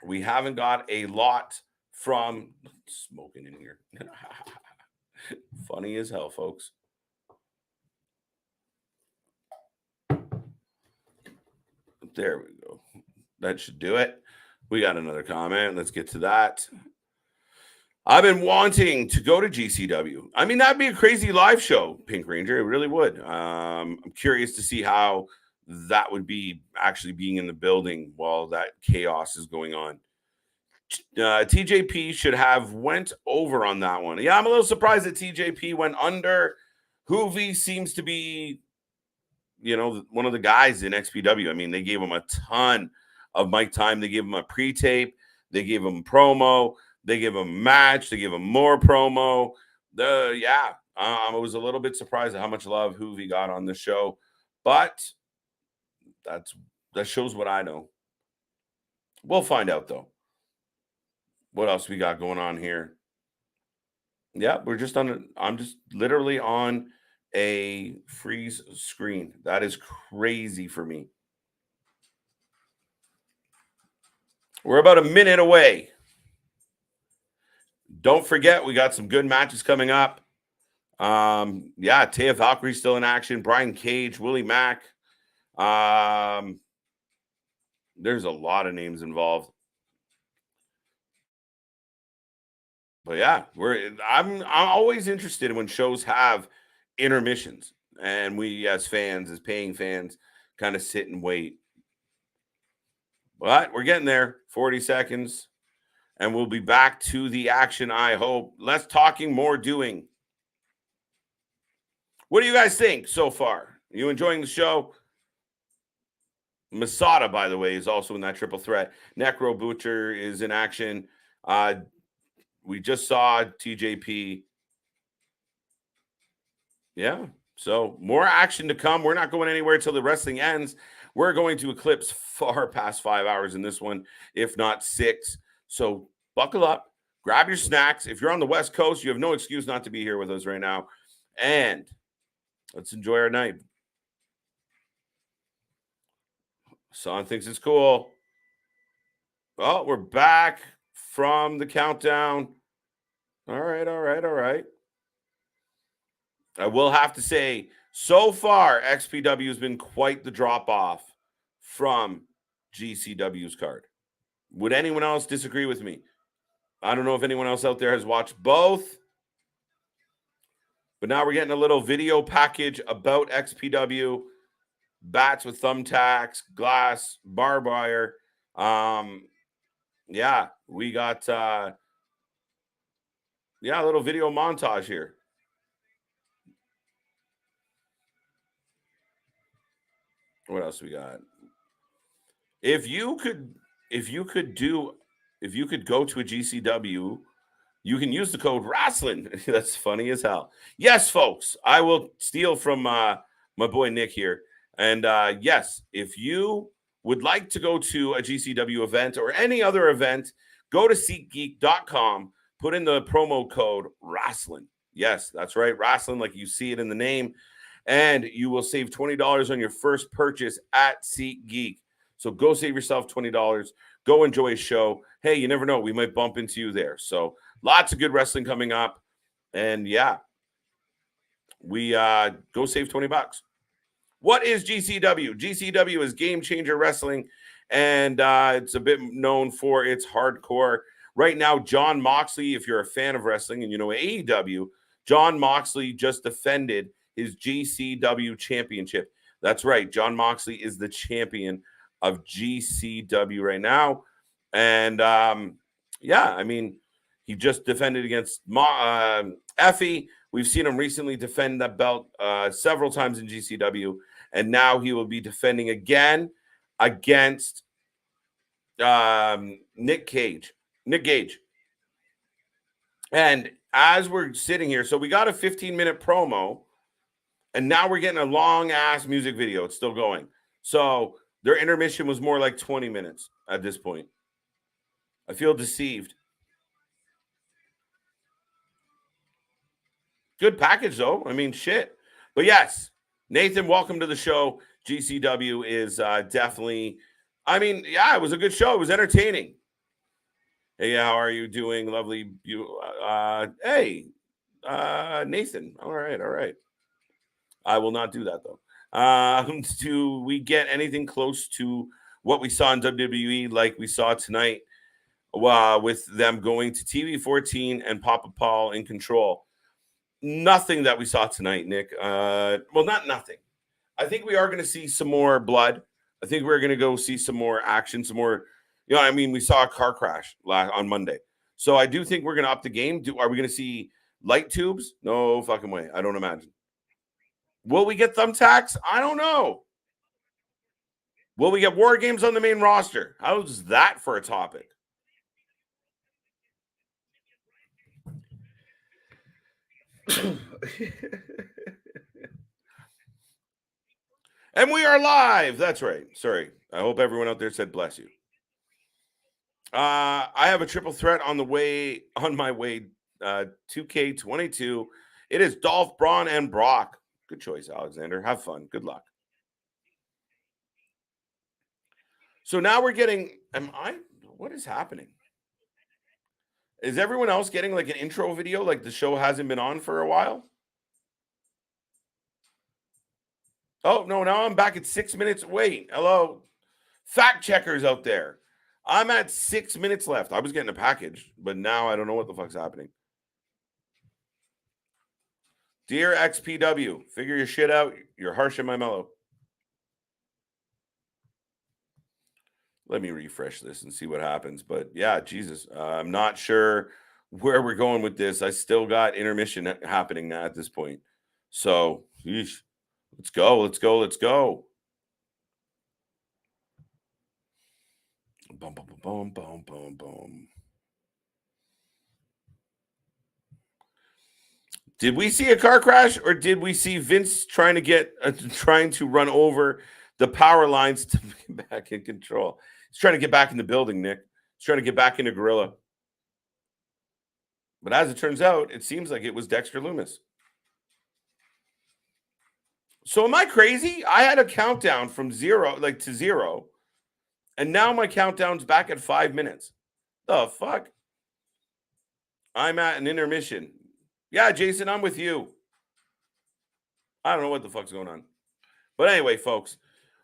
We haven't got a lot from smoking in here. Funny as hell, folks. There we go. That should do it. We got another comment. Let's get to that. I've been wanting to go to GCW. I mean, that'd be a crazy live show, Pink Ranger. It really would. I'm curious to see how that would be actually being in the building while that chaos is going on. TJP should have went over on that one. Yeah, I'm a little surprised that TJP went under. Hoovy seems to be, one of the guys in XPW. I mean, they gave him a ton of mic time. They gave him a pre-tape. They gave him promo. They gave him a match. They gave him more promo. I was a little bit surprised at how much love Hoovy got on the show. But that shows what I know. We'll find out, though. What else we got going on here? Yeah, I'm just literally on a freeze screen. That is crazy for me. We're about a minute away. Don't forget, we got some good matches coming up. Taya Valkyrie's still in action. Brian Cage, Willie Mack. There's a lot of names involved. But yeah, I'm always interested when shows have intermissions, and we as fans, as paying fans, kind of sit and wait. But we're getting there. 40 seconds, and we'll be back to the action. I hope. Less talking, more doing. What do you guys think so far? Are you enjoying the show? Masada, by the way, is also in that triple threat. Necro Butcher is in action. We just saw TJP. Yeah. So more action to come. We're not going anywhere until the wrestling ends. We're going to eclipse far past 5 hours in this one, if not 6. So buckle up, grab your snacks. If you're on the West Coast, you have no excuse not to be here with us right now. And let's enjoy our night. Son thinks it's cool. Oh, we're back from the countdown. All right. I will have to say, so far, XPW has been quite the drop-off from GCW's card. Would anyone else disagree with me? I don't know if anyone else out there has watched both. But now we're getting a little video package about XPW. Bats with thumbtacks, glass, barbed wire. Yeah, we got a little video montage here. What else we got? If you could go to a GCW, you can use the code Wrasslin. That's funny as hell. Yes, folks, I will steal from my boy Nick here. And yes, if you would like to go to a GCW event or any other event, go to SeatGeek.com, put in the promo code Wrasslin. Yes, that's right, Wrasslin, like you see it in the name. And you will save $20 on your first purchase at SeatGeek. So go save yourself $20. Go enjoy a show. Hey, you never know. We might bump into you there. So lots of good wrestling coming up. And yeah, we go save $20. What is GCW? GCW is Game Changer Wrestling, and it's a bit known for its hardcore. Right now, Jon Moxley, if you're a fan of wrestling and you know AEW, Jon Moxley just defended his GCW championship. That's right. Jon Moxley is the champion of GCW right now. And he just defended against Effy. We've seen him recently defend that belt several times in GCW. And now he will be defending again against Nick Gage. And as we're sitting here, so we got a 15-minute promo. And now we're getting a long-ass music video. It's still going. So their intermission was more like 20 minutes at this point. I feel deceived. Good package, though. I mean, shit. But yes, Nathan, welcome to the show. GCW is definitely, it was a good show. It was entertaining. Hey, how are you doing? Lovely. Nathan. All right. I will not do that, though. Do we get anything close to what we saw in WWE like we saw tonight with them going to TV 14 and Papa Paul in control? Nothing that we saw tonight, Nick. Not nothing. I think we are going to see some more blood. I think we're going to go see some more action, some more, we saw a car crash on Monday. So I do think we're going to up the game. Are we going to see light tubes? No fucking way. I don't imagine. Will we get thumbtacks? I don't know. Will we get war games on the main roster? How's that for a topic? And we are live. That's right. Sorry. I hope everyone out there said bless you. I have a triple threat on my way 2K22. It is Dolph, Braun, and Brock. Good choice, Alexander. Have fun. Good luck. So now we're getting, what is happening? Is everyone else getting like an intro video like the show hasn't been on for a while? Oh, no, now I'm back at 6 minutes. Wait, hello. Fact checkers out there. I'm at 6 minutes left. I was getting a package, but now I don't know what the fuck's happening. Dear XPW, figure your shit out. You're harsh in my mellow. Let me refresh this and see what happens. But yeah, Jesus, I'm not sure where we're going with this. I still got intermission happening at this point. So, yeesh. Let's go. Let's go. Let's go. Boom, boom, boom, boom, boom, boom. Did we see a car crash, or did we see Vince trying to run over the power lines to be back in control? He's trying to get back in the building, Nick. He's trying to get back into Gorilla. But as it turns out, it seems like it was Dexter Lumis. So am I crazy? I had a countdown from zero to zero, and now my countdown's back at 5 minutes. The fuck? I'm at an intermission. Yeah, Jason, I'm with you. I don't know what the fuck's going on. But anyway, folks,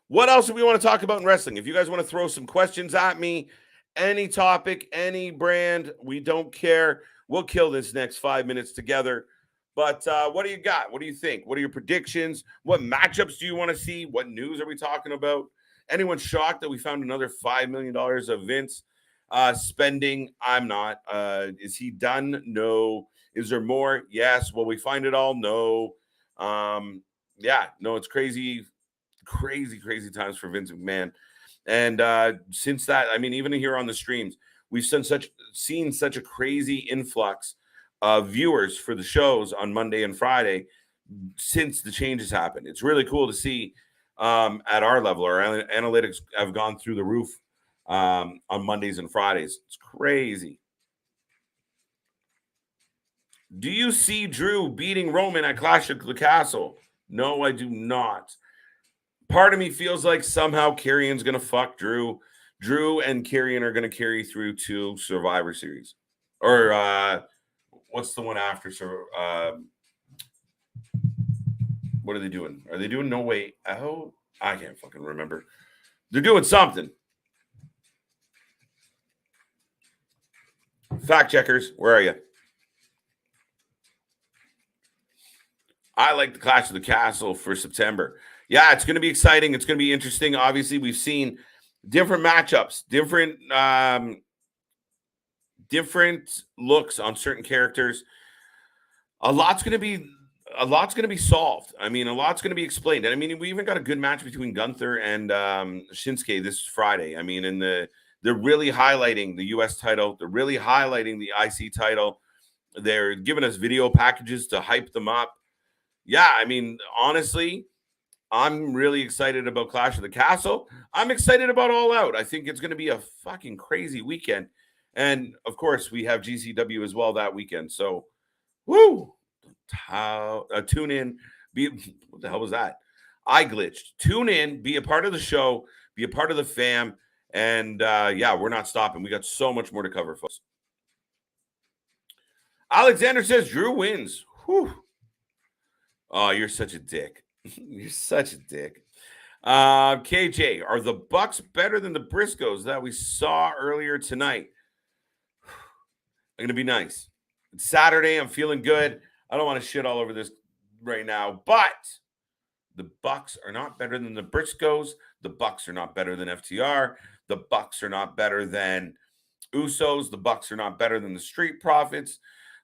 what else do we want to talk about in wrestling? If you guys want to throw some questions at me, any topic, any brand, we don't care. We'll kill this next 5 minutes together. But what do you got? What do you think? What are your predictions? What matchups do you want to see? What news are we talking about? Anyone shocked that we found another $5 million of Vince spending? I'm not. Is he done? No. Is there more? Yes. Will we find it all? No. Yeah, no, it's crazy times for Vince McMahon. And since that, I mean, even here on the streams, we've seen such a crazy influx of viewers for the shows on Monday and Friday since the changes happened. It's really cool to see at our level. Our analytics have gone through the roof on Mondays and Fridays. It's crazy. Do you see Drew beating Roman at Clash of the Castle? No, I do not. Part of me feels like somehow Karrion's going to fuck Drew. Drew and Karrion are going to carry through to Survivor Series. Or what's the one after? What are they doing? Are they doing No Way Out? I can't fucking remember. They're doing something. Fact checkers, where are you? I like the Clash of the Castle for September. Yeah, it's going to be exciting. It's going to be interesting. Obviously, we've seen different matchups, different looks on certain characters. A lot's going to be solved. I mean, a lot's going to be explained. And I mean, we even got a good match between Gunther and Shinsuke this Friday. I mean, they're really highlighting the U.S. title. They're really highlighting the IC title. They're giving us video packages to hype them up. Yeah, I mean, honestly, I'm really excited about Clash of the Castle. I'm excited about All Out. I think it's going to be a fucking crazy weekend. And, of course, we have GCW as well that weekend. So, woo! Tune in. What the hell was that? I glitched. Tune in. Be a part of the show. Be a part of the fam. And, yeah, we're not stopping. We got so much more to cover, folks. Alexander says Drew wins. Whew. Oh, you're such a dick. You're such a dick. KJ, are the Bucks better than the Briscoes that we saw earlier tonight? I'm going to be nice. It's Saturday. I'm feeling good. I don't want to shit all over this right now, but the Bucks are not better than the Briscoes. The Bucks are not better than FTR. The Bucks are not better than Usos. The Bucks are not better than the Street Profits.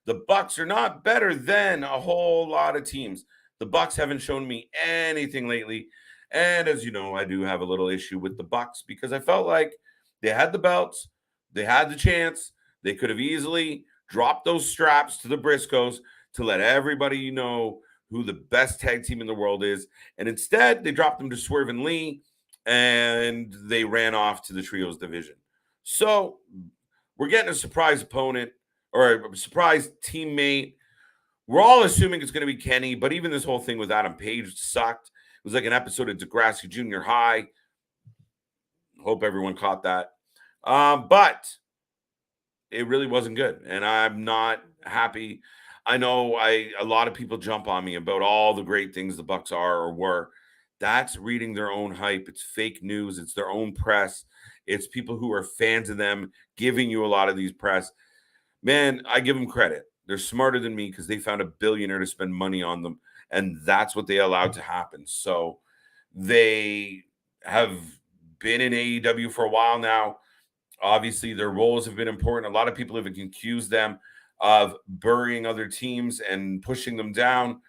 The Bucks are not better than a whole lot of teams. The Bucks haven't shown me anything lately. And as you know, I do have a little issue with the Bucks because I felt like they had the belts. They had the chance. They could have easily dropped those straps to the Briscoes to let everybody know who the best tag team in the world is. And instead, they dropped them to Swerve and Lee, and they ran off to the Trios division. So we're getting a surprise opponent or a surprise teammate. We're all assuming it's going to be Kenny, but even this whole thing with Adam Page sucked. It was like an episode of Degrassi Junior High. Hope everyone caught that. But it really wasn't good, and I'm not happy. I know a lot of people jump on me about all the great things the Bucks are or were. That's reading their own hype. It's fake news. It's their own press. It's people who are fans of them giving you a lot of these press. Man, I give them credit. They're smarter than me because they found a billionaire to spend money on them, and that's what they allowed to happen. So they have been in AEW for a while now. Obviously, their roles have been important. A lot of people have accused them of burying other teams and pushing them down.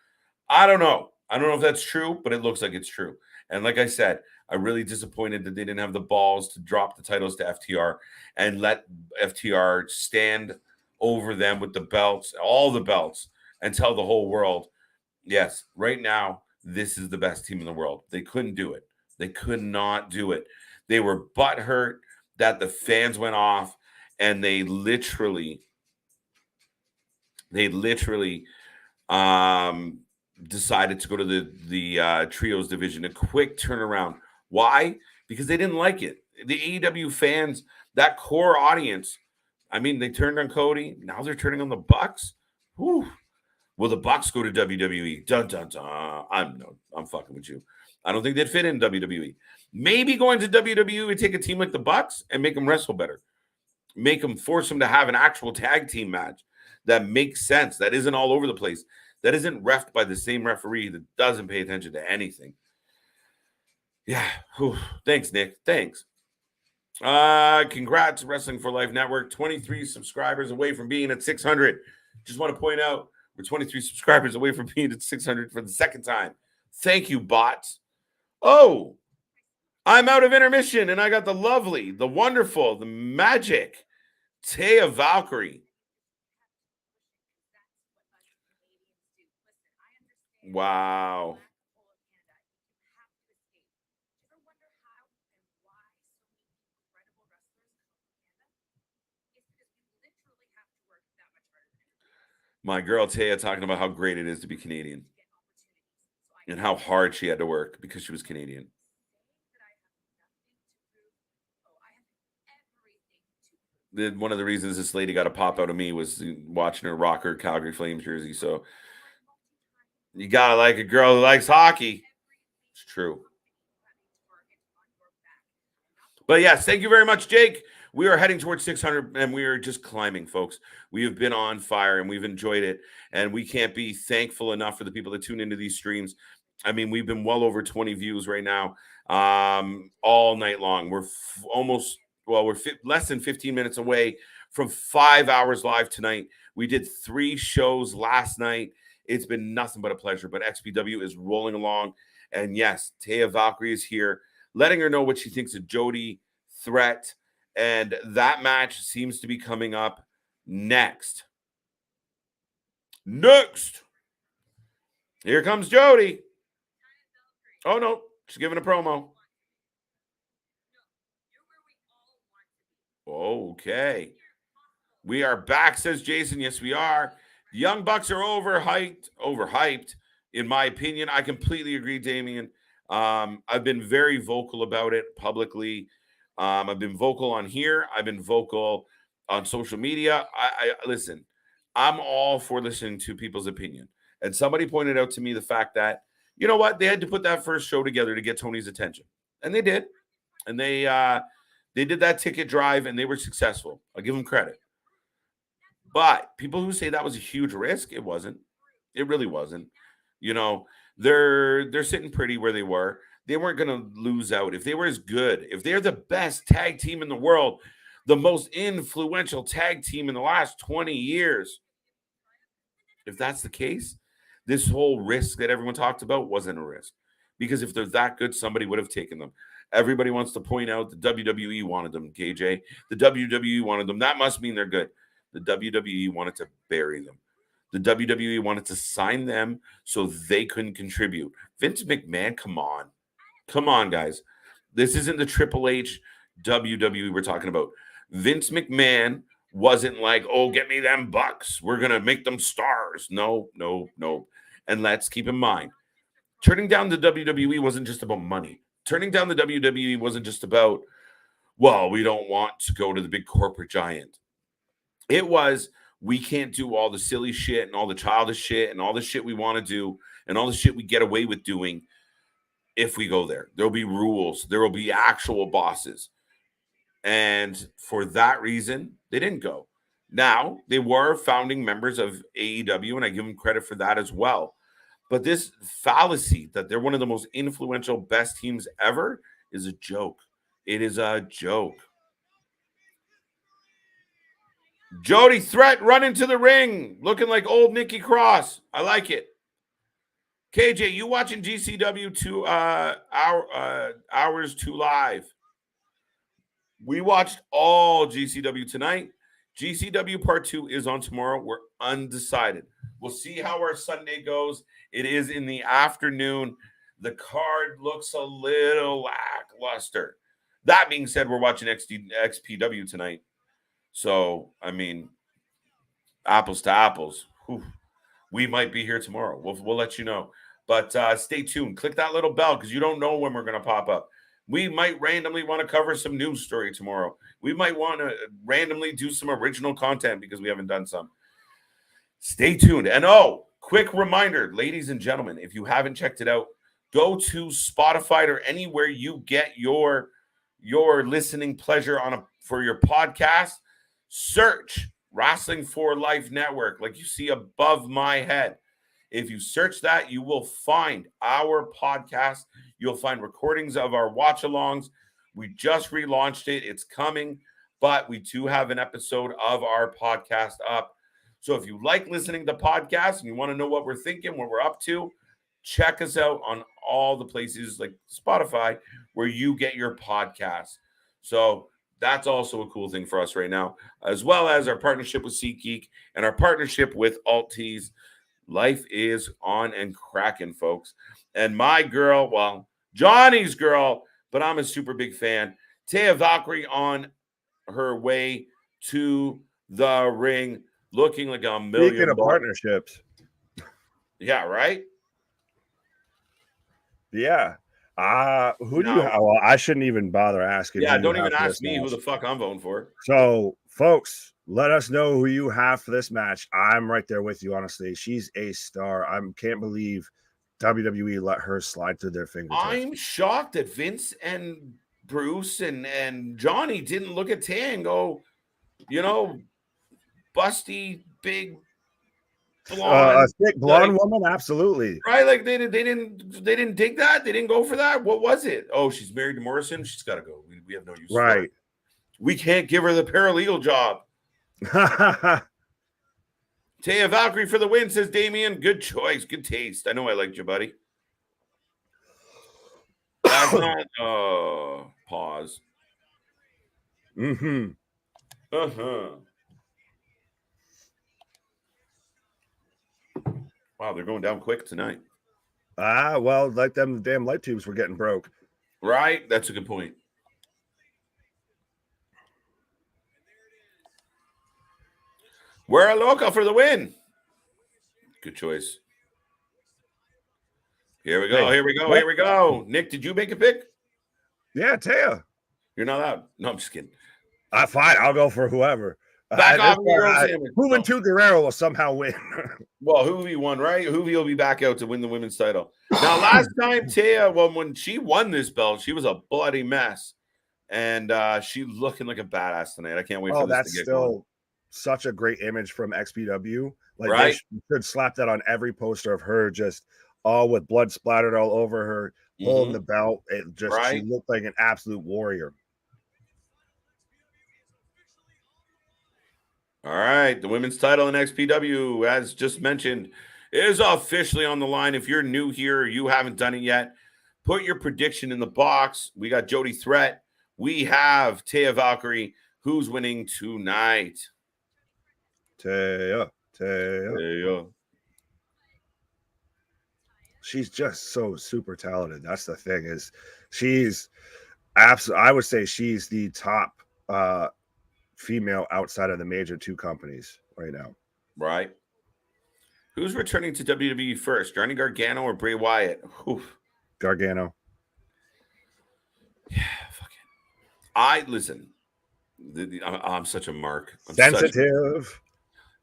I don't know. I don't know if that's true, but it looks like it's true. And like I said, I'm really disappointed that they didn't have the balls to drop the titles to FTR and let FTR stand over them with the belts, all the belts, and tell the whole world, yes, right now, this is the best team in the world. They couldn't do it. They could not do it. They were butthurt that the fans went off, and they literally decided to go to the trios division. A quick turnaround. Why? Because they didn't like it. The AEW fans, that core audience, I mean, they turned on Cody. Now they're turning on the Bucks. Whew. Will the Bucks go to WWE? Dun dun dun. I'm fucking with you. I don't think they'd fit in WWE. Maybe going to WWE would take a team like the Bucks and make them wrestle better. Make them, force them to have an actual tag team match that makes sense. That isn't all over the place. That isn't reffed by the same referee that doesn't pay attention to anything. Yeah. Whew. Thanks, Nick. Thanks. Congrats, Wrestling for Life Network. 23 subscribers away from being at 600. Just want to point out, we're 23 subscribers away from being at 600 for the second time. Thank you, bots. Oh, I'm out of intermission, and I got the lovely, the wonderful, the magic Taya Valkyrie. Wow. My girl Taya talking about how great it is to be Canadian and how hard she had to work because she was Canadian. One of the reasons this lady got a pop out of me was watching her rock her Calgary Flames jersey. So you gotta like a girl who likes hockey. It's true. But yes, thank you very much, Jake. We are heading towards 600, and we are just climbing, folks. We have been on fire, and we've enjoyed it, and we can't be thankful enough for the people that tune into these streams. I mean, we've been well over 20 views right now, all night long. We're less than 15 minutes away from 5 hours live tonight. We did 3 shows last night. It's been nothing but a pleasure, but XPW is rolling along, and yes, Taya Valkyrie is here, letting her know what she thinks of Jody Threat. And that match seems to be coming up next. Here comes Jody. Oh, no. She's giving a promo. Okay. We are back, says Jason. Yes, we are. Young Bucks are overhyped, in my opinion. I completely agree, Damian. I've been very vocal about it publicly. I've been vocal on here. I've been vocal on social media. I listen, I'm all for listening to people's opinion. And somebody pointed out to me the fact that, you know what, they had to put that first show together to get Tony's attention. And they did. And they did that ticket drive, and they were successful. I'll give them credit. But people who say that was a huge risk, it wasn't. It really wasn't. You know, they're sitting pretty where they were. They weren't going to lose out. If they were as good, if they're the best tag team in the world, the most influential tag team in the last 20 years, if that's the case, this whole risk that everyone talked about wasn't a risk. Because if they're that good, somebody would have taken them. Everybody wants to point out the WWE wanted them, KJ. The WWE wanted them. That must mean they're good. The WWE wanted to bury them. The WWE wanted to sign them so they couldn't contribute. Vince McMahon, come on. Come on, guys. This isn't the Triple H WWE we're talking about. Vince McMahon wasn't like, oh, get me them bucks. We're going to make them stars. No. And let's keep in mind, turning down the WWE wasn't just about money. Turning down the WWE wasn't just about, well, we don't want to go to the big corporate giant. It was, we can't do all the silly shit and all the childish shit and all the shit we want to do and all the shit we get away with doing. If we go there, there'll be rules. There will be actual bosses. And for that reason, they didn't go. Now, they were founding members of AEW, and I give them credit for that as well. But this fallacy that they're one of the most influential, best teams ever is a joke. It is a joke. Jody Threat running to the ring, looking like old Nikki Cross. I like it. KJ, you watching GCW 2 hours 2 live? We watched all GCW tonight. GCW Part 2 is on tomorrow. We're undecided. We'll see how our Sunday goes. It is in the afternoon. The card looks a little lackluster. That being said, we're watching XPW tonight. So, I mean, apples to apples. Whew. We might be here tomorrow. We'll let you know. But stay tuned. Click that little bell because you don't know when we're going to pop up. We might randomly want to cover some news story tomorrow. We might want to randomly do some original content because we haven't done some. Stay tuned. And quick reminder, ladies and gentlemen, if you haven't checked it out, go to Spotify or anywhere you get your listening pleasure for your podcast. Search Wrestling for Life Network, like you see above my head. If you search that, you will find our podcast. You'll find recordings of our watch-alongs. We just relaunched it. It's coming, but we do have an episode of our podcast up. So if you like listening to podcasts and you want to know what we're thinking, what we're up to, check us out on all the places like Spotify where you get your podcasts. So that's also a cool thing for us right now, as well as our partnership with SeatGeek and our partnership with Alt-Tees. Life is on and cracking, folks. And my girl, well, Johnny's girl, but I'm a super big fan, Taya Valkyrie on her way to the ring, looking like a million. Speaking of partnerships. Yeah, right? Yeah. Who do you have? Well, I shouldn't even bother asking. Yeah, don't even ask me who the fuck I'm voting for. So, folks, let us know who you have for this match. I'm right there with you, honestly. She's a star. I can't believe WWE let her slide through their fingers. I'm shocked that Vince and Bruce and Johnny didn't look at Tay and go, busty, big, blonde, a thick blonde woman, absolutely. Right? Like they didn't dig that. They didn't go for that. What was it? Oh, she's married to Morrison. She's got to go. We have no use. Right. For it. We can't give her the paralegal job. Taya Valkyrie for the win, says Damien. Good choice. Good taste. I know I liked you, buddy. That's not pause. Mm-hmm. Uh-huh. Wow, they're going down quick tonight. Well, like them damn light tubes were getting broke. Right? That's a good point. We're a local for the win. Good choice. Here we go. Hey, here we go. Here we go. Nick, did you make a pick? Yeah, Taya. You're not out. No, I'm just kidding. Fine. I'll go for whoever. Back off your sandwich. Juventud Guerrera will somehow win. Well, Hoovy won, right? Hoovy will be back out to win the women's title. Now, last time Taya, when she won this belt, she was a bloody mess. And she's looking like a badass tonight. I can't wait for this to get going. Still such a great image from XPW. Like, right? They should slap that on every poster of her, just all with blood splattered all over her, holding the belt. It just, she looked like an absolute warrior. All right, the women's title in XPW, as just mentioned, is officially on the line. If you're new here, or you haven't done it yet, put your prediction in the box. We got Jody Threat. We have Taya Valkyrie. Who's winning tonight? Taya. She's just so super talented. That's the thing, is she's absolutely, I would say she's the top female outside of the major two companies right now. Right. Who's returning to WWE first, Johnny Gargano or Bray Wyatt? Oof. Gargano. Yeah, fuck it. Listen. I'm such a mark. Sensitive.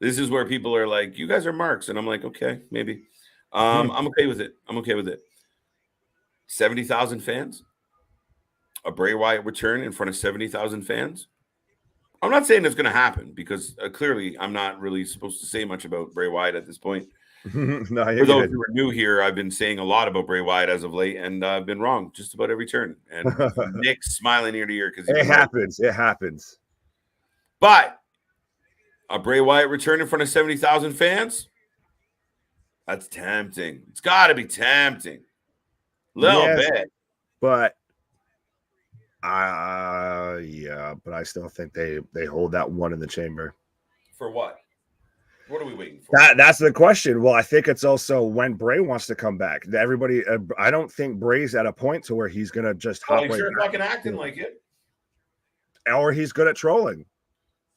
This is where people are like, "You guys are marks," and I'm like, "Okay, maybe." I'm okay with it. 70,000 fans. a Bray Wyatt return in front of 70,000 fans? I'm not saying it's going to happen because clearly I'm not really supposed to say much about Bray Wyatt at this point. No, For those good. who are new here, I've been saying a lot about Bray Wyatt as of late, and I've been wrong just about every turn. And Nick's smiling ear to ear because it happens. Right. It happens. But a Bray Wyatt return in front of 70,000 fans? That's tempting. It's got to be tempting. Little bit. But yeah, but I still think they hold that one in the chamber. For what? What are we waiting for? That's the question. Well, I think it's also when Bray wants to come back. Everybody, I don't think Bray's at a point to where he's gonna just hop he's right sure back. Fucking acting like it. Or he's good at trolling.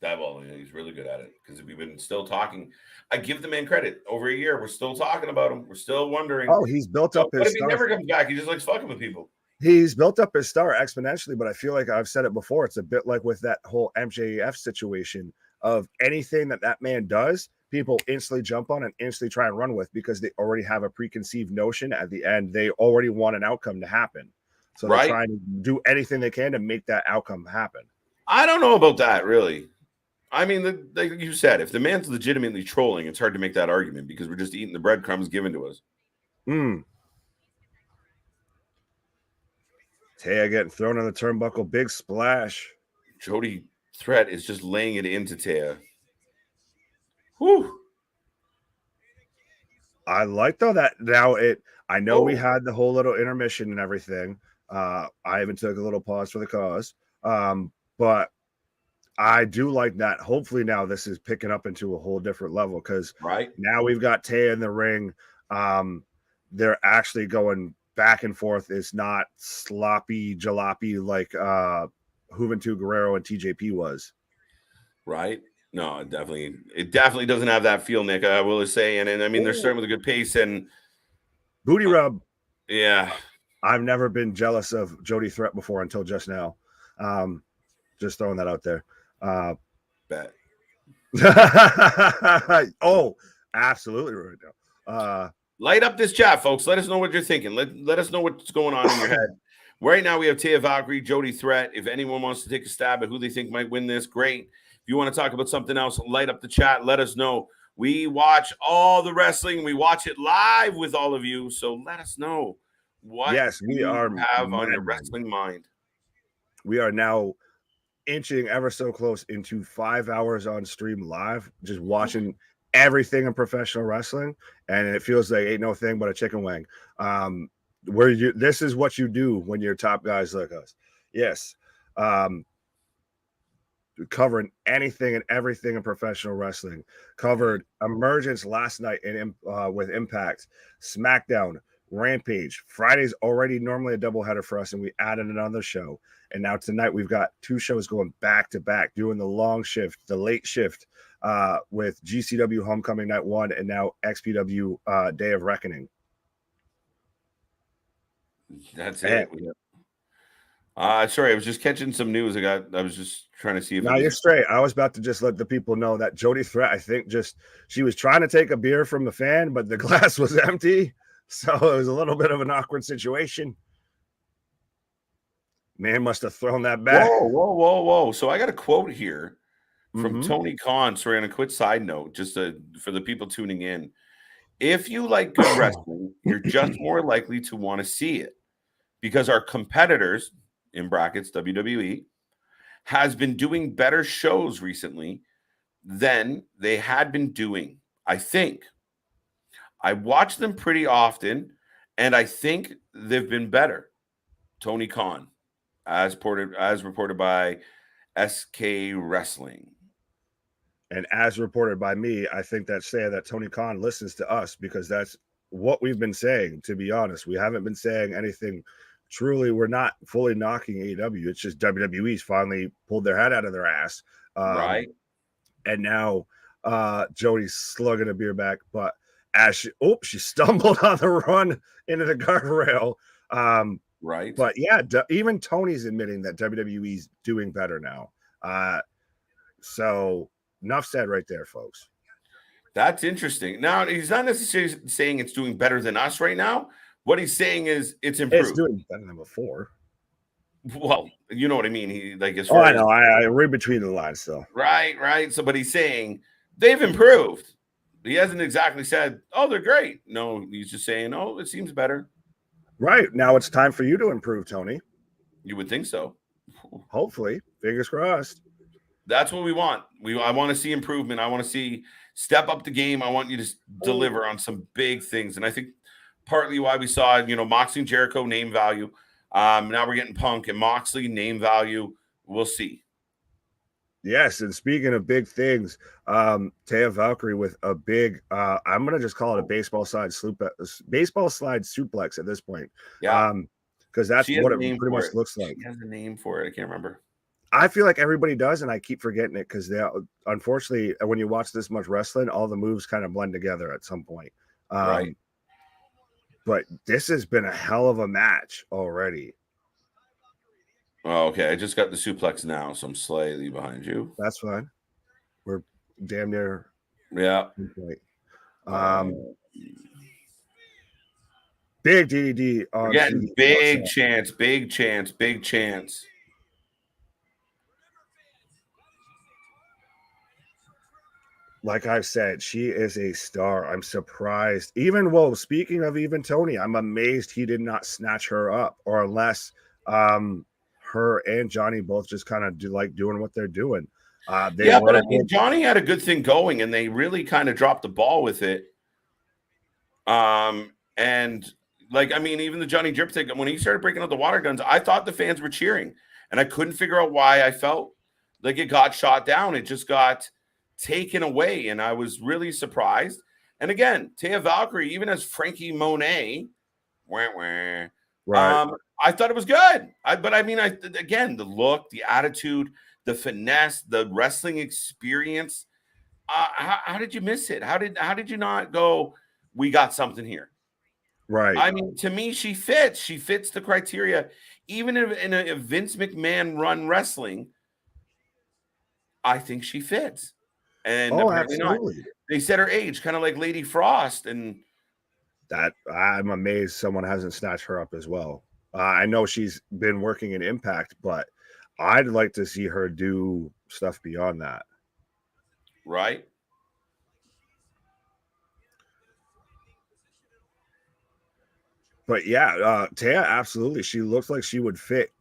He's really good at it because we've been still talking. I give the man credit. Over a year, we're still talking about him. We're still wondering. Oh, he's built up his what if he never comes back? He just likes fucking with people. He's built up his star exponentially, but I feel like I've said it before. It's a bit like with that whole MJF situation of anything that man does, people instantly jump on and instantly try and run with because they already have a preconceived notion at the end. They already want an outcome to happen. So they're trying to do anything they can to make that outcome happen. I don't know about that, really. I mean, like you said, if the man's legitimately trolling, it's hard to make that argument because we're just eating the breadcrumbs given to us. Taya getting thrown on the turnbuckle, big splash. Jody Threat is just laying it into Taya. Whew. I like though that now I know we had the whole little intermission and everything. I even took a little pause for the cause. But I do like that. Hopefully now this is picking up into a whole different level because now we've got Taya in the ring. They're actually going back and forth. It's not sloppy jalopy like Juventud Guerrera and TJP was. Right. No, it definitely doesn't have that feel, Nick. I will say, and I mean they're starting with a good pace and booty rub. Yeah, I've never been jealous of Jody Threat before until just now. Just throwing that out there. Bet. Oh, absolutely right now. Light up this chat, folks. Let us know what you're thinking. Let us know what's going on in your head. Right now, we have Taya Valkyrie, Jody Threat. If anyone wants to take a stab at who they think might win this, great. If you want to talk about something else, light up the chat. Let us know. We watch all the wrestling. We watch it live with all of you. So let us know what we are have on your wrestling mind. We are now inching ever so close into 5 hours on stream live, just watching everything in professional wrestling, and it feels like ain't no thing but a chicken wing. This is what you do when you're top guys like us. Yes. Covering anything and everything in professional wrestling. Covered Emergence last night with Impact, SmackDown, Rampage. Friday's already normally a doubleheader for us, and we added another show. And now tonight we've got 2 shows going back to back, doing the long shift, the late shift, with GCW Homecoming Night 1 and now XPW Day of Reckoning. That's it. Sorry, I was just catching some news. I was just trying to see if. No, you're straight. I was about to just let the people know that Jody Threat, I think, she was trying to take a beer from the fan, but the glass was empty, so it was a little bit of an awkward situation. Man must have thrown that back. Whoa! So I got a quote here from Tony Khan. Sorry, on a quick side note, just for the people tuning in. If you like good wrestling, you're just more likely to want to see it because our competitors, in brackets, WWE, has been doing better shows recently than they had been doing. I think. I watch them pretty often, and I think they've been better. Tony Khan, as reported by SK Wrestling. And as reported by me, I think that's saying that Tony Khan listens to us because that's what we've been saying, to be honest. We haven't been saying anything. Truly, we're not fully knocking AEW. It's just WWE's finally pulled their head out of their ass. Right. And now Jody's slugging a beer back, but as she stumbled on the run into the guardrail. Right. But yeah, even Tony's admitting that WWE's doing better now. So enough said right there, folks. That's interesting. Now, he's not necessarily saying it's doing better than us right now. What he's saying is it's improved. It's doing better than before. Well, you know what I mean. He like as Oh, far I as know. I read between the lines still. right. So, but he's saying they've improved. He hasn't exactly said, "Oh, they're great." No, he's just saying, "Oh, it seems better." Right. Now it's time for you to improve, Tony. You would think so. Hopefully. Fingers crossed. That's what we want. I want to see improvement. I want to see step up the game. I want you to deliver on some big things. And I think partly why we saw, Moxley and Jericho name value. Now we're getting Punk and Moxley name value. We'll see. Yes, and speaking of big things, Taya Valkyrie with a big I'm gonna just call it a baseball slide suplex at this point. Yeah. Because that's She has what a it name pretty for much it. looks She like. has a name for it. I can't remember. I feel like everybody does, and I keep forgetting it because they unfortunately when you watch this much wrestling, all the moves kind of blend together at some point. Right. But this has been a hell of a match already. Oh, okay. I just got the suplex now, so I'm slightly behind you. That's fine. We're damn near. Yeah. Big DDD We're on getting the big outside. chance, big chance, big chance. Like I've said, she is a star. I'm surprised. Speaking of even Tony, I'm amazed he did not snatch her up, or unless her and Johnny both just kind of doing what they're doing. They Yeah, but were I mean, Johnny had a good thing going, and they really kind of dropped the ball with it. And like, I mean, even the Johnny Drip thing, when he started breaking out the water guns, I thought the fans were cheering, and I couldn't figure out why I felt like it got shot down. It just got taken away, and I was really surprised. And again, Taya Valkyrie, even as Frankie Monet, wah, wah, right. I thought it was good. But I mean, again, the look, the attitude, the finesse, the wrestling experience. How did you miss it? How did you not go? We got something here. Right. I mean, to me, she fits. She fits the criteria. Even if in a Vince McMahon run wrestling, I think she fits. And Oh, apparently not. absolutely. They said her age, kind of like Lady Frost, and That I'm amazed someone hasn't snatched her up as well. I know she's been working in Impact, but I'd like to see her do stuff beyond that. right. But yeah, Taya, absolutely. She looks like she would fit.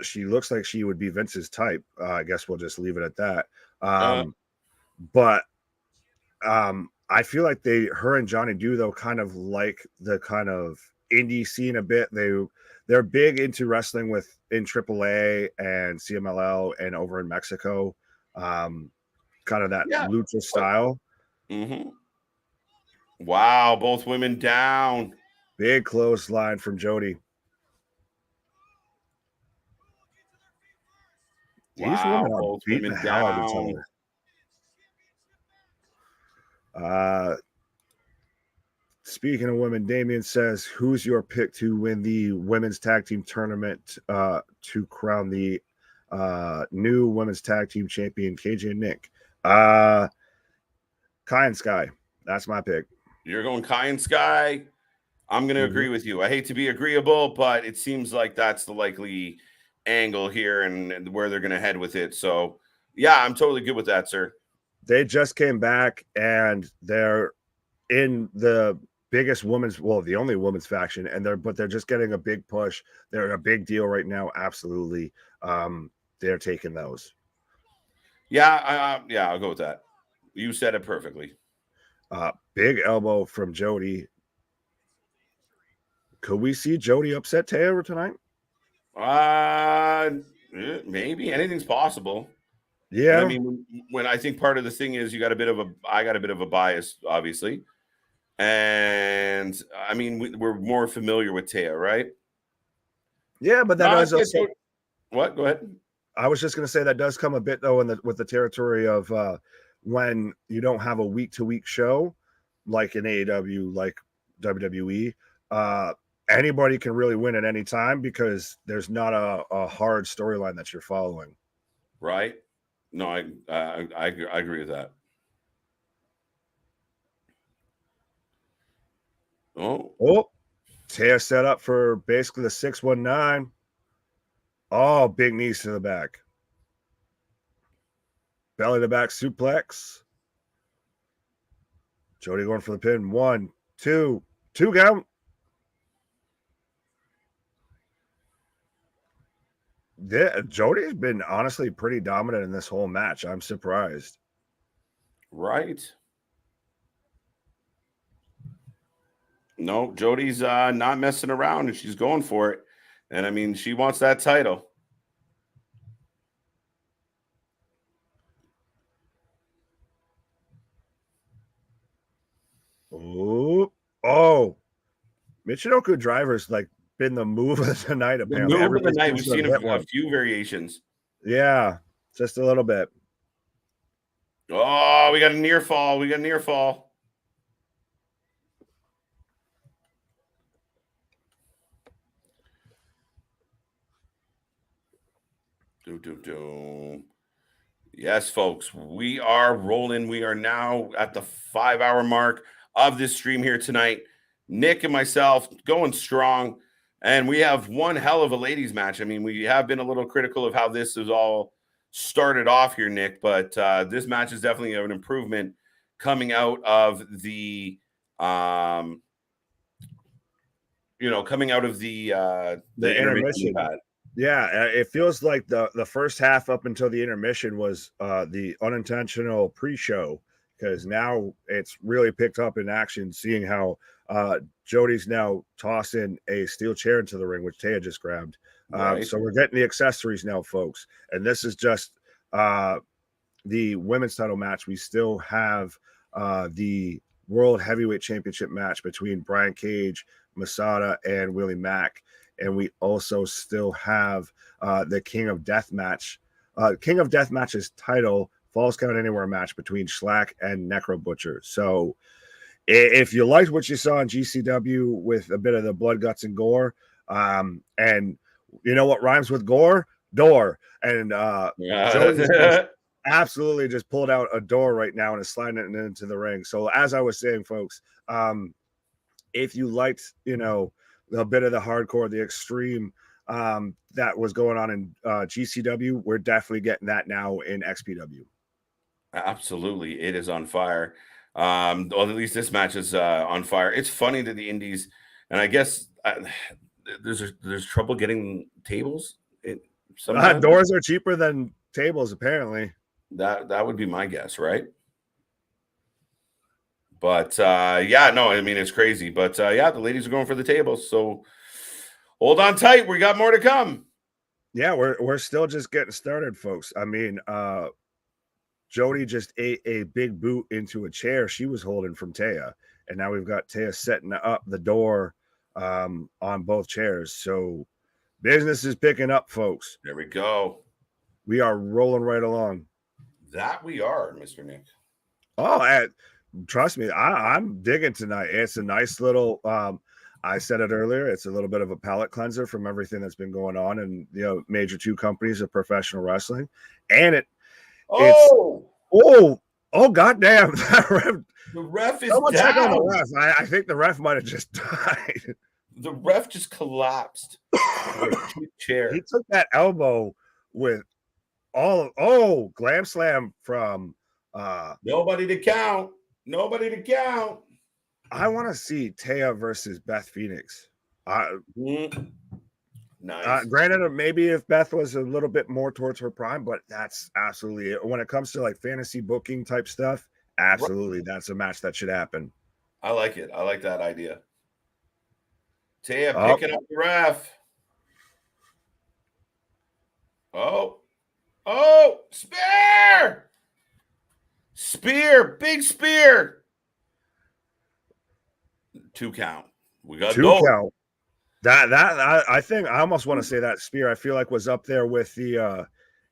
She looks like she would be Vince's type. I guess we'll just leave it at that. But I feel like her and Johnny do though kind of like the kind of indie scene a bit. They're big into wrestling in AAA and CMLL and over in Mexico. Kind of that Yeah. lucha style. Mm-hmm. Wow, both women down. Big clothesline from Jody. These Wow, women are both beating the women hell out of each down. other. Speaking of women, Damien says, who's your pick to win the women's tag team tournament to crown the new women's tag team champion, KJ and Nick? Kai and Sky. That's my pick. You're going Kai and Sky. I'm going to agree with you. I hate to be agreeable, but it seems like that's the likely angle here and where they're going to head with it. So, yeah, I'm totally good with that, sir. They just came back and they're in the the only women's faction, and they're just getting a big push. They're a big deal right now. Absolutely. They're taking those. Yeah, I'll go with that. You said it perfectly. Big elbow from Jody. Could we see Jody upset Taylor tonight? Maybe anything's possible. Yeah. And I mean, when I think part of the thing is I got a bit of a bias, obviously. And I mean, we're more familiar with Taya, right? Yeah, but that does also. What? Go ahead. I was just going to say that does come a bit though with the territory of when you don't have a week to week show like in AEW, like WWE. Anybody can really win at any time because there's not a hard storyline that you're following. Right. No, I agree with that. Oh, Taya set up for basically the 619. Oh, big knees to the back. Belly to back suplex. Jody going for the pin. 1, 2, 2 count. Jody's been honestly pretty dominant in this whole match. I'm surprised. Right. No, Jody's not messing around and she's going for it. And I mean, she wants that title. Oh, Michinoku Driver's like been the move of the night. Apparently, The move of the night. We've seen a few variations. Yeah, just a little bit. Oh, we got a near fall. We got a near fall. Yes, folks, we are rolling. We are now at the 5-hour mark of this stream here tonight. Nick and myself going strong, and we have one hell of a ladies match. I mean, we have been a little critical of how this is all started off here, Nick, but this match is definitely an improvement coming out of the coming out of the intermission. Yeah, it feels like the first half up until the intermission was the unintentional pre-show, because now it's really picked up in action, seeing how Jody's now tossing a steel chair into the ring, which Taya just grabbed. Right. So we're getting the accessories now, folks. And this is just the women's title match. We still have the World Heavyweight Championship match between Brian Cage, Masada, and Willie Mack. And we also still have the King of Death match. King of Death match's title, Falls Count Anywhere match between Schlack and Necro Butcher. So if you liked what you saw in GCW with a bit of the blood, guts, and gore, and you know what rhymes with gore? Door. And Jody absolutely just pulled out a door right now and is sliding it into the ring. So as I was saying, folks, if you liked, a bit of the hardcore, the extreme that was going on in GCW, we're definitely getting that now in XPW. Absolutely. It is on fire. Well, at least this match is on fire. It's funny that the indies, and I guess there's trouble getting tables. Doors are cheaper than tables, apparently. That would be my guess, right? But yeah, no, I mean, it's crazy. But yeah, the ladies are going for the tables. So hold on tight. We got more to come. Yeah, we're still just getting started, folks. I mean, Jody just ate a big boot into a chair she was holding from Taya. And now we've got Taya setting up the door on both chairs. So business is picking up, folks. There we go. We are rolling right along. That we are, Mr. Nick. Oh, trust me, I'm digging tonight. It's a nice little I said it earlier, it's a little bit of a palate cleanser from everything that's been going on in major two companies of professional wrestling. And goddamn, the ref is down. Check on the ref. I think the ref might have just died. The ref just collapsed. Chair. He took that elbow with glam slam from nobody to count. I want to see Taya versus Beth Phoenix. Nice. Granted, maybe if Beth was a little bit more towards her prime, but that's absolutely it. When it comes to like fantasy booking type stuff, absolutely, that's a match that should happen. I like it. I like that idea. Taya picking up the ref. Oh, spear, big spear. 2 count. We got 2 count. That I think I almost want to say that spear I feel like was up there with the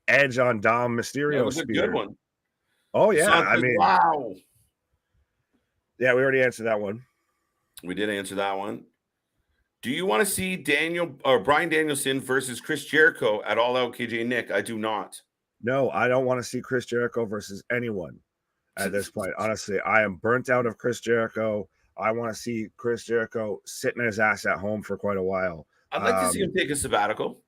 Edge on Dom Mysterio that was spear. A good one. Oh yeah, I mean, wow. Yeah, we already answered that one. We did answer that one. Do you want to see Bryan Danielson versus Chris Jericho at All Out, KJ Nick? I do not. No, I don't want to see Chris Jericho versus anyone at this point. Honestly, I am burnt out of Chris Jericho. I want to see Chris Jericho sitting his ass at home for quite a while. I'd like to see him take a sabbatical.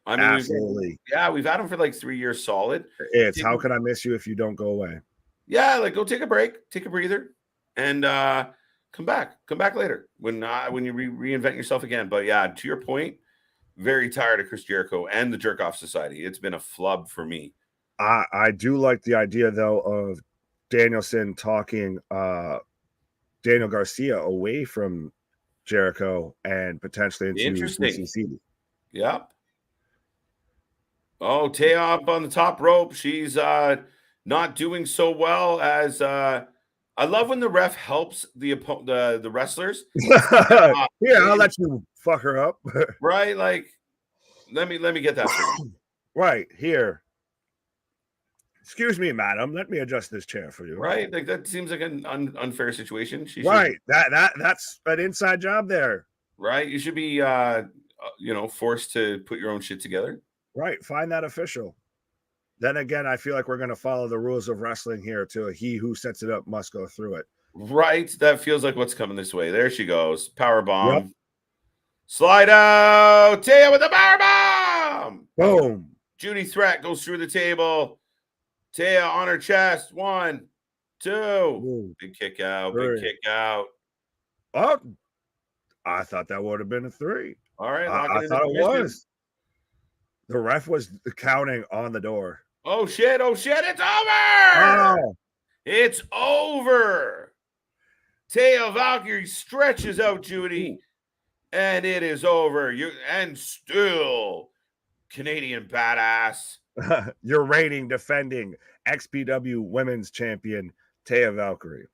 I mean, Absolutely. we've had him for like 3 years solid. It's how can I miss you if you don't go away? Yeah, like go take a break, take a breather, and come back later when you reinvent yourself again. But yeah, to your point, very tired of Chris Jericho and the Jerk Off Society. It's been a flub for me. I do like the idea though of Danielson talking Daniel Garcia away from Jericho and potentially into Interesting. BCC. Yep. Oh, Taya up on the top rope. She's not doing so well as I love when the ref helps the wrestlers. Yeah, I'll let you fuck her up. Right? Like, let me get that for you. Right here. Excuse me, madam. Let me adjust this chair for you. Right? Like that seems like an unfair situation. Right. That's an inside job there. Right? You should be forced to put your own shit together. Right. Find that official. Then again, I feel like we're going to follow the rules of wrestling here too. He who sets it up must go through it. Right? That feels like what's coming this way. There she goes. Power bomb. Yep. Slide out. Taya with the power bomb. Boom. Judy Threat goes through the table. Taya on her chest. 1, 2. Ooh. Big kick out. 3. Big kick out. Oh, I thought that would have been a 3. All right. I thought it was. The ref was counting on the door. Oh, shit. Oh, shit. It's over. Oh. It's over. Taya Valkyrie stretches out Judy. And it is over. And still Canadian badass. Your reigning, defending XPW Women's Champion, Taya Valkyrie.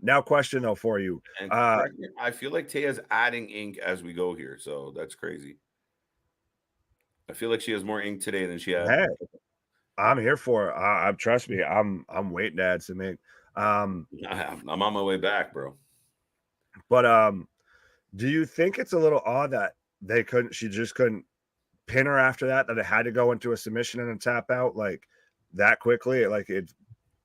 Now, question though for you. I feel like Taya's adding ink as we go here, so that's crazy. I feel like she has more ink today than she had. Hey, I'm here for it. Trust me, I'm waiting to add some ink. I'm on my way back, bro. But do you think it's a little odd that she just couldn't pin her after that it had to go into a submission and a tap out like that quickly? Like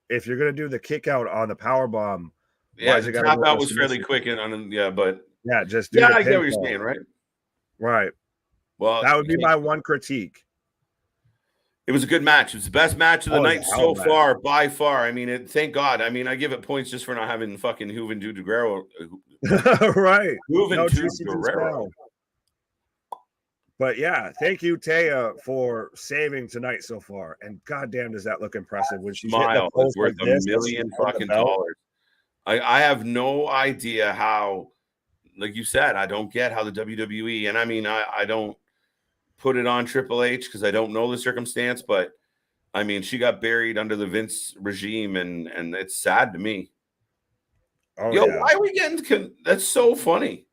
if you're gonna do the kick out on the power bomb, yeah, the tap out was fairly quick but yeah, just I get what you're saying, right? Right. Well, that would be my one critique. It was a good match. It was the best match of the night so far, by far. I mean, thank God. I mean, I give it points just for not having fucking Juventud Guerrera. Right. Juventud Guerrera. But yeah, thank you, Taya, for saving tonight so far. And goddamn, does that look impressive when she's hitting the post worth like $1 million fucking dollars. I have no idea how, like you said, I don't get how the WWE, and I mean, I don't put it on Triple H because I don't know the circumstance, but I mean, she got buried under the Vince regime, and it's sad to me. Oh, yo, yeah. Why are we getting? That's so funny.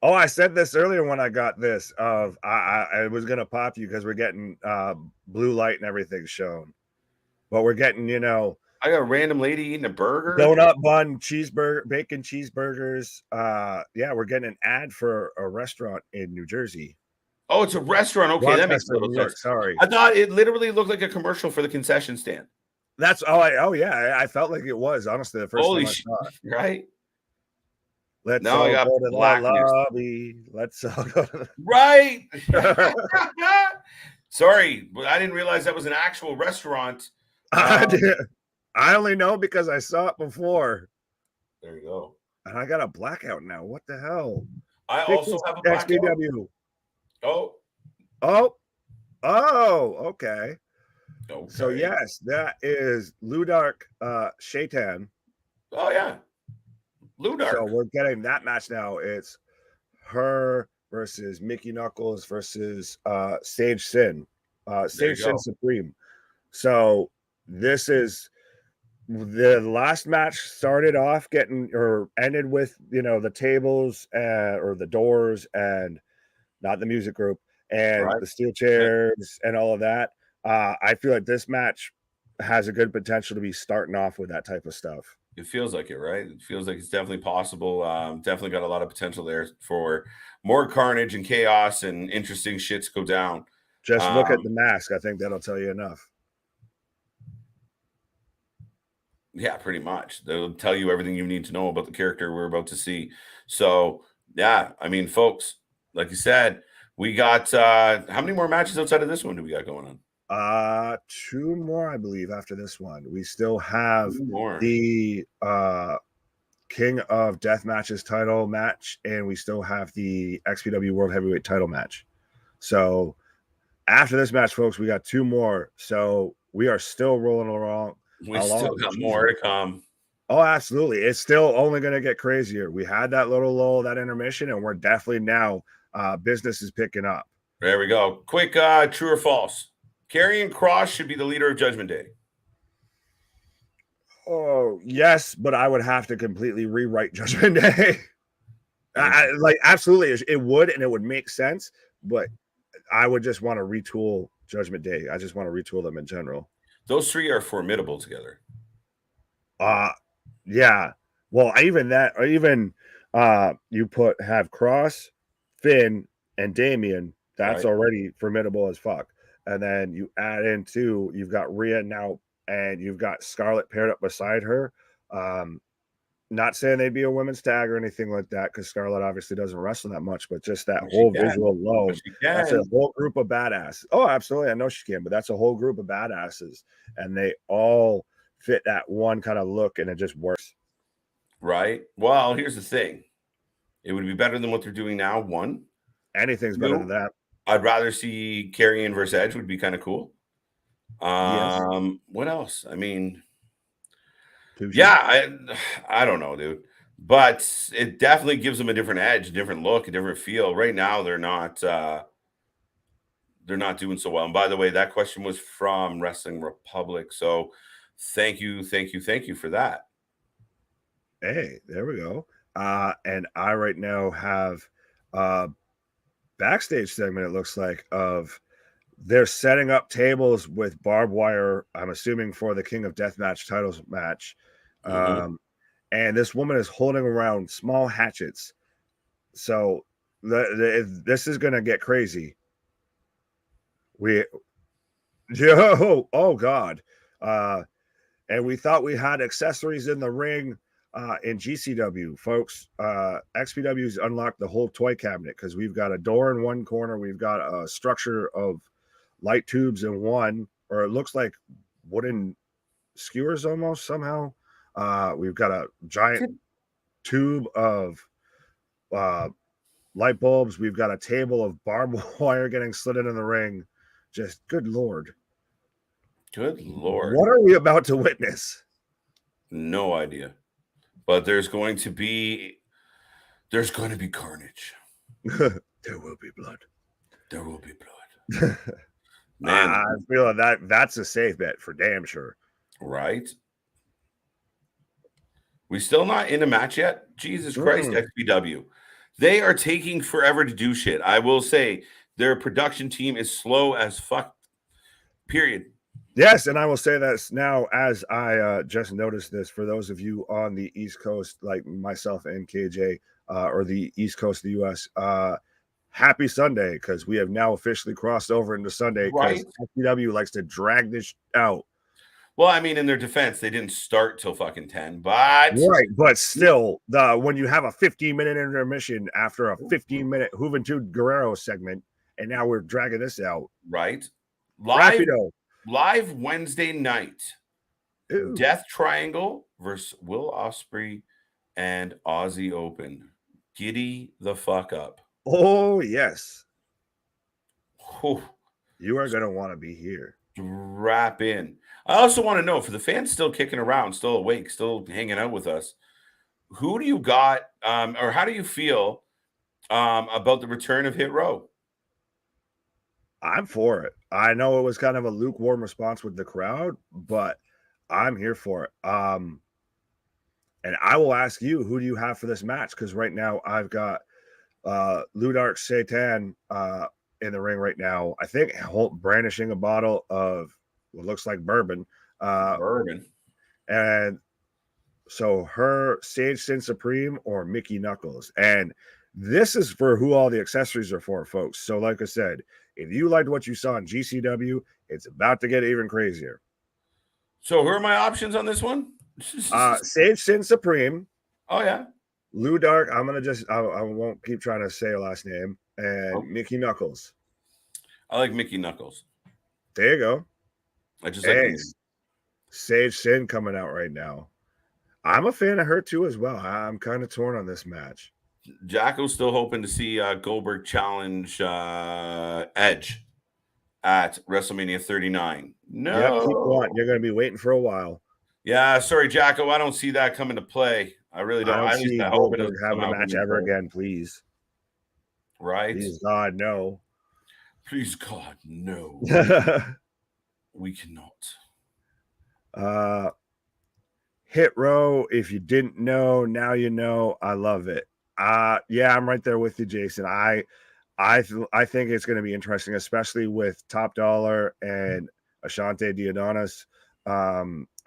Oh, I said this earlier when I got this. I was gonna pop you because we're getting blue light and everything shown, but we're getting I got a random lady eating a burger, donut bun, cheeseburger, bacon cheeseburgers. Yeah, we're getting an ad for a restaurant in New Jersey. Oh, it's a restaurant. Okay, that makes New York. Sorry, I thought it literally looked like a commercial for the concession stand. That's yeah. I felt like it was honestly the first time I saw it. Right. Let's all go to the lobby. Let's all go to the right. Sorry, but I didn't realize that was an actual restaurant. I only know because I saw it before. There you go. And I got a blackout now. What the hell? I also have a blackout. XPW. Oh. Okay. So yes, that is Ludark Shaitan. Oh yeah. Ludark. So we're getting that match now. It's her versus Mickey Knuckles versus Sage Sin. Sage Sin Supreme. So this is the last match started off ended with the tables or the doors and not the music group and the steel chairs and all of that. I feel like this match has a good potential to be starting off with that type of stuff. It feels like it, right? It feels like it's definitely possible. Definitely got a lot of potential there for more carnage and chaos and interesting shit to go down. Just look at the mask. I think that'll tell you enough. Yeah, pretty much. They'll tell you everything you need to know about the character we're about to see. So, yeah, I mean, folks, like you said, We got how many more matches outside of this one do we got going on? 2 more, I believe, after this one. We still have 2 more. the King of Deathmatches title match, and we still have the XPW World Heavyweight title match. So after this match, folks, we got 2 more. So we are still rolling along. We still got more to come. Oh, absolutely. It's still only going to get crazier. We had that little lull, that intermission, and we're definitely now business is picking up. There we go. Quick, true or false? Karrion Kross should be the leader of Judgment Day. Oh, yes, but I would have to completely rewrite Judgment Day. Absolutely, it would, and it would make sense, but I would just want to retool Judgment Day. I just want to retool them in general. Those 3 are formidable together. Yeah. Well, even that, or even you have Kross, Finn, and Damian. That's right. Already formidable as fuck. And then you add in too, you've got Rhea now, and you've got Scarlett paired up beside her. Not saying they'd be a women's tag or anything like that, because Scarlett obviously doesn't wrestle that much, but just that whole visual alone, that's a whole group of badasses. Oh, absolutely. I know she can, but that's a whole group of badasses, and they all fit that one kind of look, and it just works. Right. Well, here's the thing. It would be better than what they're doing now. 1. Anything's better than that. I'd rather see Karrion versus Edge would be kind of cool. Yes. What else? I mean, Touché. yeah, I don't know, dude. But it definitely gives them a different edge, a different look, a different feel. Right now, they're not doing so well. And by the way, that question was from Wrestling Republic. So thank you for that. Hey, there we go. And I right now have backstage segment, it looks like, of they're setting up tables with barbed wire, I'm assuming for the King of Deathmatch titles match. And this woman is holding around small hatchets. So this is going to get crazy. Oh God. And we thought we had accessories in the ring in GCW, folks. XPW's unlocked the whole toy cabinet, because we've got a door in one corner, we've got a structure of light tubes in one, or it looks like wooden skewers almost somehow. We've got a giant tube of light bulbs. We've got a table of barbed wire getting slid into the ring. Just good Lord. Good Lord. What are we about to witness? No idea. But there's going to be carnage. There will be blood. There will be blood. Man, I feel that's a safe bet for damn sure. Right? We still not in a match yet? Jesus Christ, XPW. They are taking forever to do shit. I will say their production team is slow as fuck. Period. Yes, and I will say this now, as I just noticed this, for those of you on the East Coast, like myself and KJ, or the East Coast of the U.S., happy Sunday, because we have now officially crossed over into Sunday, because XPW likes to drag this out. Well, I mean, in their defense, they didn't start till fucking 10, but right, but still, when you have a 15-minute intermission after a 15-minute Juventud Guerrera segment, and now we're dragging this out. Right. Live Wednesday night. Ooh. Death Triangle versus Will Ospreay and Aussie Open. Giddy the fuck up. Oh, yes. Whew. You are going to want to be here. Strap in. I also want to know, for the fans still kicking around, still awake, still hanging out with us, who do you got, or how do you feel about the return of Hit Row? I'm for it. I know it was kind of a lukewarm response with the crowd, but I'm here for it. And I will ask you, who do you have for this match? Because right now I've got Ludark Satan in the ring right now. I think brandishing a bottle of what looks like bourbon. And so her Sage Sin Supreme or Mickie Knuckles. And this is for who all the accessories are for, folks. So like I said, if you liked what you saw in GCW, it's about to get even crazier. So who are my options on this one? Sage Sin Supreme. Oh, yeah. Dark, I'm gonna just I won't keep trying to say her last name, and Oh, Mickey Knuckles. I like Mickey Knuckles. There you go. I just like the Hey, name. Sage Sin coming out right now. I'm a fan of her too as well. I'm kind of torn on this match. Jacko's still hoping to see Goldberg challenge Edge at WrestleMania 39. Yep, keep going. No. You're gonna be waiting for a while. Yeah, sorry, Jacko. I don't see that coming to play. I really I don't. don't At least see I hope it Goldberg doesn't having a somehow come match into ever play. again, please. Right? Please, God, no. Please, God, no. We cannot. Hit Row, if you didn't know, now you know. I love it. Yeah, I'm right there with you, Jason. I think it's going to be interesting, especially with Top Dollar and Ashante Diodonis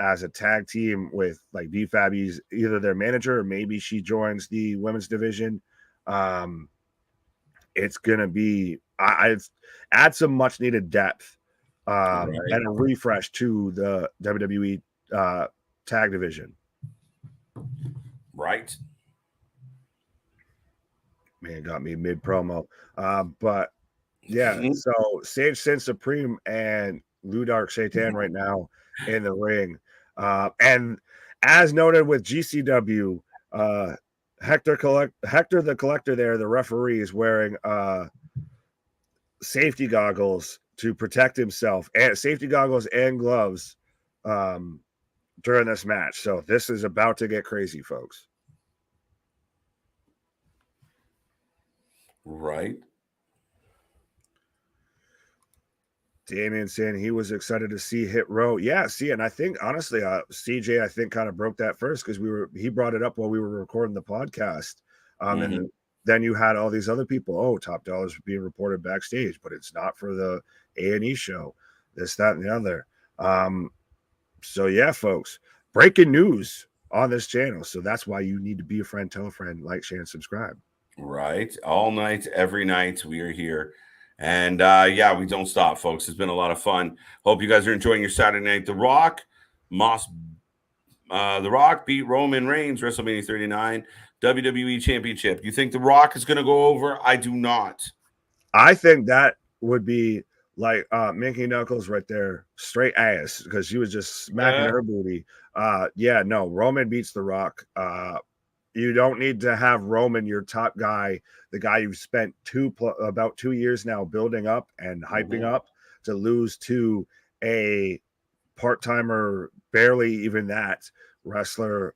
as a tag team with like BFAB's either their manager or maybe she joins the women's division. It's going to be I add some much needed depth Right. and a refresh to the WWE tag division. Right. Man, got me mid promo. But yeah, so Sage Sin Supreme and Dark Shaitan right now in the ring. And as noted with GCW, Hector the Collector there, the referee, is wearing safety goggles to protect himself, and safety goggles and gloves during this match. So this is about to get crazy, folks. Right. Damien saying he was excited to see Hit Row. Yeah, see, and I think honestly, Ceejay, I think kind of broke that first because he brought it up while we were recording the podcast. And then you had all these other people. Oh, Top Dollars being reported backstage, but it's not for the A&E show. This, that, and the other. So yeah, folks, breaking news on this channel. So that's why you need to be a friend, tell a friend, like, share, and subscribe. Right. All night, every night, we are here. And yeah, we don't stop, folks. It's been a lot of fun. Hope you guys are enjoying your Saturday night. The Rock beat Roman Reigns, WrestleMania 39, WWE Championship. You think The Rock is going to go over? I do not. I think that would be like Mickey Knuckles right there, straight ass, because she was just smacking her booty. Yeah, no, Roman beats The Rock. You don't need to have Roman, your top guy, the guy you've spent about 2 years now building up and hyping up, to lose to a part-timer, barely even that wrestler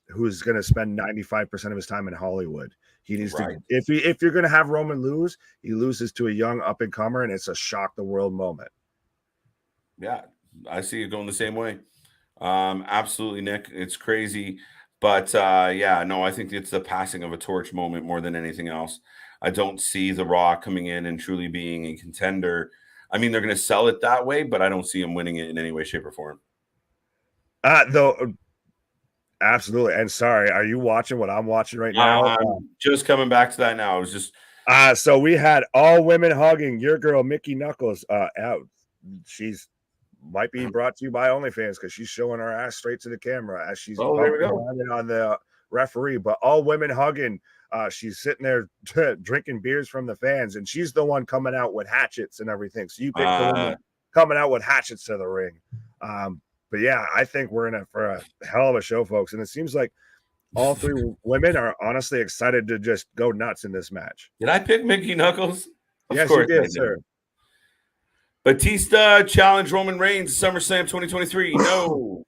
who's going to spend 95% of his time in Hollywood. He needs to, if you're going to have Roman lose, he loses to a young up-and-comer, and it's a shock the world moment. Yeah, I see it going the same way. Absolutely, Nick. It's crazy. But yeah, no, I think it's the passing of a torch moment more than anything else. I don't see The Rock coming in and truly being a contender. I mean, they're going to sell it that way, but I don't see him winning it in any way, shape, or form. Though, absolutely. And sorry, are you watching what I'm watching right now? I'm just coming back to that now. I was just so we had all women hugging your girl Mickey Knuckles out. She's might be brought to you by OnlyFans because she's showing her ass straight to the camera as she's there we go. on the referee. But all women hugging. She's sitting there drinking beers from the fans, and she's the one coming out with hatchets and everything. So you pick the woman coming out with hatchets to the ring. But yeah, I think we're in for a hell of a show, folks. And it seems like all three women are honestly excited to just go nuts in this match. Did I pick Mickey Knuckles? Yes, you did, sir. Batista challenged Roman Reigns SummerSlam 2023. No.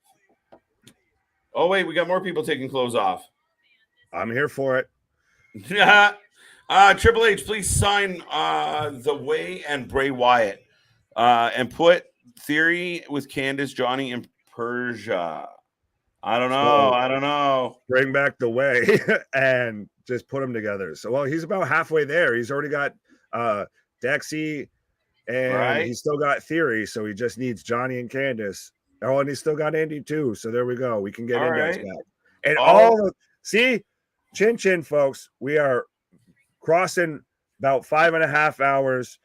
Oh, wait, we got more people taking clothes off. I'm here for it. Triple H, please sign The Way and Bray Wyatt and put Theory with Candice, Johnny, and Persia. I don't know. Bring back The Way and just put them together. So, well, he's about halfway there. He's already got Dexy, and he's still got Theory. So he just needs Johnny and Candice. Oh, and he's still got Andy too. So there we go. We can get Index back. And see, chin chin, folks. We are crossing about 5.5 hours.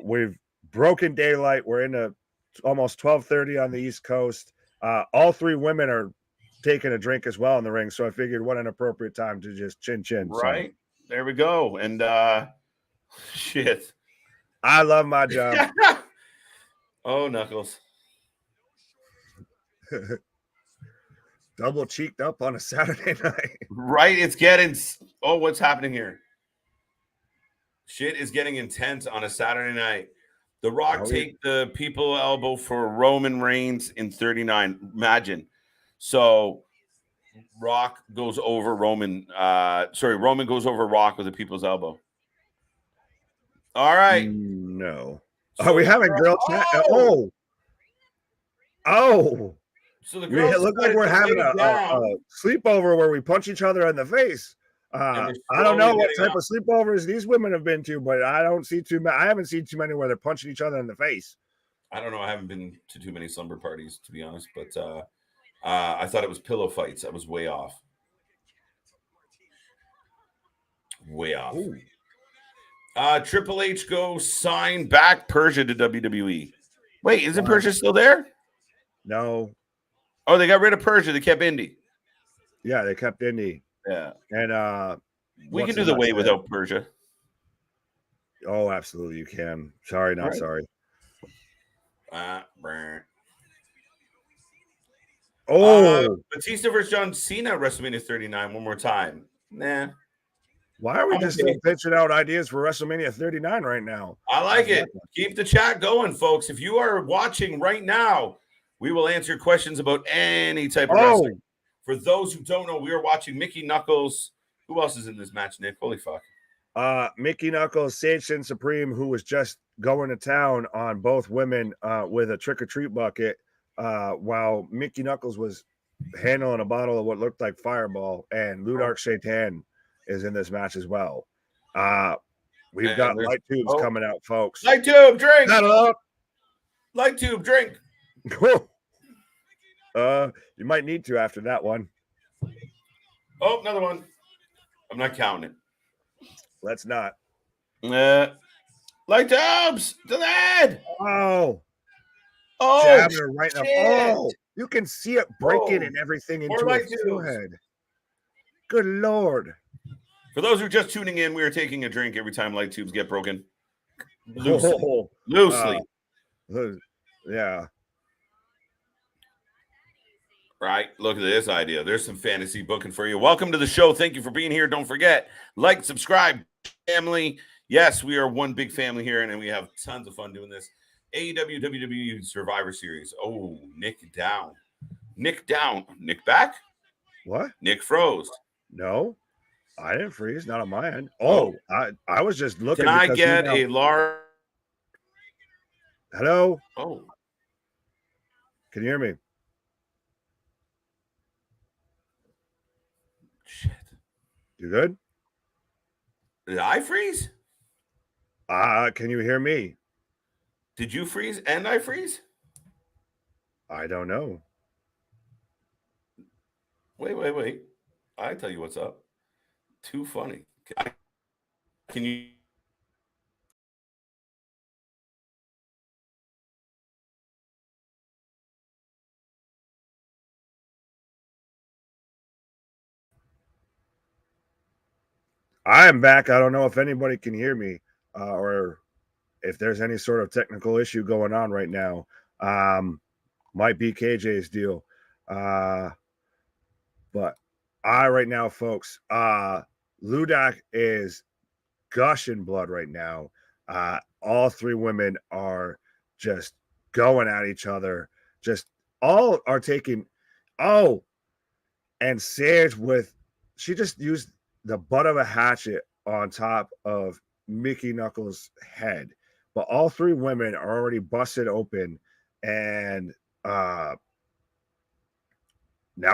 We've broken daylight. We're into almost 12:30 on the East Coast. All three women are taking a drink as well in the ring. So I figured what an appropriate time to just chin. Right. So. There we go. And shit. I love my job. Oh, Knuckles. Double cheeked up on a Saturday night. Right. It's getting. Oh, what's happening here? Shit is getting intense on a Saturday night. The Rock take the people elbow for Roman Reigns in 39. Imagine. So Rock goes over Roman. Roman goes over Rock with the people's elbow. All right. No. So we having girl chat? Oh. So the girls look like we're having a sleepover where we punch each other in the face. I don't know what type of sleepovers these women have been to, but I don't see I haven't seen too many where they're punching each other in the face. I don't know. I haven't been to too many slumber parties, to be honest, but I thought it was pillow fights. I was way off. Way off. Triple H goes sign back Persia to WWE. Wait, isn't Persia still there? No. Oh, they got rid of Persia. They kept Indy. Yeah, they kept Indy. Yeah. And we can do the way without Persia. Oh, absolutely you can. Sorry, not sorry. Batista versus John Cena at WrestleMania 39 one more time. Nah. Why are we just pitching out ideas for WrestleMania 39 right now? I like it. Keep the chat going, folks. If you are watching right now, we will answer questions about any type of wrestling. For those who don't know, we are watching Mickie Knuckles. Who else is in this match, Nick? Holy fuck. Mickie Knuckles, Sage Sin Supreme, who was just going to town on both women with a trick-or-treat bucket while Mickie Knuckles was handling a bottle of what looked like Fireball, and Ludark Shaitan is in this match as well. We've got light tubes coming out, folks. Light tube, drink. Light tube, drink. You might need to after that one. Oh, another one. I'm not counting it. Let's not. Light tubes to the head. Oh, right now. Oh, you can see it breaking and everything into a forehead. Good Lord. For those who are just tuning in, we are taking a drink every time light tubes get broken. Loosely. Yeah. Right. Look at this idea. There's some fantasy booking for you. Welcome to the show. Thank you for being here. Don't forget, like, subscribe, family. Yes, we are one big family here, and we have tons of fun doing this. AEW WWE Survivor Series. Oh, Nick down. Nick down. Nick back? What? Nick froze. No, I didn't freeze. Not on my end. Oh, I was just looking. Can I get a large? Hello? Oh. Can you hear me? Shit. You good? Did I freeze? Can you hear me? Did you freeze and I freeze? I don't know. Wait. I tell you what's up. Too funny. Can you? I am back. I don't know if anybody can hear me or if there's any sort of technical issue going on right now. Might be KJ's deal. But right now, folks, Ludak is gushing blood right now. All three women are just going at each other. Just all are taking. Oh, and Sage she just used the butt of a hatchet on top of Mickie Knuckles' head. But all three women are already busted open. And now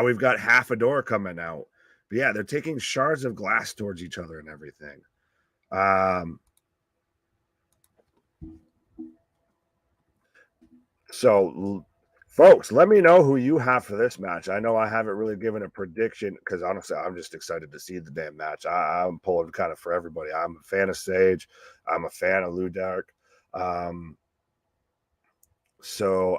we've got half a door coming out. But yeah, they're taking shards of glass towards each other and everything. So, folks, let me know who you have for this match. I know I haven't really given a prediction because honestly, I'm just excited to see the damn match. I'm pulling kind of for everybody. I'm a fan of Sage. I'm a fan of Ludark. So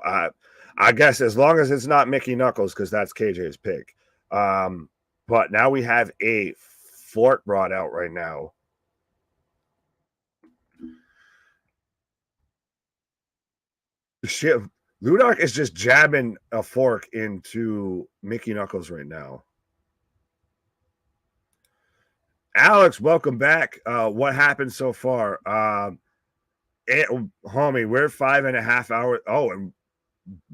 I guess as long as it's not Mickie Knuckles, because that's KJ's pick. But now we have a fork brought out right now. Shit, Murdoch is just jabbing a fork into Mickey Knuckles right now. Alex, welcome back. What happened so far? Homie, we're 5.5 hours. Oh, and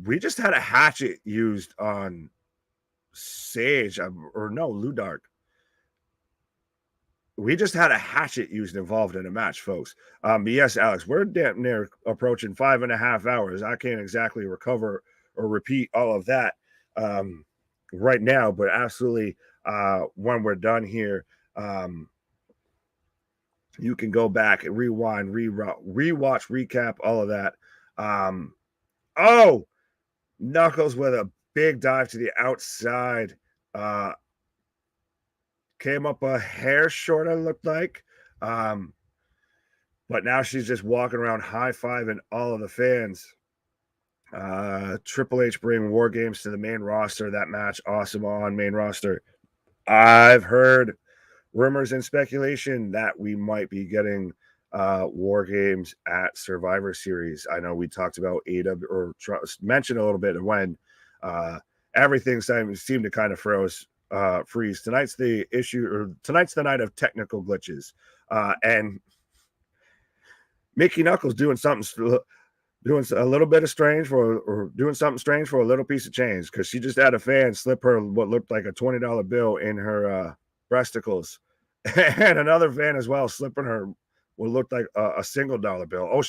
we just had a hatchet used on Ceejay, or no, Ludark. We just had a hatchet used involved in a match, folks. But yes, Alex, we're damn near approaching 5.5 hours. I can't exactly recover or repeat all of that right now, but absolutely, when we're done here, you can go back and rewind, rewatch, recap, all of that. Oh, Knuckles with a big dive to the outside. Came up a hair short, it looked like. But now she's just walking around high-fiving all of the fans. Triple H bring War Games to the main roster. That match, awesome on main roster. I've heard rumors and speculation that we might be getting War Games at Survivor Series. I know we talked about AW or mentioned a little bit when everything seemed to kind of freeze. Tonight's the issue, or tonight's the night of technical glitches, and Mickey Knuckles doing a little bit of strange or doing something strange for a little piece of change, because she just had a fan slip her what looked like a $20 bill in her breasticles, and another fan as well slipping her what looked like a single dollar bill. Oh,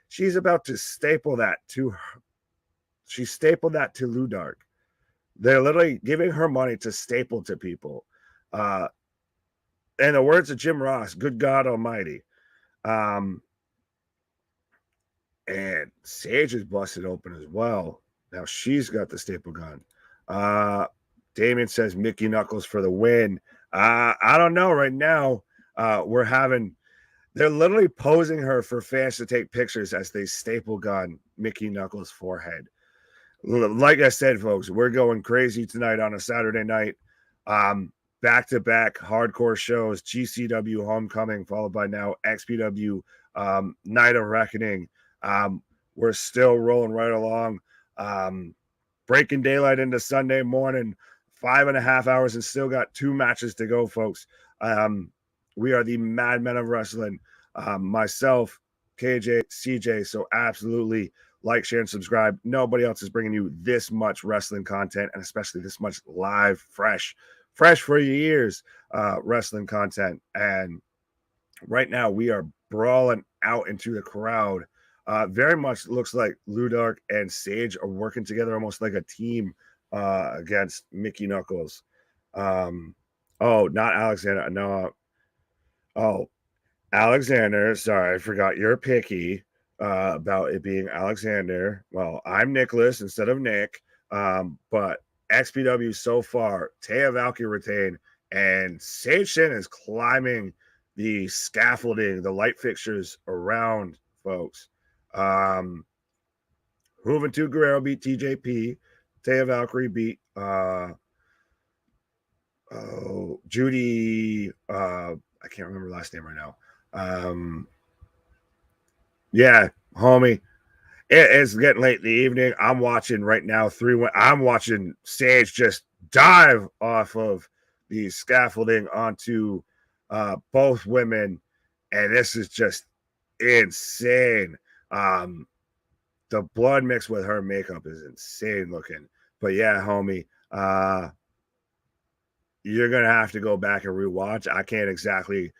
she's about to staple that to her. She stapled that to Ludark. They're literally giving her money to staple to people. In the words of Jim Ross, good God Almighty. And Sage is busted open as well. Now she's got the staple gun. Damien says Mickey Knuckles for the win. I don't know. Right now, they're literally posing her for fans to take pictures as they staple gun Mickey Knuckles' forehead. Like I said, folks, we're going crazy tonight on a Saturday night. Back-to-back hardcore shows, GCW Homecoming, followed by now XPW Night of Reckoning. We're still rolling right along. Breaking daylight into Sunday morning, 5.5 hours, and still got 2 matches to go, folks. We are the Madmen of Wrestling. Myself, KJ, Ceejay, so absolutely like, share, and subscribe. Nobody else is bringing you this much wrestling content, and especially this much live, fresh for your ears wrestling content. And right now we are brawling out into the crowd. Very much looks like Ludark and Sage are working together almost like a team against Mickey Knuckles. Oh, not Alexander. No. Oh, Alexander. Sorry, I forgot you're picky about it being Alexander. Well, I'm Nicholas instead of Nick. But XPW so far, Taya Valkyrie retained, and Sage Shin is climbing the scaffolding, the light fixtures around, folks. Juventud Guerrera beat TJP. Taya Valkyrie beat Judy. I can't remember the last name right now. Yeah, homie. It's getting late in the evening. I'm watching right now. I'm watching Sage just dive off of the scaffolding onto both women, and this is just insane. The blood mixed with her makeup is insane looking. But yeah, homie, you're gonna have to go back and rewatch. I can't exactly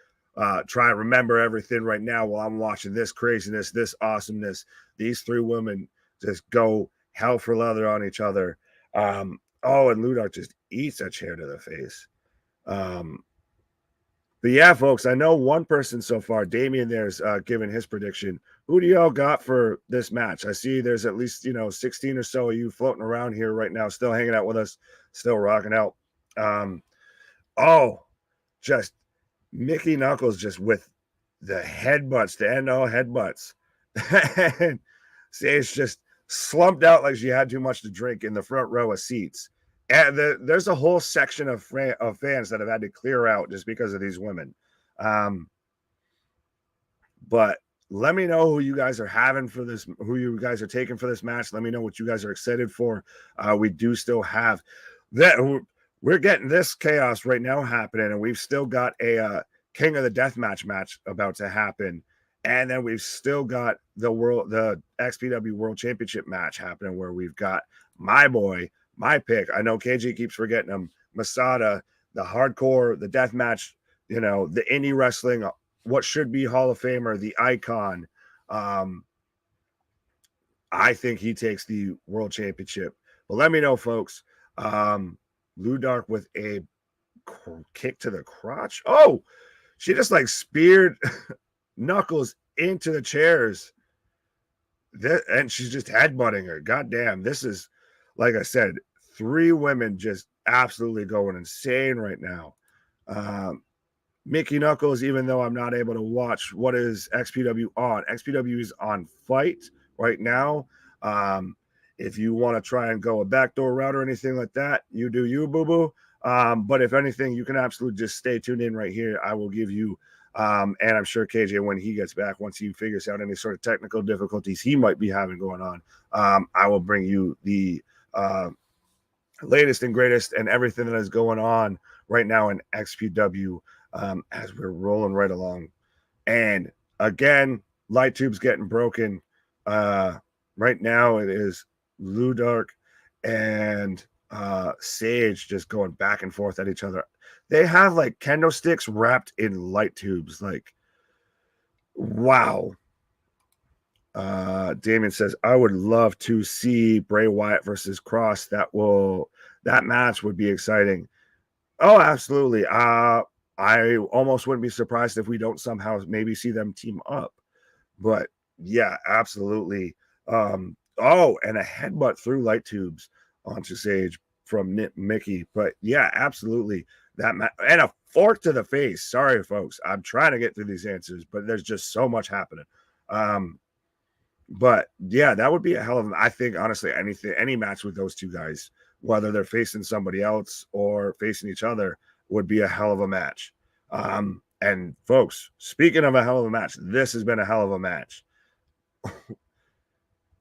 try and remember everything right now while I'm watching this craziness, this awesomeness. These 3 women just go hell for leather on each other. And Ludark just eats a chair to the face. But yeah, folks, I know one person so far, Damien there's given his prediction. Who do y'all got for this match? I see there's at least 16 or so of you floating around here right now, still hanging out with us, still rocking out. Just Mickey Knuckles just with the headbutts, the end all headbutts. And Sage just slumped out like she had too much to drink in the front row of seats. And there's a whole section of fans that have had to clear out just because of these women. But let me know who you guys are having for this, who you guys are taking for this match. Let me know what you guys are excited for. We do still have that. We're getting this chaos right now happening, and we've still got a King of the Deathmatch match about to happen. And then we've still got the XPW World Championship match happening, where we've got my boy, my pick. I know KJ keeps forgetting him. Masada, the hardcore, the death match, the indie wrestling, what should be Hall of Famer, the icon. I think he takes the World Championship. But let me know, folks. Murdoch with a kick to the crotch. Oh, she just speared Knuckles into the chairs. And she's just headbutting her. God damn. This is, like I said, 3 women just absolutely going insane right now. Mickie Knuckles, even though I'm not able to watch what is XPW on. XPW is on Fight right now. If you want to try and go a backdoor route or anything like that, you do you, boo-boo. But if anything, you can absolutely just stay tuned in right here. I will give you, and I'm sure KJ, when he gets back, once he figures out any sort of technical difficulties he might be having going on, I will bring you the latest and greatest and everything that is going on right now in XPW as we're rolling right along. And again, light tubes getting broken. Right now it is Murdoch and Sage just going back and forth at each other. They have kendo sticks wrapped in light tubes. Wow. Damien says, I would love to see Bray Wyatt versus Cross. That match would be exciting. Oh, absolutely. I almost wouldn't be surprised if we don't somehow maybe see them team up. But yeah, absolutely. And a headbutt through light tubes onto Sage from Mickie. But yeah, absolutely. And a fork to the face. Sorry, folks. I'm trying to get through these answers, but there's just so much happening. But yeah, that would be a hell of I think, honestly, any match with those two guys, whether they're facing somebody else or facing each other, would be a hell of a match. And folks, speaking of a hell of a match, this has been a hell of a match.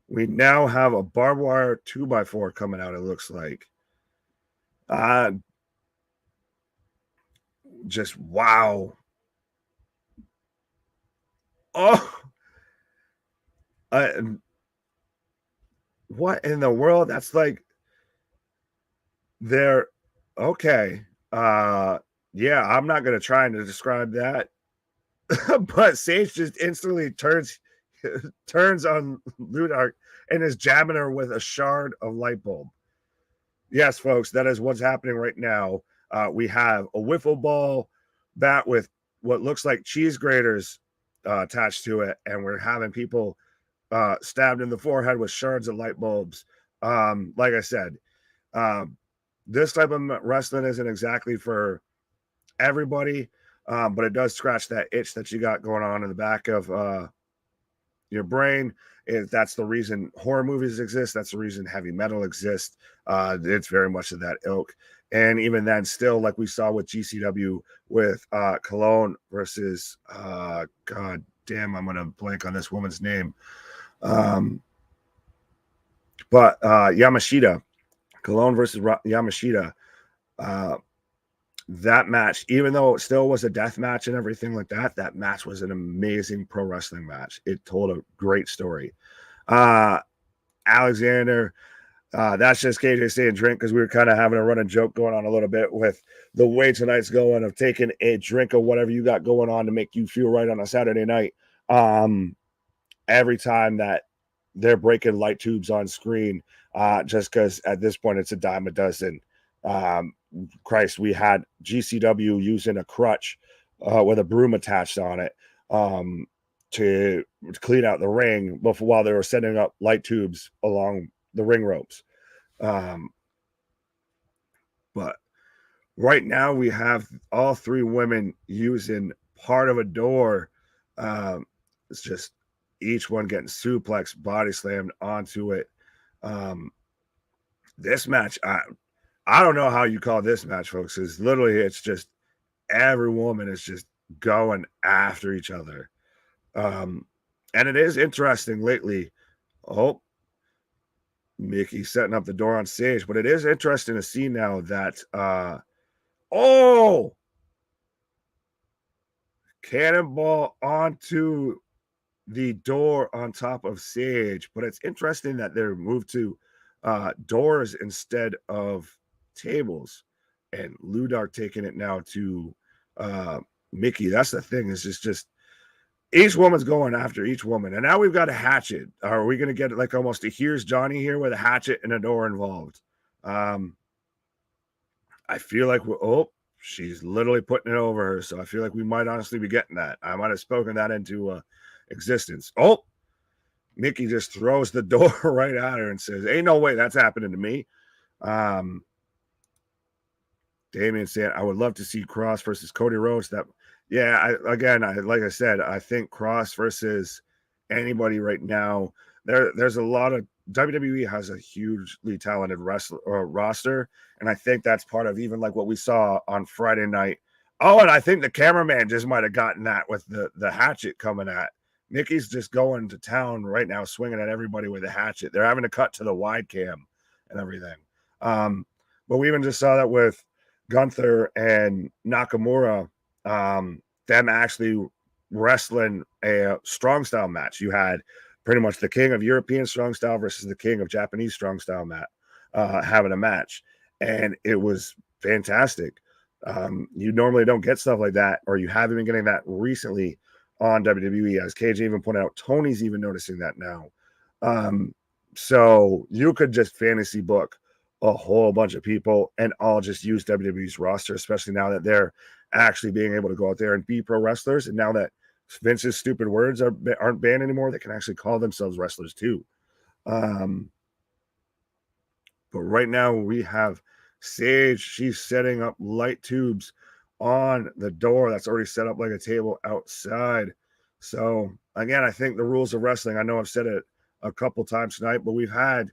We now have a barbed wire 2x4 coming out, it looks like. Just wow. Oh, what in the world? That's they're okay. Yeah, I'm not gonna try and describe that. But Sage just instantly turns on Murdoch and is jabbing her with a shard of light bulb. Yes, folks, that is what's happening right now. We have a wiffle ball bat with what looks like cheese graters attached to it, and we're having people stabbed in the forehead with shards of light bulbs. Like I said, this type of wrestling isn't exactly for everybody, but it does scratch that itch that you got going on in the back of your brain. That's the reason horror movies exist. That's the reason heavy metal exists. It's very much of that ilk. And even then, still, like we saw with GCW with Cologne versus God damn, I'm gonna blank on this woman's name. But Yamashita, Cologne versus Yamashita. That match, even though it still was a death match and everything like that, that match was an amazing pro wrestling match. It told a great story. Alexander, that's just KJ saying drink, because we were kind of having a running joke going on a little bit with the way tonight's going of taking a drink of whatever you got going on to make you feel right on a Saturday night. Every time that they're breaking light tubes on screen, just because at this point it's a dime a dozen. Christ, we had GCW using a crutch with a broom attached on it to clean out the ring while they were setting up light tubes along the ring ropes. But right now we have all 3 women using part of a door. It's just each one getting suplexed, body slammed onto it. This match, I don't know how you call this match, folks. It's just every woman is just going after each other. And it is interesting lately. Oh, Mickie setting up the door on stage, but it is interesting to see now that cannonball onto the door on top of Sage, but it's interesting that they're moved to doors instead of tables, and Ludark taking it now to Mickie. That's the thing, is just each woman's going after each woman, and now we've got a hatchet. Are we going to get like almost a Here's Johnny here with a hatchet and a door involved? I feel like she's literally putting it over her, so I feel like we might honestly be getting that. I might have spoken that into existence. Oh, Mickie just throws the door right at her and says, "Ain't no way that's happening to me." Damien said, "I would love to see Cross versus Cody Rhodes." Like I said, I think Cross versus anybody right now. There's a lot of WWE has a hugely talented roster, and I think that's part of even like what we saw on Friday night. Oh, and I think the cameraman just might have gotten that with the hatchet coming at. Mickie's just going to town right now, swinging at everybody with a hatchet. They're having to cut to the wide cam and everything. But we even just saw that with Gunther and Nakamura, them actually wrestling a strong style match. You had pretty much the king of European strong style versus the king of Japanese strong style having a match, and it was fantastic. You normally don't get stuff like that, or you haven't been getting that recently on WWE, as KJ even pointed out. Tony's even noticing that now. So you could just fantasy book a whole bunch of people and all just use WWE's roster, especially now that they're actually being able to go out there and be pro wrestlers. And now that Vince's stupid words aren't banned anymore, they can actually call themselves wrestlers too. But right now we have Sage. She's setting up light tubes on the door that's already set up like a table outside. So again, I think the rules of wrestling, I know I've said it a couple times tonight, but we've had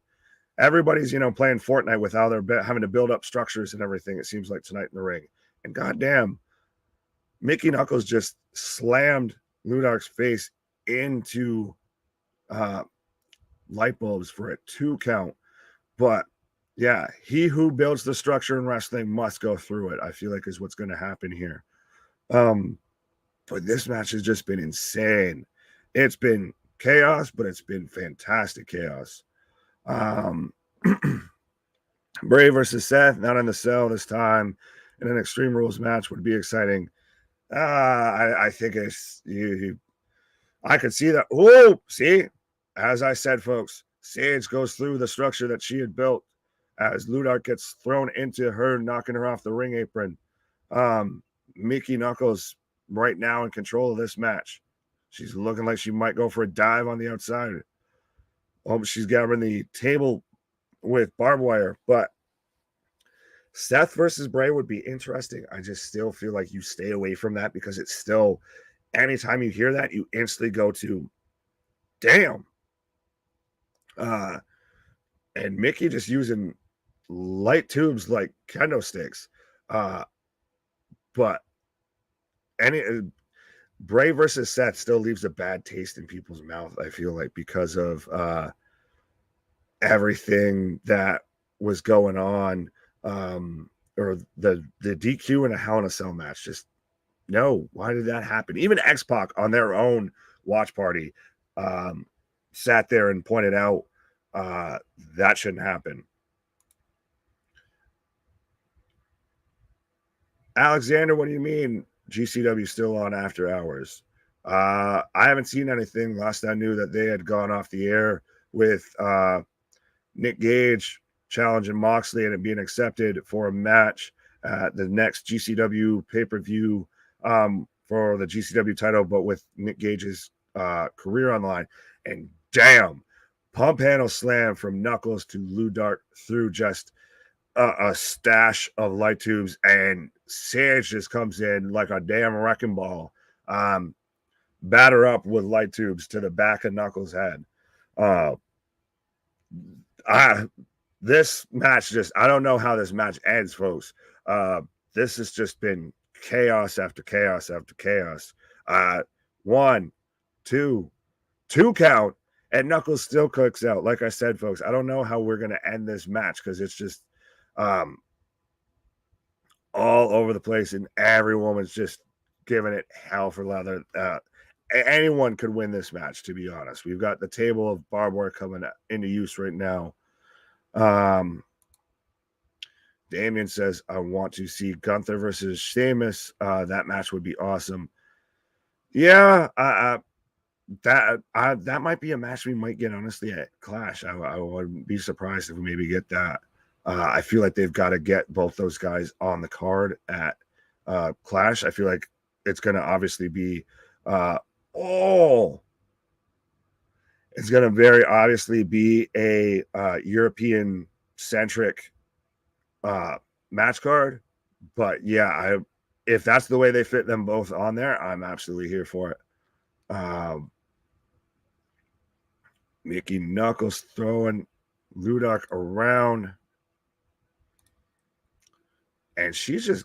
everybody's, playing Fortnite with how they're having to build up structures and everything, it seems like, tonight in the ring. And goddamn, Mickey Knuckles just slammed Ludark's face into light bulbs for a 2 count. But yeah, he who builds the structure in wrestling must go through it, I feel like, is what's going to happen here. But this match has just been insane. It's been chaos, but it's been fantastic chaos. Bray versus Seth, not in the cell this time, in an Extreme Rules match would be exciting. I think it's I could see that. Oh, see, as I said, folks, Sage goes through the structure that she had built as Ludark gets thrown into her, knocking her off the ring apron. Mickie Knuckles right now in control of this match. She's looking like she might go for a dive on the outside. Oh, she's grabbing the table with barbed wire, but Seth versus Bray would be interesting. I just still feel like you stay away from that, because it's still, anytime you hear that, you instantly go to, damn. And Mickie just using light tubes like kendo sticks. But Bray versus Seth still leaves a bad taste in people's mouth, I feel like, because of everything that was going on, or the DQ in a Hell in a Cell match. Just no, why did that happen? Even X-Pac on their own watch party sat there and pointed out that shouldn't happen. Alexander, what do you mean GCW still on after hours? I haven't seen anything. Last I knew that they had gone off the air with Nick Gage challenging Moxley and it being accepted for a match at the next GCW pay-per-view for the GCW title, but with Nick Gage's career on the line. And damn, pump handle slam from Knuckles to Ludark through just a stash of light tubes, and Sage just comes in like a damn wrecking ball, batter up with light tubes to the back of Knuckles' head. this match I don't know how this match ends, folks. This has just been chaos after chaos after chaos. 1, 2 count, and Knuckles still cooks out. Like I said, folks, I don't know how we're going to end this match because it's just all over the place, and every woman's just giving it hell for leather. Anyone could win this match, to be honest. We've got the table of barbed wire coming into use right now. Damien says, I want to see Gunther versus Sheamus. That match would be awesome. Yeah, that might be a match we might get, honestly, at Clash. I wouldn't be surprised if we maybe get that. I feel like they've got to get both those guys on the card at Clash. I feel like it's going to obviously be it's going to very obviously be a European centric match card. But yeah, if that's the way they fit them both on there, I'm absolutely here for it. Mickie Knuckles throwing Murdoch around, and she's just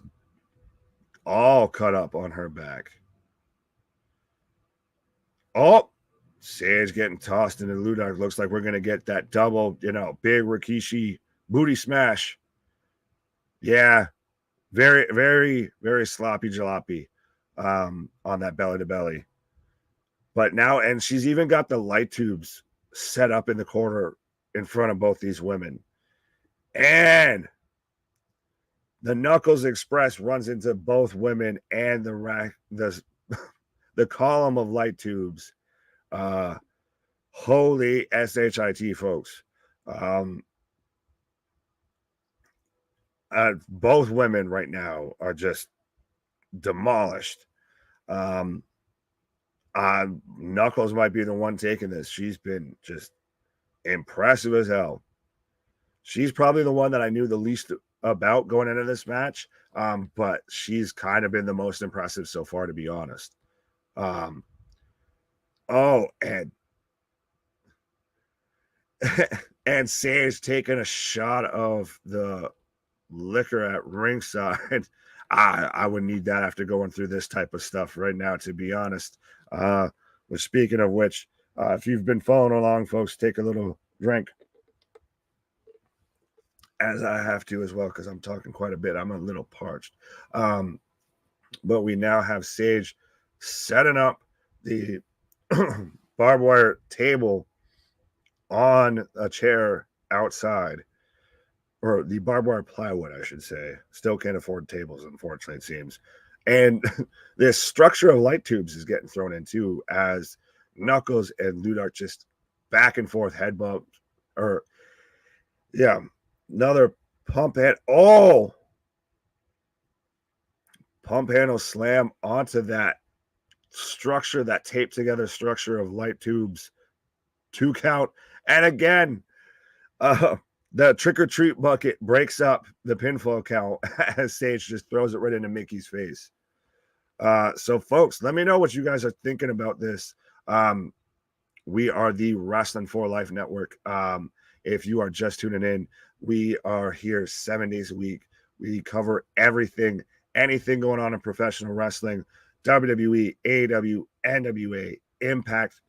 all cut up on her back. Oh, Sage getting tossed into Murdoch. Looks like we're going to get that double, big Rikishi booty smash. Yeah, very, very, very sloppy jalopy on that belly to belly. But now, and she's even got the light tubes set up in the corner in front of both these women. And the Knuckles Express runs into both women and the column of light tubes. Holy shit, folks. Both women right now are just demolished. Knuckles might be the one taking this. She's been just impressive as hell. She's probably the one that I knew the least about going into this match, but she's kind of been the most impressive so far, to be honest. And Sage taking a shot of the liquor at ringside. I would need that after going through this type of stuff right now, to be honest. Speaking of which, if you've been following along, folks, take a little drink, as I have to as well, because I'm talking quite a bit. I'm a little parched. But we now have Sage setting up the barbed wire table on a chair outside, or the barbed wire plywood, I should say. Still can't afford tables, unfortunately, it seems. And this structure of light tubes is getting thrown in too, as Knuckles and Murdoch just back and forth headbutt, another pump handle slam onto that structure, that taped together structure of light tubes. 2 count, and again, the trick or treat bucket breaks up the pinfall count as Sage just throws it right into Mickey's face. So, folks, let me know what you guys are thinking about this. We are the Wrasslin for Life Network. If you are just tuning in, we are here 7 days a week. We cover everything, anything going on in professional wrestling, WWE, AEW, NWA, Impact,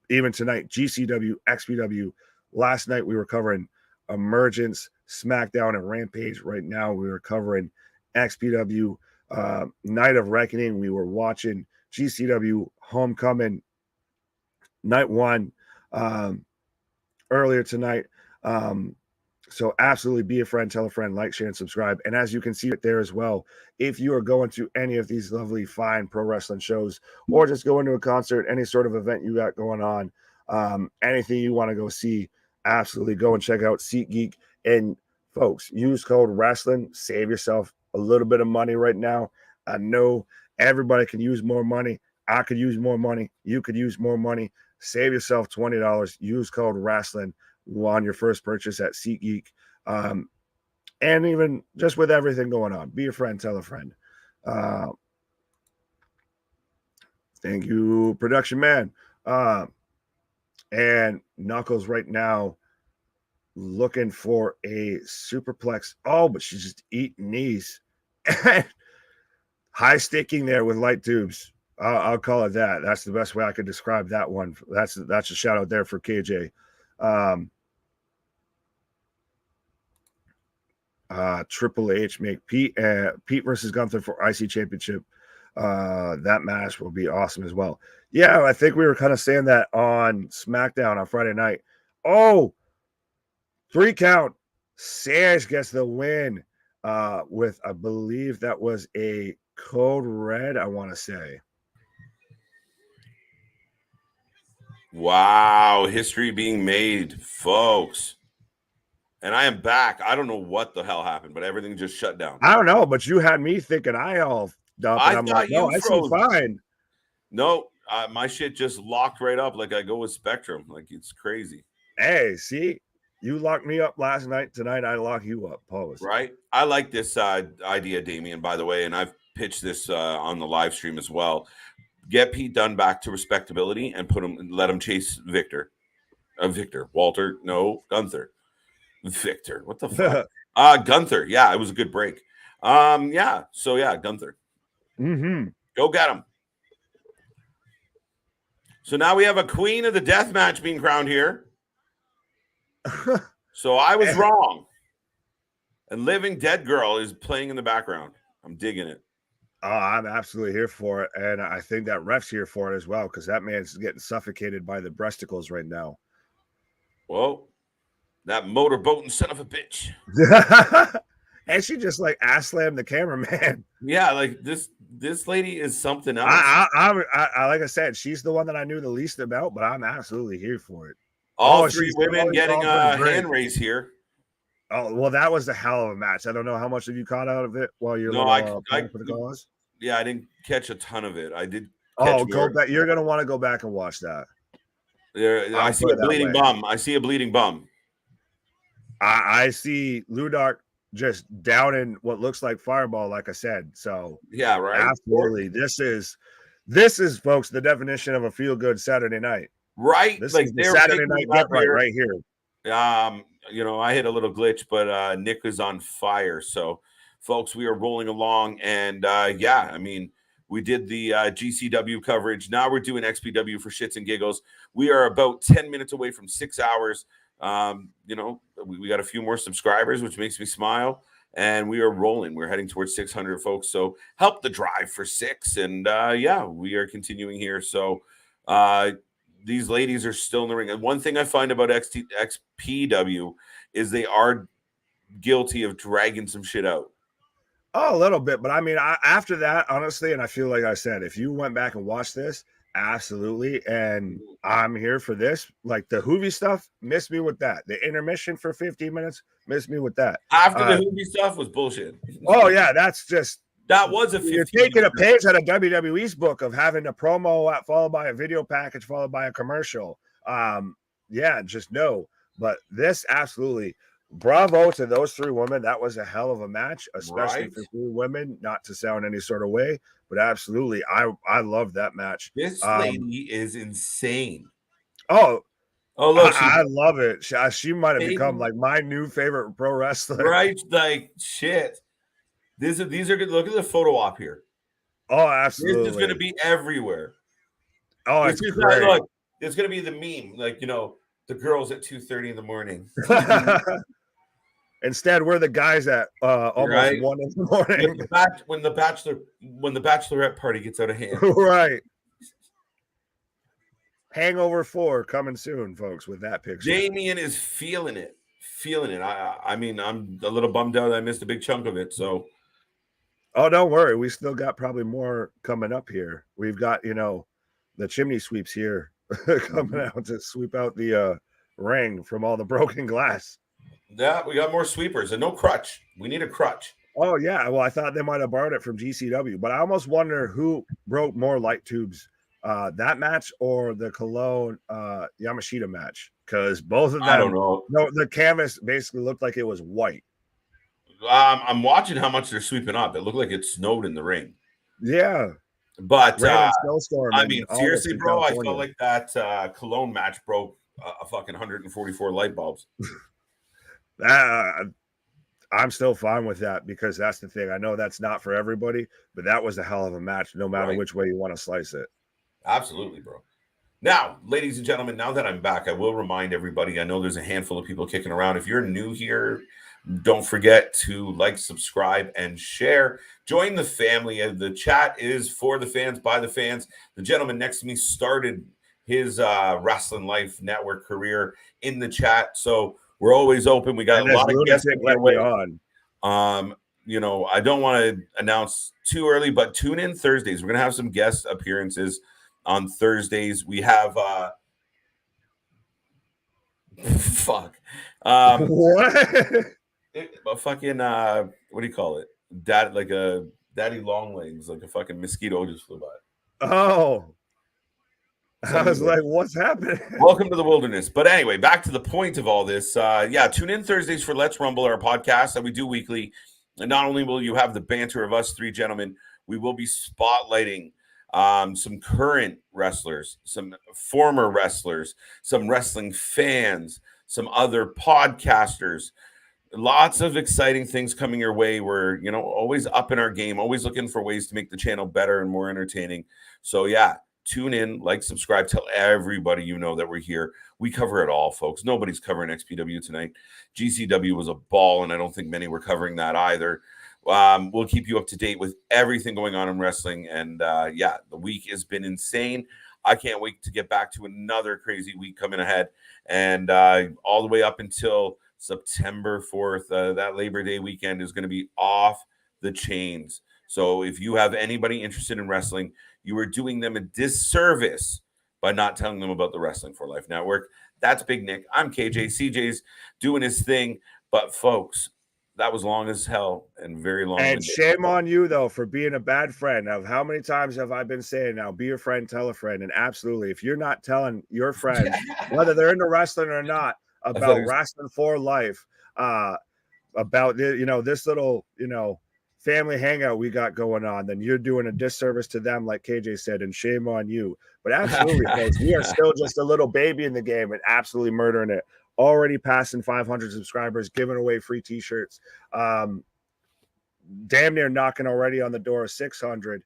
even tonight, GCW, XPW. Last night, we were covering Emergence, SmackDown, and Rampage. Right now, we were covering XPW, Night of Reckoning. We were watching GCW Homecoming, Night 1, earlier tonight. So absolutely be a friend, tell a friend, like, share, and subscribe. And as you can see it there as well, if you are going to any of these lovely, fine pro wrestling shows, or just going to a concert, any sort of event you got going on, anything you want to go see, absolutely go and check out SeatGeek. And folks, use code Wrasslin, save yourself a little bit of money right now. I know everybody can use more money. I could use more money. You could use more money. Save yourself $20. Use code Wrasslin on your first purchase at SeatGeek. And even just with everything going on, be a friend, tell a friend. Thank you, production man. And Knuckles right now looking for a superplex. Oh, but she's just eating knees. High staking there with light tubes. I'll call it that. That's the best way I could describe that one. That's a shout out there for KJ. Triple H make Pete versus Gunther for IC Championship. That match will be awesome as well. Yeah, I think we were kind of saying that on SmackDown on Friday night. Oh, 3 count. Ceejay gets the win with, I believe that was a code red, I want to say. Wow, history being made, folks. And I am back. I don't know what the hell happened, but everything just shut down. I don't know, but you had me thinking I all dump, and I'm like, no, I seem fine. No, my shit just locked right up like I go with Spectrum. Like, it's crazy. Hey, see, you locked me up last night. Tonight, I lock you up. Pause. Right. I like this idea, Damien, by the way, and I've pitched this on the live stream as well. Get Pete Dunne back to respectability and let him chase Victor. Walter, no, Gunther. Victor, what the fuck? Gunther, yeah, it was a good break. Yeah, so yeah, Gunther. Mm-hmm. Go get him. So now we have a queen of the death match being crowned here. So I was wrong. And Living Dead Girl is playing in the background. I'm digging it. Oh, I'm absolutely here for it. And I think that ref's here for it as well, because that man's getting suffocated by the breasticles right now. Whoa. That motorboating son of a bitch. And she just like ass slammed the cameraman. Yeah, like this lady is something else. I like I said, she's the one that I knew the least about, but I'm absolutely here for it. All 3 women getting a hand raise here. Oh, well, that was a hell of a match. I don't know how much of you caught out of it while you're playing for the cause. Yeah, I didn't catch a ton of it. I did. Go back. You're gonna want to go back and watch that. I see a bleeding bum. I see a bleeding bum. I see Ludark just downing what looks like Fireball, like I said. So yeah, right. Absolutely. This is folks, the definition of a feel-good Saturday night. Right. This is the Saturday night get right here. I hit a little glitch, but Nick is on fire. So folks, we are rolling along, and I mean, we did the GCW coverage. Now we're doing XPW for shits and giggles. We are about 10 minutes away from 6 hours. We got a few more subscribers, which makes me smile, and we are rolling. We're heading towards 600 folks. So help the drive for 6. And we are continuing here. So these ladies are still in the ring. And one thing I find about XPW is they are guilty of dragging some shit out. Oh, a little bit. But I mean, after that, honestly, and I feel like I said, if you went back and watched this, absolutely. And I'm here for this. Like the Hoovy stuff, miss me with that. The intermission for 15 minutes, miss me with that. After the Hoovy stuff was bullshit. Oh, yeah. That was a 15. You're taking a page out of WWE's book of having a promo followed by a video package, followed by a commercial. Just no. But this absolutely. Bravo to those 3 women. That was a hell of a match, especially for 3 women, not to sound any sort of way, but absolutely. I love that match. This lady is insane. Oh, look, I love it. She might have become like my new favorite pro wrestler. Right? Like shit. These are good. Look at the photo op here. Oh, absolutely. This is going to be everywhere. Oh, it's great. Look, it's going to be the meme, like, the girls at 2:30 in the morning. Instead, we're the guys at almost 1 in the morning. When the bachelorette party gets out of hand. Right. Hangover 4 coming soon, folks, with that picture. Damien is feeling it. I mean, I'm a little bummed out I missed a big chunk of it. So, oh, don't worry. We still got probably more coming up here. We've got, the chimney sweeps here coming out to sweep out the ring from all the broken glass. Yeah, we got more sweepers and no crutch. We need a crutch. Oh, yeah. Well, I thought they might have borrowed it from GCW, but I almost wonder who broke more light tubes, that match or the Cologne Yamashita match, because both of them, I don't know. No, the canvas basically looked like it was white. I'm watching how much they're sweeping up. It looked like it snowed in the ring. Yeah. But, I mean, seriously, bro, California. I felt like that Cologne match broke a fucking 144 light bulbs. I'm still fine with that because that's the thing. I know that's not for everybody, but that was a hell of a match, no matter which way you want to slice it. Absolutely, bro. Now, ladies and gentlemen, now that I'm back, I will remind everybody, I know there's a handful of people kicking around. If you're new here, don't forget to like, subscribe, and share. Join the family. The chat is for the fans, by the fans. The gentleman next to me started his Wrasslin Life Network career in the chat. So we're always open. We got a lot of guests let me on. I don't want to announce too early, but tune in Thursdays. We're going to have some guest appearances on Thursdays. We have fuck. What? A fucking what do you call it? Daddy long legs, like a fucking mosquito just flew by. Oh. I was like, what's happening? Welcome to the wilderness. But anyway, back to the point of all this. Tune in Thursdays for Let's Rumble, our podcast that we do weekly. And not only will you have the banter of us three gentlemen, we will be spotlighting some current wrestlers, some former wrestlers, some wrestling fans, some other podcasters. Lots of exciting things coming your way. We're, always up in our game, always looking for ways to make the channel better and more entertaining. So tune in, like, subscribe, tell everybody that we're here. We cover it all, folks. Nobody's covering XPW tonight. GCW was a ball, and I don't think many were covering that either. We'll keep you up to date with everything going on in wrestling. And the week has been insane. I can't wait to get back to another crazy week coming ahead. And all the way up until September 4th, that Labor Day weekend is going to be off the chains. So if you have anybody interested in wrestling, you are doing them a disservice by not telling them about the Wrestling for Life Network. That's Big Nick. I'm KJ. Ceejay's doing his thing. But folks, that was long as hell and very long. And shame on you, though, for being a bad friend. Now, how many times have I been saying now, be your friend, tell a friend? And absolutely, if you're not telling your friends, whether they're into wrestling or not, about Wrestling for Life, about this little family hangout we got going on, then you're doing a disservice to them, like KJ said, and shame on you. But absolutely, folks, we are still just a little baby in the game and absolutely murdering it. Already passing 500 subscribers, giving away free t-shirts, damn near knocking already on the door of 600,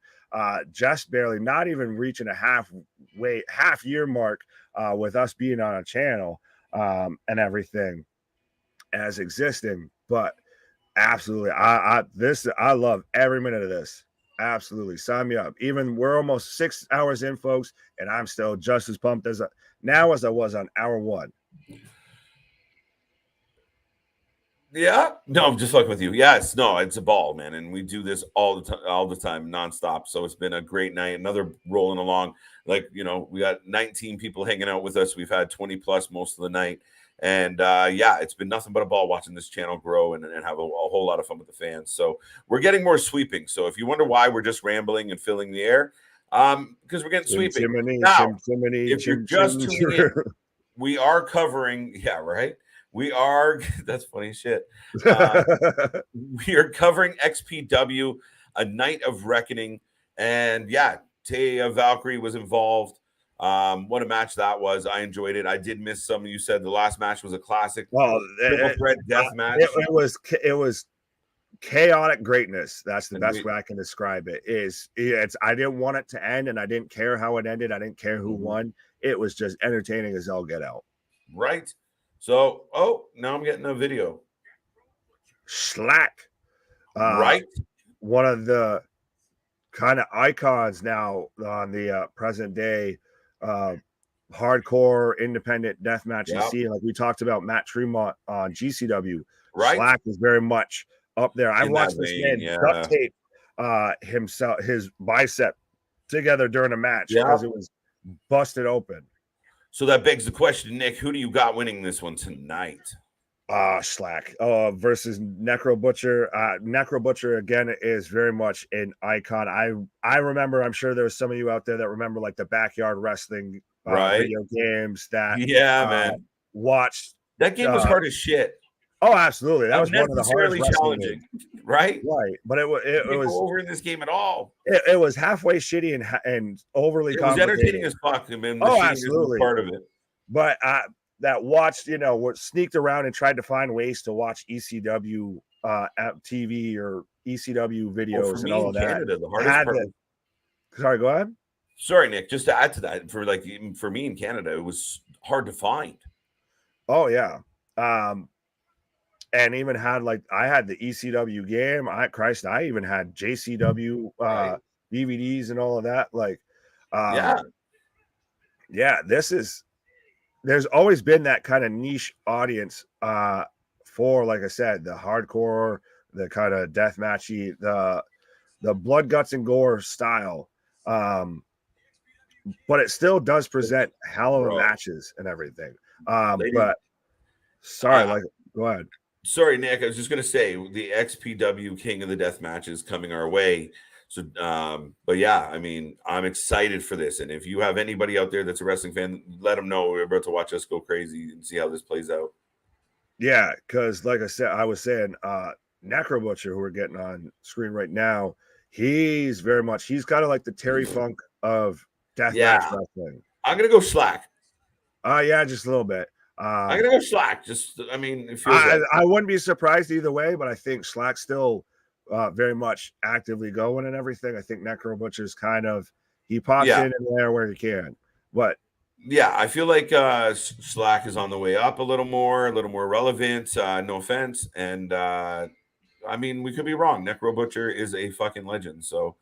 just barely, not even reaching a half year mark with us being on a channel and everything as existing. But absolutely, I love every minute of this. Absolutely, sign me up. Even we're almost 6 hours in, folks, and I'm still just as pumped as I was on hour one. Yeah, no, I'm just fucking with you. Yes, no, it's a ball, man, and we do this all the time, nonstop. So it's been a great night. Another rolling along. Like, we got 19 people hanging out with us. We've had 20 plus most of the night. And it's been nothing but a ball watching this channel grow and have a whole lot of fun with the fans. So we're getting more sweeping. So if you wonder why we're just rambling and filling the air, because we're getting sweeping. Now, if you're just tuning in, we are covering, we are, that's funny shit. We are covering XPW, A Night of Reckoning. And Taya Valkyrie was involved. What a match that was. I enjoyed it. I did miss some. You said the last match was a classic. Well, triple threat death match. It was chaotic greatness. That's the best way I can describe it. I didn't want it to end, and I didn't care how it ended. I didn't care who won. It was just entertaining as all get out. Right. So, now I'm getting a video. Slack. Right. One of the kind of icons now on the present day hardcore independent deathmatch scene. Like we talked about Matt Tremont on GCW. Right. Slack is very much up there. I watched this man duct tape his bicep together during a match because it was busted open. So that begs the question, Nick, who do you got winning this one tonight? Slack versus Necro Butcher. Necro Butcher again is very much an icon. I remember, I'm sure there's some of you out there that remember like the backyard wrestling video games that man, watched. That game was hard as shit. Oh, absolutely. That was one of the hardest challenging. Right. But it was go over in this game at all. It was halfway shitty and overly complicated. It was entertaining as fuck. I mean, absolutely part of it. But that watched, were sneaked around and tried to find ways to watch ECW TV or ECW videos for and me all in of that. Canada, the hardest part. Sorry, go ahead. Sorry, Nick. Just to add to that, even for me in Canada, it was hard to find. Oh yeah, and even had I had the ECW game. I even had JCW Right. DVDs and all of that. Yeah. There's always been that kind of niche audience for, like I said, the hardcore, the kind of death matchy, the blood, guts, and gore style. But it still does present hell of matches and everything. But sorry, go ahead. Sorry, Nick. I was just going to say the XPW King of the Death match is coming our way. So, but yeah, I mean, I'm excited for this. And if you have anybody out there that's a wrestling fan, let them know we're about to watch us go crazy and see how this plays out. Yeah, because like I was saying, Necro Butcher, who we're getting on screen right now, he's kind of like the Terry Funk of deathmatch wrestling. I'm gonna go Slack. Yeah, just a little bit. I'm gonna go Slack. It feels I wouldn't be surprised either way, but I think Slack's still very much actively going and everything. I think Necro Butcher's he pops in and there where he can. But yeah, I feel like Slack is on the way up a little more relevant. No offense. And I mean, we could be wrong. Necro Butcher is a fucking legend. So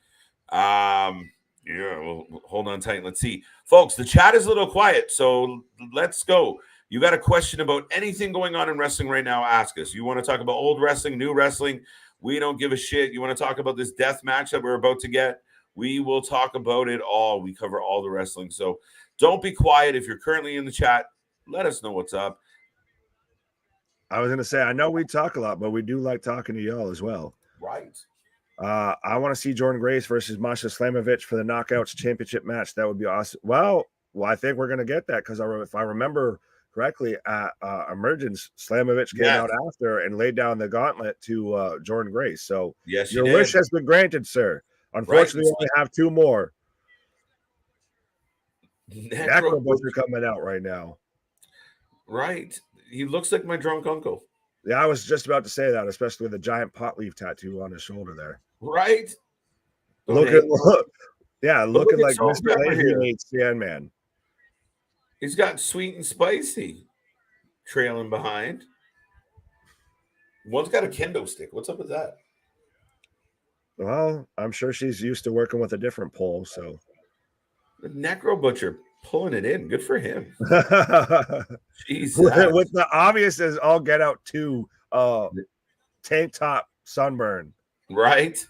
yeah, we'll hold on tight. Let's see. Folks, the chat is a little quiet, so let's go. You got a question about anything going on in wrestling right now, ask us. You want to talk about old wrestling, new wrestling? We don't give a shit. You want to talk about this death match that we're about to get? We will talk about it all. We cover all the wrestling. So don't be quiet. If you're currently in the chat, let us know what's up. I was going to say, I know we talk a lot, but we do like talking to y'all as well. Right. I want to see Jordynne Grace versus Masha Slamovich for the Knockouts Championship match. That would be awesome. Well, I think we're going to get that because if I remember correctly, at Emergence, Slamovich came out after and laid down the gauntlet to Jordynne Grace. So yes, your wish has been granted, sir. Unfortunately, we only have two more. Necro Butcher coming out right now. Right. He looks like my drunk uncle. Yeah, I was just about to say that, especially with a giant pot leaf tattoo on his shoulder there. Right. Looking like Mr. Lazy meets Sandman. He's got sweet and spicy trailing behind. One's got a kendo stick. What's up with that? Well, I'm sure she's used to working with a different pole, so. The Necro Butcher pulling it in. Good for him. Jesus. With the obvious as all get out too, tank top sunburn. Right.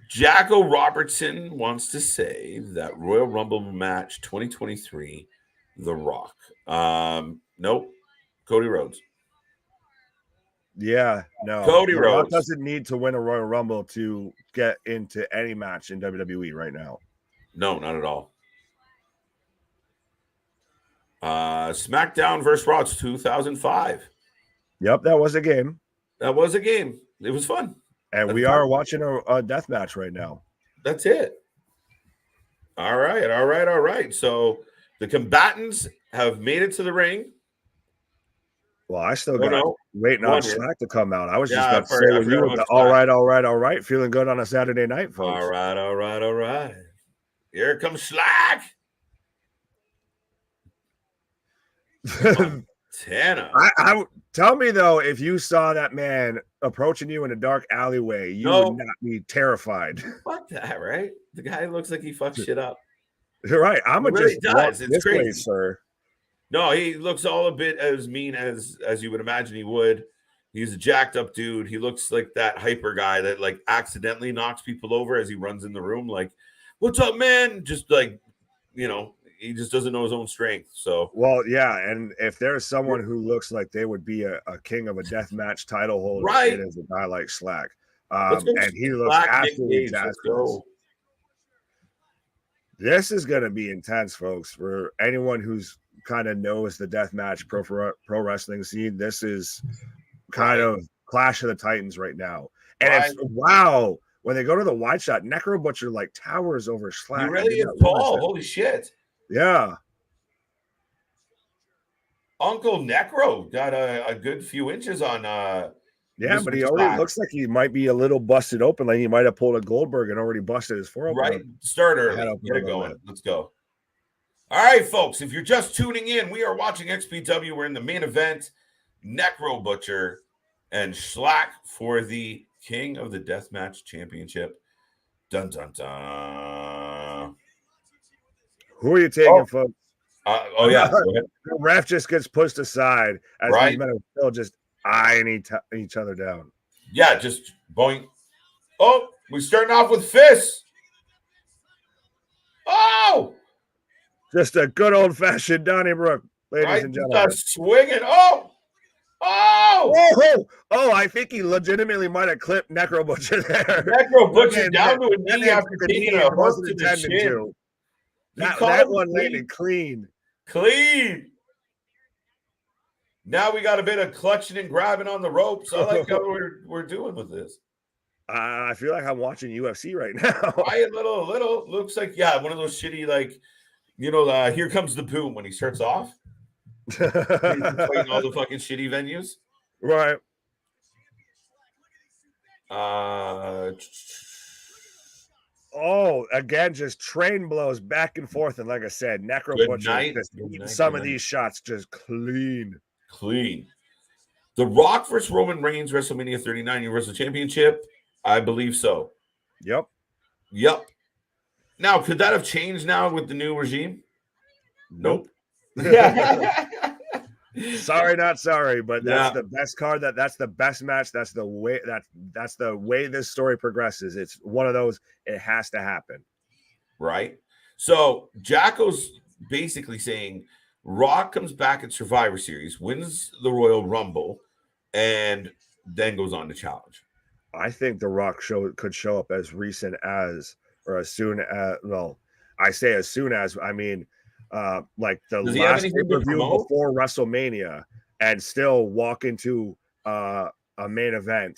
Jacko Robertson wants to say that Royal Rumble match 2023, The Rock. Nope. Cody Rhodes. Yeah, no. Cody Rhodes doesn't need to win a Royal Rumble to get into any match in WWE right now. No, not at all. SmackDown versus Raw 2005. Yep, that was a game. That was a game. It was fun. And we are watching a death match right now. That's it. All right. So the combatants have made it to the ring. Well, I still got waiting on Slack to come out. I was just about to say with you with the all right. Feeling good on a Saturday night, folks. All right. Here comes Slack. Santana. Tell me though, if you saw that man approaching you in a dark alleyway, you would not be terrified. Fuck that, right? The guy looks like he fucks shit up. You're right. I'm gonna just does. It's crazy, way, sir. No, he looks all a bit as mean as you would imagine he would. He's a jacked up dude. He looks like that hyper guy that like accidentally knocks people over as he runs in the room. Like, what's up, man? Just like, he just doesn't know his own strength. So, well, yeah. And if there's someone who looks like they would be a king of a death match title holder, right, it is a guy like Slack. And he looks absolutely jazzed. This is going to be intense, folks. For anyone who's kind of knows the death match pro wrestling scene, this is kind of Clash of the Titans right now. And when they go to the wide shot, Necro Butcher like towers over Slack. He really is tall. Holy shit. Yeah. Uncle Necro got a good few inches on Yeah, but Mr. he already Slack. looks like he might be a little busted open. Like he might have pulled a Goldberg and already busted his forearm. Right? Start early. Get it going. Let's go. All right, folks. If you're just tuning in, we are watching XPW. We're in the main event. Necro Butcher and Schlack for the King of the Deathmatch Championship. Dun, dun, dun. Who are you taking, folks? Yeah. The ref just gets pushed aside as these men are still just eyeing each other down. Yeah, just boing. Oh, we're starting off with fists. Oh! Just a good old-fashioned Donnybrook, ladies and gentlemen. Just swinging. Oh! Oh, I think he legitimately might have clipped Necro Butcher there. Necro Butcher down to a knee after taking a hook to the chin. That one landed clean. Clean. Now we got a bit of clutching and grabbing on the ropes. I like how we're doing with this. I feel like I'm watching UFC right now. A little. Looks like, one of those shitty, like, Here Comes the Boom when he starts off. He's fighting all the fucking shitty venues. Right. Again, just train blows back and forth. And like I said, Necro Butcher just eating some of these shots just clean. The Rock versus Roman Reigns, WrestleMania 39 Universal Championship. I believe so. Yep. Now, could that have changed now with the new regime? Nope. Sorry, not sorry, but that's the best card. That's the best match. That's the way that's the way this story progresses. It's one of those. It has to happen, right? So Jacko's basically saying Rock comes back at Survivor Series, wins the Royal Rumble, and then goes on to challenge. I think the Rock could show up as recent as or as soon as. Well, I say as soon as. I mean. Like the last pay-per-view before WrestleMania and still walk into a main event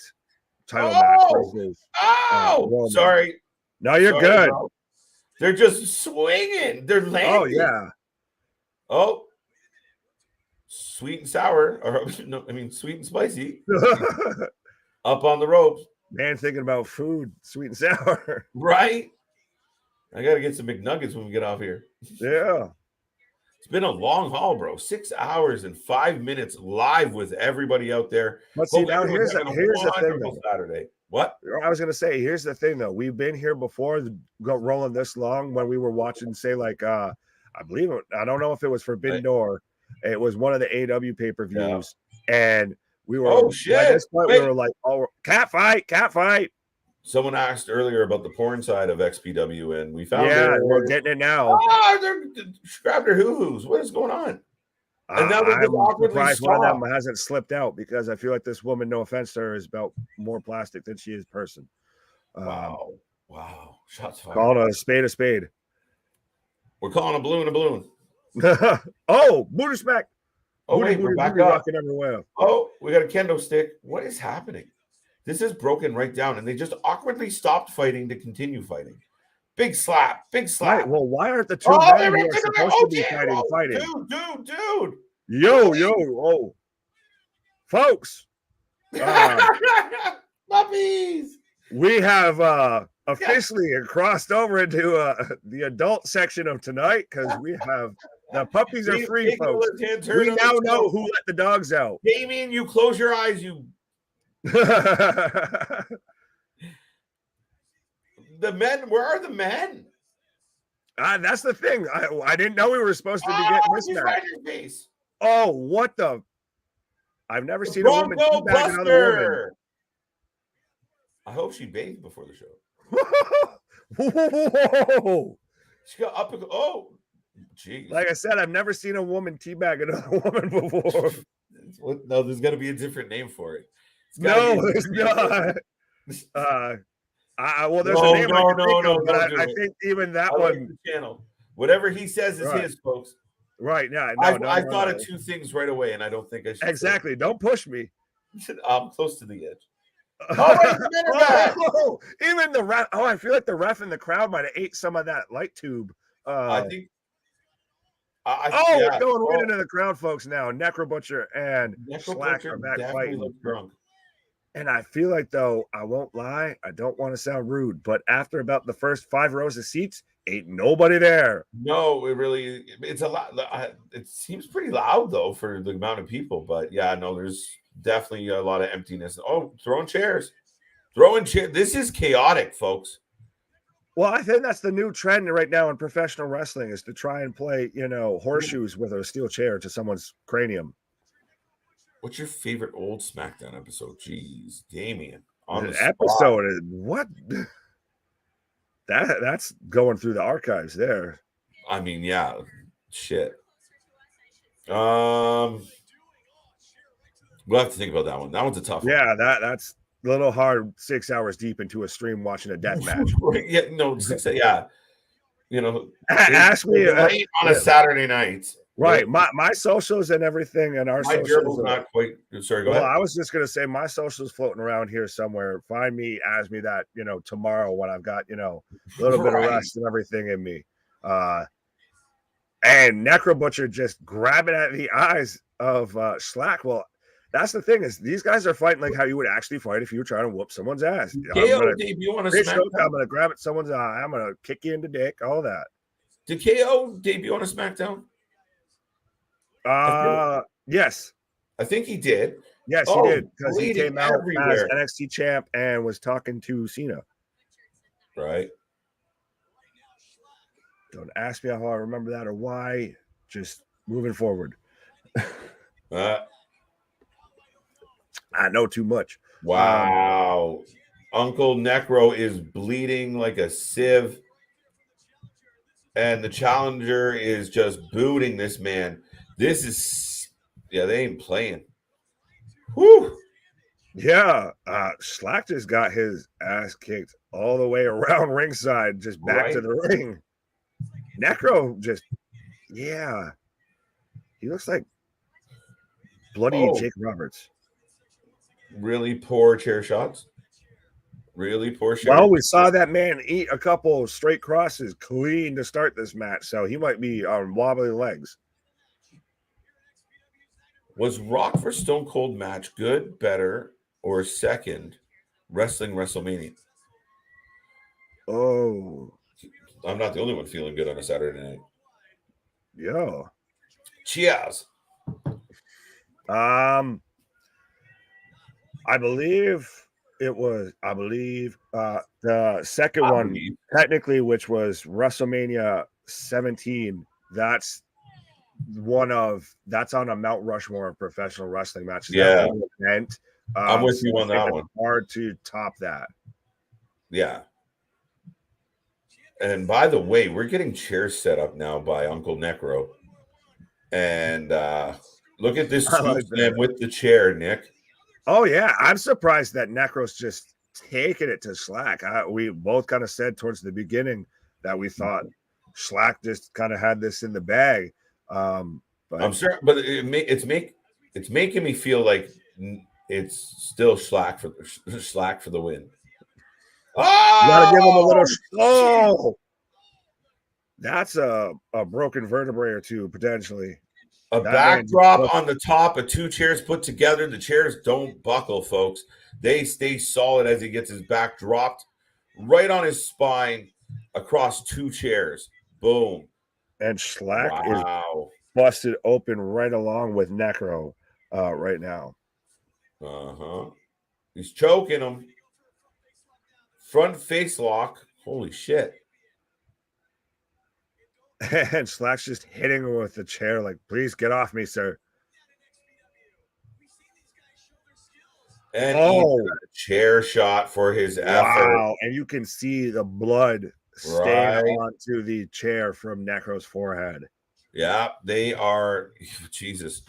title match versus sorry. No, you're good. Bro. They're just swinging. They're landing. Oh, yeah. Oh. Sweet and sour. Or no, I mean sweet and spicy. Up on the ropes. Man thinking about food, sweet and sour. Right? I gotta get some McNuggets when we get off here. Yeah. It's been a long haul, bro. 6 hours and 5 minutes live with everybody out there. But see, now here's the thing, though. Saturday. What? I was going to say, here's the thing, though. We've been here before, rolling this long when we were watching, say, like, I believe it, I don't know if it was Forbidden Door. It was one of the AW pay-per-views. Yeah. And we were, oh, shit. At this point, we were like, oh, cat fight. Someone asked earlier about the porn side of XPW, and we found we're getting it now. They're grabbed their hoo-hoos. What is going on? And now they're just I'm surprised one of them hasn't slipped out because I feel like this woman, no offense to her, is about more plastic than she is person. Wow. Shots fired. Calling a spade. We're calling a balloon a balloon. Oh, booty smack. Oh, wait, we're back up. Everywhere. Oh, we got a kendo stick. What is happening? This is broken right down, and they just awkwardly stopped fighting to continue fighting. Big slap. Right. Well, why aren't the two men who are supposed to be fighting? Dude. Yo. Folks. Puppies. We have officially crossed over into the adult section of tonight because we have the puppies are free, folks. We now know who let the dogs out. Damien, you close your eyes, you. The men, where are the men? That's the thing. I didn't know we were supposed to be getting this match. Oh, what the? I've never seen a woman teabag another woman. I hope she bathed before the show. Whoa! She got up and oh, jeez. Like I said, I've never seen a woman teabag another woman before. No, there's got to be a different name for it. No, there's not. Well, there's a name I can think of, but I think even that one. Channel. Whatever he says is his, folks. Right. Yeah. I thought of two things right away, and I don't think I should. Exactly. Don't push me. I'm close to the edge. Even the ref. Oh, I feel like the ref in the crowd might have ate some of that light tube. I think We're Yeah. going right into the crowd, folks. Now, Necro Butcher and Necro Slack Butcher are back definitely fighting. looks drunk. And I feel like, though, I won't lie, I don't want to sound rude, but after about the first 5 rows of seats, ain't nobody there. No, it's a lot. It seems pretty loud though for the amount of people, but yeah, no, there's definitely a lot of emptiness. Oh, throwing chairs. This is chaotic, folks. Well, I think that's the new trend right now in professional wrestling is to try and play, horseshoes with a steel chair to someone's cranium. What's your favorite old SmackDown episode? Jeez, Damien. On the episode is what? That's going through the archives there. I mean, yeah, shit. We'll have to think about that one. That one's a tough one. Yeah, that's a little hard 6 hours deep into a stream watching a death match. Yeah, no, yeah. Ask me on a Saturday night. Right. My socials and everything and our socials are not quite sorry, go ahead. I was just gonna say my socials floating around here somewhere. Find me, ask me that, tomorrow when I've got, a little bit of rest and everything in me. And Necro Butcher just grabbing at the eyes of Slack. Well, that's the thing is these guys are fighting like how you would actually fight if you were trying to whoop someone's ass. I'm gonna grab at someone's eye. I'm gonna kick you in the dick. All that. Did KO debut on a SmackDown? Yes. I think he did. Yes, he did because he came out as NXT champ and was talking to Cena. Right. Don't ask me how I remember that or why. Just moving forward. I know too much. Wow. Uncle Necro is bleeding like a sieve. And the challenger is just booting this man. This is, they ain't playing. Whew. Yeah. Slack just got his ass kicked all the way around ringside, just back to the ring. Necro just, he looks like bloody Jake Roberts. Really poor chair shots. Really poor shot. Well, we saw that man eat a couple straight crosses clean to start this match, so he might be on wobbly legs. Was Rock for Stone Cold match good, better, or second wrestling WrestleMania? Oh. I'm not the only one feeling good on a Saturday night. Yeah. Cheers. I believe the second one technically, which was WrestleMania 17. That's on a Mount Rushmore of professional wrestling matches. Yeah. Event. I'm with you on that one. Hard to top that. Yeah. And by the way, we're getting chairs set up now by Uncle Necro. And look at this man with the chair, Nick. Oh, yeah. I'm surprised that Necro's just taking it to Slack. We both kind of said towards the beginning that we thought Slack just kind of had this in the bag. But I'm sure, but it's making me feel like it's still Slack for the win. Oh, you gotta give him a little. Oh, that's a broken vertebrae or two potentially. A backdrop on the top of 2 chairs put together. The chairs don't buckle, folks. They stay solid as he gets his back dropped right on his spine across 2 chairs. Boom. And Slack is busted open right along with Necro right now. Uh-huh. He's choking him. Front face lock. Holy shit. And Slack's just hitting him with the chair like, please get off me, sir. And a chair shot for his effort. Wow. And you can see the blood stain onto the chair from Necro's forehead. Yeah, they are. Jesus.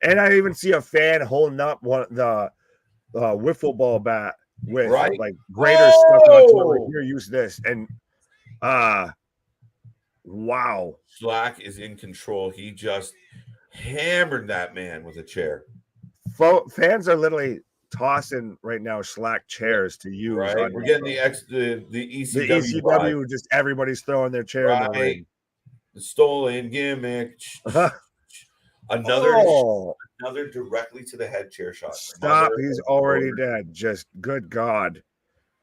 And I even see a fan holding up the wiffle ball bat with like graders stuck onto it. Like, here, use this. And wow. Slack is in control. He just hammered that man with a chair. Fans are literally tossing right now Slack chairs to use. Right. We're getting the ECW. The ECW, just everybody's throwing their chair in the ring. The stolen gimmick. Another Oh, another directly to the head chair shot. stop. He's already dead. Just good God.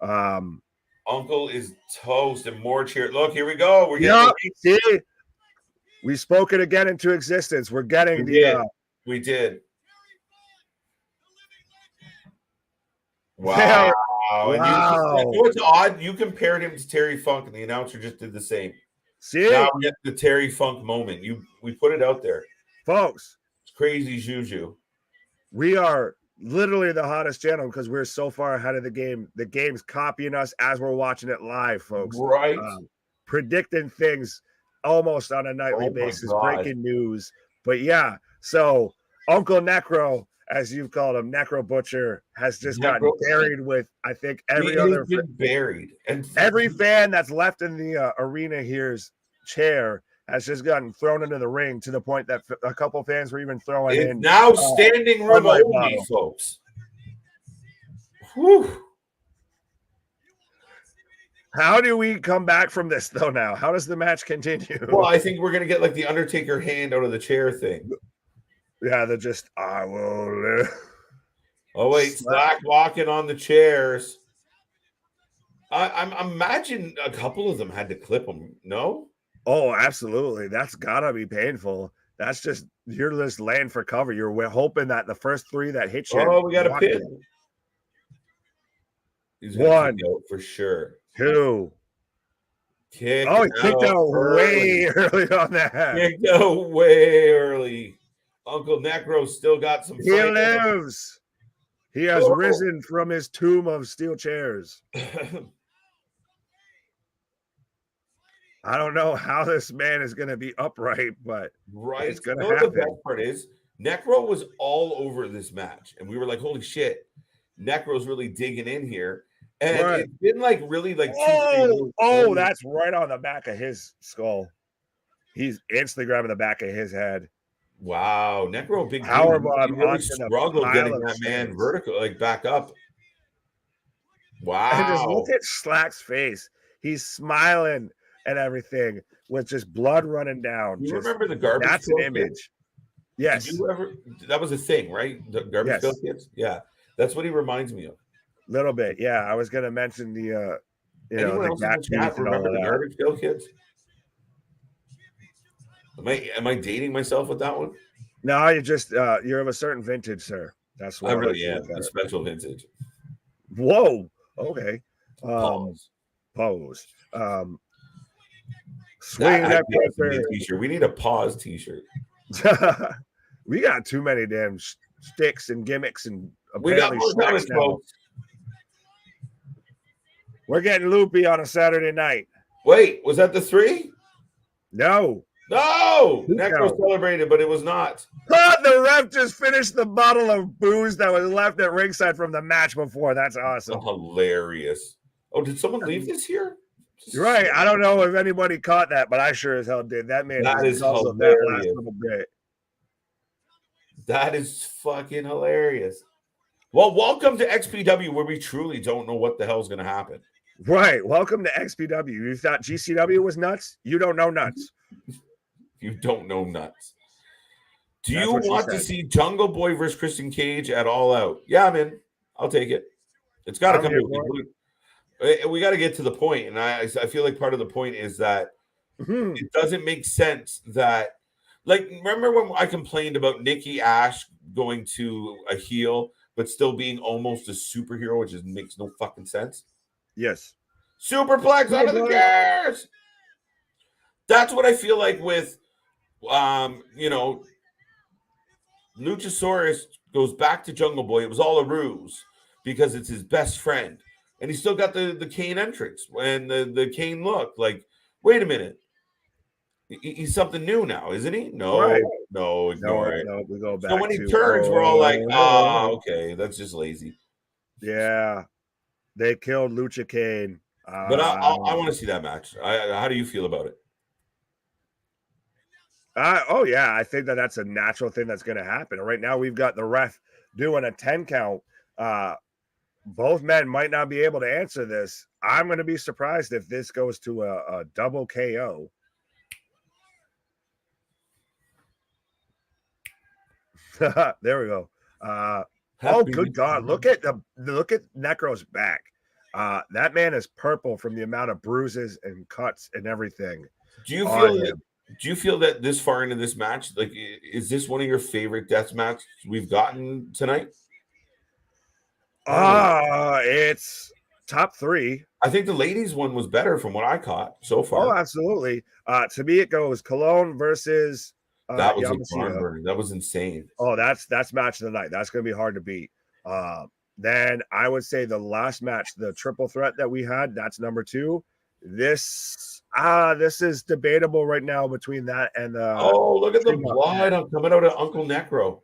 Uncle is toast and more cheer. Look, here we go. We're Yeah, getting see, we spoke it again into existence. We're getting we did. Wow. Wow. And you know what's odd? You compared him to Terry Funk, and the announcer just did the same. See? Now we get the Terry Funk moment. We put it out there. Folks. It's crazy juju. We are literally the hottest channel because we're so far ahead of the game. The game's copying us as we're watching it live, folks. Right. Predicting things almost on a nightly basis, breaking news. But yeah, so Uncle Necro, as you've called him, Necro Butcher, has just gotten buried with, I think, every other buried. And every fan that's left in the arena here's chair has just gotten thrown into the ring to the point that a couple fans were even throwing in. Now standing room only, folks. Whew. How do we come back from this, though, now? How does the match continue? Well, I think we're going to get like the Undertaker hand out of the chair thing. Yeah, they're just, I will live. Oh, wait, Slack walking on the chairs. I imagine a couple of them had to clip them, no? Oh, absolutely. That's got to be painful. That's just, you're just laying for cover. You're hoping that the first three that hit you. Oh, we got a pin. One. For sure. Two. He kicked out way early on that. Kicked out way early. Uncle Necro still got some. He lives. He has risen from his tomb of steel chairs. I don't know how this man is going to be upright, but it's going to happen. The best part is Necro was all over this match, and we were like, "Holy shit, Necro's really digging in here." And it's been like really like that's right on the back of his skull. He's instantly grabbing the back of his head. Wow, Necro big powerbomb. He really struggled getting that man vertical, like back up. Wow. And just look at Slack's face. He's smiling and everything with just blood running down. You remember the garbage? That's an image. Yes. Did you ever? That was a thing, right? The garbage Pail Kids. Yeah, that's what he reminds me of. Little bit, yeah. I was going to mention the, the chat remember the Garbage Pail Kids? Am I dating myself with that one? No, you're of a certain vintage, sir. That's what I really am. A special vintage. Whoa. Okay. Pause. Swing that t-shirt. We need a pause t-shirt. We got too many damn sticks and gimmicks and we got more comics, folks. We're getting loopy on a Saturday night. Wait, was that the 3? No. Necro celebrated, but it was not. The ref just finished the bottle of booze that was left at ringside from the match before. That's awesome. Hilarious. Oh, did someone leave this here? You're right. I don't know if anybody caught that, but I sure as hell did. That man is hilarious. That last little bit. That is fucking hilarious. Well, welcome to XPW, where we truly don't know what the hell's going to happen. Right. Welcome to XPW. You thought GCW was nuts? You don't know nuts. You don't know nuts. Do you want to see Jungle Boy versus Christian Cage at All Out? Yeah, man. I'll take it. It's got to come to we got to get to the point, and I feel like part of the point is that it doesn't make sense that, like, remember when I complained about Nikki Ash going to a heel but still being almost a superhero, which makes no fucking sense? Yes. Superplex out of the chairs. That's what I feel like with, Luchasaurus goes back to Jungle Boy. It was all a ruse because it's his best friend. And he still got the Kane entrance and the Kane look. Like, wait a minute. He's something new now, isn't he? No, ignore it. No, we go back. So when he turns, we're all like, okay, that's just lazy. Yeah. They killed Lucha Kane. But I want to see that match. How do you feel about it? Yeah, I think that's a natural thing that's going to happen. Right now, we've got the ref doing a 10 count. Both men might not be able to answer this. I'm going to be surprised if this goes to a double KO. There we go. Happy Good God! Look at Necro's back. That man is purple from the amount of bruises and cuts and everything Do you on feel that? him. Do you feel that this far into this match, like, is this one of your favorite death matches we've gotten tonight? It's top 3. I think the ladies' one was better from what I caught so far. Oh, absolutely. To me, it goes Cologne versus That was a barn Yamashita. burner. That was insane. Oh, that's match of the night. That's going to be hard to beat. Then I would say the last match, the triple threat that we had, that's number 2. This is debatable right now between that and Look at the Tremont blood coming out of Uncle Necro.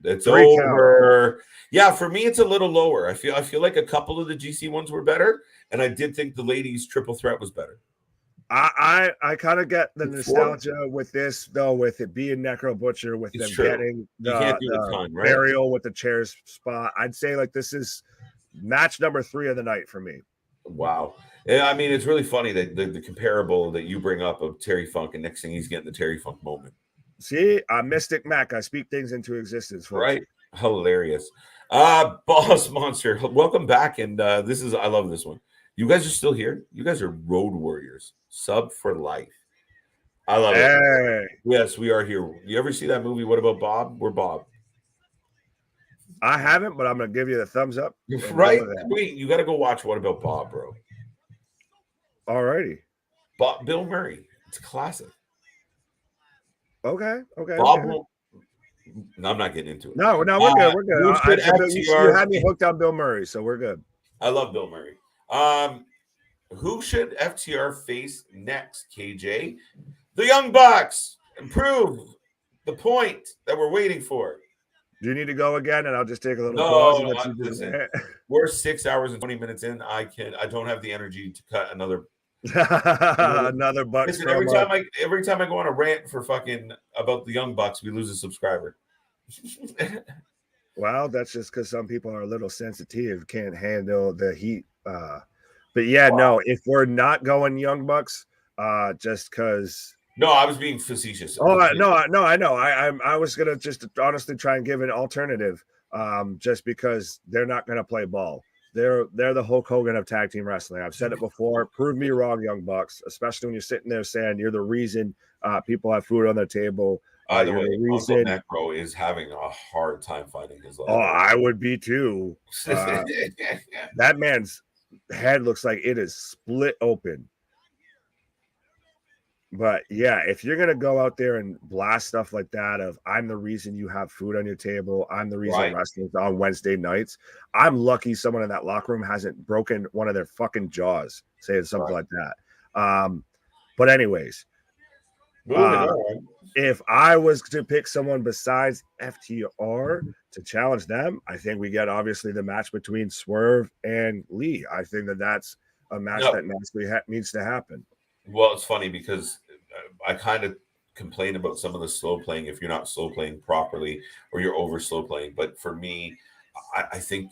It's 3 over. count. Yeah, for me, it's a little lower. I feel like a couple of the GC ones were better, and I did think the ladies' triple threat was better. I kind of get the nostalgia with this, though, with it being Necro Butcher, with them getting the burial with the chairs spot. I'd say like this is match number 3 of the night for me. Wow. Yeah, I mean, it's really funny that the comparable that you bring up of Terry Funk, and next thing he's getting the Terry Funk moment. See, I'm Mystic Mack. I speak things into existence, folks. Right. Hilarious. Boss Monster, welcome back. And I love this one. You guys are still here. You guys are road warriors. Sub for life. I love it. Yes, we are here. You ever see that movie, What About Bob? We're Bob. I haven't, but I'm going to give you the thumbs up. Right? Wait, you got to go watch What About Bob, bro. Alrighty. Bill Murray. It's a classic. Okay. Bob won't. No, I'm not getting into it. No, we're good. We're good. You had me hooked on Bill Murray, so we're good. I love Bill Murray. Who should FTR face next, KJ? The Young Bucks. Improve the point that we're waiting for. Do you need to go again? And I'll just take a little pause. No, listen, we're 6 hours and 20 minutes in. I don't have the energy to cut another Bucks. Listen, every time I go on a rant for fucking about the Young Bucks, we lose a subscriber. Well, that's just because some people are a little sensitive, can't handle the heat. But yeah, no, if we're not going Young Bucks, just because. No, I was being facetious. I know. I was gonna just honestly try and give an alternative, just because they're not gonna play ball. They're the Hulk Hogan of tag team wrestling. I've said it before. Prove me wrong, Young Bucks. Especially when you're sitting there saying you're the reason people have food on their table. By the way, Uncle Necro is having a hard time finding his life. Oh, I would be too. That man's head looks like it is split open. But yeah, if you're gonna go out there and blast stuff like that of I'm the reason you have food on your table, I'm the reason wrestling's on Wednesday nights. I'm lucky someone in that locker room hasn't broken one of their fucking jaws saying something like that. But anyways, if I was to pick someone besides FTR to challenge them, I think we get obviously the match between Swerve and Lee. I think that's a match that needs to happen. Well, it's funny because I kind of complain about some of the slow playing if you're not slow playing properly or you're over slow playing. But for me, I think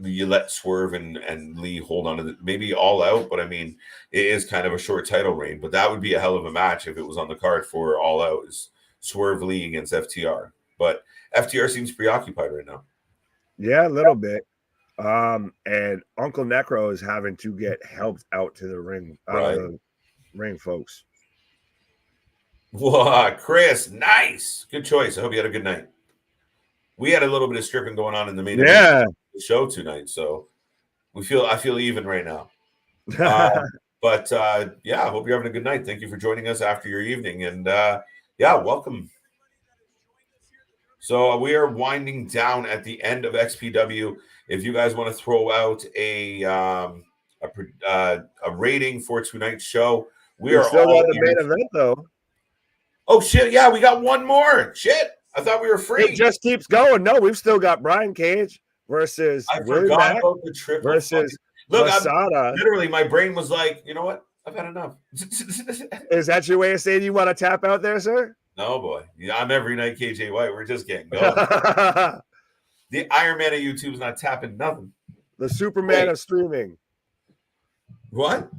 you let Swerve and Lee hold on to maybe All Out. But I mean, it is kind of a short title reign. But that would be a hell of a match if it was on the card for All Out, is Swerve Lee against FTR. But FTR seems preoccupied right now. Yeah, a little bit. And Uncle Necro is having to get helped out to the ring. Ring, folks. Whoa, Chris, nice. Good choice. I hope you had a good night. We had a little bit of stripping going on in the main event of the show tonight, so I feel even right now. But I hope you're having a good night. Thank you for joining us after your evening, and welcome. So we are winding down at the end of XPW. If you guys want to throw out a rating for tonight's show, we are still got the main event though. Oh shit! Yeah, we got one more. Shit, I thought we were free. It just keeps going. No, we've still got Brian Cage versus Willie Mack about the triple versus Masada. Literally, my brain was like, you know what? I've had enough. Is that your way of saying you want to tap out there, sir? No, boy. Yeah, I'm every night KJ White. We're just getting going. The Iron Man of YouTube's not tapping nothing. The Superman of streaming. What?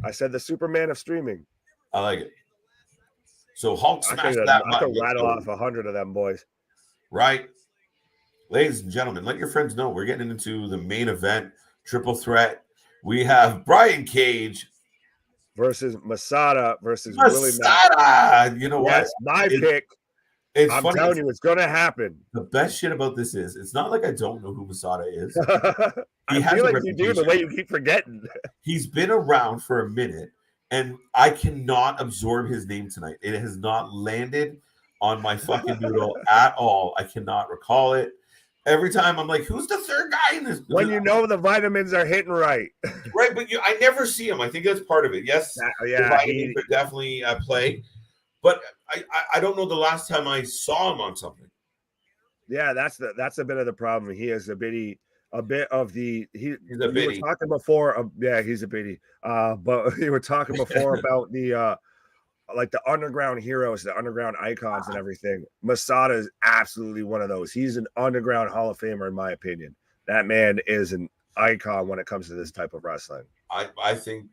I said the Superman of streaming. I like it. So Hulk smashed that button. I could rattle off 100 of them boys. Right. Ladies and gentlemen, let your friends know we're getting into the main event, triple threat. We have Brian Cage versus Masada versus Willie Mack. Masada. You know what? Yes, my pick. It's I'm funny. telling you, it's going to happen. The best shit about this is it's not like I don't know who Masada is. I feel like you do the way you keep forgetting. He's been around for a minute, and I cannot absorb his name tonight. It has not landed on my fucking noodle at all. I cannot recall it. Every time I'm like, who's the third guy in this? When you know the vitamins are hitting right. Right, but I never see him. I think that's part of it. Yes, yeah, the vitamins could definitely play. But I don't know the last time I saw him on something. Yeah, that's a bit of the problem. He is a bit of the he's a bitty. We were talking before. Yeah, he's a bitty. But we were talking before about the like the underground heroes, the underground icons, and everything. Masada is absolutely one of those. He's an underground Hall of Famer, in my opinion. That man is an icon when it comes to this type of wrestling. I think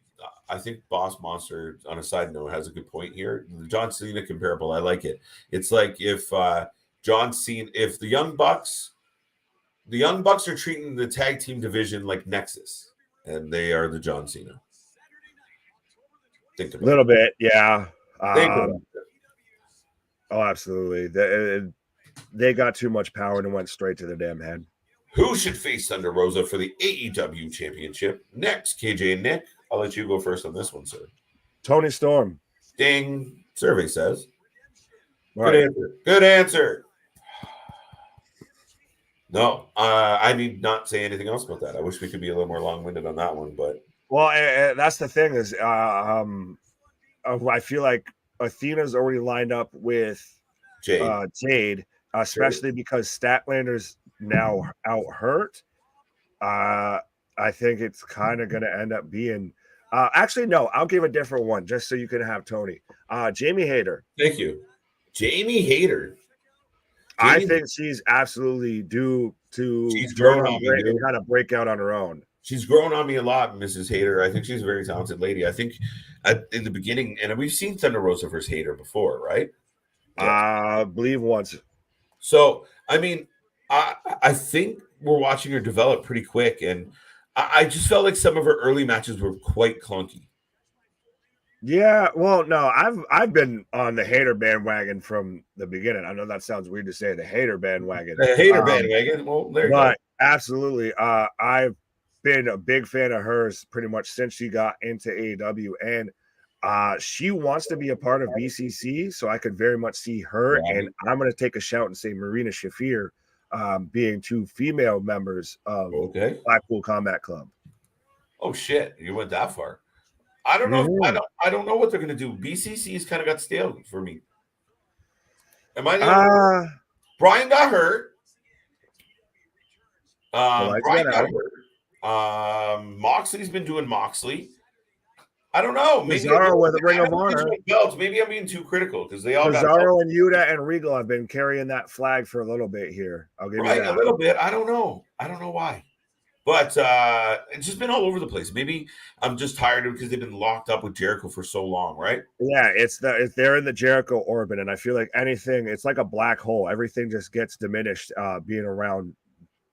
Boss Monster, on a side note, has a good point here. The John Cena comparable, I like it. It's like if John Cena, if the Young Bucks are treating the tag team division like Nexus, and they are the John Cena. Think about a little bit, yeah. Oh, absolutely. They got too much power and went straight to the damn head. Who should face Thunder Rosa for the AEW Championship next? KJ and Nick, I'll let you go first on this one, sir. Tony Storm. Ding. Survey says. Right. Good answer. Good answer. No, I need not say anything else about that. I wish we could be a little more long-winded on that one, but well, that's the thing is, I feel like Athena's already lined up with Jade, especially because Statlander's now out hurt. I think it's kind of going to end up being. Actually, no, I'll give a different one just so you can have Tony. Jamie Hayter. Thank you, Jamie Hayter. I think she's absolutely due to she's grown on me and kind of break out on her own. She's grown on me a lot, Mrs. Hayter. I think she's a very talented lady. I think in the beginning, and we've seen Thunder Rosa versus Hayter before, right? I believe once. So, I mean, I think we're watching her develop pretty quick, and I just felt like some of her early matches were quite clunky. Yeah, well, no, I've been on the Hayter bandwagon from the beginning. I know that sounds weird to say, the Hayter bandwagon. The Hayter bandwagon. Well, there you go. Absolutely, I've been a big fan of hers pretty much since she got into AEW, and she wants to be a part of BCC, so I could very much see her. Yeah. And I'm going to take a shout and say Marina Shafir being two female members of Blackpool Combat Club. Oh shit, you went that far. I don't know. Mm-hmm. I don't know what they're going to do. BCC's kind of got stale for me. Am I the Brian got hurt. Brian got hurt. Moxley's been doing Moxley. I don't know. Maybe Cesaro with a Ring of Honor. Belts. Maybe I'm being too critical because they all Cesaro and Yuta and Regal have been carrying that flag for a little bit here. I'll give you that. A little bit. I don't know why. But it's just been all over the place. Maybe I'm just tired of it because they've been locked up with Jericho for so long, right? Yeah, they're in the Jericho orbit, and I feel like it's like a black hole. Everything just gets diminished being around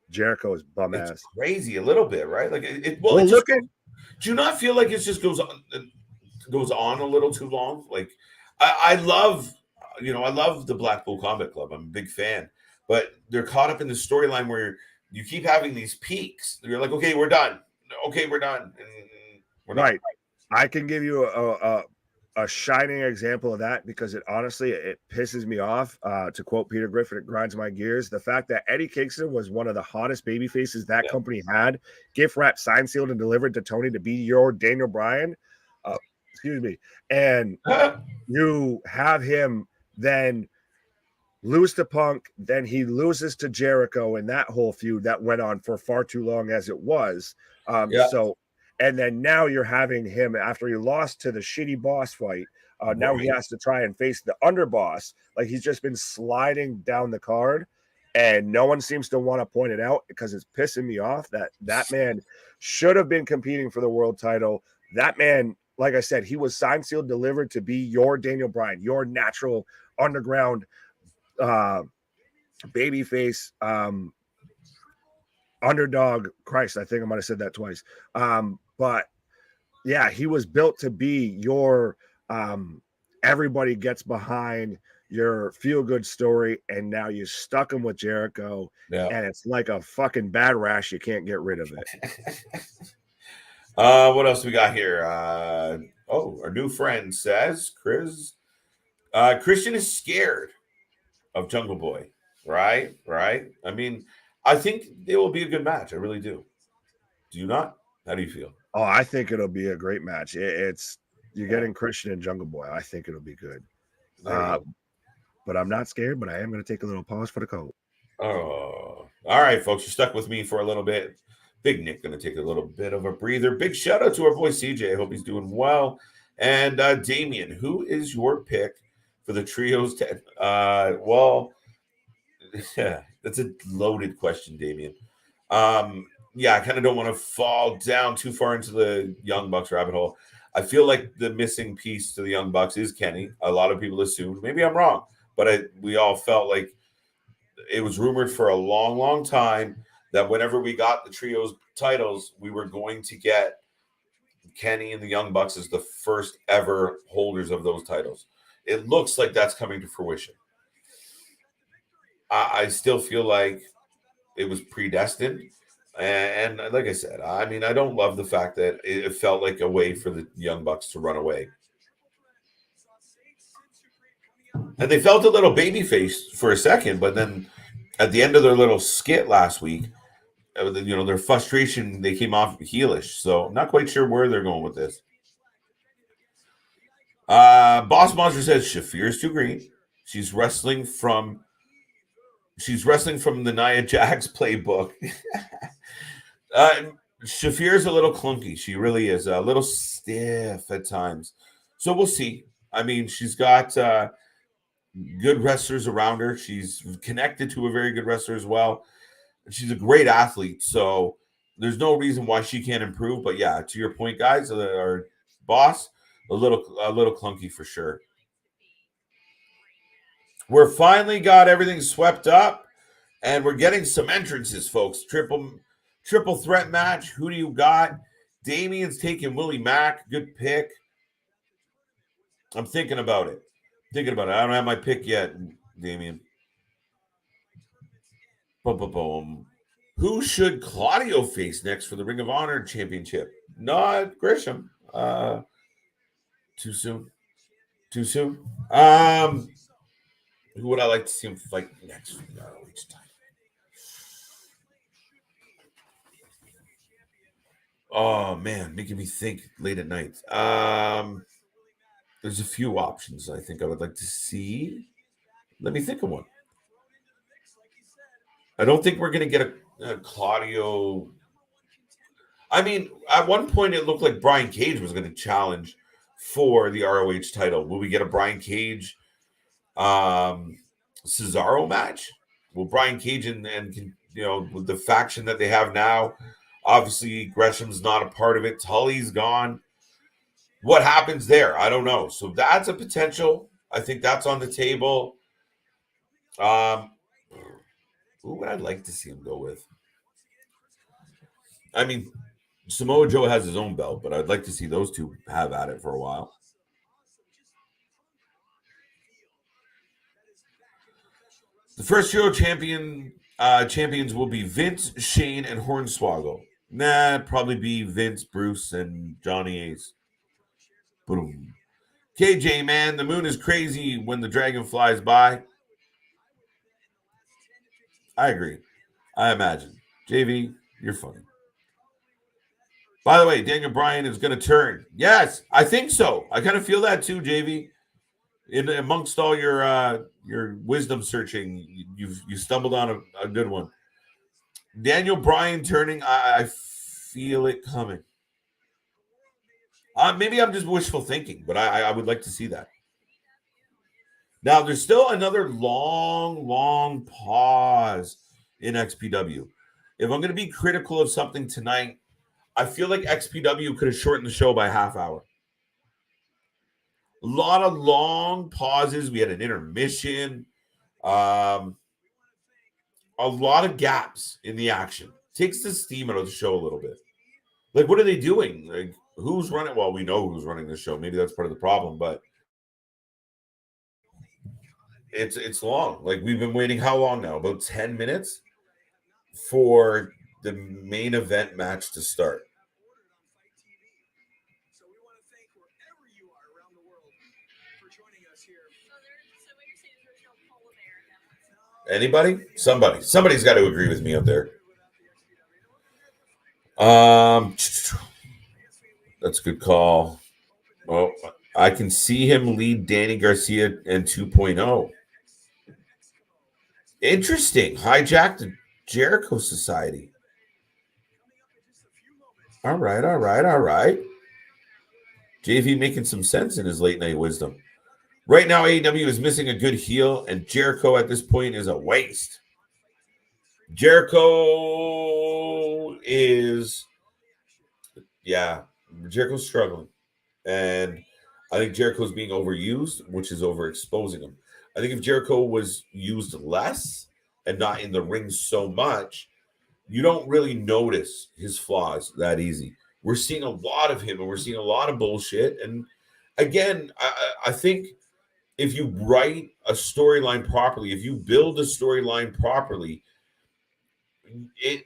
Jericho's bum ass. Crazy a little bit, right? Like do you not feel like it just goes on a little too long? Like I love the Blackpool Combat Club. I'm a big fan, but they're caught up in the storyline where you keep having these peaks. You're like, okay, we're done. Okay, we're done. And we're right. I can give you a shining example of that because it pisses me off. To quote Peter Griffin, it grinds my gears. The fact that Eddie Kingston was one of the hottest baby faces that company had, gift wrapped, signed, sealed, and delivered to Tony to be your Daniel Bryan. Excuse me. And you have him then lose to Punk, then he loses to Jericho, and that whole feud that went on for far too long as it was. So, and then now you're having him after he lost to the shitty boss fight. Now he has to try and face the underboss. Like he's just been sliding down the card, and no one seems to want to point it out because it's pissing me off that man should have been competing for the world title. That man, like I said, he was signed, sealed, delivered to be your Daniel Bryan, your natural underground babyface. underdog. Christ, I think I might have said that twice. But yeah, he was built to be your everybody gets behind your feel good story, and now you stuck him with Jericho, and it's like a fucking bad rash. You can't get rid of it. What else we got here? Our new friend says Christian is scared of Jungle Boy. Right. I mean, I think it will be a good match. I really do. Do you not? How do you feel? Oh, I think it'll be a great match. It's you're getting Christian and Jungle Boy. I think it'll be good. But I'm not scared, but I am going to take a little pause for the cold. Oh, all right, folks. You're stuck with me for a little bit. Big Nick going to take a little bit of a breather. Big shout out to our boy Ceejay. I hope he's doing well. And Damien, who is your pick for the trios? Well, yeah, that's a loaded question, Damien. Yeah, I kind of don't want to fall down too far into the Young Bucks rabbit hole. I feel like the missing piece to the Young Bucks is Kenny. A lot of people assumed. Maybe I'm wrong, but we all felt like it was rumored for a long, long time that whenever we got the trios titles, we were going to get Kenny and the Young Bucks as the first ever holders of those titles. It looks like that's coming to fruition. I still feel like it was predestined. And like I said, I mean, I don't love the fact that it felt like a way for the Young Bucks to run away. And they felt a little babyface for a second, but then at the end of their little skit last week, their frustration, they came off heelish. So I'm not quite sure where they're going with this. Boss Monster says Shafir's too green. She's wrestling from the Nia Jax playbook. Shafir's a little clunky. She really is a little stiff at times. So we'll see. I mean, she's got good wrestlers around her. She's connected to a very good wrestler as well. She's a great athlete. So there's no reason why she can't improve. But yeah, to your point, guys, our boss, a little clunky for sure. We're finally got everything swept up, and we're getting some entrances, folks. Triple threat match. Who do you got? Damien's taking Willie Mack. Good pick. I'm thinking about it. I don't have my pick yet, Damien. Boom, boom, boom. Who should Claudio face next for the Ring of Honor Championship? Not Gresham. Too soon. Who would I like to see him fight next for the ROH title? Oh man, making me think late at night. There's a few options I think I would like to see. Let me think of one. I don't think we're going to get a Claudio. I mean, at one point it looked like Brian Cage was going to challenge for the ROH title. Will we get a Brian Cage Cesaro match? Will Brian Cage and with the faction that they have now, obviously Gresham's not a part of it. Tully's gone. What happens there? I don't know. So that's a potential. I think that's on the table. Who would I like to see him go with? I mean, Samoa Joe has his own belt, but I'd like to see those two have at it for a while. The first Euro champions will be Vince, Shane, and Hornswoggle. Probably be Vince, Bruce, and Johnny Ace. Boom. KJ, man, the moon is crazy when the dragon flies by. I agree. I imagine. JV, you're funny. By the way, Daniel Bryan is going to turn. Yes, I think so. I kind of feel that too, JV. Amongst all your wisdom searching, you stumbled on a good one. Daniel Bryan turning. I feel it coming. Maybe I'm just wishful thinking, but I would like to see that. Now, there's still another long pause in XPW. If I'm going to be critical of something tonight, I feel like XPW could have shortened the show by a half hour. A lot of long pauses. We had an intermission. A lot of gaps in the action. Takes the steam out of the show a little bit. Like, what are they doing? Like, who's running? Well, we know who's running the show. Maybe that's part of the problem, but it's long. Like, we've been waiting how long now? About 10 minutes for the main event match to start. Anybody? Somebody's got to agree with me out there. That's a good call. Well, I can see him lead Danny Garcia in 2.0. Interesting. Hijack the Jericho Society. All right. JV making some sense in his late night wisdom. Right now, AEW is missing a good heel, and Jericho at this point is a waste. Jericho's struggling. And I think Jericho's being overused, which is overexposing him. I think if Jericho was used less and not in the ring so much, you don't really notice his flaws that easy. We're seeing a lot of him, and we're seeing a lot of bullshit. And again, I think if you write a storyline properly, if you build a storyline properly,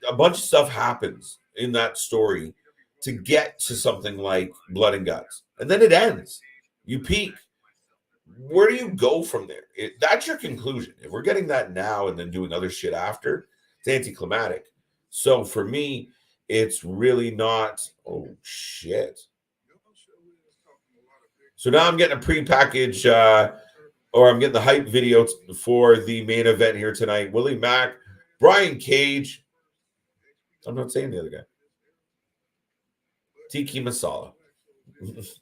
a bunch of stuff happens in that story to get to something like Blood and Guts. And then it ends. You peak. Where do you go from there? That's your conclusion. If we're getting that now and then doing other shit after, it's anticlimactic. So for me, it's really not. Oh, shit. So now I'm getting a pre-packaged, or I'm getting the hype video for the main event here tonight. Willie Mack, Brian Cage. I'm not saying the other guy. Tiki Masala.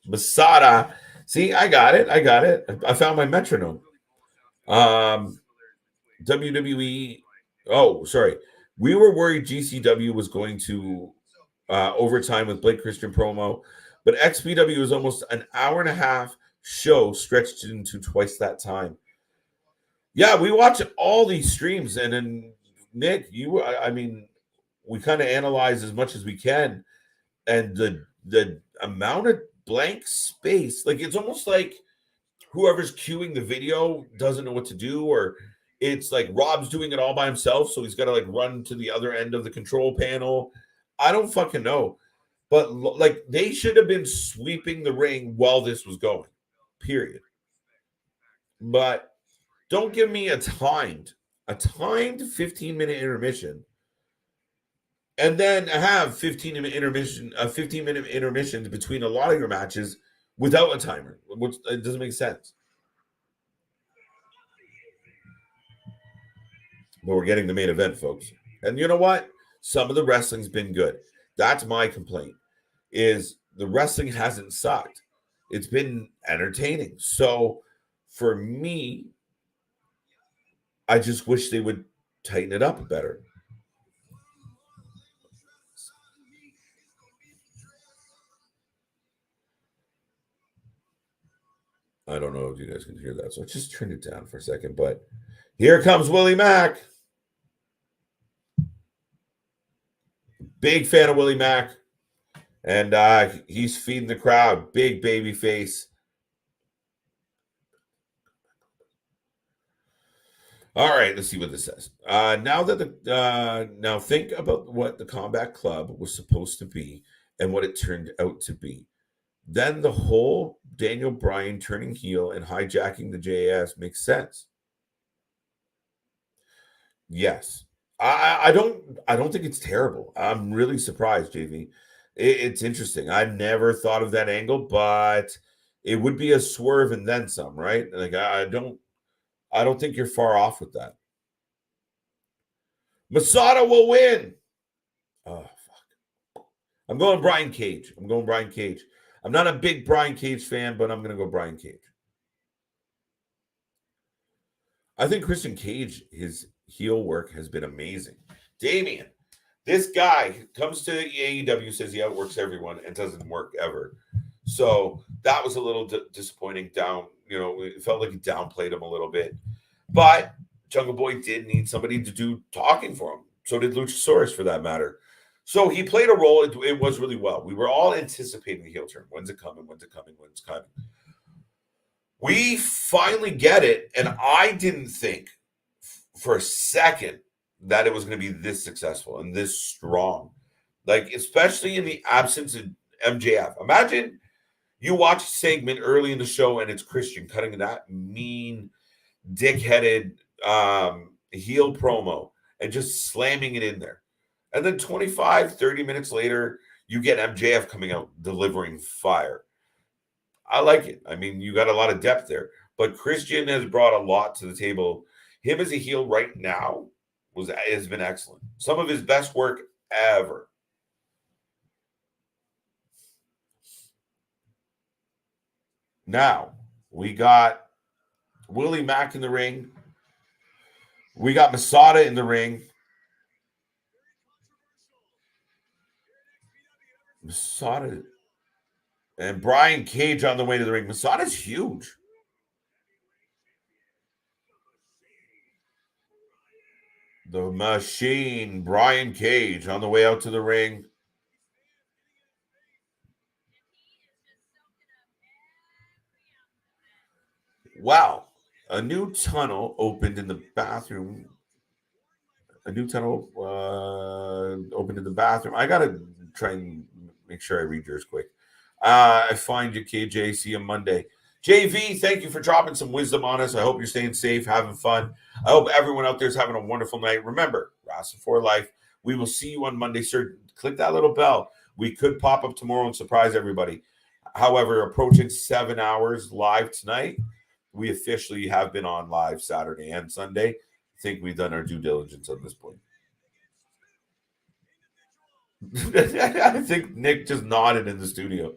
Masada. See, I got it. I found my metronome. WWE. Oh, sorry. We were worried GCW was going to overtime with Blake Christian promo, but XPW was almost an hour and a half show stretched into twice that time. Yeah, we watch all these streams, and then Nick, I mean, we kind of analyze as much as we can, and the amount of blank space, like it's almost like whoever's queuing the video doesn't know what to do, or it's like Rob's doing it all by himself, so he's got to like run to the other end of the control panel. I don't fucking know, but like they should have been sweeping the ring while this was going, period. But don't give me a timed 15-minute intermission, and then have 15-minute intermissions between a lot of your matches without a timer, which it doesn't make sense. But we're getting the main event, folks. And you know what? Some of the wrestling's been good. That's my complaint, is the wrestling hasn't sucked. It's been entertaining. So for me, I just wish they would tighten it up better. I don't know if you guys can hear that, so I just turned it down for a second. But here comes Willie Mack. Big fan of Willie Mack. And he's feeding the crowd. Big baby face. All right, let's see what this says. Now think about what the Combat Club was supposed to be and what it turned out to be. Then the whole Daniel Bryan turning heel and hijacking the JAS makes sense. Yes. I don't think it's terrible. I'm really surprised, JV. It's interesting. I never thought of that angle, but it would be a swerve and then some, right? Like I don't think you're far off with that. Masada will win. Oh, fuck. I'm going Brian Cage. I'm not a big Brian Cage fan, but I'm going to go Brian Cage. I think Christian Cage, his heel work has been amazing. Damien, this guy comes to AEW, says he outworks everyone and doesn't work ever. So that was a little disappointing. It felt like he downplayed him a little bit. But Jungle Boy did need somebody to do talking for him. So did Luchasaurus, for that matter. So he played a role. It was really well. We were all anticipating the heel turn. When's it coming? When's it coming? When's it coming? We finally get it, and I didn't think for a second that it was going to be this successful and this strong. Like, especially in the absence of MJF. Imagine you watch a segment early in the show and it's Christian cutting that mean, dick-headed heel promo and just slamming it in there. And then 25, 30 minutes later, you get MJF coming out delivering fire. I like it. I mean, you got a lot of depth there. But Christian has brought a lot to the table. Him as a heel right now has been excellent. Some of his best work ever. Now, we got Willie Mack in the ring. We got Masada in the ring. Masada and Brian Cage on the way to the ring. Masada's huge. The Machine, Brian Cage on the way out to the ring. Wow. A new tunnel opened in the bathroom. A new tunnel opened in the bathroom. I got to try and make sure I read yours quick. I find you, KJ. See you Monday. JV, thank you for dropping some wisdom on us. I hope you're staying safe, having fun. I hope everyone out there is having a wonderful night. Remember, Wrasslin for life. We will see you on Monday, sir. Click that little bell. We could pop up tomorrow and surprise everybody. However, approaching 7 hours live tonight, we officially have been on live Saturday and Sunday. I think we've done our due diligence at this point. I think Nick just nodded in the studio.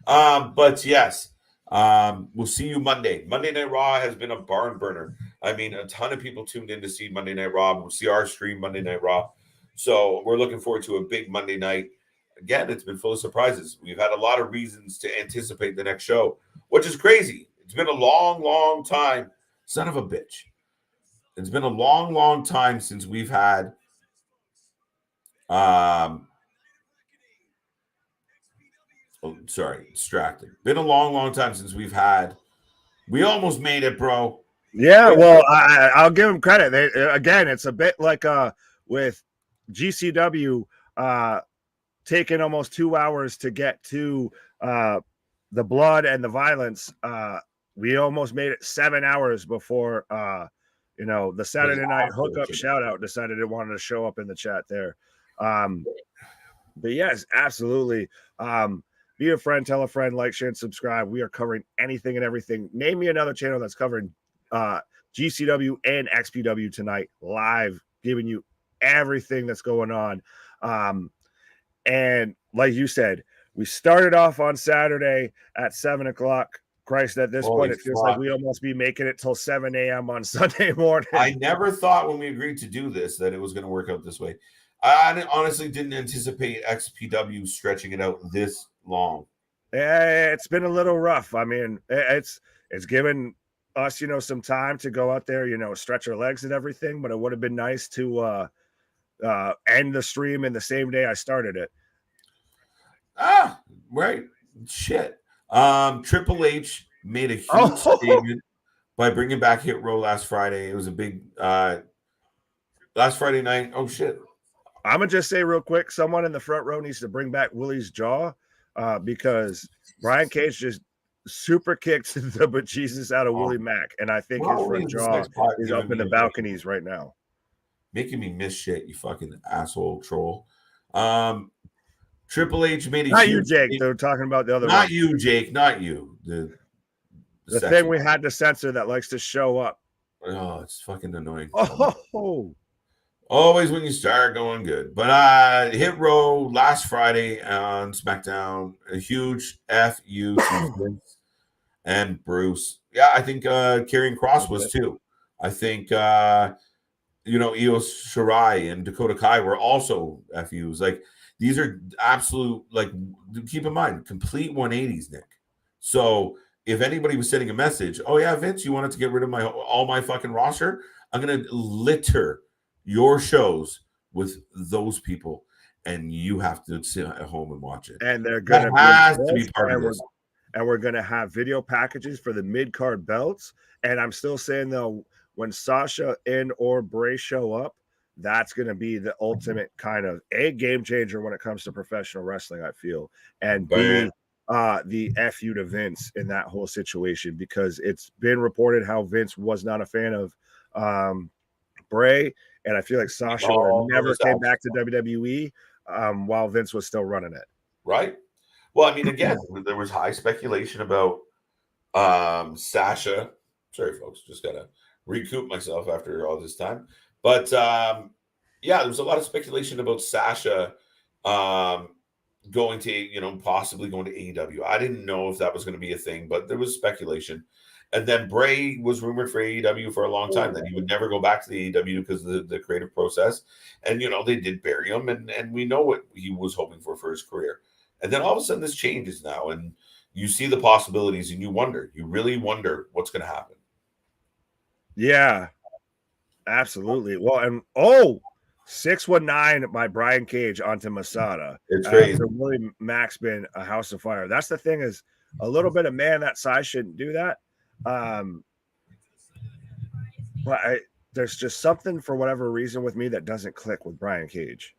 But yes, we'll see you Monday. Monday Night Raw has been a barn burner. I mean, a ton of people tuned in to see Monday Night Raw. We'll see our stream Monday Night Raw. So we're looking forward to a big Monday night. Again, it's been full of surprises. We've had a lot of reasons to anticipate the next show, which is crazy. It's been a long, long time. Son of a bitch. It's been a long, long time since we've had distracted. Been a long, long time since we almost made it, bro. Yeah, well, I'll give them credit. Again, it's a bit like with GCW taking almost 2 hours to get to the blood and the violence. We almost made it 7 hours before the Saturday night hookup shout out decided it wanted to show up in the chat there. But yes, absolutely. Be a friend, tell a friend, like, share, and subscribe. We are covering anything and everything. Name me another channel that's covering GCW and XPW tonight, live, giving you everything that's going on. And like you said, we started off on Saturday at 7 o'clock. Christ, at this point, it feels like we almost be making it till 7 a.m. on Sunday morning. I never thought when we agreed to do this that it was going to work out this way. I honestly didn't anticipate XPW stretching it out this long. It's been a little rough. I mean, it's given us, some time to go out there, stretch our legs and everything, but it would have been nice to end the stream in the same day I started it. Right. Shit. Triple H made a huge statement by bringing back Hit Row last Friday. It was a big last Friday night. Oh shit. I'm gonna just say real quick, someone in the front row needs to bring back Willie's jaw because Brian Cage just super kicked the bejesus out of Willie Mack, and I think his front jaw is up in the balconies right now. Making me miss shit, you fucking asshole troll. Triple H made a not you, Jake. They're talking about the other not one. You, Jake, not you. The thing we had to censor that likes to show up. Oh, it's fucking annoying. Oh, always when you start going good. But Hit Row last Friday on SmackDown, a huge FU to Vince and Bruce. Yeah, I think Karrion Kross was too. I think Io Shirai and Dakota Kai were also FUs. Like, these are absolute, like, keep in mind, complete 180s, Nick. So if anybody was sending a message, oh yeah, Vince, you wanted to get rid of all my fucking roster, I'm gonna litter your shows with those people, and you have to sit at home and watch it. And they're going to has to be part of this. And we're going to have video packages for the mid-card belts. And I'm still saying, though, when Sasha and or Bray show up, that's going to be the ultimate kind of A, game changer when it comes to professional wrestling, I feel. And B, the FU to Vince in that whole situation, because it's been reported how Vince was not a fan of Bray. And I feel like Sasha never came back to WWE while Vince was still running it. Right. Well, I mean, again, there was high speculation about Sasha. Sorry, folks, just got to recoup myself after all this time. But yeah, there was a lot of speculation about Sasha going to, possibly going to AEW. I didn't know if that was going to be a thing, but there was speculation. And then Bray was rumored for AEW for a long time that he would never go back to the AEW because of the creative process. And, they did bury him. And we know what he was hoping for his career. And then all of a sudden this changes now. And you see the possibilities and you really wonder what's going to happen. Yeah, absolutely. Well, and 619 by Brian Cage onto Masada. It's crazy. Willie Mack's been a house of fire. That's the thing, is a little bit of man that size shouldn't do that. But there's just something for whatever reason with me that doesn't click with Brian Cage.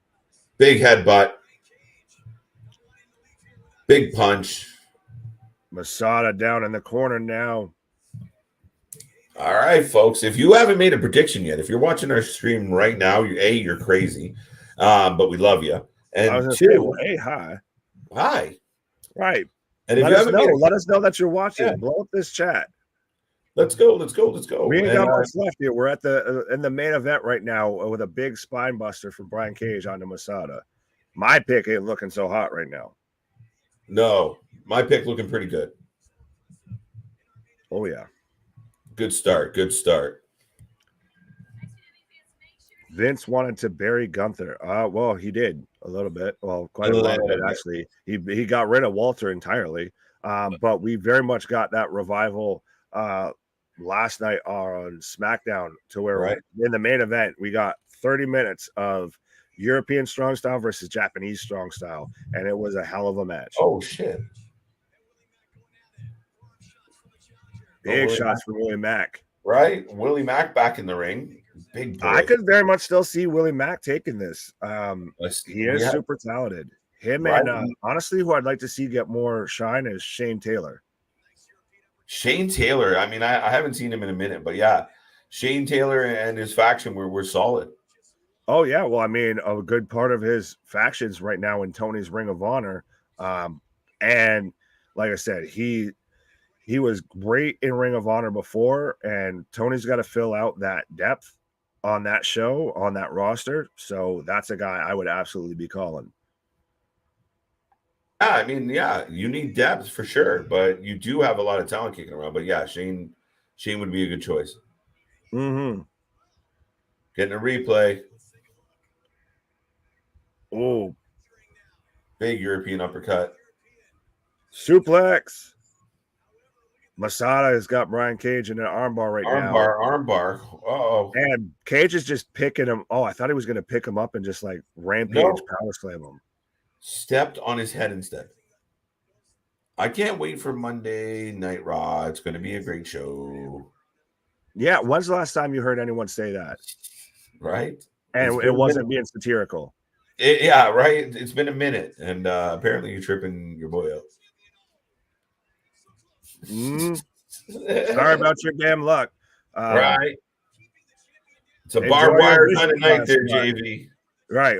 Big headbutt. Big punch. Masada down in the corner now. All right, folks. If you haven't made a prediction yet, if you're watching our stream right now, you're crazy, but we love you. And two, hi. And Right. if you haven't let us know that you're watching. Yeah. Blow up this chat. Let's go. We ain't got much left here. We're at in the main event right now with a big spine buster from Brian Cage onto Masada. My pick ain't looking so hot right now. No, my pick looking pretty good. Oh yeah. Good start. Vince wanted to bury Gunther. Well, he did a little bit. Well, quite a little bit, actually. He got rid of Walter entirely. But we very much got that revival last night on SmackDown, to where in the main event we got 30 minutes of European strong style versus Japanese strong style, and it was a hell of a match. Oh shit. Big shots from Willie Mack. Right? Willie Mack back in the ring. Big boy. I could very much still see Willie Mack taking this. He is super talented. Him and honestly, who I'd like to see get more shine is Shane Taylor. Shane Taylor. I mean, I haven't seen him in a minute, but yeah, Shane Taylor and his faction were solid. Oh, yeah. Well, I mean, a good part of his factions right now in Tony's Ring of Honor. And like I said, he was great in Ring of Honor before, and Tony's got to fill out that depth on that show, on that roster. So that's a guy I would absolutely be calling. Yeah, I mean, yeah, you need depth for sure, but you do have a lot of talent kicking around. But yeah, Shane would be a good choice. Mm-hmm. Getting a replay. Oh, big European uppercut. Suplex. Masada has got Brian Cage in an armbar now. Armbar. Uh-oh. And Cage is just picking him. Oh, I thought he was going to pick him up and just like rampage power slam him. Stepped on his head instead. I can't wait for Monday Night Raw. It's going to be a great show. Yeah. When's the last time you heard anyone say that? Right. And it wasn't being satirical. Yeah, right. It's been a minute. And apparently you're tripping your boy up. Sorry about your damn luck. Right. It's a barbed wire kind of night there, JV. Right.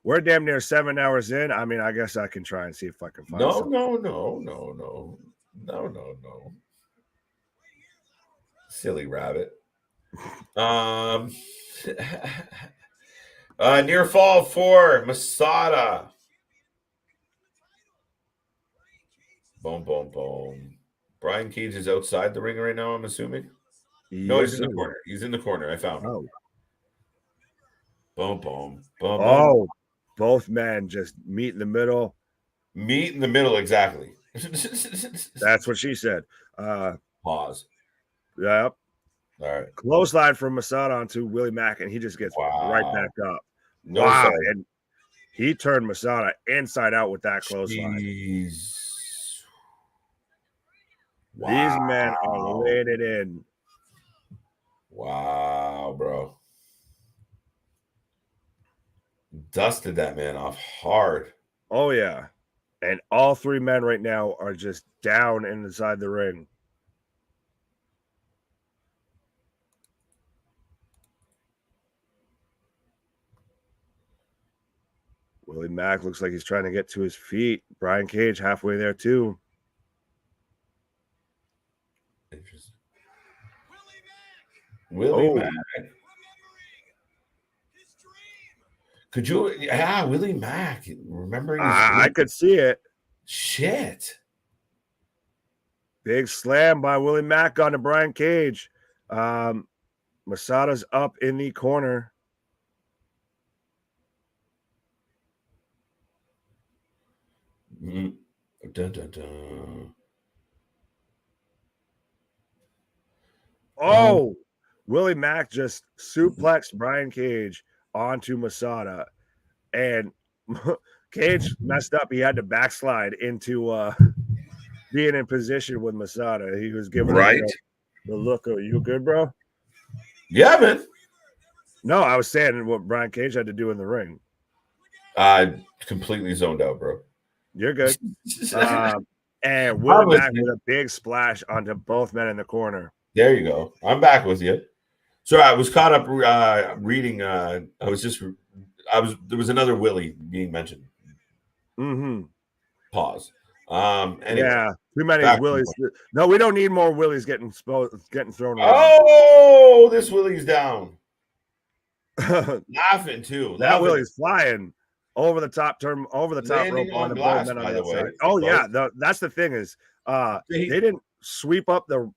We're damn near 7 hours in. I mean, I guess I can try and see if I can find something. No. Silly rabbit. Near fall for Masada. Boom. Brian Cage is outside the ring right now, I'm assuming. No, he's in the corner. He's in the corner. I found him. Boom. Oh, both men just meet in the middle. Meet in the middle, exactly. That's what she said. Pause. Yep. All right. Clothesline from Masada onto Willie Mack, and he just gets right back up. No, wow, sorry. and he turned Masada inside out with that clothesline. Jeez. Wow. These men are laying it in. Wow, bro. Dusted that man off hard. Oh, yeah. And all three men right now are just down inside the ring. Willie Mack looks like he's trying to get to his feet. Brian Cage halfway there, too. Interesting. Willie Mack. Could you? Yeah, Willie Mack. Remembering his I could see it. Shit. Big slam by Willie Mack onto Brian Cage. Masada's up in the corner. Mm-hmm. Dun, dun, dun. Oh, Willie Mack just suplexed Brian Cage onto Masada, and Cage messed up. He had to backslide into being in position with Masada. He was giving him the look of, you good, bro? Yeah, man. No, I was saying what Brian Cage had to do in the ring. Completely zoned out, bro. You're good. And Willie Mack with a big splash onto both men in the corner. There you go. I'm back with you. So I was caught up reading. There was another Willie being mentioned. Mm-hmm. Pause. Anyway, yeah, too many Willies. No, we don't need more Willies getting thrown around. Oh, this Willie's down. Laughing too. That Willie's flying over the top rope on the glass, men on the outside. Oh yeah, that's the thing is they didn't sweep up the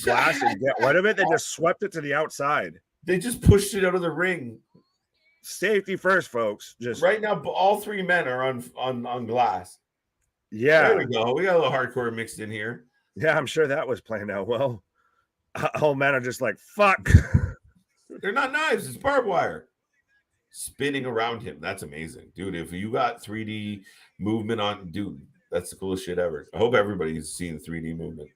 glass and get rid of it. They just swept it to the outside. They just pushed it out of the ring. Safety first, folks. Just right now, all three men are on glass. Yeah, there we go. We got a little hardcore mixed in here. Yeah, I'm sure that was playing out well. All men are just like, fuck. They're not knives. It's barbed wire. Spinning around him. That's amazing. Dude, if you got 3D movement on, dude, that's the coolest shit ever. I hope everybody's seen 3D movement.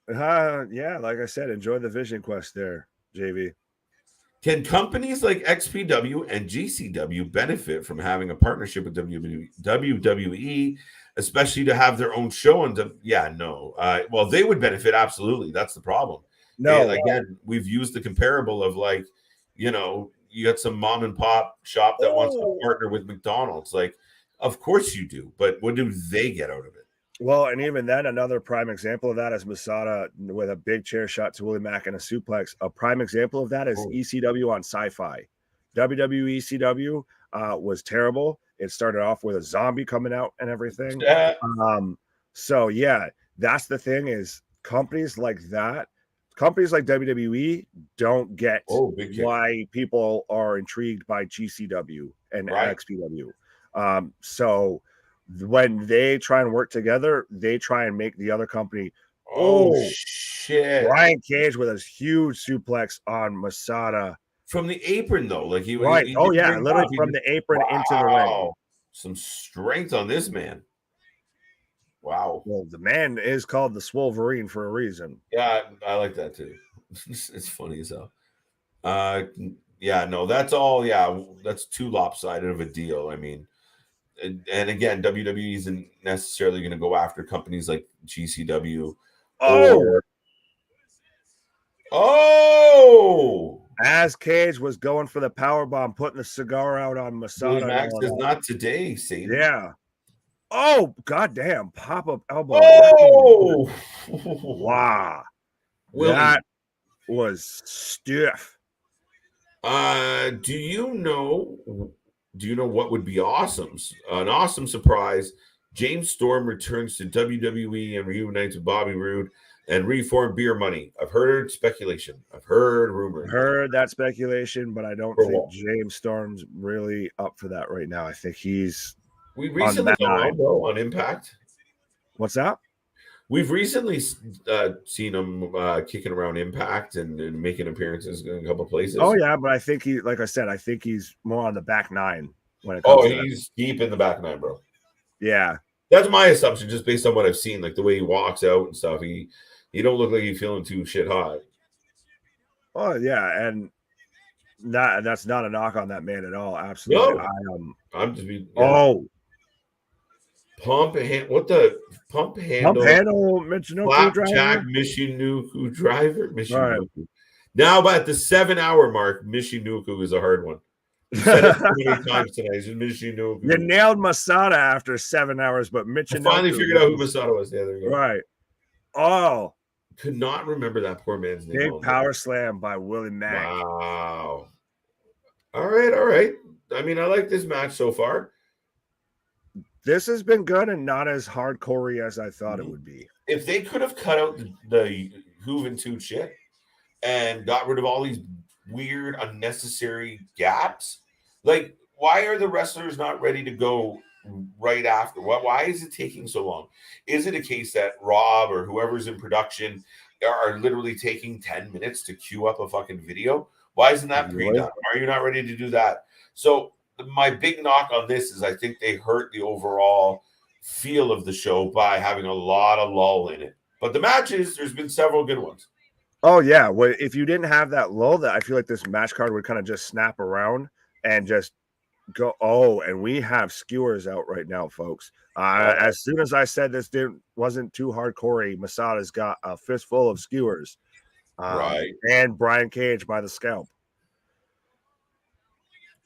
Yeah, like I said, enjoy the Vision Quest there, JV. Can companies like XPW and GCW benefit from having a partnership with WWE, especially to have their own show? No. Well, they would benefit, absolutely. That's the problem. No. Again, we've used the comparable of you got some mom and pop shop that wants to partner with McDonald's. Of course you do, but what do they get out of it? Well, and even then, another prime example of that is Masada with a big chair shot to Willie Mack and a suplex. A prime example of that is ECW on Sci-Fi. WWE ECW was terrible. It started off with a zombie coming out and everything. So yeah, that's the thing is companies like that, companies like WWE don't get why people are intrigued by GCW and XPW. So when they try and work together, they try and make the other company. Shit! Brian Cage with a huge suplex on Masada from the apron, though. He literally from the apron into the ring. Some strength on this man. Wow. Well, the man is called the Swolverine for a reason. Yeah, I like that too. It's funny as hell. That's all. Yeah, that's too lopsided of a deal. I mean. And again, WWE isn't necessarily going to go after companies like GCW. As Cage was going for the power bomb, putting the cigar out on Masada. Max is not today, Satan. Yeah. Oh, goddamn! Pop up elbow. Wow. Willie. That was stiff. Do you know what would be awesome? An awesome surprise. James Storm returns to WWE and reunites with Bobby Roode and reform Beer Money. I've heard speculation. I've heard rumors. Heard that speculation, but I don't think James Storm's really up for that right now. I think he's recently on Impact. What's that? We've recently seen him kicking around Impact and making appearances in a couple places. Oh yeah, but I think like I said, I think he's more on the back nine when it comes. Oh, he's deep in the back nine, bro. Yeah, that's my assumption, just based on what I've seen, like the way he walks out and stuff. He don't look like he's feeling too shit hot. Oh yeah, and that's not a knock on that man at all. Absolutely. No, I'm just being. Yeah. Oh. Pump handle Michinoku driver. Michinoku driver. Michinoku. Right. Now, but at the 7-hour mark, Michinoku is a hard one. You said it so many times tonight. Michinoku. You nailed Masada after 7 hours, but Michinoku. I finally figured out who Masada was. Yeah, there you go. Right. Oh. Could not remember that poor man's name. Big power slam by Willie Mack. Wow. All right. I mean, I like this match so far. This has been good and not as hardcore as I thought it would be. If they could have cut out the Juventud shit and got rid of all these weird, unnecessary gaps, like, why are the wrestlers not ready to go right after? Why is it taking so long? Is it a case that Rob or whoever's in production are literally taking 10 minutes to queue up a fucking video? Why isn't that pre-done? Are you not ready to do that? So my big knock on this is I think they hurt the overall feel of the show by having a lot of lull in it. But the matches, there's been several good ones. Oh yeah, well, if you didn't have that lull, that I feel like this match card would kind of just snap around and just go. Oh, and we have skewers out right now, folks. As soon as I said this wasn't too hardcore, Masada's got a fistful of skewers, right? And Brian Cage by the scalp.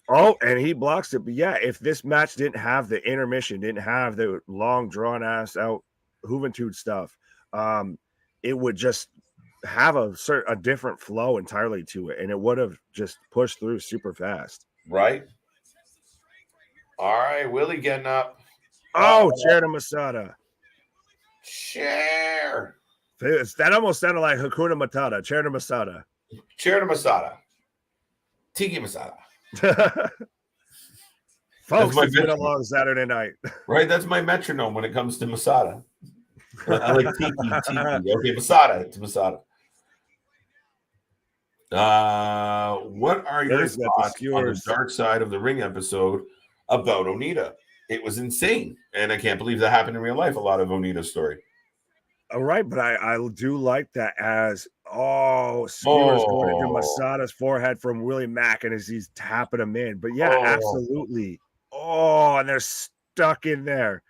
Oh, and he blocks it. But yeah, if this match didn't have the intermission, didn't have the long drawn ass out Juventud stuff, it would just have a different flow entirely to it, and it would have just pushed through super fast. Right. All right, Willie getting up. Oh, chair to Masada. Chair. That almost sounded like Hakuna Matata. Chair to Masada. Chair to Masada. Tiki Masada. Folks, it's been a long Saturday night. Right, that's my metronome when it comes to Masada. I like tiki. Okay, Masada. It's Masada. What are your thoughts on the Dark Side of the Ring episode about Onita? It was insane, and I can't believe that happened in real life. A lot of Onita's story. All right, but I do like that as skewers going into Masada's forehead from Willie Mack, and as he's tapping him in. But yeah, absolutely. Oh, and they're stuck in there,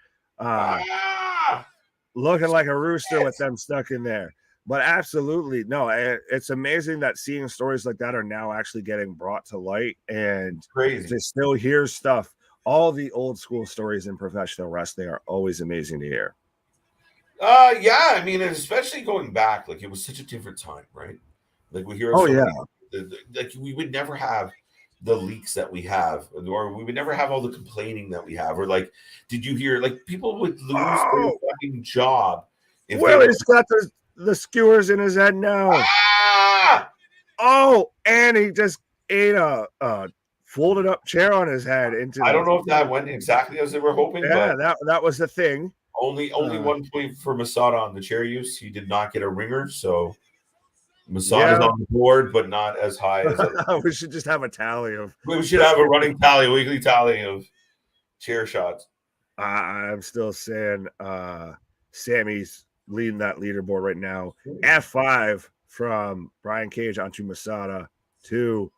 looking like a rooster with them stuck in there. But absolutely, no, it's amazing that seeing stories like that are now actually getting brought to light, and crazy to still hear stuff. All the old school stories in professional wrestling are always amazing to hear. Yeah, I mean, especially going back, like, it was such a different time, right? Like, we hear, like, we would never have the leaks that we have, or we would never have all the complaining that we have, or like, did you hear, like, people would lose their fucking job if Willie's got the skewers in his head now. Oh, and he just ate a folded up chair on his head. I don't know if that went exactly as they were hoping. Yeah, but that was the thing. Only 1 point for Masada on the chair use. He did not get a ringer, so Masada's on the board, but not as high as we should just have a tally of. We should have a running tally, a weekly tally of chair shots. I'm still saying Sammy's leading that leaderboard right now. F5 from Brian Cage onto Masada. 2.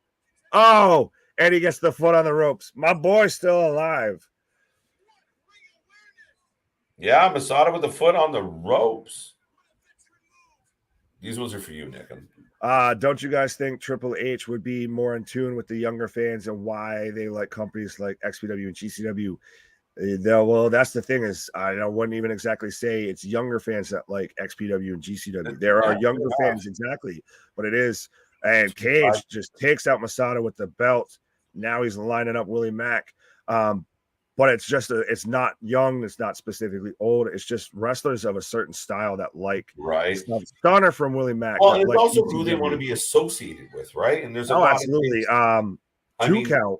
Oh, and he gets the foot on the ropes. My boy's still alive. Yeah, Masada with the foot on the ropes. These ones are for you, Nick. Don't you guys think Triple H would be more in tune with the younger fans and why they like companies like XPW and GCW? Well, that's the thing is, I wouldn't even exactly say it's younger fans that like XPW and GCW. There are younger fans, exactly, but it is. And Cage just takes out Masada with the belt. Now he's lining up Willie Mack. But it's just it's not young, it's not specifically old. It's just wrestlers of a certain style that like Stunner from Willie Mack. Well, and it's also who they want to be associated with, right? And there's absolutely. Two count.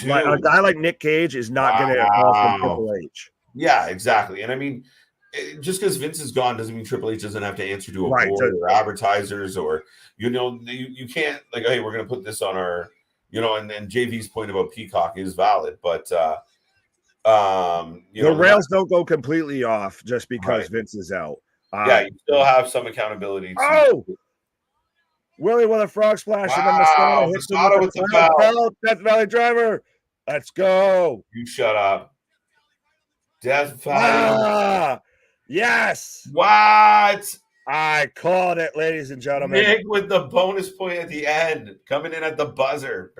Like a guy like Nick Cage is not going to call from Triple H. Yeah, exactly. And I mean, just because Vince is gone doesn't mean Triple H doesn't have to answer to a Right. board or advertisers, or you can't like, hey, we're going to put this on our, and then JV's point about Peacock is valid, but The rails don't go completely off just because Vince is out. Yeah, you still have some accountability. Oh, Willie with a frog splash, and then Masada hits him with the belt. Death Valley Driver. Let's go. You shut up. Death Valley. Yes. What? I called it, ladies and gentlemen. Nick with the bonus point at the end, coming in at the buzzer.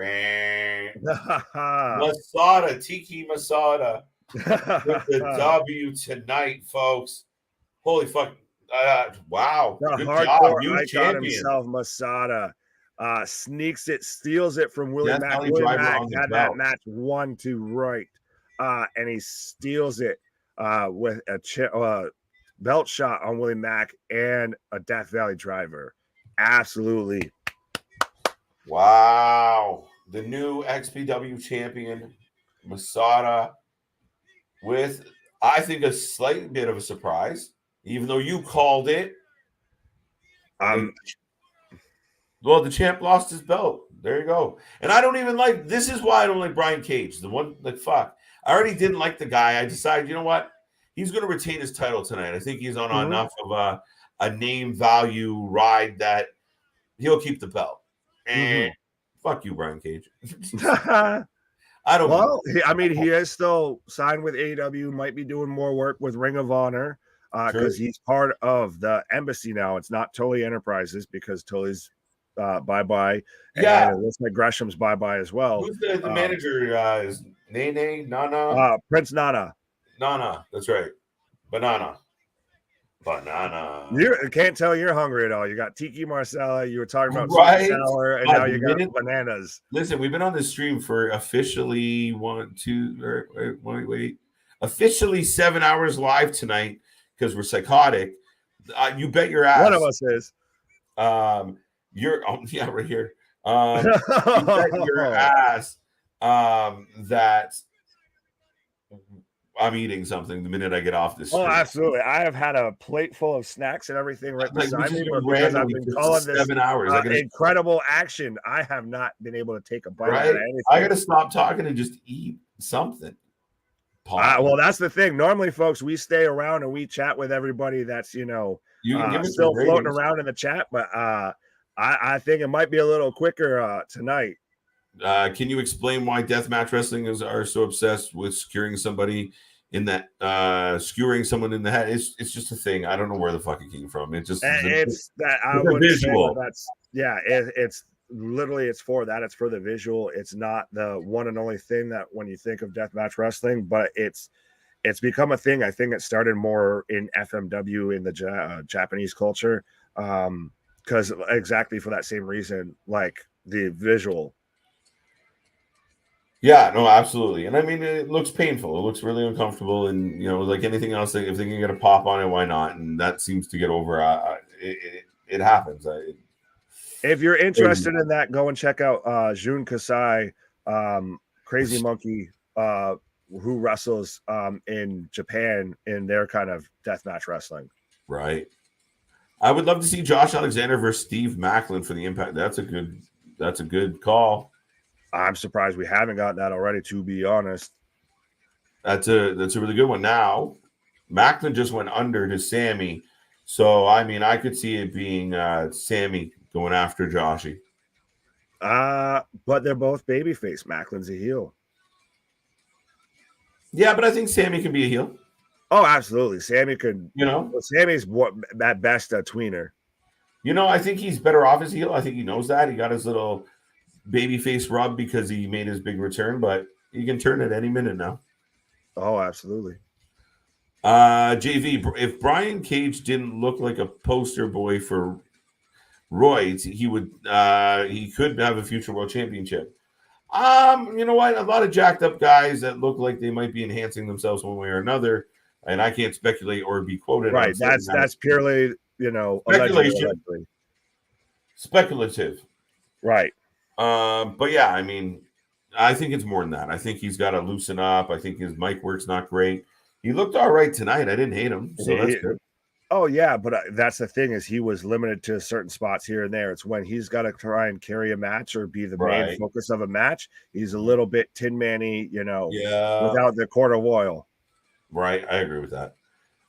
Masada, Tiki Masada with the W tonight, folks. Holy fuck. Wow. The good hardcore job. icon himself, Masada, sneaks it, steals it from Willie Mack. Willie Mack had that match 1-2 right, and he steals it with a belt shot on Willie Mack and a Death Valley Driver. Absolutely. Wow. The new XPW champion, Masada, with, I think, a slight bit of a surprise. Even though you called it, well, the champ lost his belt. There you go. And I don't even like. This is why I don't like Brian Cage. The one, like, fuck. I already didn't like the guy. I decided, you know what? He's going to retain his title tonight. I think he's on enough of a name value ride that he'll keep the belt. And fuck you, Brian Cage. I don't. Well, he is still signed with AEW. Might be doing more work with Ring of Honor. Because he's part of the embassy now. It's not Tully Enterprises because Tully's bye-bye. Yeah. And it looks like Gresham's bye-bye as well. Who's the manager? Is Nene? Nana? Prince Nana. Nana. That's right. Banana. You can't tell you're hungry at all. You got Tiki Marcella. You were talking about sweet and sour, and now you got bananas. Listen, we've been on this stream for officially officially 7 hours live tonight. Because we're psychotic. You bet your ass. One of us is. You're right here. You bet your ass that I'm eating something the minute I get off this stream. Oh, absolutely. I have had a plate full of snacks and everything right beside me because I've been calling this 7 hours. Incredible action. I have not been able to take a bite out of anything. I got to stop talking and just eat something. Well, that's the thing. Normally, folks, we stay around and we chat with everybody that's, still floating around in the chat. But I think it might be a little quicker tonight. Can you explain why deathmatch wrestling are so obsessed with securing somebody in that skewering someone in the head? It's just a thing. I don't know where the fuck it came from. It's just it's a visual. It's literally it's for that. It's for the visual. It's not the one and only thing that when you think of deathmatch wrestling, but it's become a thing. I think it started more in FMW in the Japanese culture, because exactly for that same reason, like the visual. Yeah, no, absolutely. And I mean, it looks painful. It looks really uncomfortable. And, like anything else, if they can get a pop on it, why not? And that seems to get over. It happens. If you're interested in that, go and check out Jun Kasai, Crazy Monkey, who wrestles in Japan in their kind of deathmatch wrestling. Right. I would love to see Josh Alexander versus Steve Macklin for the Impact. That's a good call. I'm surprised we haven't gotten that already, to be honest. That's a really good one. Now, Macklin just went under to Sammy. So, I mean, I could see it being Sammy going after Joshy. But they're both babyface. Macklin's a heel. Yeah, but I think Sammy can be a heel. Oh, absolutely. Sammy could. Sammy's at best a tweener. I think he's better off as heel. I think he knows that. He got his little babyface rub because he made his big return, but he can turn at any minute now. Oh, absolutely. JV, if Brian Cage didn't look like a poster boy for roids, he could have a future world championship. You know what? A lot of jacked up guys that look like they might be enhancing themselves one way or another, and I can't speculate or be quoted. Right. That's purely, speculation. Speculative. Right. But yeah, I mean, I think it's more than that. I think he's got to loosen up. I think his mic work's not great. He looked all right tonight. I didn't hate him, so that's good. Oh yeah, but that's the thing is he was limited to certain spots here and there. It's when he's got to try and carry a match or be the main focus of a match. He's a little bit Tin Man-y, without the quart of oil. Right, I agree with that.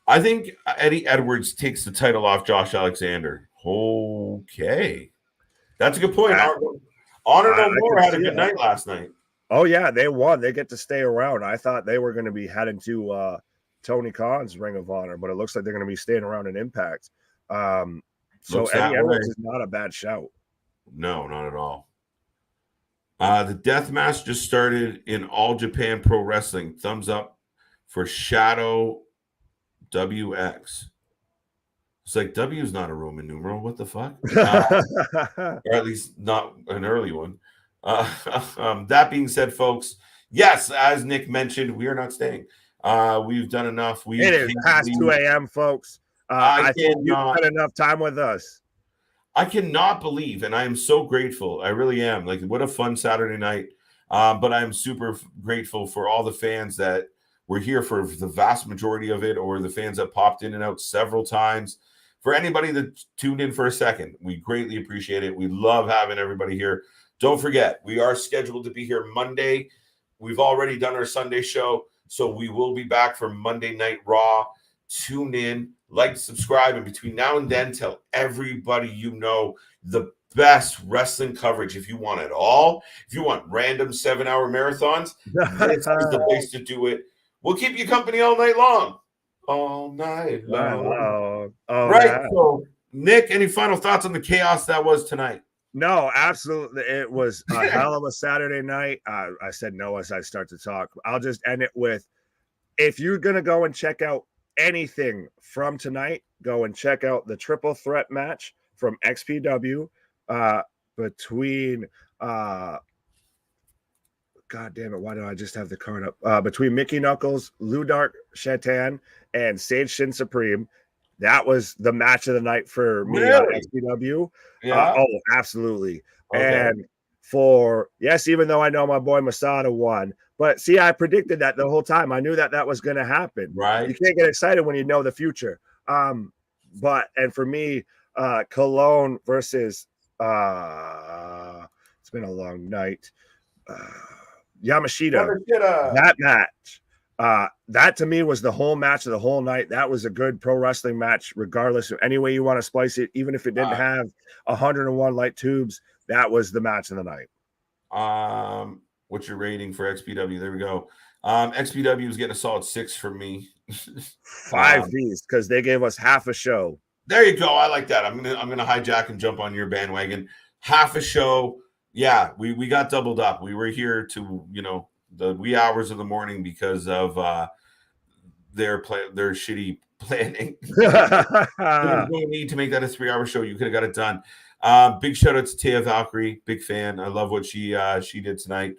I think Eddie Edwards takes the title off Josh Alexander. Okay, that's a good point. Honor No More had a good night last night. Oh yeah, they won. They get to stay around. I thought they were going to be heading to Tony Khan's Ring of Honor, but it looks like they're going to be staying around in Impact. So Eddie Edwards is not a bad shout. No, not at all. The death match just started in All Japan Pro Wrestling. Thumbs up for Shadow WX. It's like W is not a Roman numeral. What the fuck? Or at least not an early one. That being said, folks, yes, as Nick mentioned, we are not staying. We've done enough. It is past 2 a.m., folks. I think you've had enough time with us. I cannot believe, and I am so grateful. I really am. Like, what a fun Saturday night. But I'm super grateful for all the fans that were here for the vast majority of it, or the fans that popped in and out several times. For anybody that tuned in for a second, we greatly appreciate it. We love having everybody here. Don't forget, we are scheduled to be here Monday. We've already done our Sunday show, so we will be back for Monday Night Raw. Tune in, like, subscribe, and between now and then, tell everybody you know the best wrestling coverage. If you want it all, if you want random 7-hour marathons, this is the place to do it. We'll keep you company all night long. All night long. Right. Yeah. So, Nick, any final thoughts on the chaos that was tonight? No, absolutely. It was a hell of a Saturday night. I said no as I start to talk. I'll just end it with, if you're going to go and check out anything from tonight, go and check out the triple threat match from XPW between God damn it, why do I just have the card up? Between Mickey Knuckles, Ludark Shaitan, and Sage Shin Supreme. That was the match of the night for me on XPW. Yeah. Oh, absolutely. Okay. And even though I know my boy Masada won, but see, I predicted that the whole time. I knew that was going to happen. Right. You can't get excited when you know the future. And for me, Cologne versus it's been a long night. Yamashita, that match, that to me was the whole match of the whole night. That was a good pro wrestling match, regardless of any way you want to splice it. Even if it didn't have 101 light tubes, that was the match of the night. What's your rating for XPW? There we go. XPW is getting a solid 6 from me. 5 V's because they gave us half a show. There you go. I like that. I'm gonna hijack and jump on your bandwagon. Half a show. Yeah, we got doubled up. We were here to, the wee hours of the morning because of their shitty planning. There's no need to make that a 3-hour show. You could have got it done. Big shout out to Taya Valkyrie. Big fan. I love what she did tonight.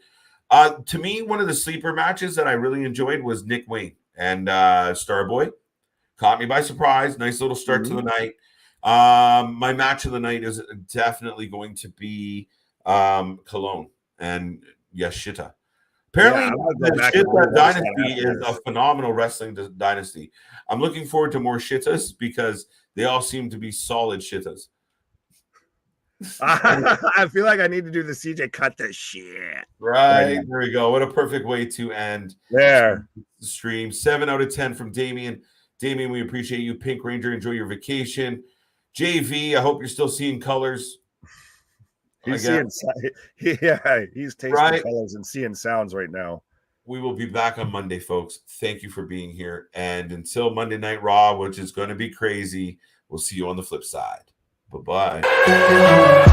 To me, one of the sleeper matches that I really enjoyed was Nick Wayne and Starboy. Caught me by surprise. Nice little start to the night. My match of the night is definitely going to be Cologne and Yamashita. Apparently, the Shita dynasty is a phenomenal wrestling dynasty. I'm looking forward to more Shitas because they all seem to be solid Shitas. I feel like I need to do the Ceejay cut the shit. Right. There we go. What a perfect way to end the stream. 7 out of 10 from Damien. Damien, we appreciate you. Pink Ranger, enjoy your vacation. JV, I hope you're still seeing colors. He's tasting colors and seeing sounds right now. We will be back on Monday, folks. Thank you for being here. And until Monday Night Raw, which is going to be crazy, we'll see you on the flip side. Bye-bye.